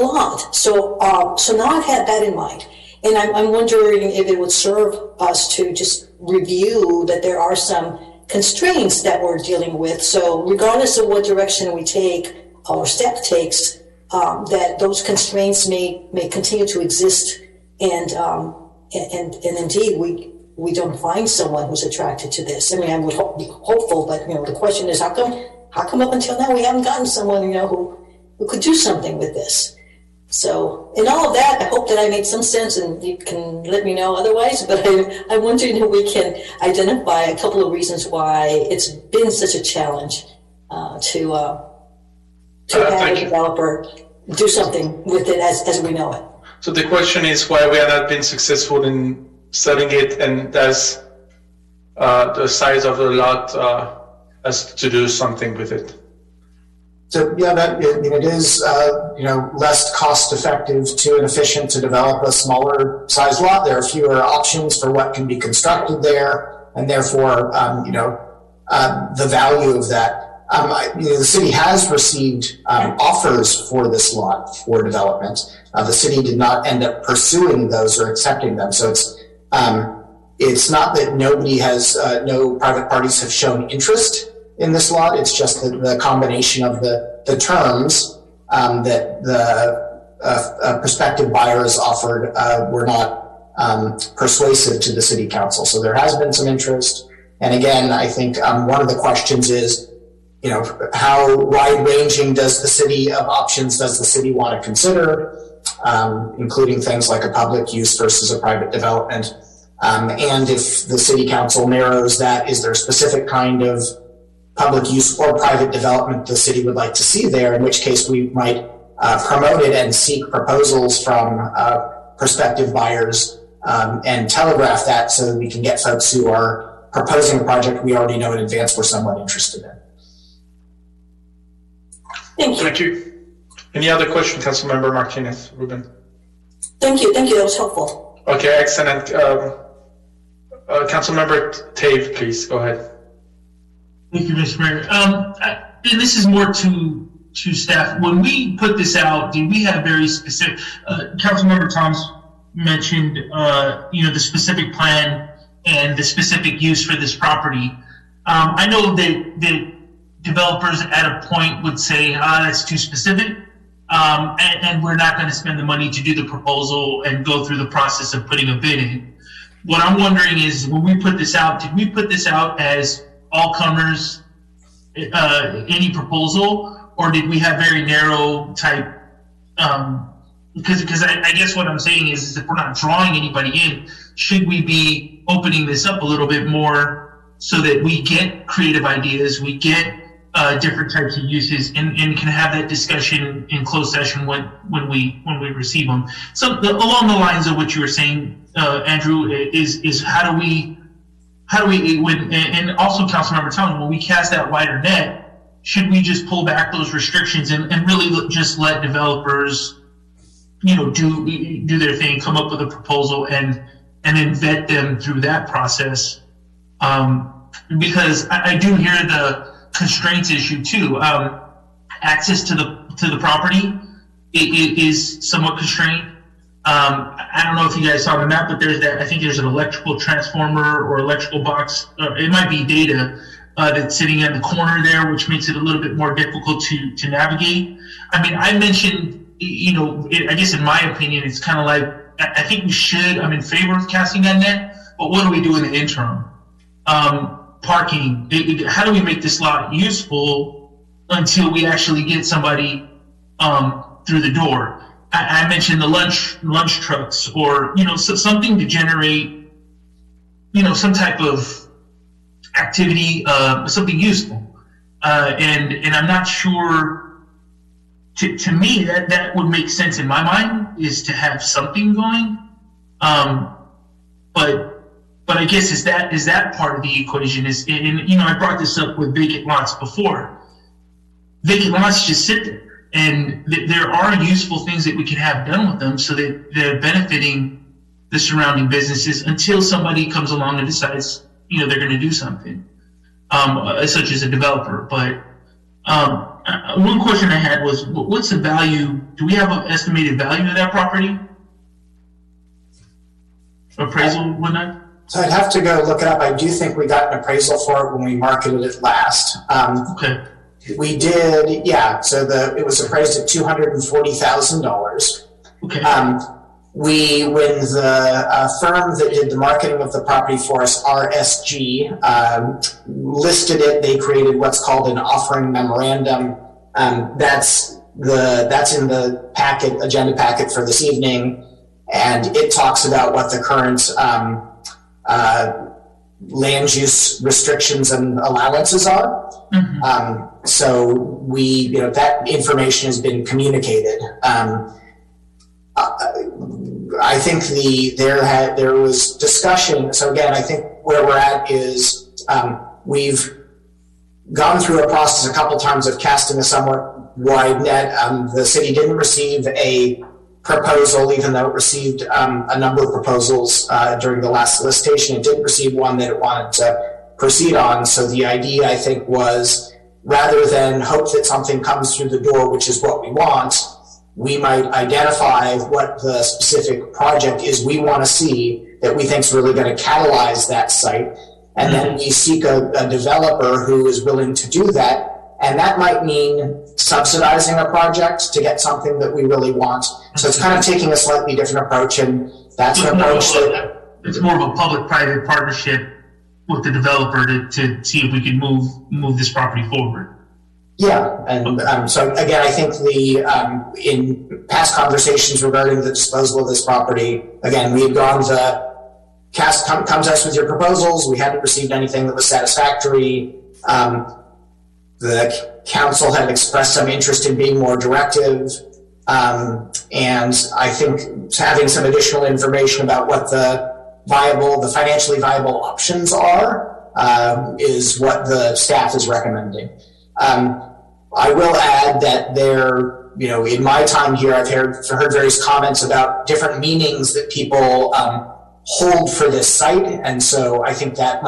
lot. So now I've had that in mind. And I'm wondering if it would serve us to just review that there are some constraints that we're dealing with. So regardless of what direction we take or staff takes, that those constraints may continue to exist, and indeed we don't find someone who's attracted to this. I mean, I would be hopeful, but the question is, how come up until now we haven't gotten someone who could do something with this? So in all of that, I hope that I made some sense, and you can let me know otherwise, but I'm wondering if we can identify a couple of reasons why it's been such a challenge to have a developer do something with it as we know it. So the question is why we have not been successful in selling it, and does the size of the lot has to do something with it? So yeah, it is less cost effective and efficient to develop a smaller size lot. There are fewer options for what can be constructed there, and therefore the value of that. The city has received offers for this lot for development. The city did not end up pursuing those or accepting them. So it's not that no private parties have shown interest in this lot. It's just that the combination of the terms that the prospective buyers offered were not persuasive to the city council. So there has been some interest. And again, I think one of the questions is, how wide-ranging does the city want to consider, including things like a public use versus a private development. And if the city council narrows that, is there a specific kind of public use or private development the city would like to see there, in which case we might promote it and seek proposals from prospective buyers and telegraph that so that we can get folks who are proposing a project we already know in advance we're somewhat interested in. Thank you. Any other question, Councilmember Martinez, Ruben? Thank you. That was helpful. Okay, excellent. Councilmember Tave, please go ahead. Thank you, Mr. Mayor. And this is more to staff. When we put this out, did we have very specific? Councilmember Thomas mentioned, the specific plan and the specific use for this property. I know that developers at a point would say, that's too specific, and we're not going to spend the money to do the proposal and go through the process of putting a bid in. What I'm wondering is, when we put this out, did we put this out as all comers, any proposal, or did we have very narrow type? Because I guess what I'm saying is if we're not drawing anybody in, should we be opening this up a little bit more so that we get creative ideas, we get different types of uses, and can have that discussion in closed session when we receive them. So along the lines of what you were saying, Andrew, is how do we and also Councilmember Thomas, when we cast that wider net, should we just pull back those restrictions and really just let developers, do their thing, come up with a proposal and then vet them through that process? Because I do hear the constraints issue too. Access to the property is somewhat constrained. I don't know if you guys saw the map, but I think there's an electrical transformer or electrical box. It might be data that's sitting in the corner there, which makes it a little bit more difficult to navigate. I mean, I mentioned, I guess in my opinion, it's kind of like, I think I'm in favor of casting that net, but what do we do in the interim? Parking, how do we make this lot useful until we actually get somebody through the door? I mentioned the lunch trucks, or something to generate some type of activity, something useful, and I'm not sure. To me, that would make sense in my mind, is to have something going, but I guess is that part of the equation? I brought this up with vacant lots before. Vacant lots just sit there. And there are useful things that we can have done with them so that they're benefiting the surrounding businesses until somebody comes along and decides, they're going to do something, such as a developer. But one question I had was, what's the value? Do we have an estimated value of that property? Appraisal, whatnot? So I'd have to go look it up. I do think we got an appraisal for it when we marketed it last. Okay. We did, yeah. So it was appraised at $240,000. Okay. When the firm that did the marketing of the property for us, RSG, listed it, they created what's called an offering memorandum. That's that's in the agenda packet for this evening, and it talks about what the current land use restrictions and allowances are. So that information has been communicated. I think there was discussion. So again, I think where we're at is we've gone through a process a couple times of casting a somewhat wide net. The city didn't receive a proposal, even though it received a number of proposals during the last solicitation. It didn't receive one that it wanted to proceed on. So the idea, I think, was rather than hope that something comes through the door, which is what we want, we might identify what the specific project is we want to see that we think is really going to catalyze that site. And then we seek a developer who is willing to do that. And that might mean subsidizing a project to get something that we really want. So it's kind of taking a slightly different approach, and that's an approach that... It's more of a public-private partnership with the developer to see if we can move this property forward. Yeah, and so again, I think in past conversations regarding the disposal of this property, again, we had gone to come to us with your proposals. We hadn't received anything that was satisfactory. The council had expressed some interest in being more directive. And I think having some additional information about what the financially viable options are is what the staff is recommending. I will add that in my time here, I've heard various comments about different meanings that people hold for this site. And so I think that's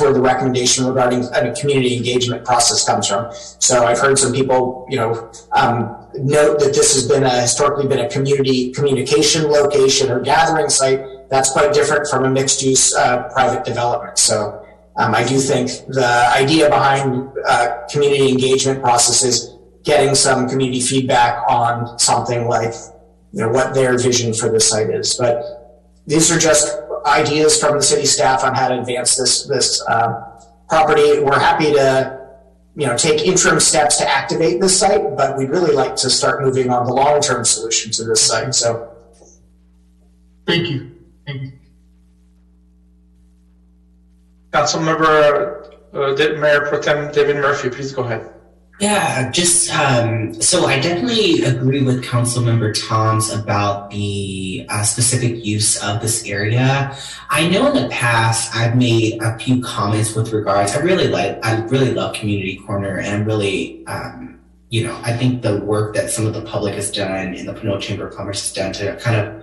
where the recommendation regarding a community engagement process comes from. So I've heard some people, note that this has historically been a community communication location or gathering site. That's quite different from a mixed use private development. So I do think the idea behind community engagement process is getting some community feedback on something like, what their vision for the site is. But these are just ideas from the city staff on how to advance this property. We're happy to, take interim steps to activate this site, but we'd really like to start moving on the long-term solution to this site. So, thank you. Thank you. Councilmember Mayor Pro Tem David Murphy, please go ahead. Yeah, so I definitely agree with Councilmember Toms about the specific use of this area. I know in the past I've made a few comments with regards. I really love Community Corner, and I'm really, I think the work that some of the public has done and the Pinole Chamber of Commerce has done to kind of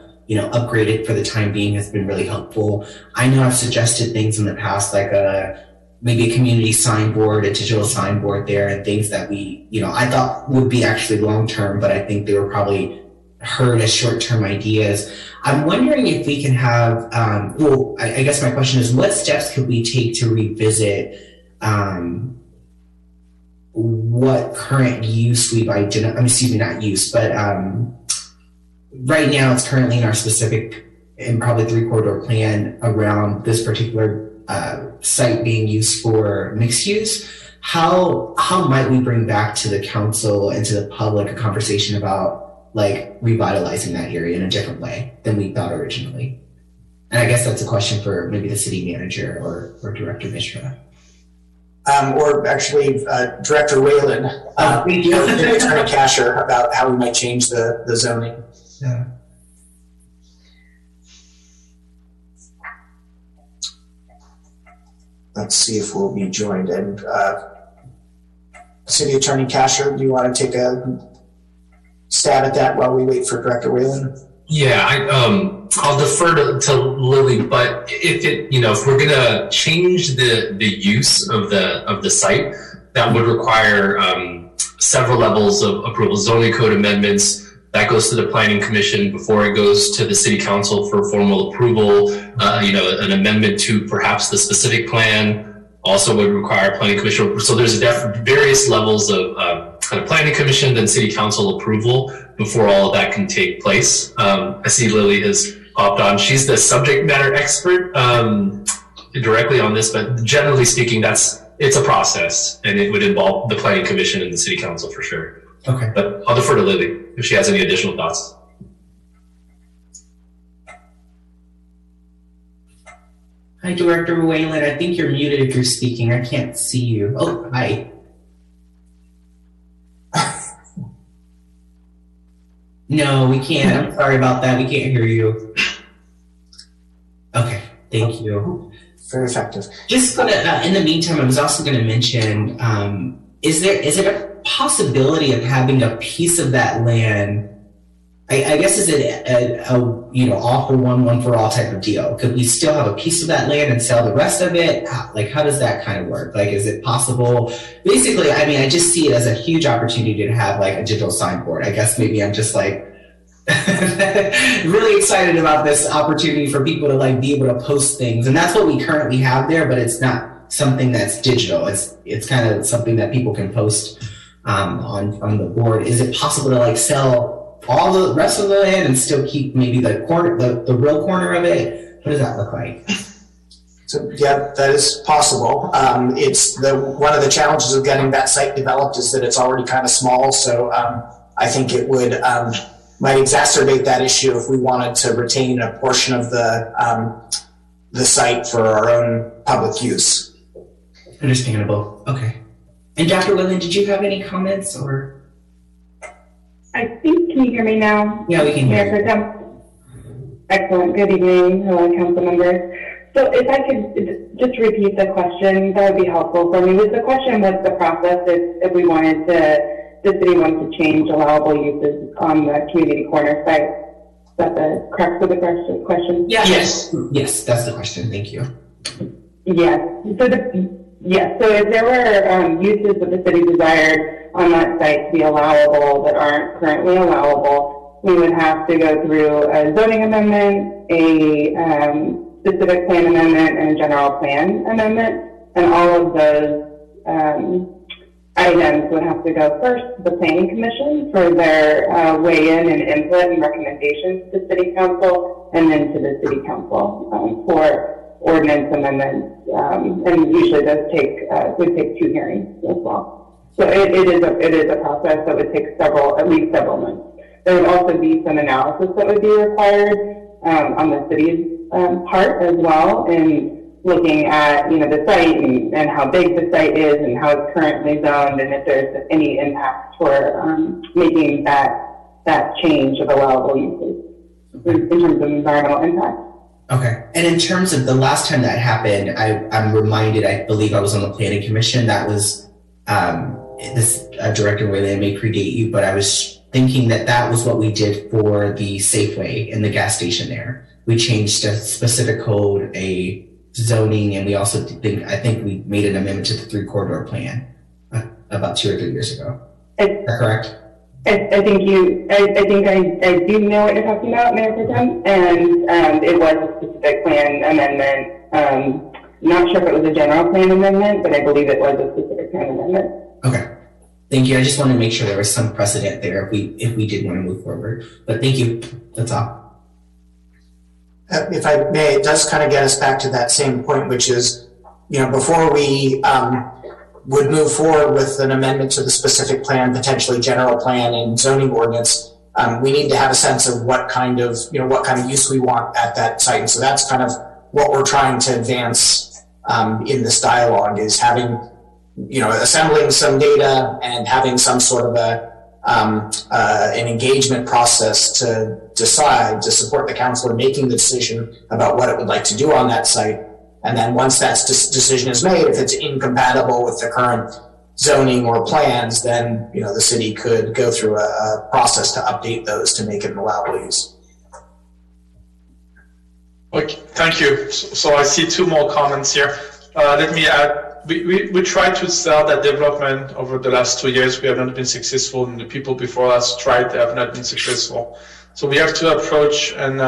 upgrade it for the time being has been really helpful. I know I've suggested things in the past like maybe a community signboard, a digital signboard there, and things that I thought would be actually long-term, but I think they were probably heard as short-term ideas. I'm wondering if we can have, I guess my question is, what steps could we take to revisit what current use we've identified, not use, but right now it's currently in our specific and probably 3-corridor plan around this particular site being used for mixed use. How might we bring back to the council and to the public a conversation about revitalizing that area in a different way than we thought originally? And I guess that's a question for maybe the city manager or Director Mishra. Or actually Director Whalen, Attorney Casher, about how we might change the zoning. Yeah. Let's see if we'll be joined. And City Attorney Casher, do you want to take a stab at that while we wait for Director Whalen? Yeah, I'll defer to Lily, but if we're gonna change the use of the site, that would require several levels of approval, zoning code amendments. That goes to the Planning Commission before it goes to the City Council for formal approval. An amendment to perhaps the specific plan also would require Planning Commission. So there's various levels of kind of Planning Commission, then City Council approval before all of that can take place. I see Lily has hopped on. She's the subject matter expert directly on this, but generally speaking, it's a process, and it would involve the Planning Commission and the City Council for sure. Okay. But I'll defer to Lily if she has any additional thoughts. Hi, Director Wayland. I think you're muted if you're speaking. I can't see you. Oh, hi. No, we can't. I'm sorry about that. We can't hear you. Okay, thank you. Very effective. Just gonna, in the meantime, I was also gonna mention, is it a possibility of having a piece of that land? I guess is it a all for one for all type of deal? Could we still have a piece of that land and sell the rest of it? How does that kind of work? Like, is it possible? Basically, I mean, I just see it as a huge opportunity to have like a digital signboard. I guess maybe I'm just like really excited about this opportunity for people to like be able to post things, and that's what we currently have there. But it's not something that's digital. It's kind of something that people can post on the board. Is it possible to like sell all the rest of the land and still keep maybe the corner, the real corner of it? What does that look like? So yeah, that is possible. It's one of the challenges of getting that site developed is that it's already kind of small. So I think it would might exacerbate that issue if we wanted to retain a portion of the site for our own public use. Understandable. Okay. And Dr. Wayland, did you have any comments or? I think, can you hear me now? Yeah, we can hear you. Excellent. Good evening, hello, council members. So if I could just repeat the question, that would be helpful for me. Was the question, what's the process if we wanted the city wanted to change allowable uses on the community corner site? Is that the crux of the question? Yeah. Yes. Yes, that's the question. Thank you. Yes. So if there were uses that the city desired on that site to be allowable that aren't currently allowable, we would have to go through a zoning amendment, a specific plan amendment, and a general plan amendment. And all of those items would have to go first to the planning commission for their weigh-in and input and recommendations to city council, and then to the city council for ordinance amendments. And usually those would take 2 hearings as well. So it is a process that would take at least several months. There would also be some analysis that would be required on the city's part as well, in looking at the site and how big the site is and how it's currently zoned, and if there's any impact for making that change of allowable uses in terms of environmental impact. Okay. And in terms of the last time that happened, I'm reminded, I believe I was on the planning commission. That was Director Wayland may predate you, but I was thinking that was what we did for the Safeway and the gas station there. We changed a specific code, a zoning, and we also I think we made an amendment to the 3-corridor plan about 2 or 3 years ago. Is that correct? I think I do know what you're talking about, Mayor Pro Tem, and it was a specific plan amendment. Not sure if it was a general plan amendment, but I believe it was a specific plan amendment. Okay. Thank you. I just want to make sure there was some precedent there if we did want to move forward. But thank you. That's all. If I may, it does kind of get us back to that same point, which is, before we would move forward with an amendment to the specific plan, potentially general plan and zoning ordinance, we need to have a sense of what kind of use we want at that site. And so that's kind of what we're trying to advance in this dialogue, is having, assembling some data and having some sort of an engagement process to decide to support the council in making the decision about what it would like to do on that site. And then once that decision is made, if it's incompatible with the current zoning or plans, then the city could go through a process to update those to make it an allowable use. Okay, thank you. So I see 2 more comments here. Let me add. We tried to sell that development over the last 2 years. We have not been successful, and the people before us tried, they have not been successful. So we have to approach and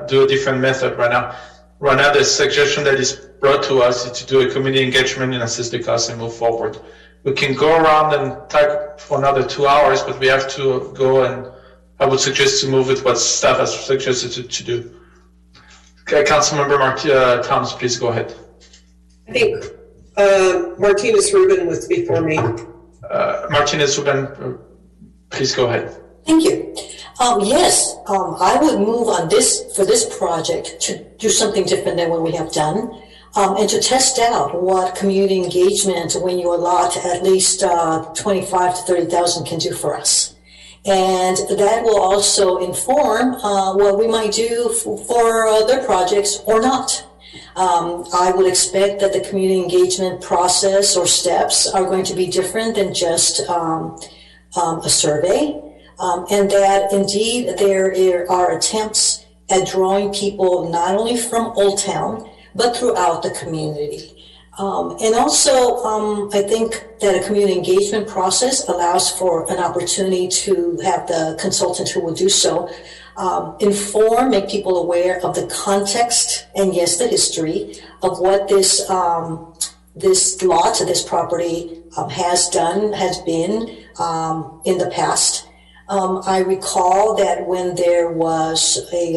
do a different method right now. Right now, the suggestion that is brought to us is to do a community engagement and assess the cost and move forward. We can go around and talk for another 2 hours, but we have to go, and I would suggest to move with what staff has suggested to do. Okay, Councilmember Thomas, please go ahead. I think Martinez Rubin was before me. Martinez Rubin, Please go ahead. Thank you. Yes, I would move on this, for this project, to do something different than what we have done, and to test out what community engagement, when you allot at least 25 to 30,000, can do for us. And that will also inform what we might do for other projects or not. I would expect that the community engagement process or steps are going to be different than just a survey. And that indeed there are attempts at drawing people not only from Old Town, but throughout the community. And also, I think that a community engagement process allows for an opportunity to have the consultant who will do so inform, make people aware of the context and yes, the history of what this lot, this property has been in the past. I recall that when there was a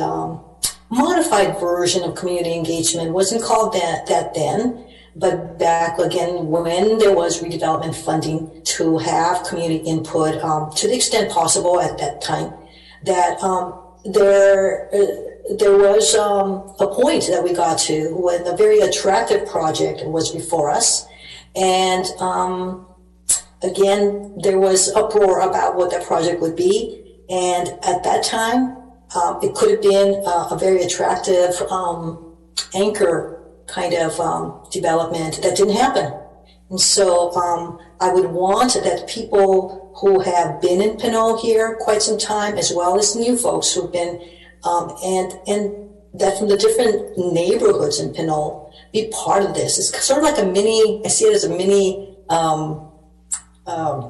modified version of community engagement, it wasn't called that then, but back again when there was redevelopment funding to have community input to the extent possible at that time, that there was a point that we got to when a very attractive project was before us, and again, there was uproar about what that project would be. And at that time, it could have been a very attractive anchor kind of development that didn't happen. And so I would want that people who have been in Pinole here quite some time, as well as new folks who've been, and that from the different neighborhoods in Pinole, be part of this. It's sort of like a mini, I see it as a mini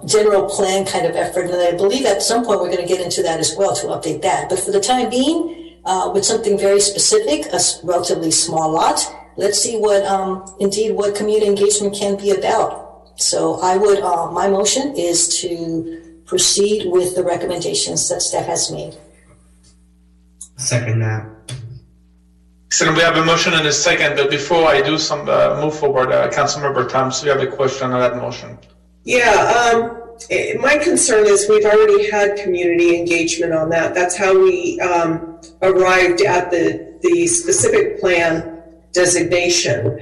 general plan kind of effort, and I believe at some point we're going to get into that as well to update that. But for the time being, with something very specific, a relatively small lot, let's see what indeed what community engagement can be about. So I would, my motion is to proceed with the recommendations that staff has made. Second that. So we have a motion and a second, but before I do some move forward, Councilmember Thomas, you have a question on that motion? Yeah, my concern is we've already had community engagement on that. That's how we arrived at the specific plan designation.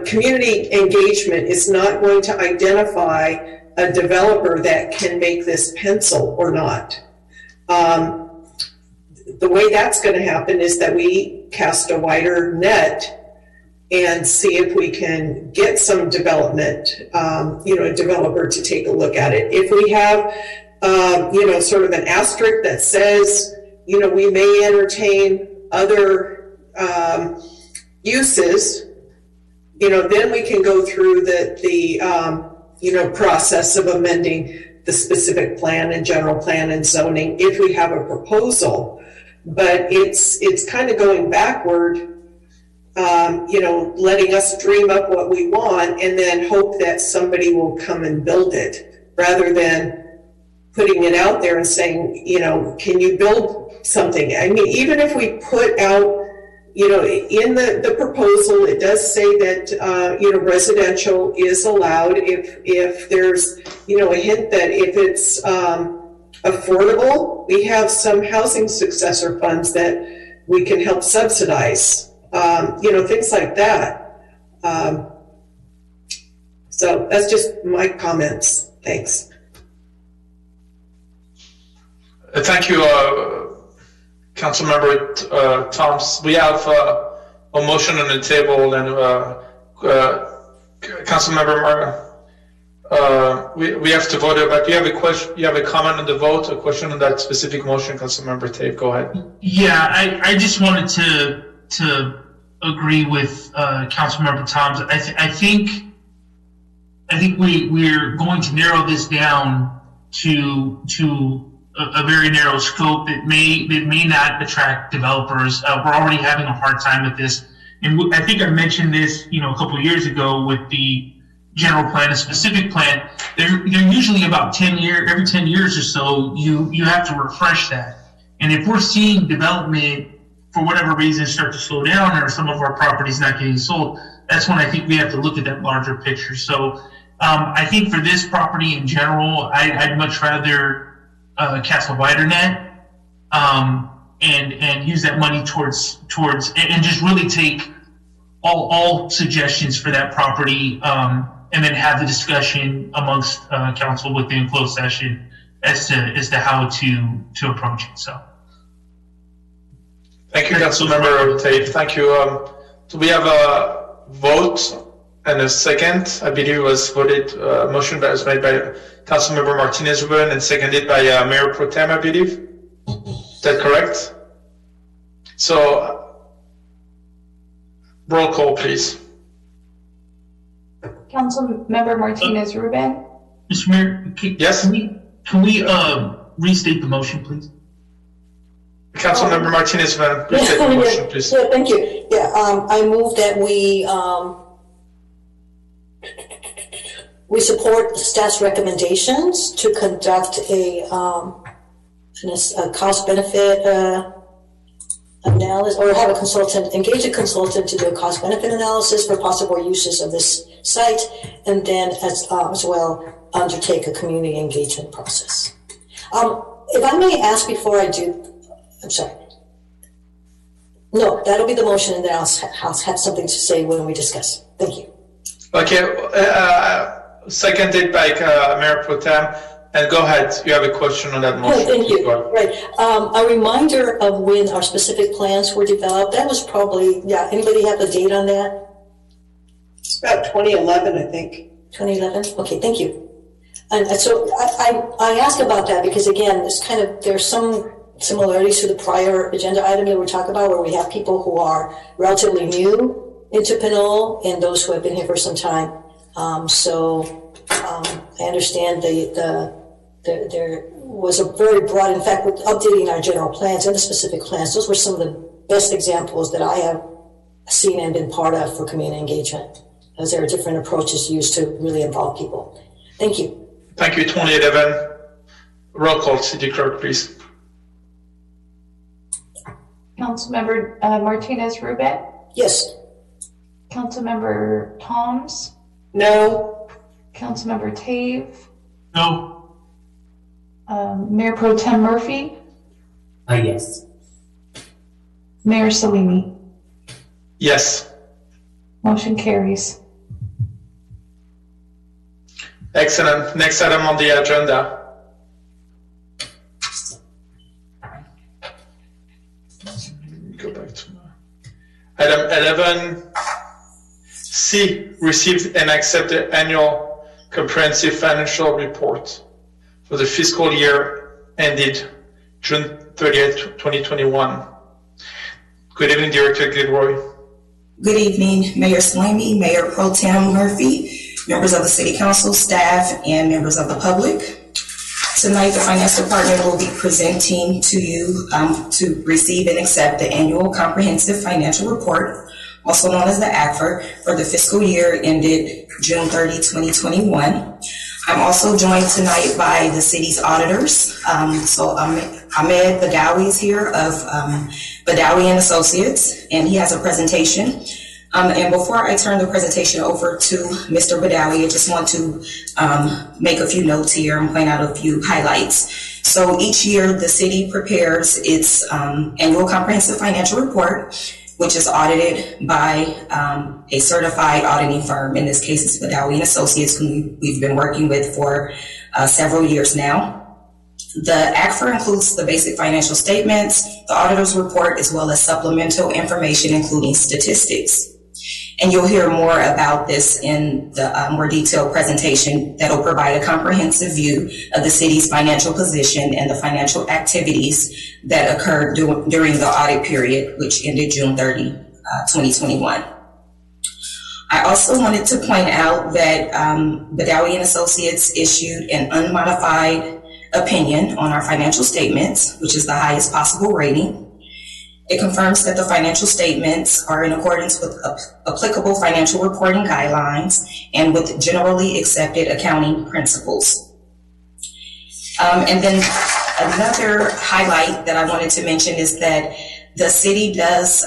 Community engagement is not going to identify a developer that can make this pencil or not. The way that's going to happen is that we cast a wider net and see if we can get some development, a developer to take a look at it. If we have, sort of an asterisk that says, we may entertain other uses, then we can go through the process of amending the specific plan and general plan and zoning if we have a proposal. But it's kind of going backward, letting us dream up what we want and then hope that somebody will come and build it, rather than putting it out there and saying, can you build something? I mean, even if we put out, in the proposal, it does say that, residential is allowed if there's, a hint that if it's affordable, we have some housing successor funds that we can help subsidize. Things like that. So that's just my comments. Thanks. Thank you, Councilmember Thoms. We have a motion on the table, and Councilmember, we have to vote. But you have a question? You have a comment on the vote? A question on that specific motion, Councilmember Tate? Go ahead. Yeah, I just wanted to agree with Councilmember Thoms. I think we're going to narrow this down to a very narrow scope that may not attract developers. We're already having a hard time with this, and I think I mentioned this a couple of years ago with the general plan, a specific plan. They're usually about 10 years. Every 10 years or so, you have to refresh that. And if we're seeing development for whatever reason start to slow down, or some of our properties not getting sold, that's when I think we have to look at that larger picture. So I think for this property in general, I'd much rather cast a wider net, and use that money towards and just really take all suggestions for that property, and then have the discussion amongst council within closed session as to how to approach it. So. Thank you, Councilmember Tate. Thank you. Do we have a vote and a second? I believe it was voted, motion that was made by Councilmember Martinez-Ruben and seconded by Mayor Pro Tem, I believe. Is that correct? So, roll call, please. Councilmember Martinez-Ruben? Mr. Mayor, yes? Can we restate the motion, please? Councilmember Martinez-Ruben, restate the motion, please. Yeah, thank you. Yeah, I move that we support staff's recommendations to conduct a cost-benefit analysis, or have a consultant, engage a consultant to do a cost-benefit analysis for possible uses of this site, and then as well undertake a community engagement process. If I may ask before I do, I'm sorry. No, that'll be the motion, and then I'll have something to say when we discuss. Thank you. Okay, seconded by Mayor Pro Tem. And go ahead, you have a question on that motion. Thank you. Right. A reminder of when our specific plans were developed. That was probably, yeah, anybody have a date on that? It's about 2011, I think. 2011? Okay, thank you. And so I ask about that because, again, there's some similarities to the prior agenda item that we talked about, where we have people who are relatively new into Pinole and those who have been here for some time. I understand there was a very broad, in fact, with updating our general plans and the specific plans, those were some of the best examples that I have seen and been part of for community engagement, as there are different approaches used to really involve people. Thank you. Thank you. 2011. Roll call, City Clerk, please. Councilmember Martinez-Ruben? Yes. Councilmember Toms? No. Councilmember Tave? No. Mayor Pro Tem Murphy? Yes. Mayor Salimi? Yes. Motion carries. Excellent. Next item on the agenda. Go back to item 11C, received and accepted annual comprehensive financial report for the fiscal year ended June 30th, 2021. Good evening, Director Gilroy. Good evening, Mayor Salimi, Mayor Pro Tem Murphy, members of the City Council, staff, and members of the public. Tonight, the Finance Department will be presenting to you to receive and accept the annual comprehensive financial report, also known as the ACFR, for the fiscal year ended June 30, 2021. I'm also joined tonight by the city's auditors. Ahmed Badawi is here of Badawi and Associates, and he has a presentation. And before I turn the presentation over to Mr. Badawi, I just want to make a few notes here and point out a few highlights. So each year, the city prepares its annual comprehensive financial report, which is audited by a certified auditing firm. In this case, it's Badawi and Associates, whom we've been working with for several years now. The ACFR includes the basic financial statements, the auditor's report, as well as supplemental information, including statistics. And you'll hear more about this in the more detailed presentation that will provide a comprehensive view of the city's financial position and the financial activities that occurred during the audit period, which ended June 30, 2021. I also wanted to point out that Badawi and Associates issued an unmodified opinion on our financial statements, which is the highest possible rating. It confirms that the financial statements are in accordance with applicable financial reporting guidelines and with generally accepted accounting principles. And then another highlight that I wanted to mention is that the city does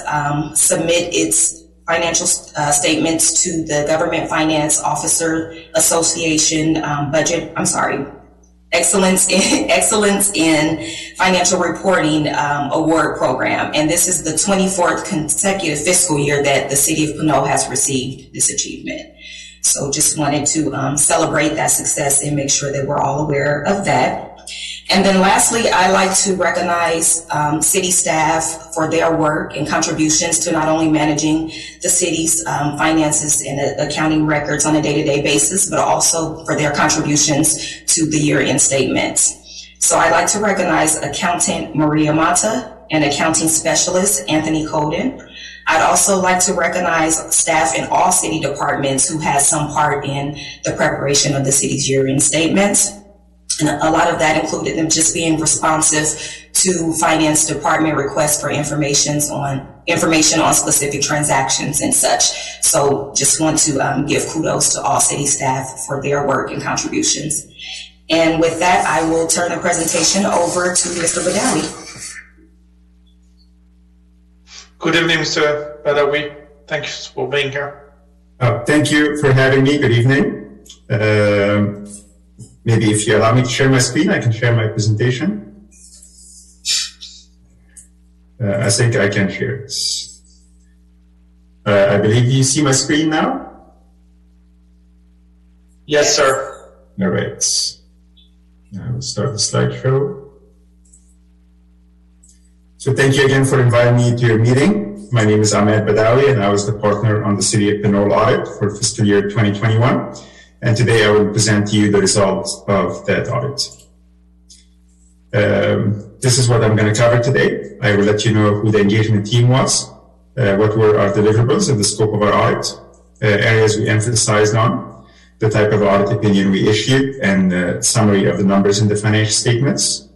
submit its financial statements to the Government Finance Officer Association Excellence in Financial Reporting Award Program. And this is the 24th consecutive fiscal year that the City of Pinole has received this achievement. So just wanted to celebrate that success and make sure that we're all aware of that. And then lastly, I like to recognize city staff for their work and contributions to not only managing the city's finances and accounting records on a day-to-day basis, but also for their contributions to the year-end statements. So I'd like to recognize Accountant Maria Mata and Accounting Specialist Anthony Colden. I'd also like to recognize staff in all city departments who had some part in the preparation of the city's year-end statements. And a lot of that included them just being responsive to finance department requests for information on specific transactions and such. So just want to give kudos to all city staff for their work and contributions. And with that, I will turn the presentation over to Mr. Badawi. Good evening, Mr. Badawi. Thanks for being here. Thank you for having me. Good evening. Maybe if you allow me to share my screen, I can share my presentation. I think I can share it. I believe you see my screen now? Yes, sir. All right. Now we'll start the slideshow. So thank you again for inviting me to your meeting. My name is Ahmed Badawi, and I was the partner on the City of Pinole audit for fiscal year 2021. And today I will present to you the results of that audit. This is what I'm going to cover today. I will let you know who the engagement team was, what were our deliverables in the scope of our audit, areas we emphasized on, the type of audit opinion we issued, and a summary of the numbers in the financial statements,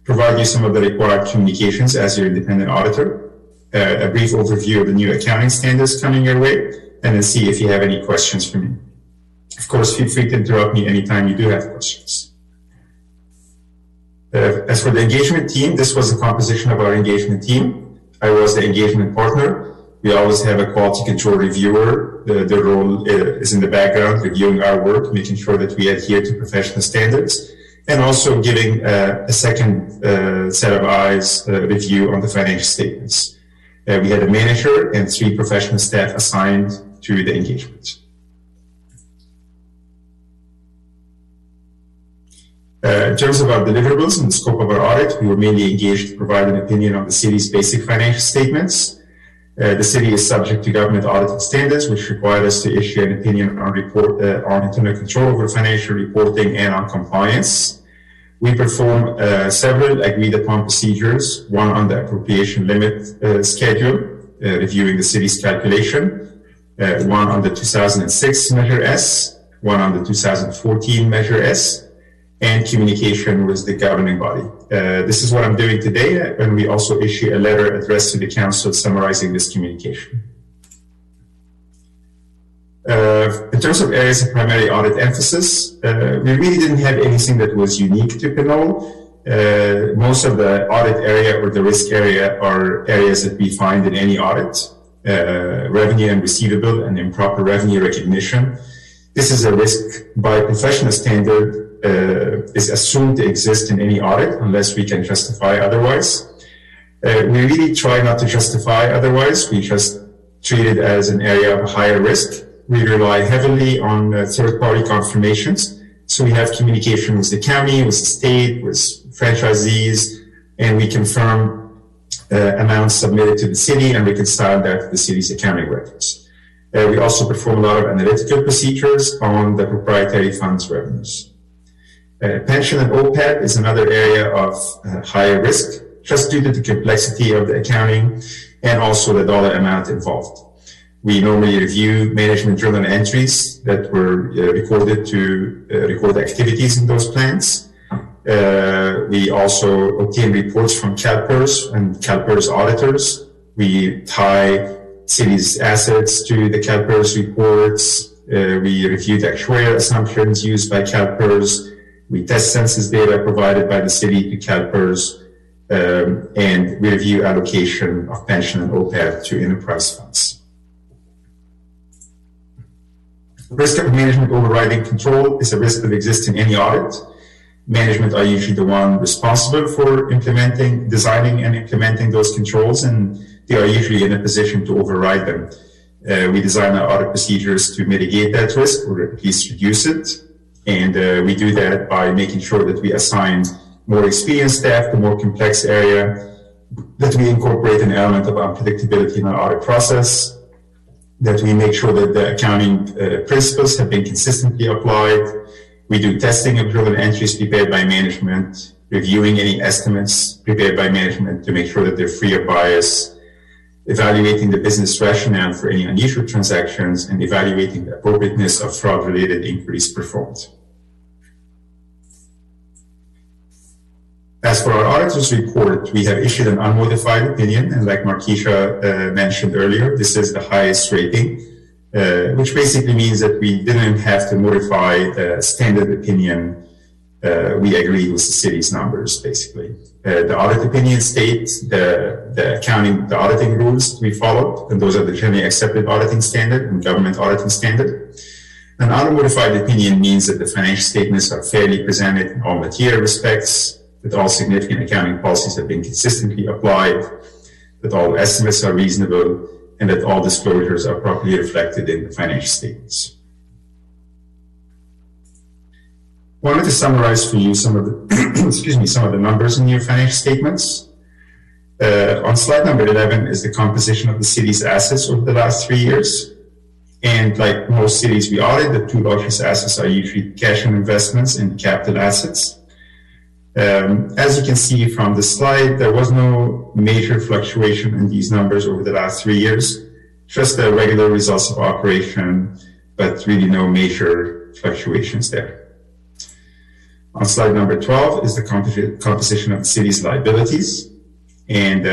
provide you some of the required communications as your independent auditor, a brief overview of the new accounting standards coming your way, and then see if you have any questions for me. Of course, feel free to interrupt me anytime you do have questions. As for the engagement team, this was the composition of our engagement team. I was the engagement partner. We always have a quality control reviewer. The role is in the background, reviewing our work, making sure that we adhere to professional standards, and also giving a second set of eyes review on the financial statements. We had a manager and 3 professional staff assigned to the engagement. In terms of our deliverables and the scope of our audit, we were mainly engaged to provide an opinion on the city's basic financial statements. The city is subject to government auditing standards, which require us to issue an opinion on internal control over financial reporting and on compliance. We perform several agreed upon procedures, one on the appropriation limit schedule, reviewing the city's calculation, one on the 2006 Measure S, one on the 2014 Measure S, and communication with the governing body. This is what I'm doing today, and we also issue a letter addressed to the council summarizing this communication. In terms of areas of primary audit emphasis, we really didn't have anything that was unique to Pinole. Most of the audit area or the risk area are areas that we find in any audit. Revenue and receivable and improper revenue recognition. This is a risk by professional standard is assumed to exist in any audit unless we can justify otherwise. We really try not to justify otherwise. We just treat it as an area of higher risk. We rely heavily on third-party confirmations. So we have communication with the county, with the state, with franchisees, and we confirm amounts submitted to the city and reconcile that to the city's accounting records. We also perform a lot of analytical procedures on the proprietary funds revenues. Pension and OPEB is another area of higher risk, just due to the complexity of the accounting and also the dollar amount involved. We normally review management journal entries that were recorded to record activities in those plans. We also obtain reports from CalPERS and CalPERS auditors. We tie city's assets to the CalPERS reports. We review the actuarial assumptions used by CalPERS. We test census data provided by the city to CalPERS, and we review allocation of pension and OPEB to enterprise funds. Risk of management overriding control is a risk that exists in any audit. Management are usually the one responsible for designing and implementing those controls, and they are usually in a position to override them. We design our audit procedures to mitigate that risk, or at least reduce it. And we do that by making sure that we assign more experienced staff to more complex area, that we incorporate an element of unpredictability in our audit process, that we make sure that the accounting principles have been consistently applied. We do testing of journal entries prepared by management, reviewing any estimates prepared by management to make sure that they're free of bias, evaluating the business rationale for any unusual transactions, and evaluating the appropriateness of fraud-related inquiries performed. As for our auditor's report, we have issued an unmodified opinion, and like Markeisha mentioned earlier, this is the highest rating, which basically means that we didn't have to modify the standard opinion. We agreed with the city's numbers, basically. The audit opinion states the auditing rules we followed, and those are the generally accepted auditing standard and government auditing standard. An unmodified opinion means that the financial statements are fairly presented in all material respects, that all significant accounting policies have been consistently applied, that all estimates are reasonable, and that all disclosures are properly reflected in the financial statements. I wanted to summarize for you some of the some of the numbers in your financial statements. On slide number 11 is the composition of the city's assets over the last 3 years. And like most cities we audit, the two largest assets are usually cash and investments and capital assets. As you can see from the slide, there was no major fluctuation in these numbers over the last 3 years, just the regular results of operation, but really no major fluctuations there. On slide number 12 is the composition of the city's liabilities. And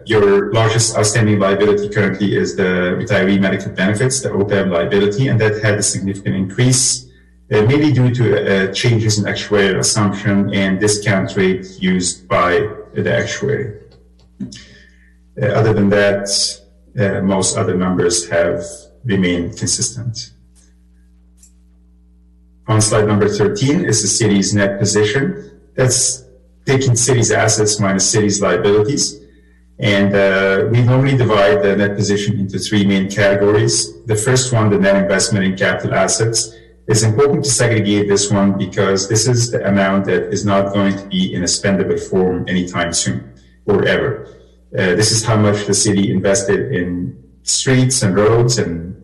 your largest outstanding liability currently is the retiree medical benefits, the OPEB liability, and that had a significant increase, mainly due to changes in actuarial assumption and discount rate used by the actuary. Other than that, most other numbers have remained consistent. On slide number 13 is the city's net position. That's taking city's assets minus city's liabilities. And we normally divide the net position into three main categories. The first one, the net investment in capital assets. It's important to segregate this one because this is the amount that is not going to be in a spendable form anytime soon or ever. This is how much the city invested in streets and roads and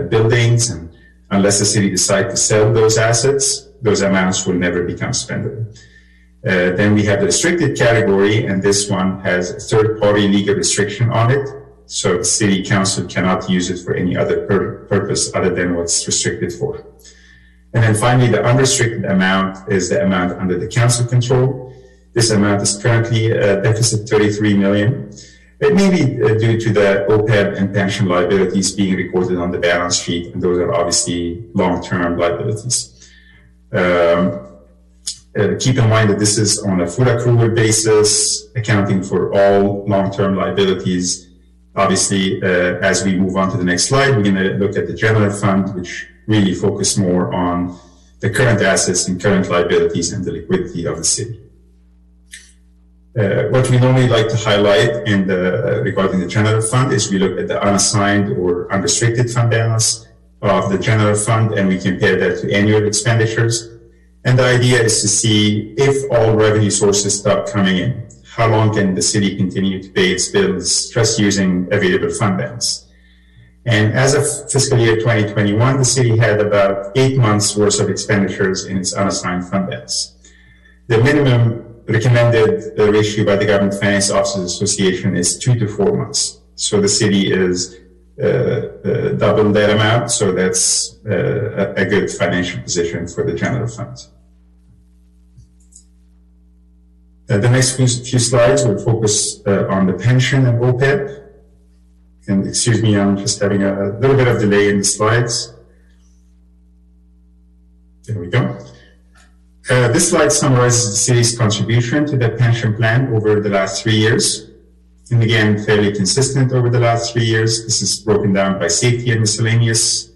buildings, and unless the city decides to sell those assets, those amounts will never become spendable. Then we have the restricted category, and this one has a third-party legal restriction on it. So the city council cannot use it for any other purpose other than what's restricted for. And then finally, the unrestricted amount is the amount under the council control. This amount is currently a deficit 33 million. It may be due to the OPEB and pension liabilities being recorded on the balance sheet, and those are obviously long-term liabilities. Keep in mind that this is on a full accrual basis, accounting for all long-term liabilities. Obviously, as we move on to the next slide, we're going to look at the general fund, which really focus more on the current assets and current liabilities and the liquidity of the city. What we normally like to highlight regarding the general fund is we look at the unassigned or unrestricted fund balance of the general fund, and we compare that to annual expenditures. And the idea is to see if all revenue sources stop coming in, how long can the city continue to pay its bills just using available fund balance? And as of fiscal year 2021, the city had about 8 months worth of expenditures in its unassigned fund balance. The minimum recommended ratio by the Government Finance Officers Association is 2 to 4 months. So the city is double that amount. So that's a good financial position for the general fund. The next few slides will focus on the pension and OPEB. And excuse me, I'm just having a little bit of delay in the slides. There we go. This slide summarizes the city's contribution to the pension plan over the last 3 years. And again, fairly consistent over the last 3 years. This is broken down by safety and miscellaneous.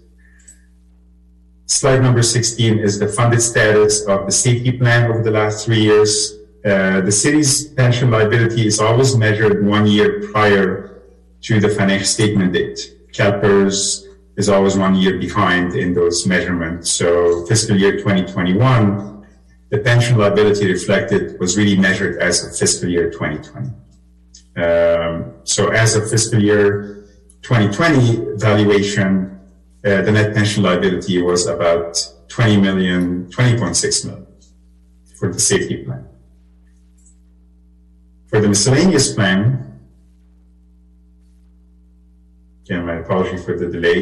Slide number 16 is the funded status of the safety plan over the last 3 years. The city's pension liability is always measured 1 year prior to the financial statement date. CalPERS is always 1 year behind in those measurements. So fiscal year 2021, the pension liability reflected was really measured as of fiscal year 2020. So as of fiscal year 2020 valuation, the net pension liability was about 20.6 million for the safety plan. For the miscellaneous plan, again, my apology for the delay.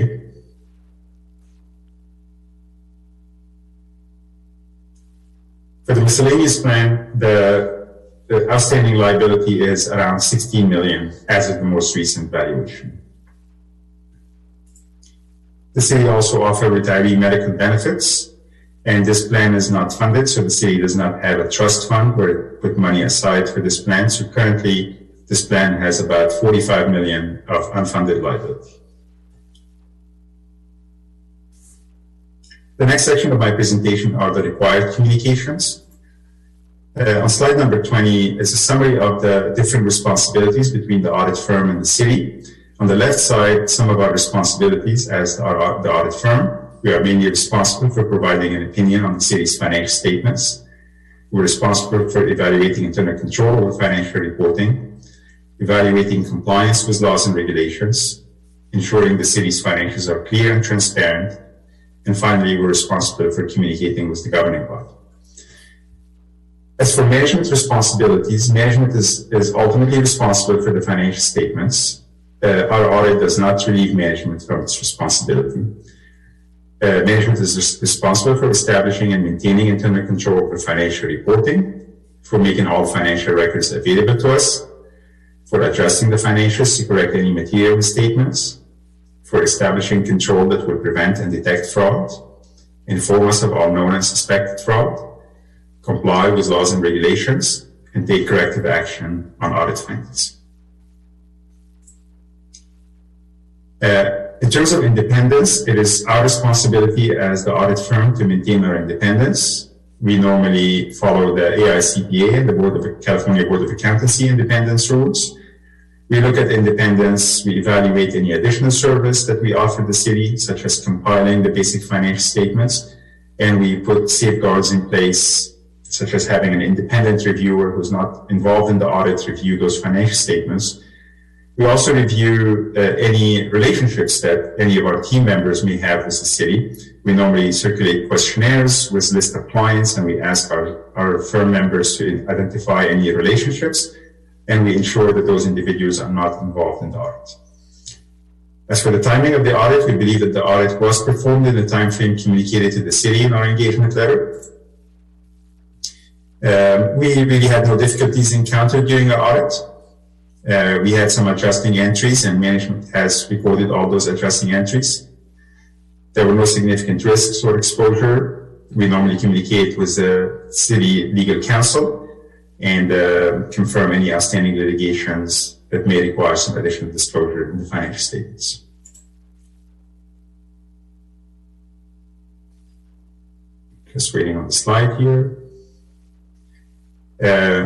For the miscellaneous plan, the outstanding liability is around 16 million as of the most recent valuation. The city also offers retiree medical benefits, and this plan is not funded, so the city does not have a trust fund where it put money aside for this plan. So currently, this plan has about 45 million of unfunded liability. The next section of my presentation are the required communications. On slide number 20 is a summary of the different responsibilities between the audit firm and the city. On the left side, some of our responsibilities as the audit firm. We are mainly responsible for providing an opinion on the city's financial statements. We're responsible for evaluating internal control over financial reporting, evaluating compliance with laws and regulations, ensuring the city's financials are clear and transparent, and finally, we're responsible for communicating with the governing body. As for management responsibilities, management is ultimately responsible for the financial statements. Our audit does not relieve management from its responsibility. Management is responsible for establishing and maintaining internal control over financial reporting, for making all financial records available to us, for adjusting the financials to correct any material misstatements, for establishing control that will prevent and detect fraud, inform us of all known and suspected fraud, comply with laws and regulations, and take corrective action on audit findings. In terms of independence, it is our responsibility as the audit firm to maintain our independence. We normally follow the AICPA and the California Board of Accountancy independence rules. We look at independence, we evaluate any additional service that we offer the city, such as compiling the basic financial statements, and we put safeguards in place, such as having an independent reviewer who's not involved in the audit review those financial statements. We also review any relationships that any of our team members may have with the city. We normally circulate questionnaires with list of clients, and we ask our firm members to identify any relationships, and we ensure that those individuals are not involved in the audit. As for the timing of the audit, we believe that the audit was performed in the time frame communicated to the city in our engagement letter. We really had no difficulties encountered during our audit. We had some adjusting entries, and management has recorded all those adjusting entries. There were no significant risks or exposure. We normally communicate with the city legal counsel and confirm any outstanding litigations that may require some additional disclosure in the financial statements. Just waiting on the slide here.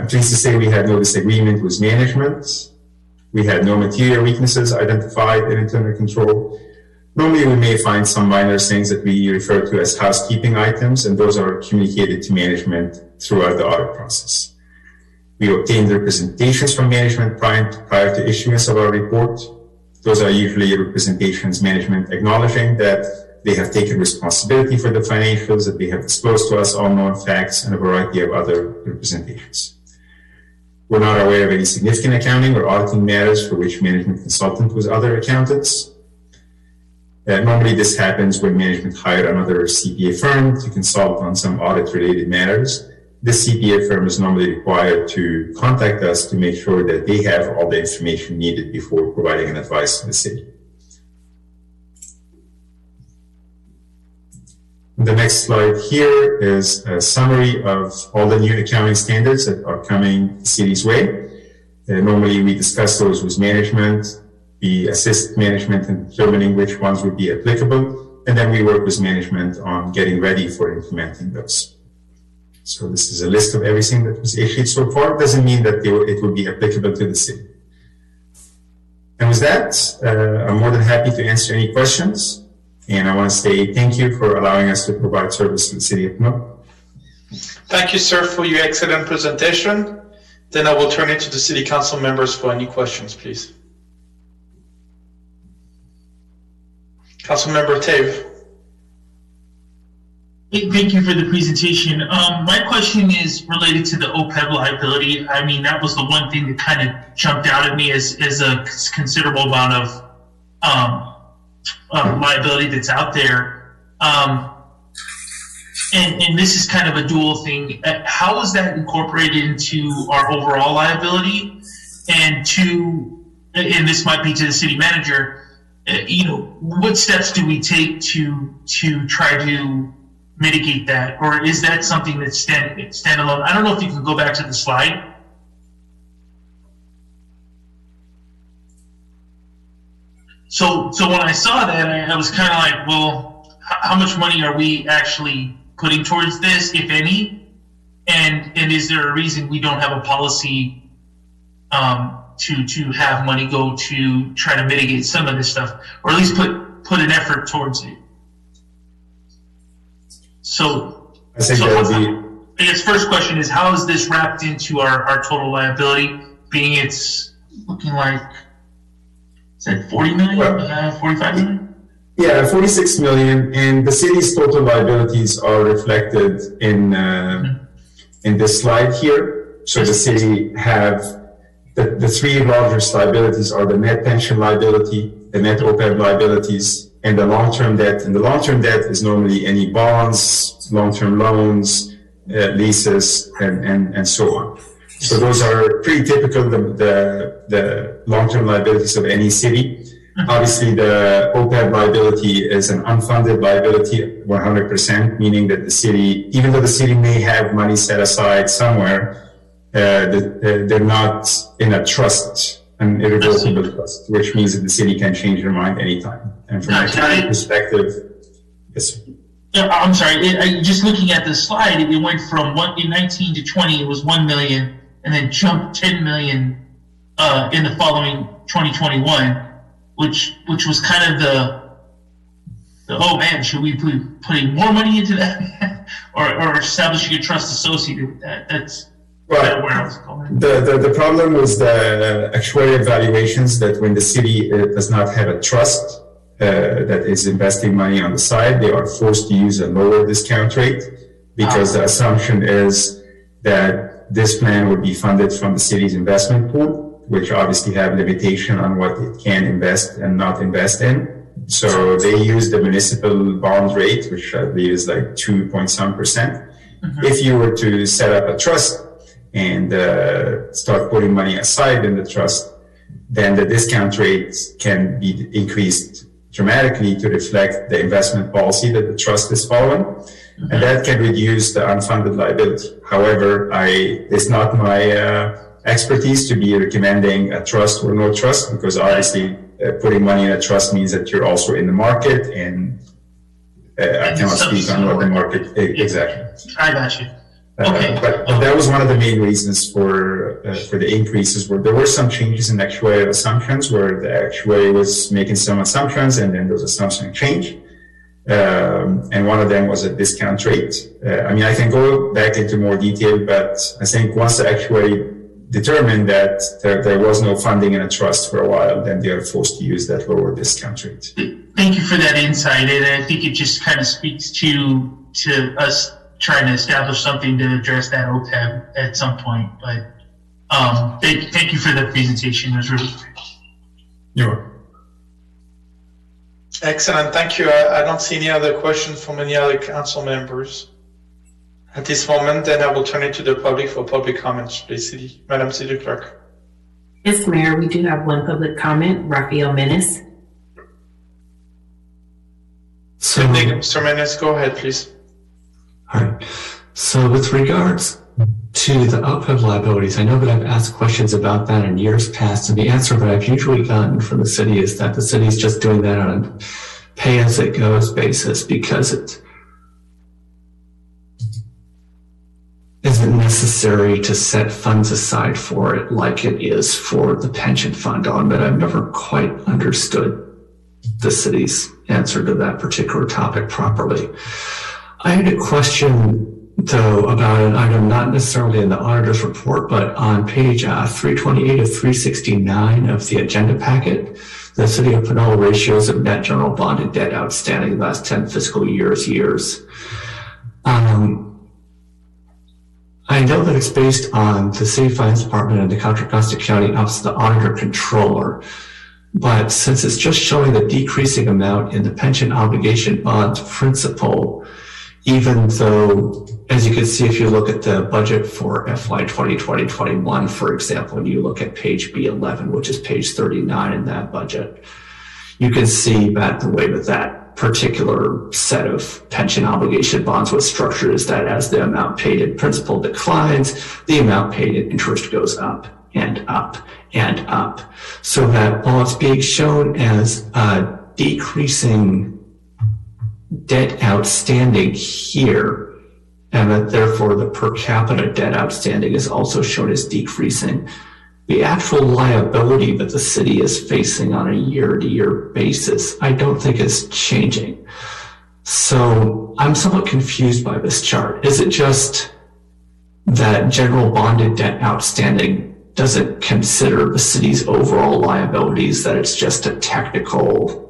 Pleased to say we had no disagreement with management. We had no material weaknesses identified in internal control. Normally, we may find some minor things that we refer to as housekeeping items, and those are communicated to management throughout the audit process. We obtained representations from management prior to issuance of our report. Those are usually representations management acknowledging that they have taken responsibility for the financials, that they have disclosed to us all known facts, and a variety of other representations. We're not aware of any significant accounting or auditing matters for which management consulted with other accountants. Normally, this happens when management hired another CPA firm to consult on some audit-related matters. This CPA firm is normally required to contact us to make sure that they have all the information needed before providing an advice to the city. The next slide here is a summary of all the new accounting standards that are coming the city's way. Normally, we discuss those with management. We assist management in determining which ones would be applicable. and then we work with management on getting ready for implementing those. So this is a list of everything that was issued so far. Doesn't mean that it will be applicable to the city. And with that, I'm more than happy to answer any questions. And I want to say thank you for allowing us to provide service to the city of Pinole. Thank you, sir, for your excellent presentation. Then I will turn it to the city council members for any questions, please. Councilmember Tave. Thank you for the presentation. My question is related to the OPEB liability. I mean, that was the one thing that kind of jumped out at me as a considerable amount of liability that's out there. And this is kind of a dual thing. How is that incorporated into our overall liability? And this might be to the city manager, what steps do we take to try to mitigate that? Or is that something that's standalone? I don't know if you can go back to the slide. So when I saw that, I was kind of like, well, how much money are we actually putting towards this, if any? And is there a reason we don't have a policy to have money go to try to mitigate some of this stuff, or at least put an effort towards it? So I guess first question is, how is this wrapped into our total liability, being it's looking like, is that 40 million, 45 million? Yeah, 46 million, and the city's total liabilities are reflected in this slide here. So the city have the three largest liabilities are the net pension liability, the net OPEB liabilities, and the long-term debt. And the long-term debt is normally any bonds, long-term loans, leases, and so on. So those are pretty typical, the long-term liabilities of any city. Obviously, the OPEB liability is an unfunded liability, 100%, meaning that the city, even though the city may have money set aside somewhere, they're not in a trust, an irrevocable trust, which means that the city can change their mind anytime. And from a county perspective, yes. I'm sorry, just looking at the slide, it went from in 19 to 20, it was 1 million, and then jumped 10 million in the following 2021. Which was kind of the oh man, should we be putting more money into that or establishing a trust associated with that? That's right. Where I was going. The problem was the actuarial valuations, that when the city does not have a trust that is investing money on the side, they are forced to use a lower discount rate, because the assumption is that this plan would be funded from the city's investment pool, which obviously have limitation on what it can invest and not invest in. So they use the municipal bond rate, which I believe is like 2.some%. Mm-hmm. If you were to set up a trust and start putting money aside in the trust, then the discount rate can be increased dramatically to reflect the investment policy that the trust is following. Mm-hmm. And that can reduce the unfunded liability. However, it's not my expertise to be recommending a trust or no trust, because obviously putting money in a trust means that you're also in the market, and I cannot speak on what the market exactly. I got you. Okay. But that was one of the main reasons for the increases, where there were some changes in actuarial assumptions, where the actuary was making some assumptions and then those assumptions changed. And one of them was a discount rate. I can go back into more detail, but I think once the actuary determined that there was no funding in a trust for a while, then they are forced to use that lower discount rate. Thank you for that insight, and I think it just kind of speaks to us trying to establish something to address that OPEB at some point. But thank you for the presentation. It was really great. You're welcome. Excellent, thank you. I don't see any other questions from any other council members at this moment. Then I will turn it to the public for public comments, please, Madam City Clerk. Yes, Mayor, we do have one public comment, Rafael Menes. So, Mr. Menes, go ahead, please. All right. So with regards to the OPEB liabilities, I know that I've asked questions about that in years past, and the answer that I've usually gotten from the city is that the city is just doing that on a pay-as-it-goes basis because it isn't necessary to set funds aside for it like it is for the pension fund on, but I've never quite understood the city's answer to that particular topic properly. I had a question, though, about an item not necessarily in the auditor's report, but on page 328 of 369 of the agenda packet, the City of Pinole ratios of net general bonded debt outstanding the last 10 fiscal years. I know that it's based on the City Finance Department and the Contra Costa County Office of the Auditor Controller, but since it's just showing the decreasing amount in the pension obligation bonds principal, even though, as you can see, if you look at the budget for FY 2020-21, for example, and you look at page B11, which is page 39 in that budget, you can see that the way that particular set of pension obligation bonds was structured is that as the amount paid in principal declines, the amount paid in interest goes up and up and up. So that while it's being shown as decreasing debt outstanding here, and that therefore the per capita debt outstanding is also shown as decreasing, the actual liability that the city is facing on a year-to-year basis, I don't think is changing. So I'm somewhat confused by this chart. Is it just that general bonded debt outstanding doesn't consider the city's overall liabilities, that it's just a technical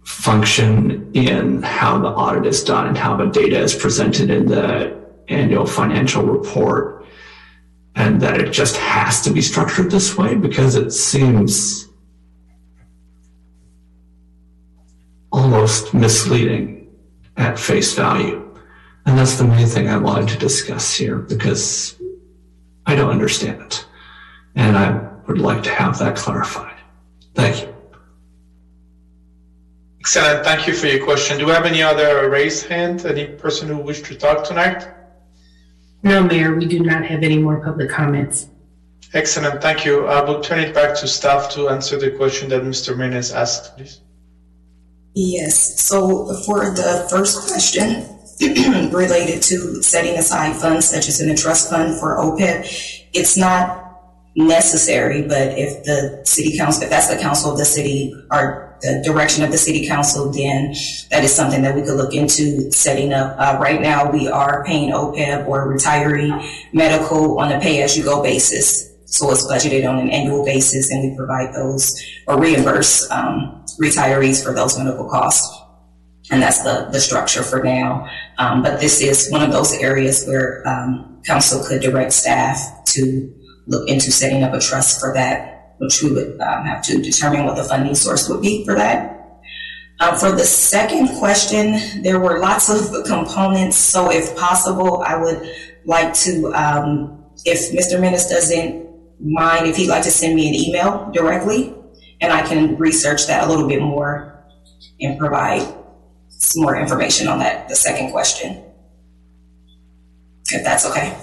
function in how the audit is done and how the data is presented in the annual financial report, and that it just has to be structured this way? Because it seems almost misleading at face value. And that's the main thing I wanted to discuss here, because I don't understand it. And I would like to have that clarified. Thank you. Excellent. Thank you for your question. Do we have any other raised hand? Any person who wished to talk tonight? No, Mayor, we do not have any more public comments. Excellent. Thank you. I will turn it back to staff to answer the question that Mr. Menes asked, please. Yes, so for the first question related to setting aside funds such as in a trust fund for OPEB, it's not necessary, but if the city council, if that's the council of the city or the direction of the city council, then that is something that we could look into setting up. Right now, we are paying OPEB or retiree medical on a pay-as-you-go basis. So it's budgeted on an annual basis, and we provide those or reimburse retirees for those medical costs. And that's the structure for now. But this is one of those areas where council could direct staff to look into setting up a trust for that, which we would have to determine what the funding source would be for that. For the second question, there were lots of components. So if possible, I would like to, if Mr. Menes doesn't mind, if he'd like to send me an email directly, and I can research that a little bit more and provide some more information on that, the second question, if that's okay.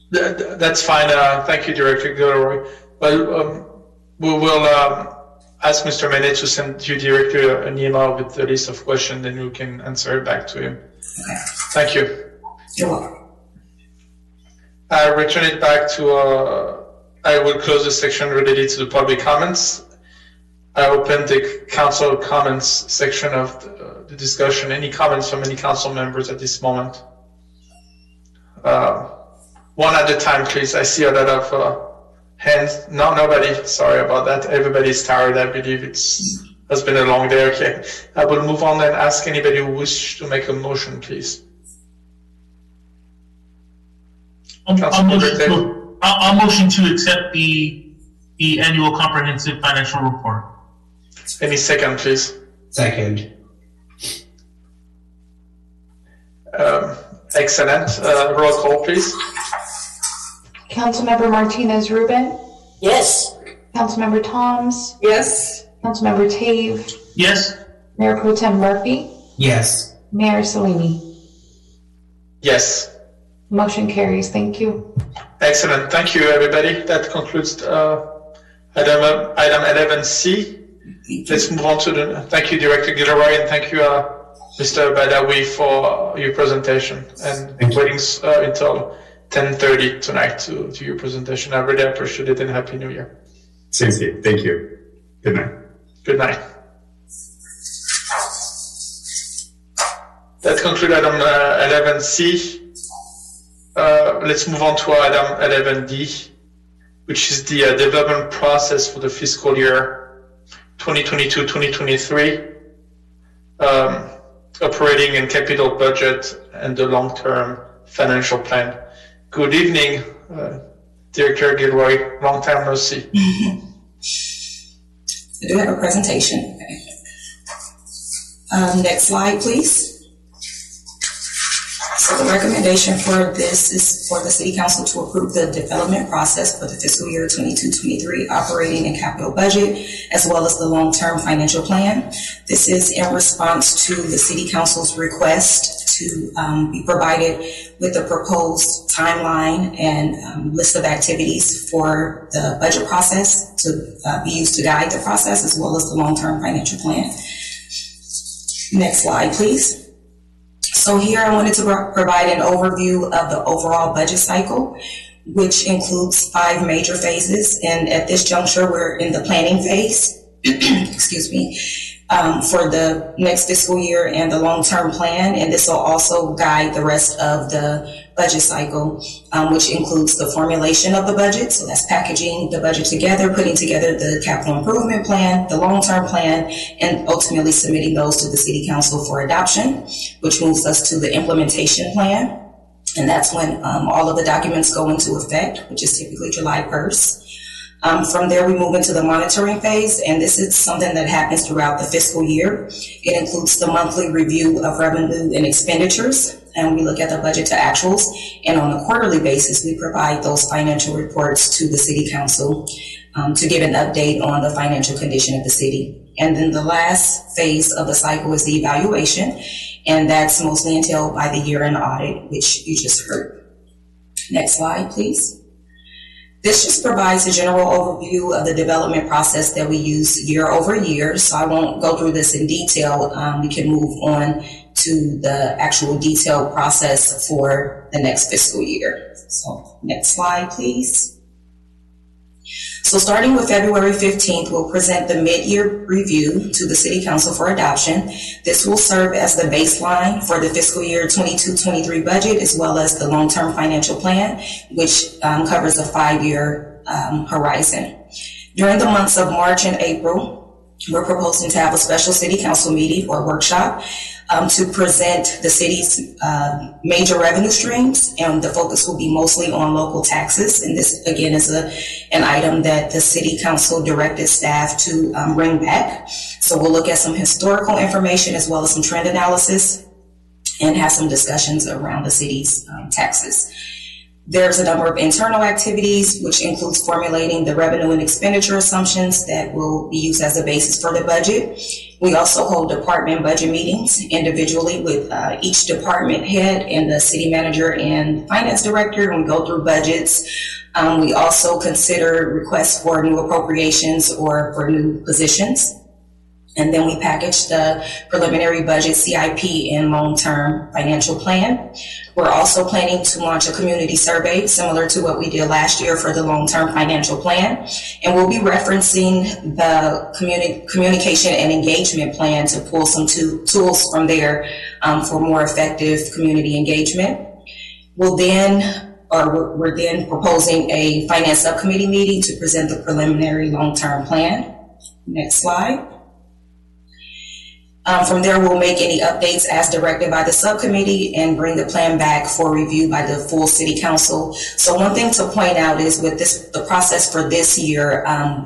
That's fine. Thank you, Director Gilroy. Well, we will ask Mr. Menes to send you directly an email with the list of questions, and you can answer it back to him. Okay. Thank you. You're welcome. I return it back to, I will close the section related to the public comments. I open the council comments section of the discussion. Any comments from any council members at this moment? One at a time, please. I see a lot of hands. No, nobody. Sorry about that. Everybody's tired. I believe has been a long day. Okay. I will move on and ask anybody who wishes to make a motion, please. I'll motion to accept the annual comprehensive financial report. Any second, please? Second. Excellent. Roll call, please. Councilmember Martinez Rubin? Yes. Councilmember Toms? Yes. Councilmember Tave? Yes. Mayor Pro Tem Murphy? Yes. Mayor Salimi? Yes. Motion carries. Thank you. Excellent. Thank you, everybody. That concludes Item 11C. Let's move on to the, thank you, Director Gilroy, and thank you, Mr. Badawi, for your presentation and waiting until 10:30 tonight to your presentation. I really appreciate it, and Happy New Year. Same to you. Thank you. Good night. Good night. That concludes item 11C. Let's move on to item 11D, which is the development process for the fiscal year 2022-2023, operating and capital budget, and the long-term financial plan. Good evening, Director Gilroy. Long time no see. I do have a presentation. Next slide, please. So the recommendation for this is for the City Council to approve the development process for the fiscal year 22-23 operating and capital budget, as well as the long-term financial plan. This is in response to the City Council's request to be provided with the proposed timeline and list of activities for the budget process to be used to guide the process, as well as the long-term financial plan. Next slide, please. So here I wanted to provide an overview of the overall budget cycle, which includes 5 major phases. And at this juncture, we're in the planning phase, excuse me, for the next fiscal year and the long-term plan. And this will also guide the rest of the budget cycle, which includes the formulation of the budget. So that's packaging the budget together, putting together the capital improvement plan, the long-term plan, and ultimately submitting those to the City Council for adoption, which moves us to the implementation plan. And that's when all of the documents go into effect, which is typically July 1st. From there, we move into the monitoring phase, and this is something that happens throughout the fiscal year. It includes the monthly review of revenue and expenditures, and we look at the budget to actuals. And on a quarterly basis, we provide those financial reports to the City Council to give an update on the financial condition of the city. And then the last phase of the cycle is the evaluation, and that's mostly entailed by the year-end audit, which you just heard. Next slide, please. This just provides a general overview of the development process that we use year over year. So I won't go through this in detail. We can move on to the actual detailed process for the next fiscal year. So next slide, please. So starting with February 15th, we'll present the mid-year review to the City Council for adoption. This will serve as the baseline for the fiscal year 22-23 budget, as well as the long-term financial plan, which covers a 5-year horizon. During the months of March and April, we're proposing to have a special City Council meeting or workshop to present the city's major revenue streams, and the focus will be mostly on local taxes. And this, again, is an item that the City Council directed staff to bring back. So we'll look at some historical information as well as some trend analysis and have some discussions around the city's taxes. There's a number of internal activities, which includes formulating the revenue and expenditure assumptions that will be used as a basis for the budget. We also hold department budget meetings individually with each department head and the city manager and finance director, and we go through budgets. We also consider requests for new appropriations or for new positions. And then we package the preliminary budget, CIP, and long-term financial plan. We're also planning to launch a community survey similar to what we did last year for the long-term financial plan. And we'll be referencing the communication and engagement plan to pull some tools from there for more effective community engagement. We're then proposing a finance subcommittee meeting to present the preliminary long-term plan. Next slide. From there, we'll make any updates as directed by the subcommittee and bring the plan back for review by the full City Council. So one thing to point out is with the process for this year,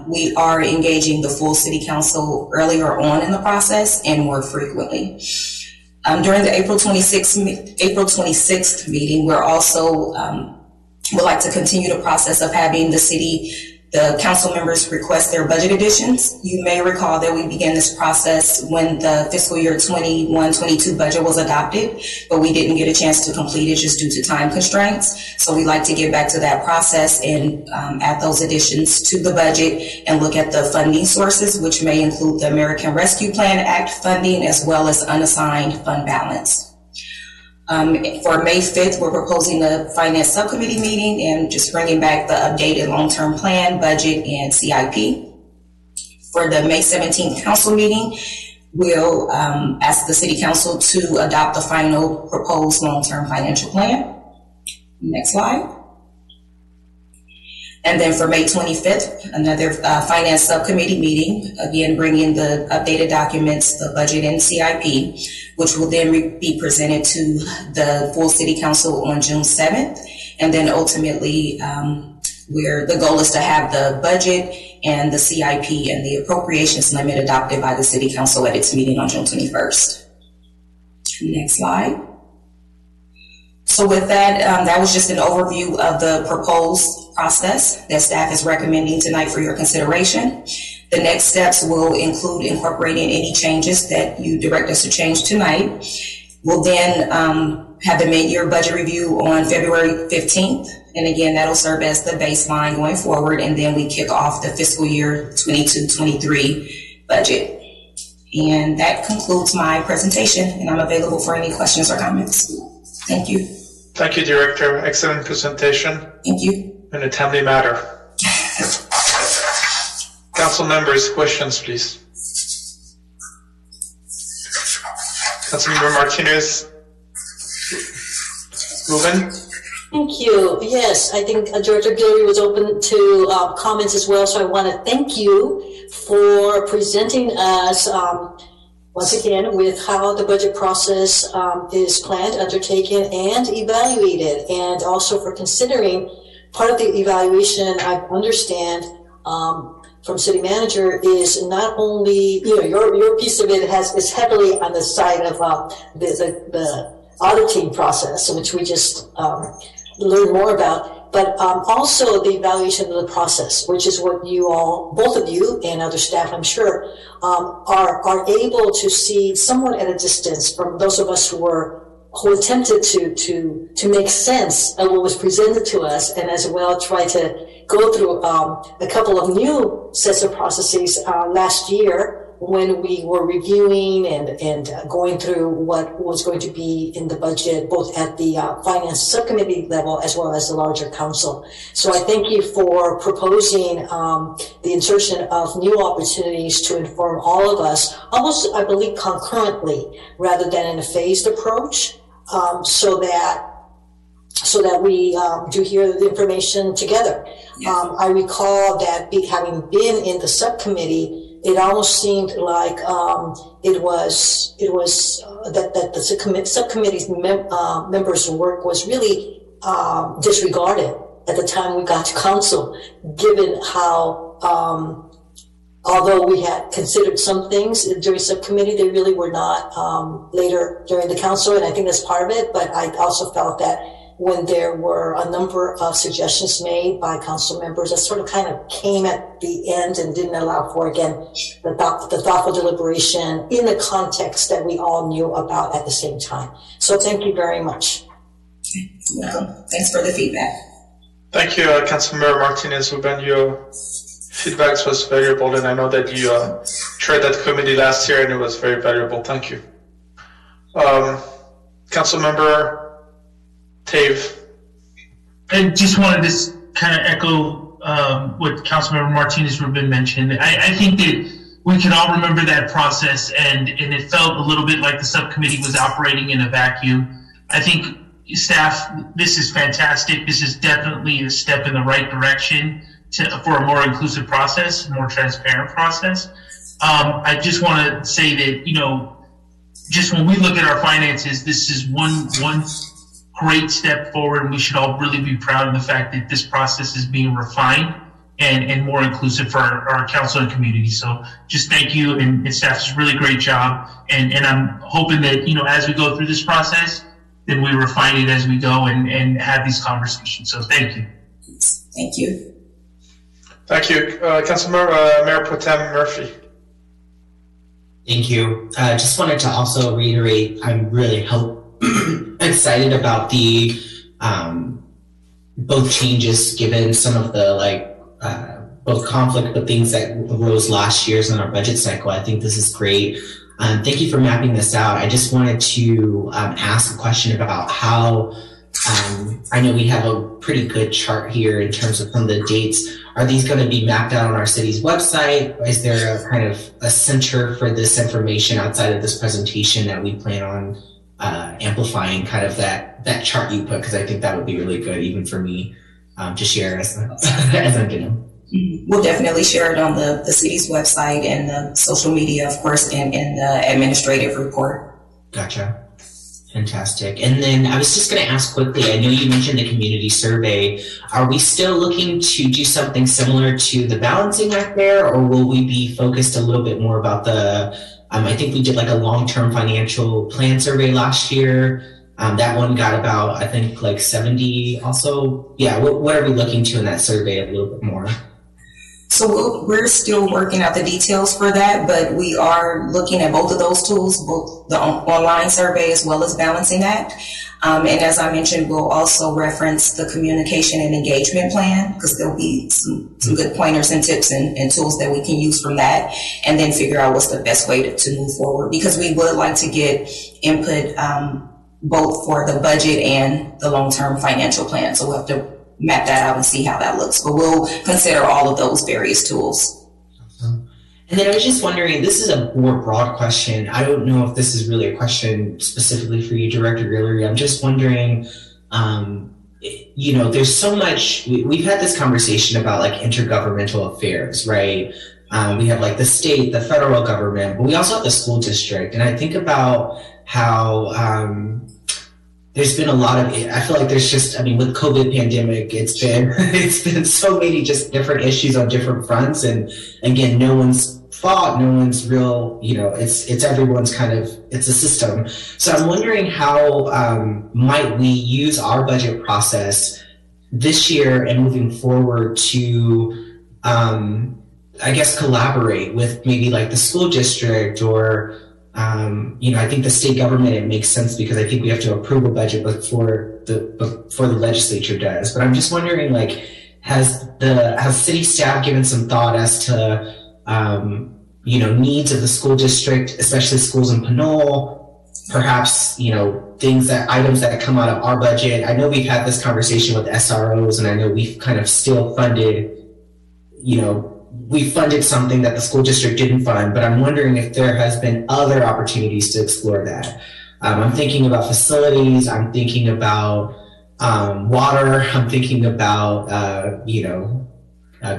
we are engaging the full City Council earlier on in the process and more frequently. During the April 26th meeting, we're also would like to continue the process of having the city The council members request their budget additions. You may recall that we began this process when the fiscal year 21-22 budget was adopted, but we didn't get a chance to complete it just due to time constraints. So we'd like to get back to that process and add those additions to the budget and look at the funding sources, which may include the American Rescue Plan Act funding as well as unassigned fund balance. For May 5th, we're proposing the Finance Subcommittee meeting and just bringing back the updated long-term plan, budget, and CIP. For the May 17th council meeting, we'll ask the City Council to adopt the final proposed long-term financial plan. Next slide. And then for May 25th, another Finance Subcommittee meeting, again, bringing the updated documents, the budget and CIP, which will then be presented to the full City Council on June 7th. And then ultimately, where the goal is to have the budget and the CIP and the appropriations limit adopted by the City Council at its meeting on June 21st. Next slide. So with that, that was just an overview of the proposed process that staff is recommending tonight for your consideration. The next steps will include incorporating any changes that you direct us to change tonight. We'll then have the mid-year budget review on February 15th. And again, that'll serve as the baseline going forward. And then we kick off the fiscal year 22-23 budget. And that concludes my presentation, and I'm available for any questions or comments. Thank you. Thank you, Director. Excellent presentation. Thank you. In a timely matter. Council members, questions, please. Councilmember Martinez. Ruben? Thank you. Yes, I think Director Guillory was open to comments as well, so I want to thank you for presenting us once again with how the budget process is planned, undertaken, and evaluated, and also for considering part of the evaluation. I understand from City Manager is not only, you know, your piece of it is heavily on the side of the auditing process, which we just learned more about, but also the evaluation of the process, which is what you all, both of you and other staff, I'm sure, are able to see somewhat at a distance from those of us who attempted to make sense of what was presented to us, and as well try to go through a couple of new sets of processes last year when we were reviewing and going through what was going to be in the budget, both at the Finance Subcommittee level as well as the larger council. So I thank you for proposing the insertion of new opportunities to inform all of us, almost, I believe, concurrently, rather than in a phased approach, so that we do hear the information together. Yes. I recall that having been in the subcommittee, it almost seemed like it was that the subcommittee's members' work was really disregarded at the time we got to council, given how although we had considered some things during subcommittee, they really were not later during the council, and I think that's part of it. But I also felt that when there were a number of suggestions made by council members that sort of kind of came at the end and didn't allow for, again, the thoughtful deliberation in the context that we all knew about at the same time. So thank you very much. Welcome. Thanks for the feedback. Thank you, Councilmember Martinez. Ruben, your feedback was valuable, and I know that you chaired that committee last year, and it was very valuable. Thank you. Councilmember Tave. I just wanted to kind of echo what Councilmember Martinez Ruben mentioned. I think that we can all remember that process, and it felt a little bit like the subcommittee was operating in a vacuum. I think staff, this is fantastic. This is definitely a step in the right direction for a more inclusive process, a more transparent process. I just want to say that, you know, just when we look at our finances, this is one great step forward, and we should all really be proud of the fact that this process is being refined and more inclusive for our council and community. So just thank you, and staff's really great job. And I'm hoping that, you know, as we go through this process, then we refine it as we go and have these conversations. So thank you. Thank you. Thank you. Councilmember Mayor Pro Tem Murphy. Thank you. Just wanted to also reiterate, I'm really excited about the both changes given some of the both conflict but things that arose last year's in our budget cycle. I think this is great. Thank you for mapping this out. I just wanted to ask a question about how I know we have a pretty good chart here in terms of some of the dates. Are these going to be mapped out on our city's website? Is there a kind of a center for this information outside of this presentation that we plan on amplifying kind of that chart you put? Because I think that would be really good even for me to share as I'm doing. We'll definitely share it on the city's website and the social media, of course, and the administrative report. Gotcha. Fantastic. And then I was just going to ask quickly, I know you mentioned the community survey. Are we still looking to do something similar to the balancing act there, or will we be focused a little bit more about the, I think we did like a long-term financial plan survey last year. That one got about, I think, like 70 also. Yeah, what are we looking to in that survey a little bit more? So we're still working out the details for that, but we are looking at both of those tools, both the online survey as well as Balancing Act. And as I mentioned, we'll also reference the communication and engagement plan because there'll be some good pointers and tips and tools that we can use from that, and then figure out what's the best way to move forward, because we would like to get input both for the budget and the long-term financial plan. So we'll have to map that out and see how that looks. But we'll consider all of those various tools. And then I was just wondering, this is a more broad question. I don't know if this is really a question specifically for you, Director Guillory. I'm just wondering, there's so much, we've had this conversation about like intergovernmental affairs, right? We have like the state, the federal government, but we also have the school district. And I think about how, there's been a lot of, I feel like there's just, with COVID pandemic, it's been so many just different issues on different fronts. And again, no one's fault, no one's real, it's everyone's kind of, it's a system. So I'm wondering how might we use our budget process this year and moving forward to, I guess, collaborate with maybe like the school district or, I think the state government, it makes sense because I think we have to approve a budget before the legislature does. But I'm just wondering, like, has city staff given some thought as to, needs of the school district, especially schools in Pinole, perhaps, items that come out of our budget. I know we've had this conversation with SROs, and I know we've kind of still funded, we funded something that the school district didn't fund, but I'm wondering if there has been other opportunities to explore that. I'm thinking about facilities, I'm thinking about water, I'm thinking about,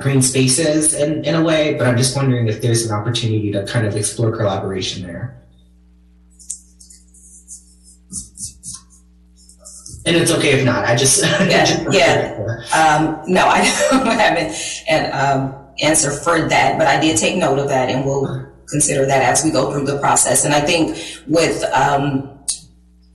green spaces in a way, but I'm just wondering if there's an opportunity to kind of explore collaboration there. And it's okay if not, I just... No, I don't have an answer for that, but I did take note of that, and we'll consider that as we go through the process. And I think with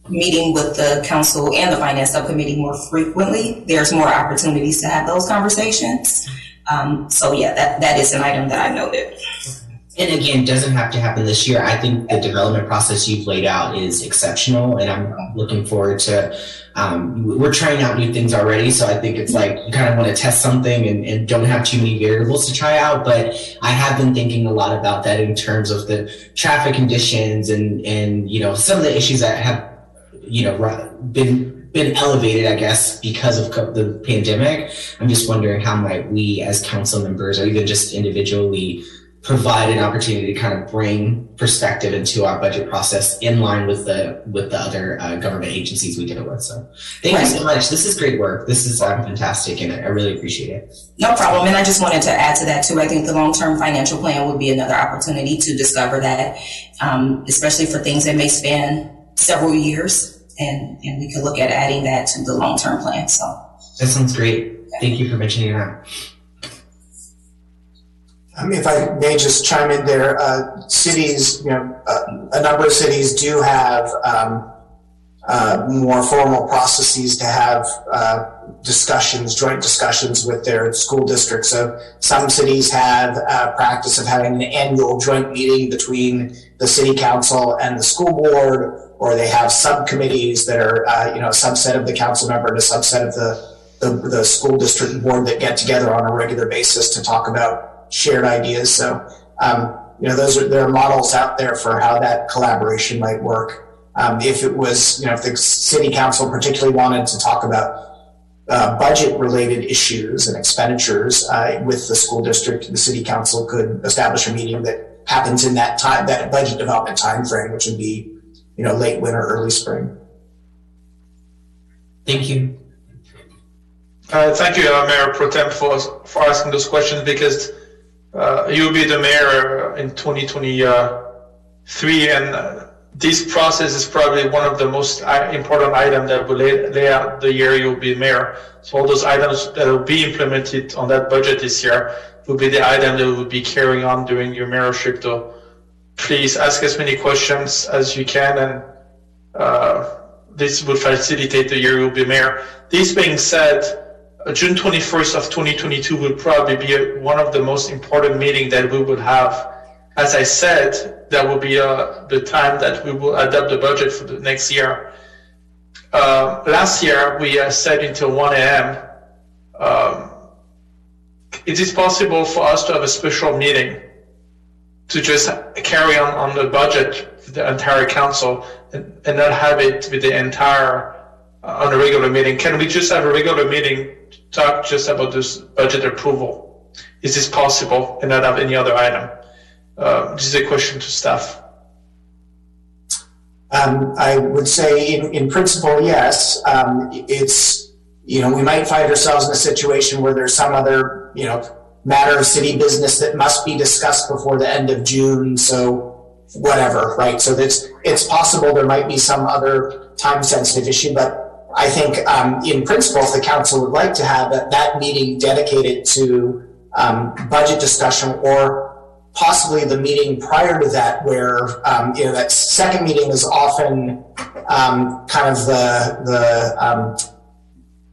meeting with the council and the finance subcommittee more frequently, there's more opportunities to have those conversations. That is an item that I noted. And again, doesn't have to happen this year. I think the development process you've laid out is exceptional, and I'm looking forward to, we're trying out new things already. So I think it's like, you kind of want to test something and don't have too many variables to try out. But I have been thinking a lot about that in terms of the traffic conditions and some of the issues that have, been elevated, I guess, because of the pandemic. I'm just wondering how might we as council members or even just individually provide an opportunity to kind of bring perspective into our budget process in line with the other government agencies we deal with. So thank you so much. This is great work. This is fantastic, and I really appreciate it. No problem. And I just wanted to add to that too. I think the long-term financial plan would be another opportunity to discover that, especially for things that may span several years, and we could look at adding that to the long-term plan. So that sounds great. Thank you for mentioning that. If I may just chime in there, cities, a number of cities do have more formal processes to have joint discussions with their school districts. So some cities have a practice of having an annual joint meeting between the city council and the school board, or they have subcommittees that are, a subset of the council member and a subset of the school district board that get together on a regular basis to talk about shared ideas. So, there are models out there for how that collaboration might work. If it was, if the city council particularly wanted to talk about budget-related issues and expenditures with the school district, the city council could establish a meeting that happens in that budget development time frame, which would be, late winter, early spring. Thank you. Thank you, Mayor Pro Tem, for asking those questions, because you'll be the mayor in 2023, and this process is probably one of the most important items that will lay out the year you'll be mayor. So all those items that will be implemented on that budget this year will be the item that will be carrying on during your mayorship. So please ask as many questions as you can, and this will facilitate the year you'll be mayor. This being said, June 21st of 2022 will probably be one of the most important meetings that we will have. As I said, that will be the time that we will adopt the budget for the next year. Last year, we set until 1 a.m. It is possible for us to have a special meeting to just carry on the budget with the entire council and not have it with the entire on a regular meeting. Can we just have a regular meeting to talk just about this budget approval? Is this possible and not have any other item? This is a question to staff. I would say in principle, yes. It's, we might find ourselves in a situation where there's some other, matter of city business that must be discussed before the end of June. So whatever, right? So it's possible there might be some other time sensitive issue, but I think in principle, if the council would like to have that meeting dedicated to budget discussion, or possibly the meeting prior to that, where that second meeting is often kind of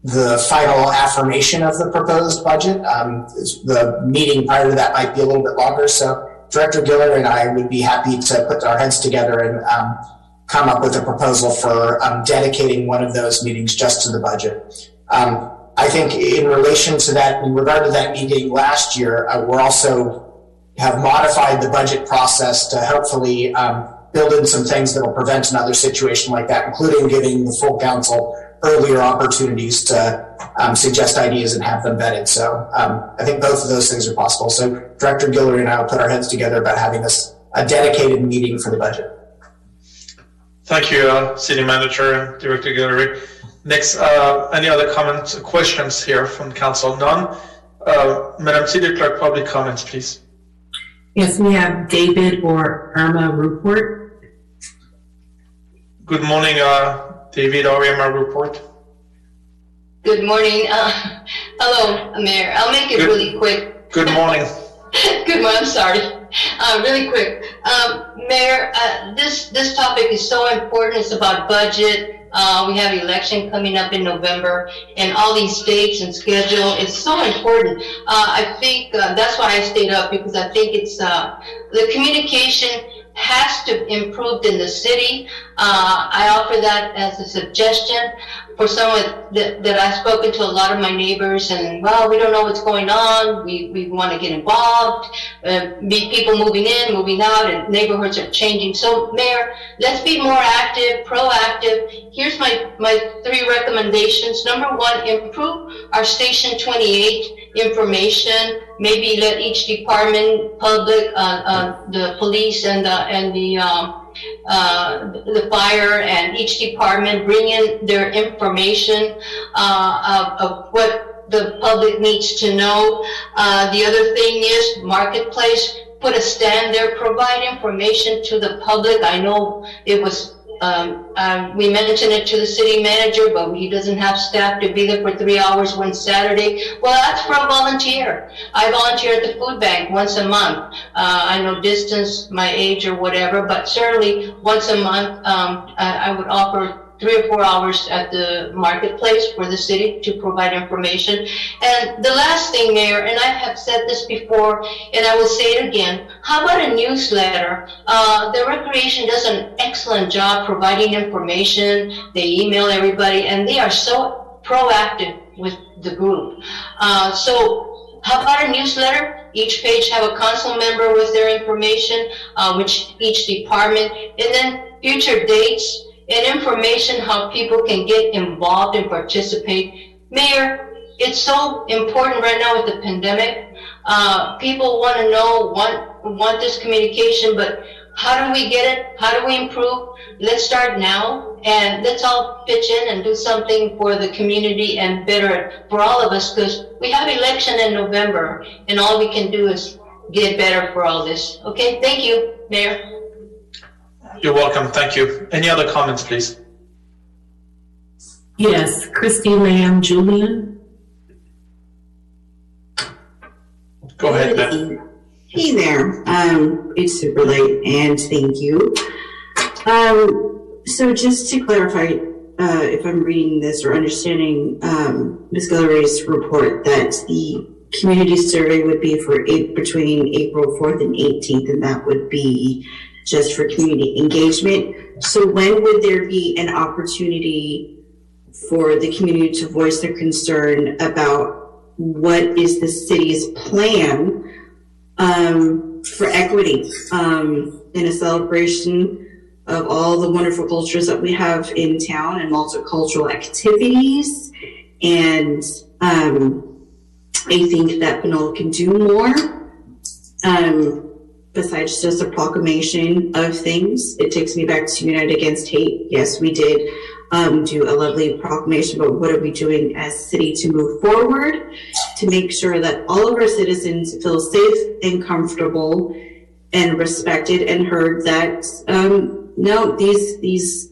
the final affirmation of the proposed budget. The meeting prior to that might be a little bit longer. So Director Giller and I would be happy to put our heads together and come up with a proposal for dedicating one of those meetings just to the budget. I think in relation to that, in regard to that meeting last year, we're also have modified the budget process to helpfully build in some things that will prevent another situation like that, including giving the full council earlier opportunities to suggest ideas and have them vetted. So I think both of those things are possible. So Director Guillory and I will put our heads together about having a dedicated meeting for the budget. Thank you, City Manager and Director Guillory. Next, any other comments, questions here from council? None. Madam City Clerk, public comments, please. Yes, we have David or Irma Rupert. Good morning, David or Irma Rupert. Good morning. Hello, Mayor. I'll make it really quick. Good morning. Good morning. I'm sorry. Really quick. Mayor, this topic is so important. It's about budget. We have election coming up in November, and all these dates and schedule is so important. I think that's why I stayed up, because I think it's the communication has to improve in the city. I offer that as a suggestion for someone that I've spoken to a lot of my neighbors, and well, we don't know what's going on. We want to get involved. People moving in, moving out, and neighborhoods are changing. So, Mayor, let's be more active, proactive. Here's my 3 recommendations. Number 1, improve our Station 28 information. Maybe let each department, public, the police, and the fire, and each department bring in their information of what the public needs to know. The other thing is marketplace. Put a stand there, provide information to the public. I know it was we mentioned it to the city manager, but he doesn't have staff to be there for 3 hours one Saturday. Well, that's for a volunteer. I volunteer at the food bank once a month. I know distance, my age or whatever, but certainly once a month, I would offer 3 or 4 hours at the marketplace for the city to provide information. And the last thing, Mayor, and I have said this before, and I will say it again, how about a newsletter? The Recreation does an excellent job providing information. They email everybody, and they are so proactive with the group. So how about a newsletter? Each page have a council member with their information, which each department, and then future dates and information how people can get involved and participate. Mayor, it's so important right now with the pandemic. People want to know, want this communication, but how do we get it? How do we improve? Let's start now, and let's all pitch in and do something for the community and better for all of us, because we have election in November, and all we can do is get better for all this. Okay, thank you, Mayor. You're welcome. Thank you. Any other comments, please? Yes, Christy Lamb Julian. Go ahead, Matt. Hey there. It's super late, and thank you. So just to clarify, if I'm reading this or understanding Ms. Guillory's report, that the community survey would be for between April 4th and 18th, and that would be just for community engagement. So when would there be an opportunity for the community to voice their concern about what is the city's plan for equity in a celebration of all the wonderful cultures that we have in town and multicultural activities? And I think that Pinole can do more besides just a proclamation of things. It takes me back to United Against Hate. Yes, we did do a lovely proclamation, but what are we doing as a city to move forward to make sure that all of our citizens feel safe and comfortable and respected and heard, that no, these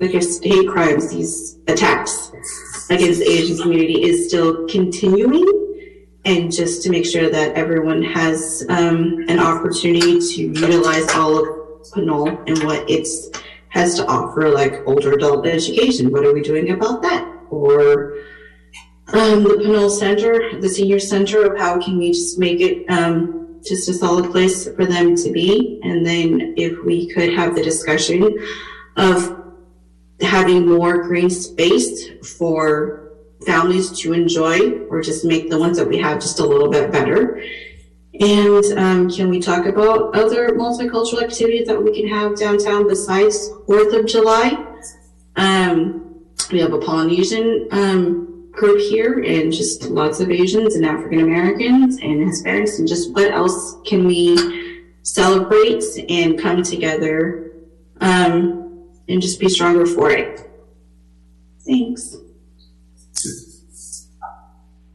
like I said, hate crimes, these attacks against the Asian community is still continuing, and just to make sure that everyone has an opportunity to utilize all of Pinole and what it has to offer, like older adult education. What are we doing about that? Or the Pinole Center, the senior center, of how can we just make it just a solid place for them to be? And then if we could have the discussion of having more green space for families to enjoy, or just make the ones that we have just a little bit better. And can we talk about other multicultural activities that we can have downtown besides 4th of July? We have a Polynesian group here, and just lots of Asians and African Americans and Hispanics, and just what else can we celebrate and come together and just be stronger for it. Thanks.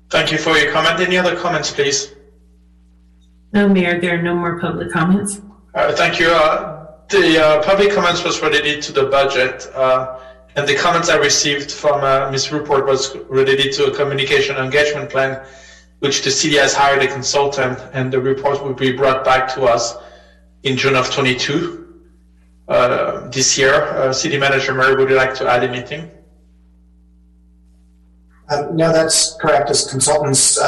Thank you for your comment. Any other comments, please? No, Mayor, there are no more public comments. Thank you. The public comments was related to the budget, and the comments I received from Ms. Rupert was related to a communication engagement plan, which the city has hired a consultant, and the report will be brought back to us in June of 22 this year. City Manager Murray, would you like to add anything? No, that's correct. As consultants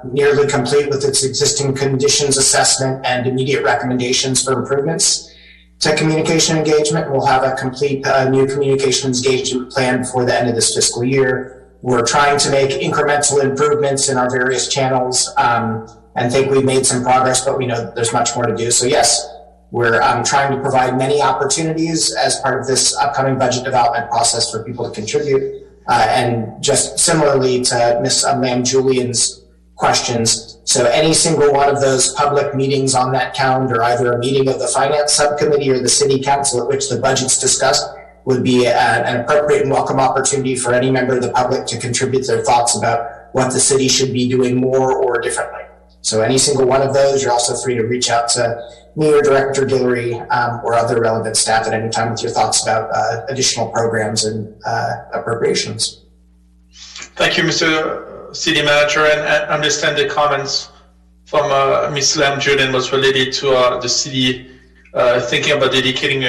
nearly complete with its existing conditions assessment and immediate recommendations for improvements to communication engagement, we'll have a complete new communications engagement plan before the end of this fiscal year. We're trying to make incremental improvements in our various channels and think we've made some progress, but we know that there's much more to do. So yes, we're trying to provide many opportunities as part of this upcoming budget development process for people to contribute. And just similarly to Ms. Lamb Julian's questions, so any single one of those public meetings on that calendar, either a meeting of the Finance Subcommittee or the City Council at which the budget's discussed, would be an appropriate and welcome opportunity for any member of the public to contribute their thoughts about what the city should be doing more or differently. So any single one of those, you're also free to reach out to me or Director Guillory or other relevant staff at any time with your thoughts about additional programs and appropriations. Thank you, Mr. City Manager, and I understand the comments from Ms. Lam Julian was related to the city thinking about dedicating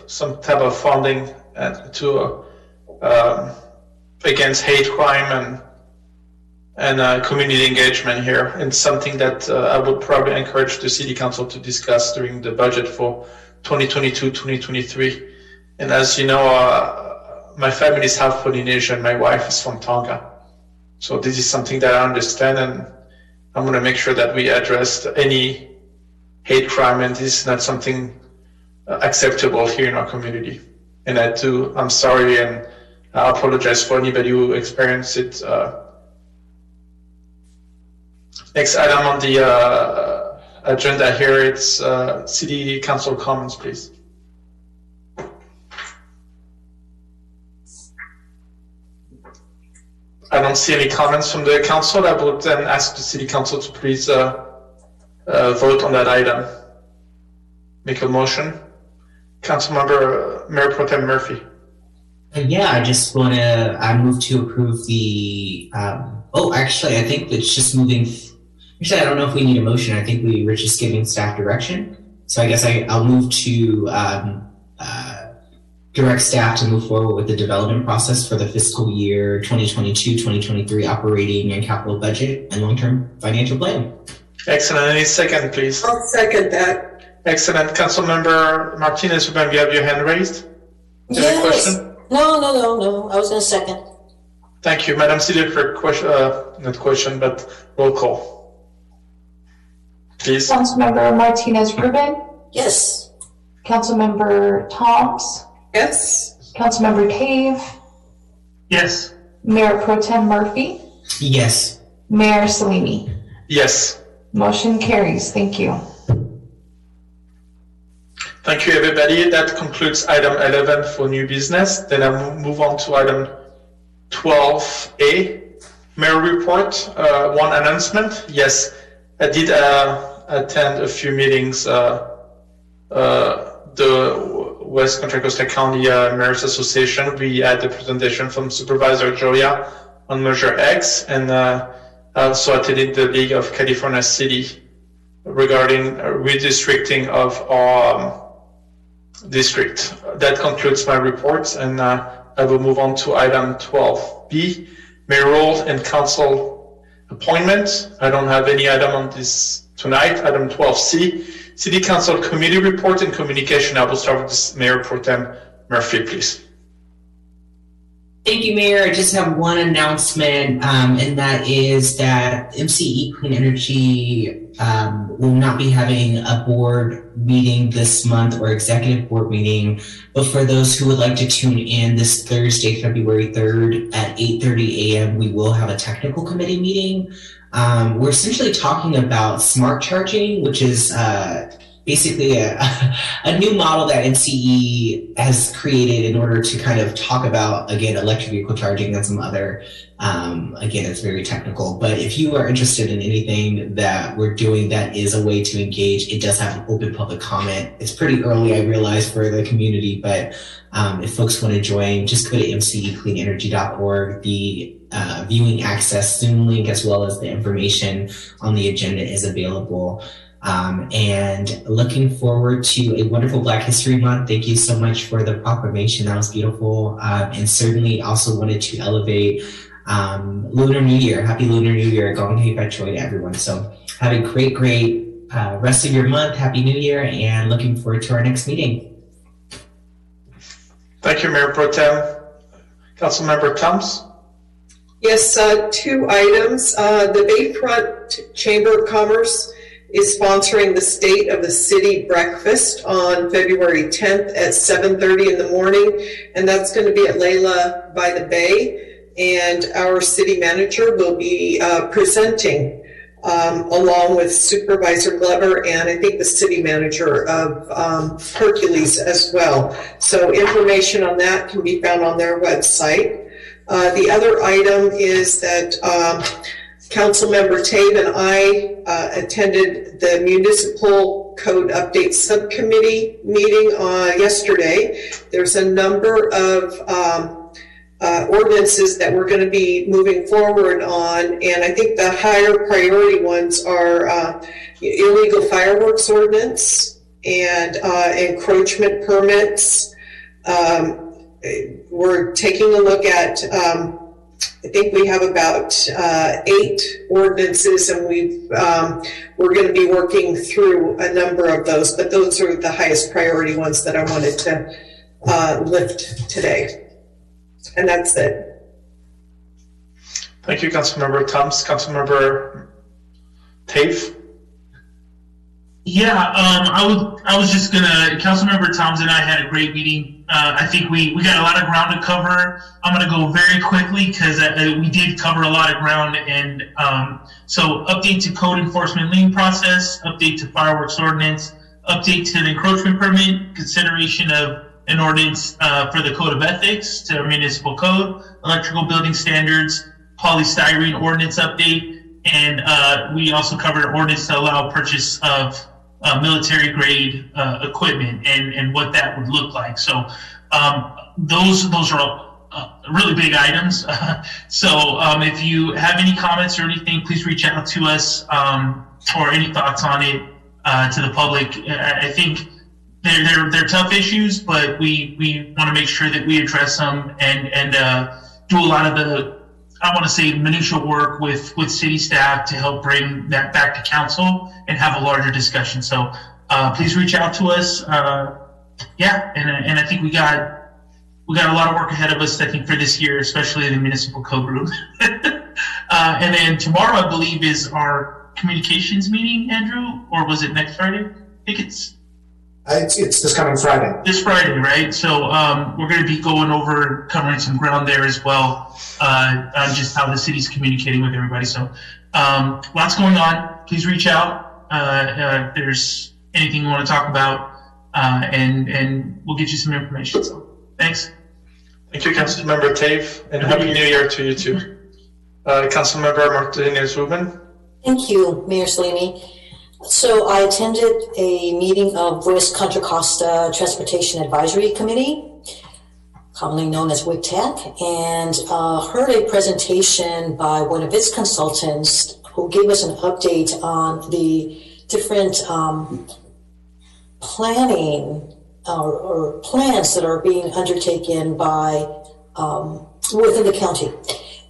some type of funding to against hate crime and community engagement here, and something that I would probably encourage the City Council to discuss during the budget for 2022-2023. And as you know, my family is half Polynesian. My wife is from Tonga. So this is something that I understand, and I'm going to make sure that we address any hate crime, and this is not something acceptable here in our community. And I'm sorry, and I apologize for anybody who experienced it. Next item on the agenda here, it's City Council comments, please. I don't see any comments from the council. I would then ask the City Council to please vote on that item. Make a motion. Councilmember Mayor Pro Tem Murphy. Yeah, I move to approve the, actually, I think it's just moving. Actually, I don't know if we need a motion. I think we were just giving staff direction. So I guess I'll move to direct staff to move forward with the development process for the fiscal year 2022-2023 operating and capital budget and long-term financial plan. Excellent. Any second, please? I'll second that. Excellent. Councilmember Martinez, you have your hand raised. Do you have a question? No. I was going to second. Thank you. Madam City Clerk, not question, but roll call. Please. Councilmember Martinez Rubin? Yes. Councilmember Toms? Yes. Councilmember Cave? Yes. Mayor Pro Tem Murphy? Yes. Mayor Salimi? Yes. Motion carries. Thank you. Thank you, everybody. That concludes item 11 for new business. Then I'll move on to item 12A, Mayor Report. One announcement. Yes, I did attend a few meetings. The West Contra Costa County Mayors Association. We had a presentation from Supervisor Joya on Measure X, and I also attended the League of California City regarding redistricting of our district. That concludes my report, and I will move on to item 12B, mayoral and council appointment. I don't have any item on this tonight. Item 12C, City Council Committee Report and Communication. I will start with Mayor Pro Tem Murphy, please. Thank you, Mayor. I just have one announcement, and that is that MCE Clean Energy will not be having a board meeting this month or executive board meeting, but for those who would like to tune in this Thursday, February 3rd at 8:30 a.m., we will have a technical committee meeting. We're essentially talking about smart charging, which is basically a new model that MCE has created in order to kind of talk about, again, electric vehicle charging and some other, again, it's very technical. But if you are interested in anything that we're doing that is a way to engage, it does have an open public comment. It's pretty early, I realize, for the community, but if folks want to join, just go to mcecleanenergy.org. The viewing access Zoom link as well as the information on the agenda is available. And looking forward to a wonderful Black History Month. Thank you so much for the proclamation. That was beautiful. And certainly also wanted to elevate Lunar New Year. Happy Lunar New Year. Gong Hei Fat Choi to everyone. So have a great rest of your month. Happy New Year, and looking forward to our next meeting. Thank you, Mayor Pro Tem. Councilmember Toms. Yes, two items. The Bayfront Chamber of Commerce is sponsoring the State of the City breakfast on February 10th at 7:30 in the morning, and that's going to be at Layla by the Bay, and our city manager will be presenting along with Supervisor Glover and I think the city manager of Hercules as well. So information on that can be found on their website. The other item is that Councilmember Tave and I attended the Municipal Code Update Subcommittee meeting yesterday. There's a number of ordinances that we're going to be moving forward on, and I think the higher priority ones are illegal fireworks ordinance and encroachment permits. We're taking a look at, I think we have about 8 ordinances, and we're going to be working through a number of those, but those are the highest priority ones that I wanted to lift today. And that's it. Thank you, Councilmember Thoms. Councilmember Tave. Yeah, I was just gonna, Councilmember Thoms and I had a great meeting. I think we got a lot of ground to cover. I'm gonna go very quickly because we did cover a lot of ground. And so update to code enforcement lien process, update to fireworks ordinance, update to the encroachment permit, consideration of an ordinance for the code of ethics to our municipal code, electrical building standards, polystyrene ordinance update, and we also covered an ordinance to allow purchase of military grade equipment and what that would look like. So those are really big items. So if you have any comments or anything, please reach out to us or any thoughts on it to the public. I think they're tough issues, but we want to make sure that we address them and do a lot of the, I want to say, minutia work with city staff to help bring that back to council and have a larger discussion. So please reach out to us. Yeah, and I think we got a lot of work ahead of us, I think, for this year, especially in the municipal code group. And then tomorrow, I believe, is our communications meeting, Andrew, or was it next Friday? I think it's this coming Friday. This Friday, right? So we're going to be going over, covering some ground there as well, on just how the city's communicating with everybody. So lots going on. Please reach out if there's anything you want to talk about, and we'll get you some information. So thanks. Thank you, Councilmember Tave, and Happy New Year to you too. Councilmember Martinez-Rubin. Thank you, Mayor Salimi. So I attended a meeting of West Contra Costa Transportation Advisory Committee, commonly known as WICTAC, and heard a presentation by one of its consultants who gave us an update on the different planning or plans that are being undertaken by within the county.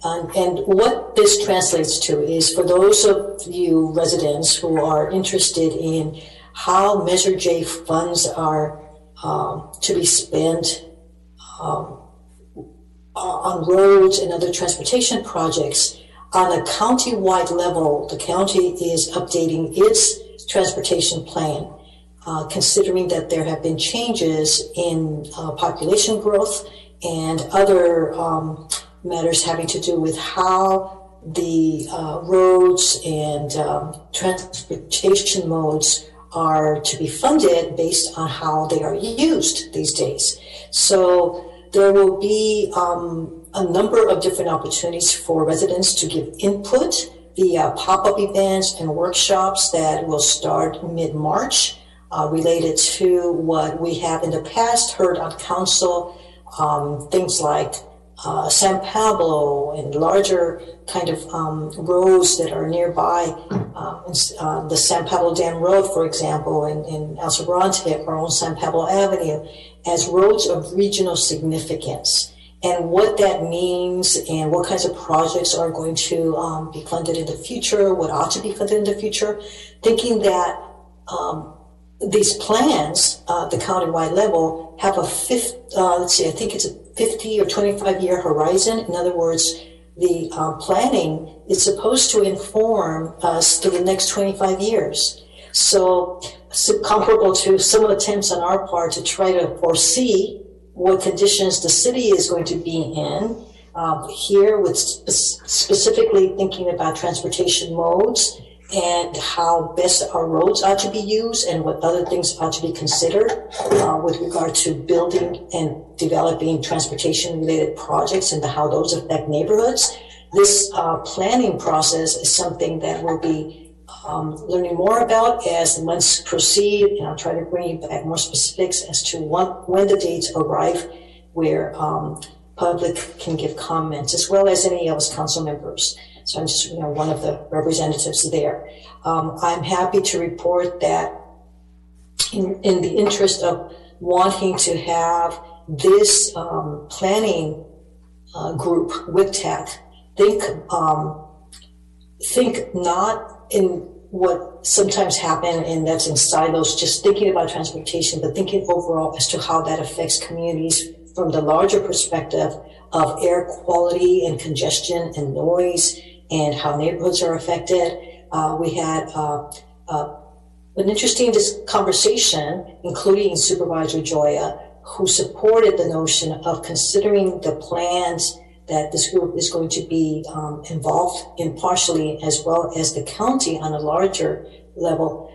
And what this translates to is, for those of you residents who are interested in how Measure J funds are to be spent on roads and other transportation projects, on a county-wide level, the county is updating its transportation plan, considering that there have been changes in population growth and other matters having to do with how the roads and transportation modes are to be funded based on how they are used these days. So there will be a number of different opportunities for residents to give input via pop-up events and workshops that will start mid-March, related to what we have in the past heard on council, things like San Pablo and larger kind of roads that are nearby, the San Pablo Dam Road, for example, in El Sobrante, our own San Pablo Avenue, as roads of regional significance. And what that means and what kinds of projects are going to be funded in the future, what ought to be funded in the future, thinking that these plans, the county-wide level, have a let's see, I think it's a 50 or 25-year horizon. In other words, the planning is supposed to inform us through the next 25 years. So comparable to some attempts on our part to try to foresee what conditions the city is going to be in, here with specifically thinking about transportation modes and how best our roads ought to be used and what other things ought to be considered with regard to building and developing transportation-related projects and how those affect neighborhoods. This planning process is something that we'll be learning more about as the months proceed, and I'll try to bring you back more specifics as to when the dates arrive where public can give comments, as well as any of us council members. So I'm just one of the representatives there. I'm happy to report that in the interest of wanting to have this planning group with TAC think not in what sometimes happen, and that's in silos, just thinking about transportation, but thinking overall as to how that affects communities from the larger perspective of air quality and congestion and noise and how neighborhoods are affected. We had an interesting conversation, including Supervisor Joya, who supported the notion of considering the plans that this group is going to be involved in partially, as well as the county on a larger level,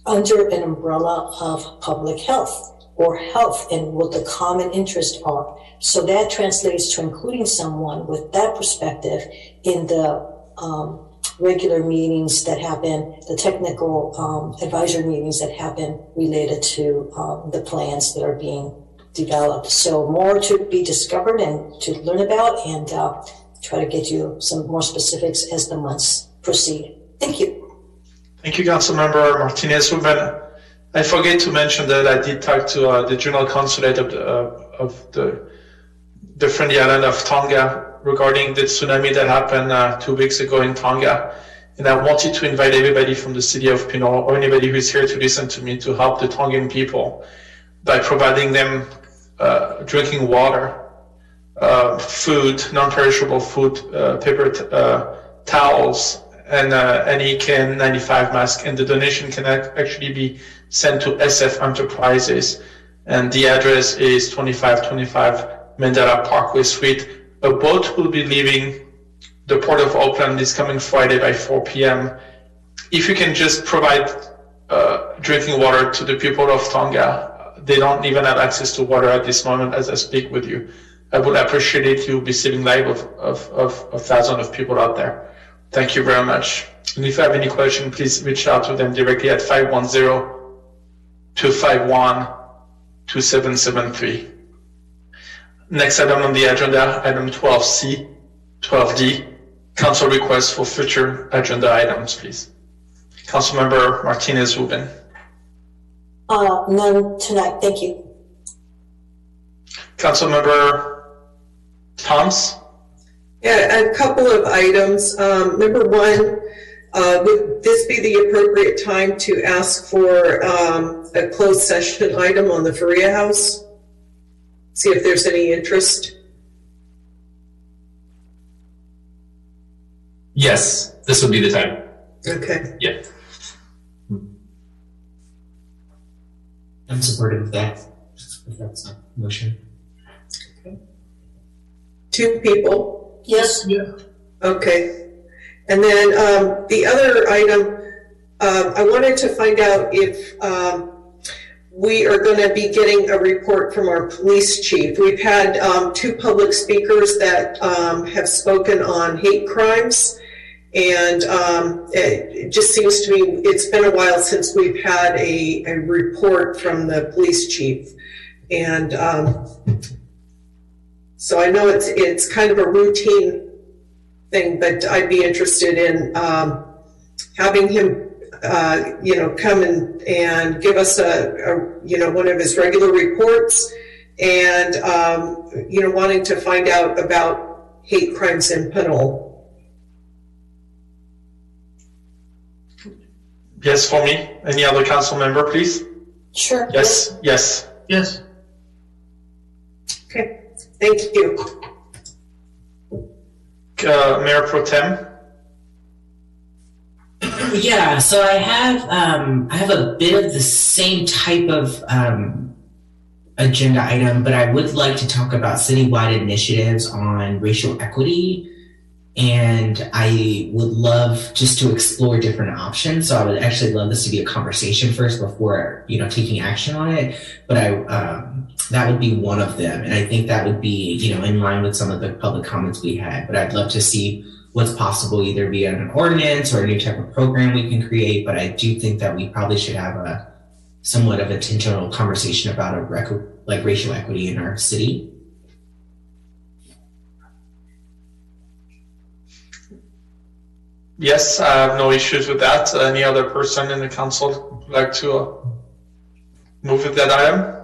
under an umbrella of public health or health and what the common interests are. So that translates to including someone with that perspective in the regular meetings that happen, the technical advisory meetings that happen related to the plans that are being developed. So more to be discovered and to learn about, and try to get you some more specifics as the months proceed. Thank you. Thank you, Councilmember Martinez-Ruben. I forget to mention that I did talk to the General Consulate of the friendly island of Tonga regarding the tsunami that happened 2 weeks ago in Tonga. And I wanted to invite everybody from the city of Pinole, or anybody who is here to listen to me, to help the Tongan people by providing them drinking water, food, non-perishable food, paper towels, and any KN95 mask. And the donation can actually be sent to SF Enterprises. And the address is 2525 Mandela Parkway Suite. A boat will be leaving the Port of Auckland this coming Friday by 4 p.m. If you can just provide drinking water to the people of Tonga. They don't even have access to water at this moment as I speak with you. I would appreciate it. You'll be saving the lives of thousands of people out there. Thank you very much. And if you have any question, please reach out to them directly at 510-251-2773. Next item on the agenda, item 12C, 12D, council requests for future agenda items, please. Councilmember Martinez-Ruben. None tonight, thank you. Councilmember Toms? Yeah, a couple of items. Number one, would this be the appropriate time to ask for a closed session item on the Faria House? See if there's any interest. Yes, this would be the time. Okay. Yeah. I'm supportive of that, if that's a motion. Okay. 2 people? Yes. Yeah. Okay. And then the other item, I wanted to find out if we are going to be getting a report from our police chief. We've had 2 public speakers that have spoken on hate crimes. And it just seems to me it's been a while since we've had a report from the police chief. And so I know it's kind of a routine thing, but I'd be interested in having him, come and give us one of his regular reports, and, wanting to find out about hate crimes in Pinole. Yes, for me. Any other council member, please? Sure. Yes, yes. Yes. Okay, thank you. Mayor Pro Tem? Yeah, so I have a bit of the same type of agenda item, but I would like to talk about citywide initiatives on racial equity. And I would love just to explore different options. So I would actually love this to be a conversation first before, taking action on it. But that would be one of them. And I think that would be, in line with some of the public comments we had. But I'd love to see what's possible either via an ordinance or a new type of program we can create. But I do think that we probably should have a somewhat of a intentional conversation about racial equity in our city. Yes, I have no issues with that. Any other person in the council would like to move with that item?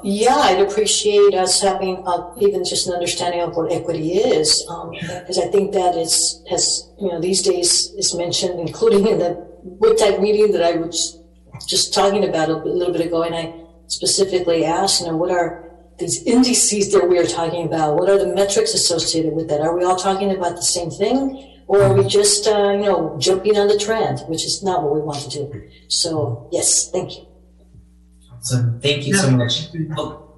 Yeah, I'd appreciate us having even just an understanding of what equity is, because I think that has these days is mentioned, including in the WITAC meeting that I was just talking about a little bit ago, and I specifically asked, what are these indices that we are talking about? What are the metrics associated with that? Are we all talking about the same thing, or are we just jumping on the trend, which is not what we want to do? So yes, thank you. So thank you so much. Oh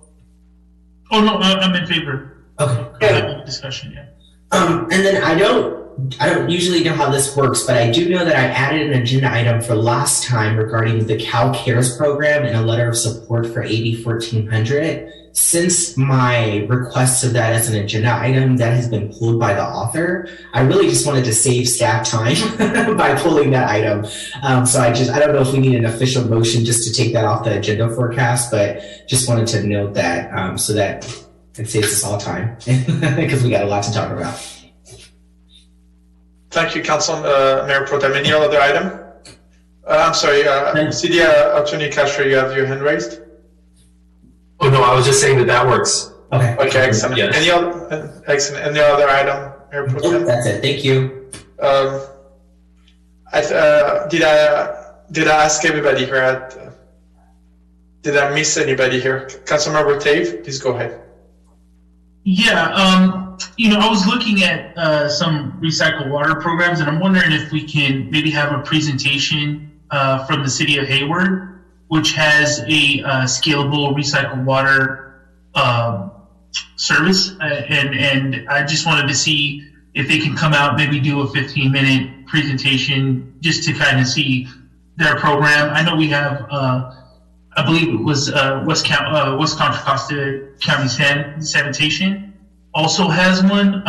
no, I'm in favor. Okay. Discussion, yeah. And then I don't usually know how this works, but I do know that I added an agenda item for last time regarding the Cal Cares program and a letter of support for AB 1400. Since my request of that as an agenda item that has been pulled by the author, I really just wanted to save staff time by pulling that item. So I don't know if we need an official motion just to take that off the agenda forecast, but just wanted to note that so that it saves us all time because we got a lot to talk about. Thank you, Council Mayor Pro Tem. Any other item? I'm sorry, City Attorney Castro, you have your hand raised? Oh no, I was just saying that works. Okay. Okay, excellent. Yes. Any other item, Mayor Pro Tem? That's it. Thank you. Did I ask everybody here? Did I miss anybody here? Councilmember Tave, please go ahead. Yeah, I was looking at some recycled water programs, and I'm wondering if we can maybe have a presentation from the city of Hayward, which has a scalable recycled water service. And I just wanted to see if they can come out, maybe do a 15-minute presentation just to kind of see their program. I know we have, I believe it was West Contra Costa County Sanitation also has one,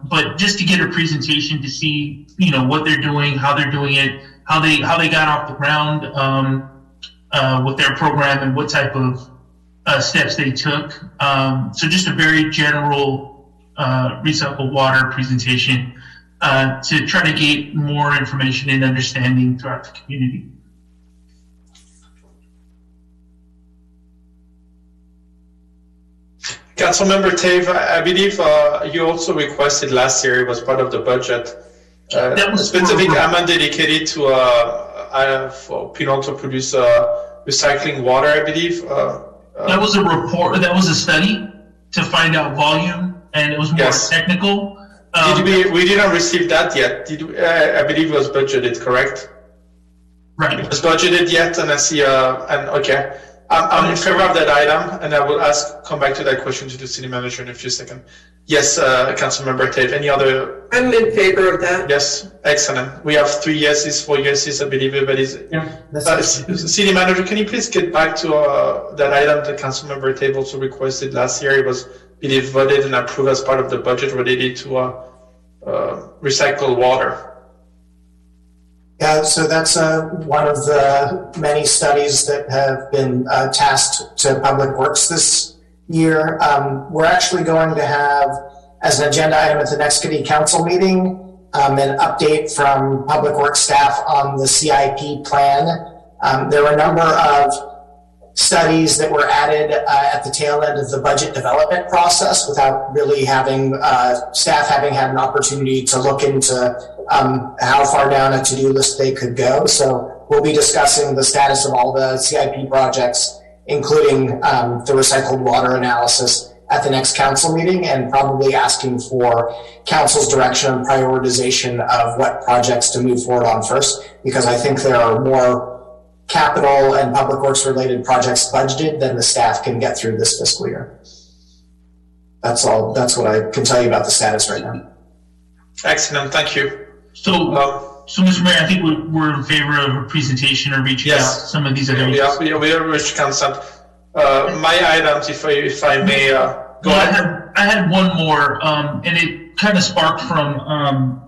but just to get a presentation to see, what they're doing, how they're doing it, how they got off the ground with their program and what type of steps they took. So just a very general recycled water presentation to try to get more information and understanding throughout the community. Councilmember Tave, I believe you also requested last year, it was part of the budget, a specific amount dedicated to for Pinole to produce recycling water, I believe. That was a report, that was a study to find out volume, and it was more technical. We didn't receive that yet. I believe it was budgeted, correct? Right. It was budgeted yet, and I see, okay. I'm in favor of that item, and I will come back to that question to the city manager in a few seconds. Yes, Councilmember Tate, any other? I'm in favor of that. Yes, excellent. We have 3 yeses, 4 yeses, I believe everybody's. Yeah, city manager, can you please get back to that item that Councilmember Tate also requested last year? It was, I believe, voted and approved as part of the budget related to recycled water. Yeah, so that's one of the many studies that have been tasked to Public Works this year. We're actually going to have, as an agenda item at the next city council meeting, an update from Public Works staff on the CIP plan. There were a number of studies that were added at the tail end of the budget development process without really having staff having had an opportunity to look into how far down a to-do list they could go. So we'll be discussing the status of all the CIP projects, including the recycled water analysis at the next council meeting, and probably asking for council's direction and prioritization of what projects to move forward on first, because I think there are more capital and public works related projects budgeted than the staff can get through this fiscal year. That's all. That's what I can tell you about the status right now. Excellent, thank you. So, Mr. Mayor, I think we're in favor of a presentation or reaching out some of these items. We have reached consent. My items, if I may go ahead. I had one more, and it kind of sparked from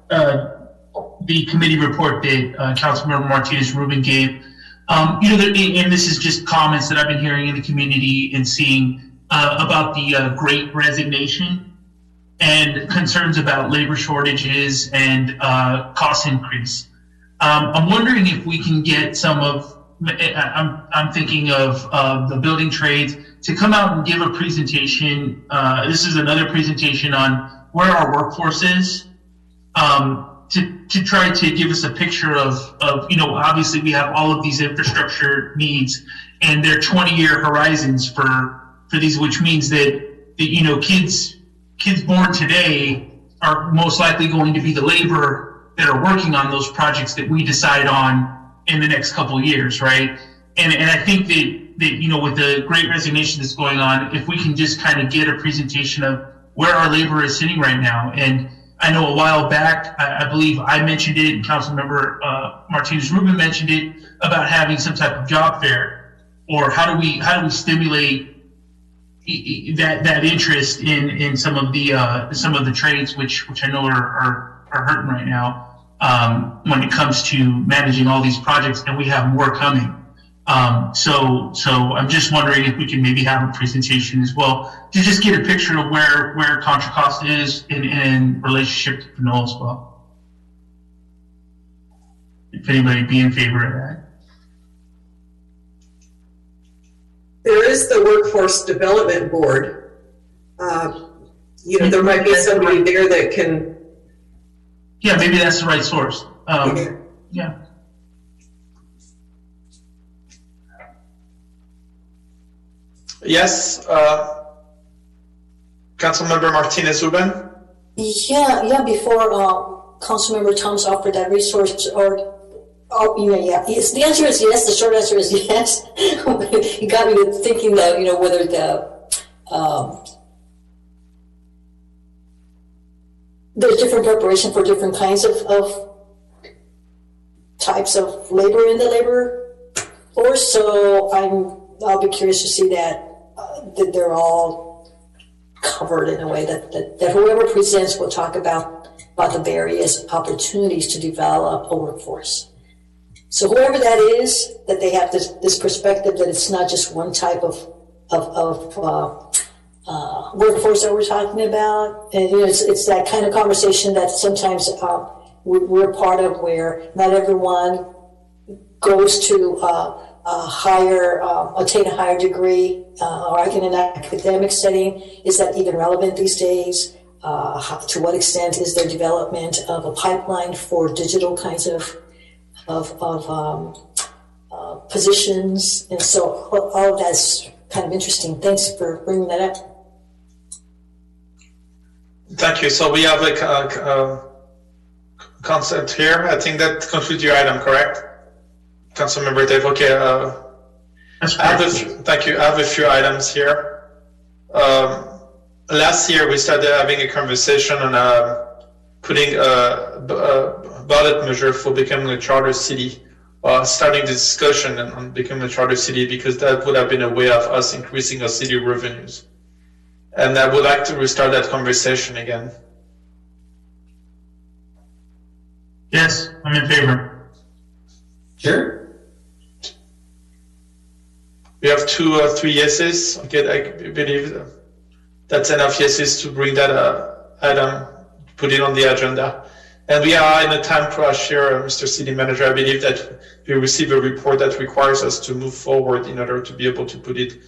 the committee report that Councilmember Martinez-Rubin gave. And this is just comments that I've been hearing in the community and seeing about the Great Resignation and concerns about labor shortages and cost increase. I'm wondering if we can get some of I'm thinking of the building trades to come out and give a presentation. This is another presentation on where our workforce is, to try to give us a picture of, obviously we have all of these infrastructure needs and they're 20-year horizons for these, which means that kids born today are most likely going to be the labor that are working on those projects that we decide on in the next couple of years, right? And I think that with the great resignation that's going on, if we can just kind of get a presentation of where our labor is sitting right now. And I know a while back, I believe I mentioned it, and Councilmember Martinez-Rubin mentioned it, about having some type of job fair, or how do we stimulate that interest in some of the trades which I know are hurting right now, when it comes to managing all these projects, and we have more coming. So I'm just wondering if we can maybe have a presentation as well to just get a picture of where Contra Costa is in relationship to Pinole as well. If anybody be in favor of that. There is the Workforce Development Board. There might be somebody there that can. Yeah, maybe that's the right source. Yeah. Yes, Councilmember Martinez-Rubin? Yeah, before Councilmember Thomas offered that resource, yes, the answer is yes, the short answer is yes. You got me to thinking that, whether there's different preparation for different kinds of types of labor in the labor force, so I'll be curious to see that they're all covered in a way that whoever presents will talk about the various opportunities to develop a workforce. So whoever that is, that they have this perspective that it's not just one type of workforce that we're talking about. And it's that kind of conversation that sometimes we're part of, where not everyone goes to attain a higher degree, or in an academic setting. Is that even relevant these days? To what extent is there development of a pipeline for digital kinds of positions? And so all of that's kind of interesting. Thanks for bringing that up. Thank you. So we have a concept here. I think that concludes your item, correct? Councilmember Dave, okay. Thank you. I have a few items here. Last year, we started having a conversation on putting a ballot measure for becoming a charter city, starting the discussion on becoming a charter city, because that would have been a way of us increasing our city revenues. And I would like to restart that conversation again. Yes, I'm in favor. Sure. We have 2 or 3 yeses. Okay, I believe that's enough yeses to bring that item, put it on the agenda. And we are in a time crunch here, Mr. City Manager. I believe that we received a report that requires us to move forward in order to be able to put it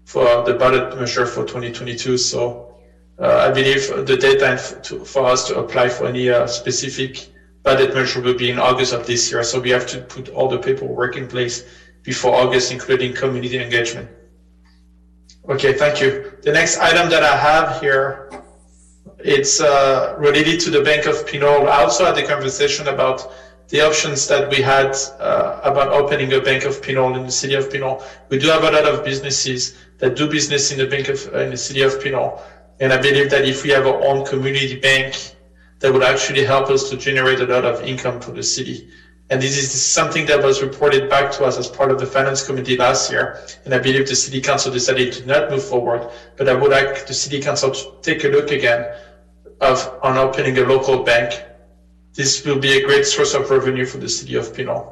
for the ballot measure for 2022. So I believe the deadline for us to apply for any specific ballot measure will be in August of this year. So we have to put all the paperwork in place before August, including community engagement. Okay, thank you. The next item that I have here, it's related to the Bank of Pinole. I also had a conversation about the options that we had about opening a Bank of Pinole in the city of Pinole. We do have a lot of businesses that do business in the city of Pinole, and I believe that if we have our own community bank, that would actually help us to generate a lot of income for the city. And this is something that was reported back to us as part of the Finance Committee last year. And I believe the City Council decided to not move forward. But I would like the City Council to take a look again on opening a local bank. This will be a great source of revenue for the city of Pinole.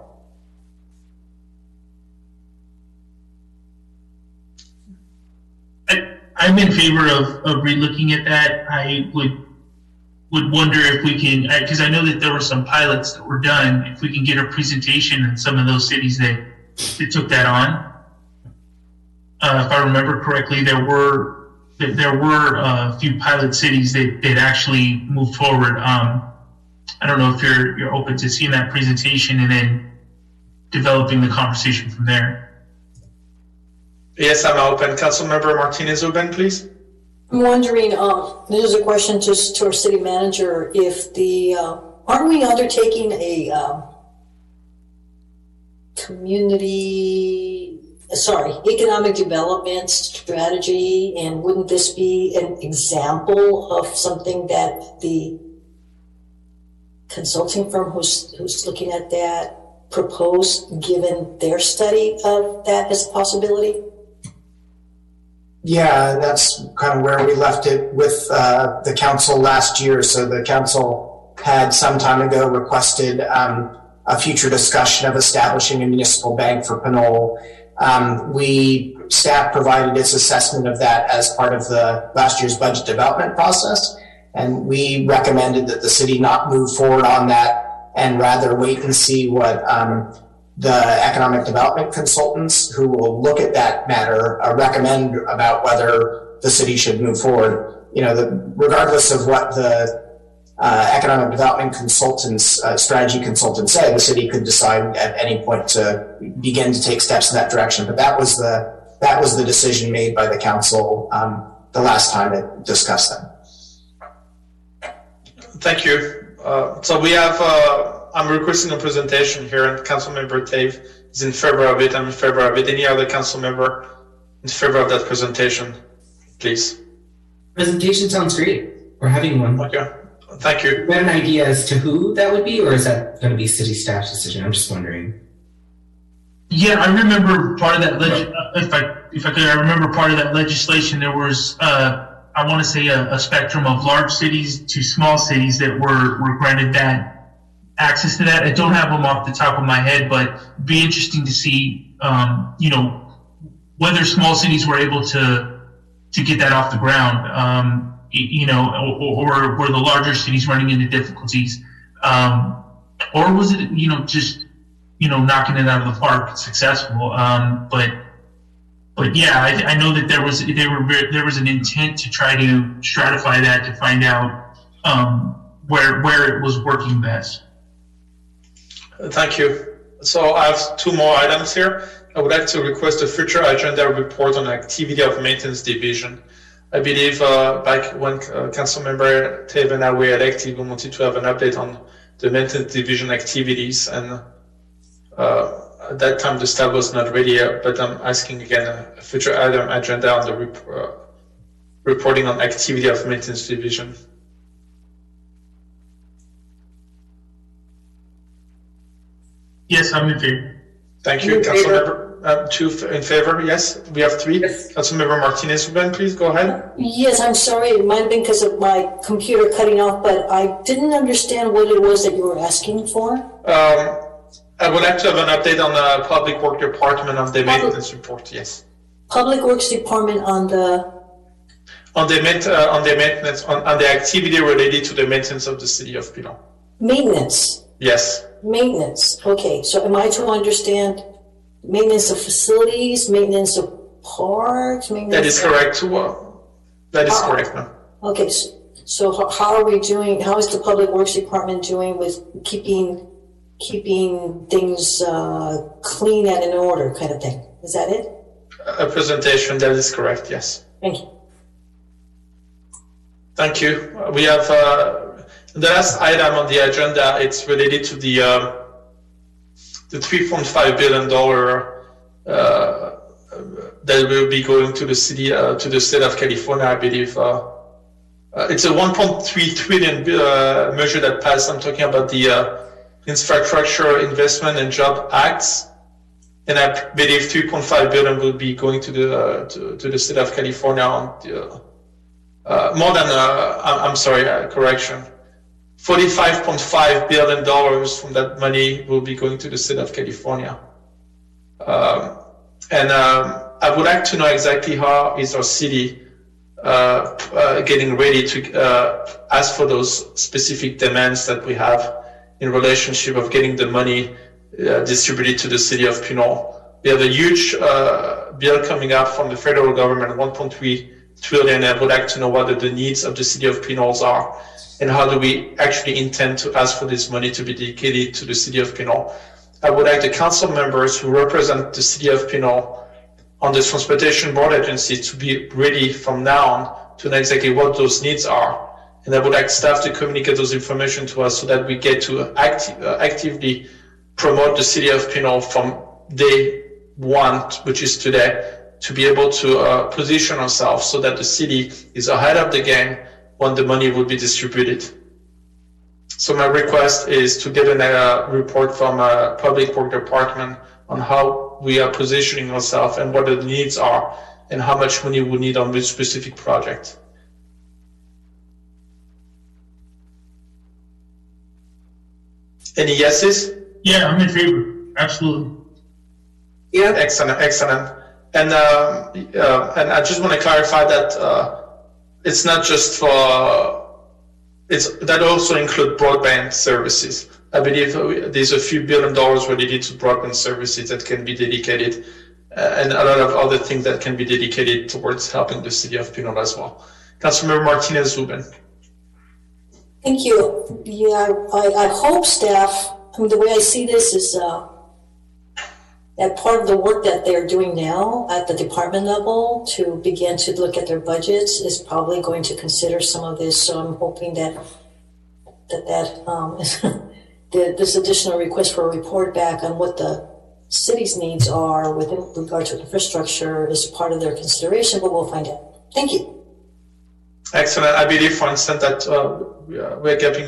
I'm in favor of relooking at that. I would wonder if we can, because I know that there were some pilots that were done, if we can get a presentation in some of those cities that took that on. If I remember correctly, there were a few pilot cities that actually moved forward. I don't know if you're open to seeing that presentation and then developing the conversation from there. Yes, I'm open. Councilmember Martinez open, please. I'm wondering, this is a question just to our city manager, if the, aren't we undertaking a economic development strategy, and wouldn't this be an example of something that the consulting firm who's looking at that proposed, given their study of that as a possibility? Yeah, that's kind of where we left it with the council last year. So the council had some time ago requested a future discussion of establishing a municipal bank for Pinole. Staff provided its assessment of that as part of the last year's budget development process, and we recommended that the city not move forward on that and rather wait and see what the economic development consultants who will look at that matter recommend about whether the city should move forward. You know, regardless of what the economic development consultants, strategy consultants say, the city could decide at any point to begin to take steps in that direction. But that was the decision made by the council the last time it discussed them. Thank you. So we have. I'm requesting a presentation here, and Councilmember Tave is in favor of it. I'm in favor of it. Any other council member in favor of that presentation, please? Presentation sounds great. We're having one. Okay. Thank you. Do you have an idea as to who that would be, or is that going to be city staff's decision? I'm just wondering. Yeah, I remember part of that. If I could, I remember part of that legislation. There was, I want to say, a spectrum of large cities to small cities that were granted that access to that. I don't have them off the top of my head, but it'd be interesting to see, whether small cities were able to get that off the ground, or were the larger cities running into difficulties, or was it, just, knocking it out of the park, successful. But yeah, I know that there was an intent to try to stratify that to find out where it was working best. Thank you. So I have two more items here. I would like to request a future agenda report on activity of maintenance division. I believe back when Councilmember Tave and I were elected, we wanted to have an update on the maintenance division activities, and at that time the staff was not ready yet, but I'm asking again a future item agenda on the reporting on activity of maintenance division. Yes, I'm in favor. Thank you, Councilmember. Two in favor, yes. We have three. Yes. Councilmember Martinez, please go ahead. Yes, I'm sorry. It might have been because of my computer cutting off, but I didn't understand what it was that you were asking for. I would like to have an update on the Public Works Department on the maintenance report. Yes. Public Works Department on the maintenance on the activity related to the maintenance of the city of Pinole. Maintenance. Yes. Maintenance. Okay. So am I to understand maintenance of facilities, maintenance of parks, maintenance? That is correct. That is correct. No. Okay. So how are we doing? How is the Public Works Department doing with keeping things clean and in order, kind of thing? Is that it? A presentation. That is correct. Yes. Thank you. Thank you. We have the last item on the agenda. It's related to the $3.5 billion that will be going to the city, to the state of California, I believe. It's a 1.3 trillion measure that passed. I'm talking about the Infrastructure Investment and Job Acts, and I believe 3.5 billion will be going to the state of California on the, more than I'm sorry, correction. $45.5 billion from that money will be going to the state of California. I would like to know exactly how is our city getting ready to ask for those specific demands that we have in relationship of getting the money distributed to the city of Pinole. we have a huge bill coming up from the federal government, 1.3 trillion. I would like to know what the needs of the city of Pinole are, and how do we actually intend to ask for this money to be dedicated to the city of Pinole. I would like the council members who represent the city of Pinole on the Transportation Board Agency to be ready from now on to know exactly what those needs are. And I would like staff to communicate those information to us so that we get to actively promote the city of Pinole from day one, which is today, to be able to position ourselves so that the city is ahead of the game when the money will be distributed. So my request is to get a report from a public work department on how we are positioning ourselves and what the needs are and how much money we need on which specific project. Any yeses? Yeah, I'm in favor. Absolutely. Yeah. Excellent, excellent. And I just want to clarify that it's not just for, that also include broadband services. I believe there's a few $1 billion related to broadband services that can be dedicated, and a lot of other things that can be dedicated towards helping the city of Pinole as well. Councilmember Martinez-Ruben. Thank you. Yeah, I hope staff, the way I see this is that part of the work that they're doing now at the department level to begin to look at their budgets is probably going to consider some of this. So I'm hoping that this additional request for a report back on what the city's needs are with regard to infrastructure is part of their consideration, but we'll find out. Thank you. Excellent. I believe, for instance, that we're getting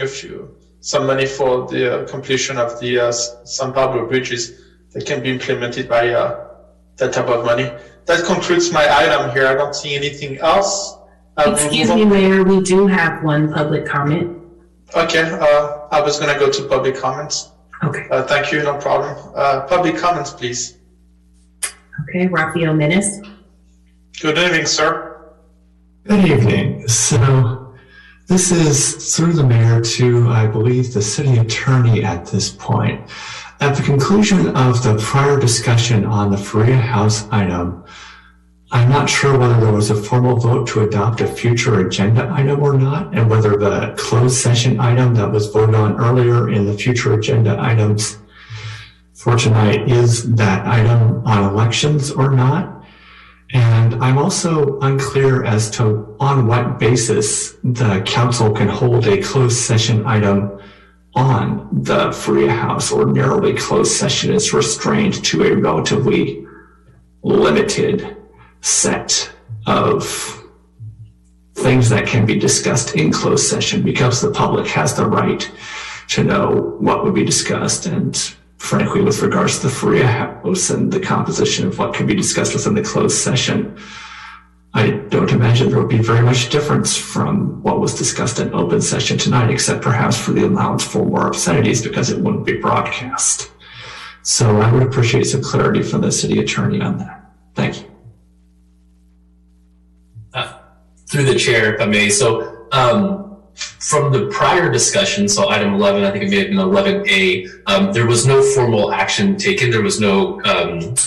some money for the completion of the San Pablo bridges that can be implemented by that type of money. That concludes my item here. I don't see anything else. Excuse me, Mayor, we do have one public comment. Okay, I was going to go to public comments. Okay. Thank you, no problem. Public comments, please. Okay, Rafael Menes. Good evening, sir. Good evening. So this is through the mayor to, I believe, the city attorney at this point. At the conclusion of the prior discussion on the Faria House item, I'm not sure whether there was a formal vote to adopt a future agenda item or not, and whether the closed session item that was voted on earlier in the future agenda items for tonight is that item on elections or not. And I'm also unclear as to on what basis the council can hold a closed session item on the Faria House. Ordinarily, closed session is restrained to a relatively limited set of things that can be discussed in closed session because the public has the right to know what would be discussed. And frankly, with regards to the Faria House and the composition of what can be discussed within the closed session, I don't imagine there would be very much difference from what was discussed in open session tonight, except perhaps for the allowance for more obscenities because it wouldn't be broadcast. So I would appreciate some clarity from the city attorney on that. Thank you. Through the chair, if I may. So from the prior discussion, so item 11, I think it may have been 11A, there was no formal action taken. There was no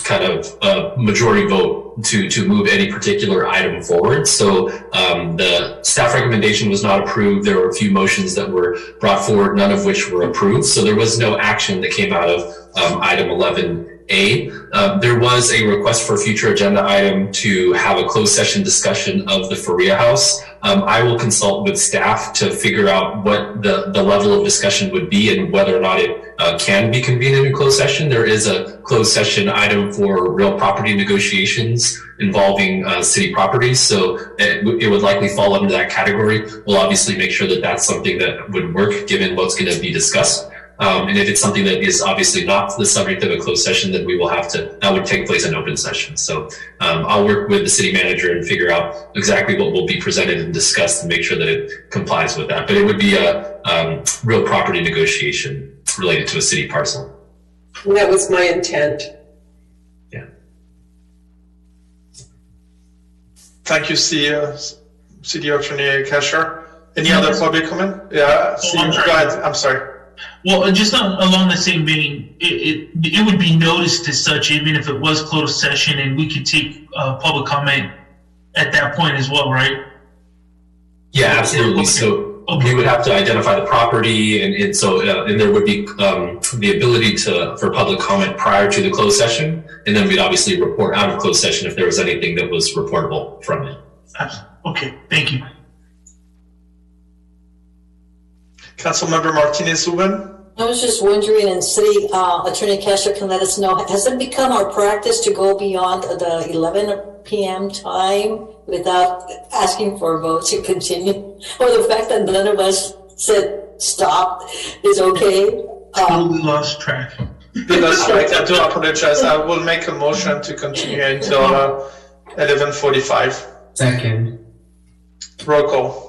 kind of majority vote to move any particular item forward. So the staff recommendation was not approved. There were a few motions that were brought forward, none of which were approved. So there was no action that came out of item 11A. There was a request for a future agenda item to have a closed session discussion of the Faria House. I will consult with staff to figure out what the level of discussion would be and whether or not it can be convened in a closed session. There is a closed session item for real property negotiations involving city properties, so it would likely fall under that category. We'll obviously make sure that that's something that would work given what's going to be discussed. And if it's something that is obviously not the subject of a closed session, then we will have to, that would take place in open session. So I'll work with the city manager and figure out exactly what will be presented and discussed and make sure that it complies with that. But it would be a real property negotiation related to a city parcel. And that was my intent. Yeah. Thank you, City Attorney Kasher. Any other public comment? Yeah, go ahead. I'm sorry. Well, just along the same vein, it would be noticed as such, even if it was closed session, and we could take public comment at that point as well, right? Yeah, absolutely. So we would have to identify the property, and so and there would be the ability for public comment prior to the closed session, and then we'd obviously report out of closed session if there was anything that was reportable from it. Okay, thank you. Councilmember Martinez-Uben. I was just wondering, and City Attorney Castro can let us know, has it become our practice to go beyond the 11 p.m. time without asking for a vote to continue? Or the fact that none of us said stop is okay? Totally lost track. I do apologize. I will make a motion to continue until 11:45. Second. Roll call.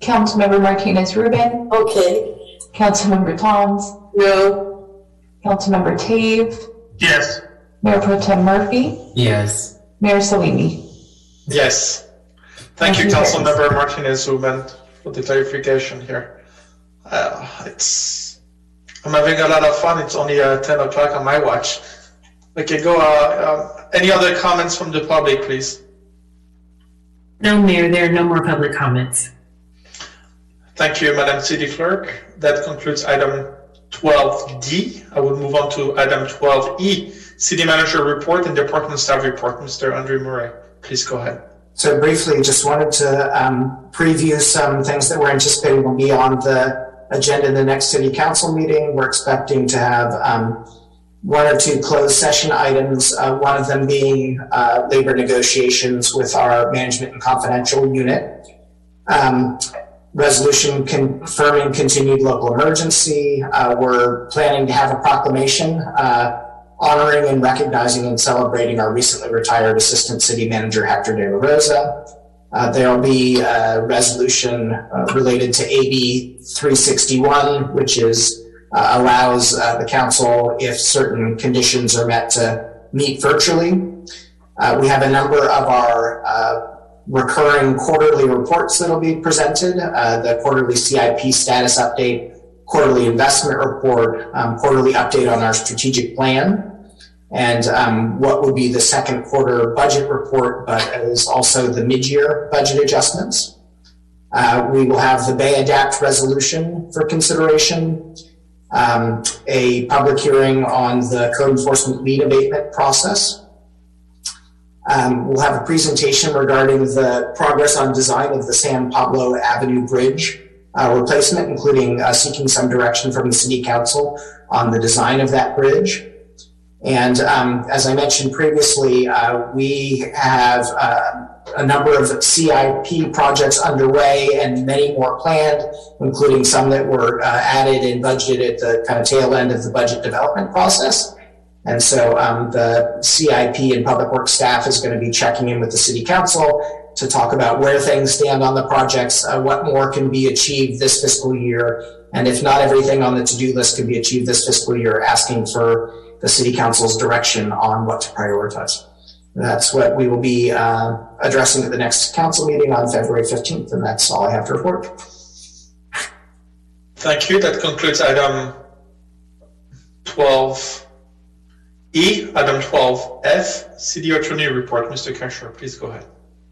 Councilmember Martinez-Rubin. Okay. Councilmember Toms. No. Councilmember Tave. Yes. Mayor Pro Tem Murphy. Yes. Mayor Salimi. Yes. Thank you, Councilmember Martinez-Rubin, for the clarification here. I'm having a lot of fun. It's only 10 o'clock on my watch. Okay, go. Any other comments from the public, please? No, Mayor, there are no more public comments. Thank you, Madam City Clerk. That concludes item 12D. I will move on to item 12E, City Manager Report and Department Staff Report. Mr. Andrew Murray, please go ahead. So briefly, just wanted to preview some things that we're anticipating will be on the agenda in the next City Council meeting. We're expecting to have one or two closed session items, one of them being labor negotiations with our management and confidential unit. Resolution confirming continued local emergency. We're planning to have a proclamation honoring and recognizing and celebrating our recently retired Assistant City Manager, Hector De La Rosa. There will be a resolution related to AB 361, which allows the council, if certain conditions are met, to meet virtually. We have a number of our recurring quarterly reports that will be presented, the quarterly CIP status update, quarterly investment report, quarterly update on our strategic plan, and what will be the second quarter budget report, but is also the mid-year budget adjustments. We will have the Bay Adapt resolution for consideration, a public hearing on the code enforcement lien abatement process. We'll have a presentation regarding the progress on design of the San Pablo Avenue Bridge replacement, including seeking some direction from the City Council on the design of that bridge. And as I mentioned previously, we have a number of CIP projects underway and many more planned, including some that were added and budgeted at the kind of tail end of the budget development process. And so the CIP and Public Works staff is going to be checking in with the City Council to talk about where things stand on the projects, what more can be achieved this fiscal year, and if not everything on the to-do list can be achieved this fiscal year, asking for the City Council's direction on what to prioritize. That's what we will be addressing at the next council meeting on February 15th, and that's all I have to report. Thank you. That concludes item 12E. Item 12F, City Attorney Report. Mr. Casher, please go ahead.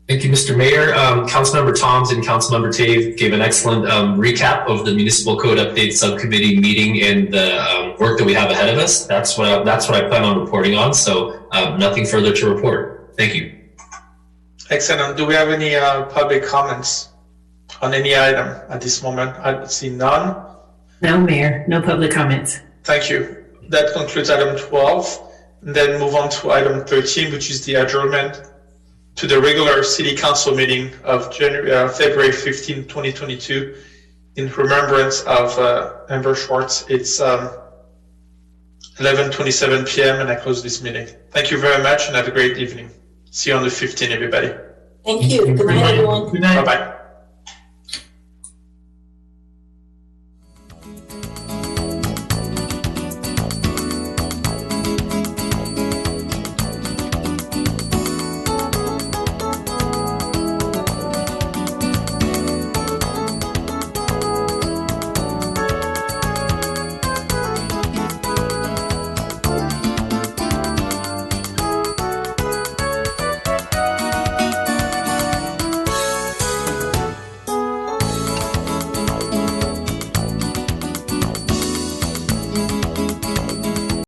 Thank you, Mr. Mayor. Councilmember Toms and Councilmember Tave gave an excellent recap of the Municipal Code Update Subcommittee meeting and the work that we have ahead of us. That's what I plan on reporting on. So nothing further to report. Thank you. Excellent. Do we have any public comments on any item at this moment? I see none. No, Mayor. No public comments. Thank you. That concludes item 12. And then move on to item 13, which is the adjournment to the regular City Council meeting of February 15, 2022, in remembrance of Amber Schwartz. It's 11:27 p.m. and I close this meeting. Thank you very much and have a great evening. See you on the 15th, everybody. Thank you. Good night, everyone. Good night. Bye-bye.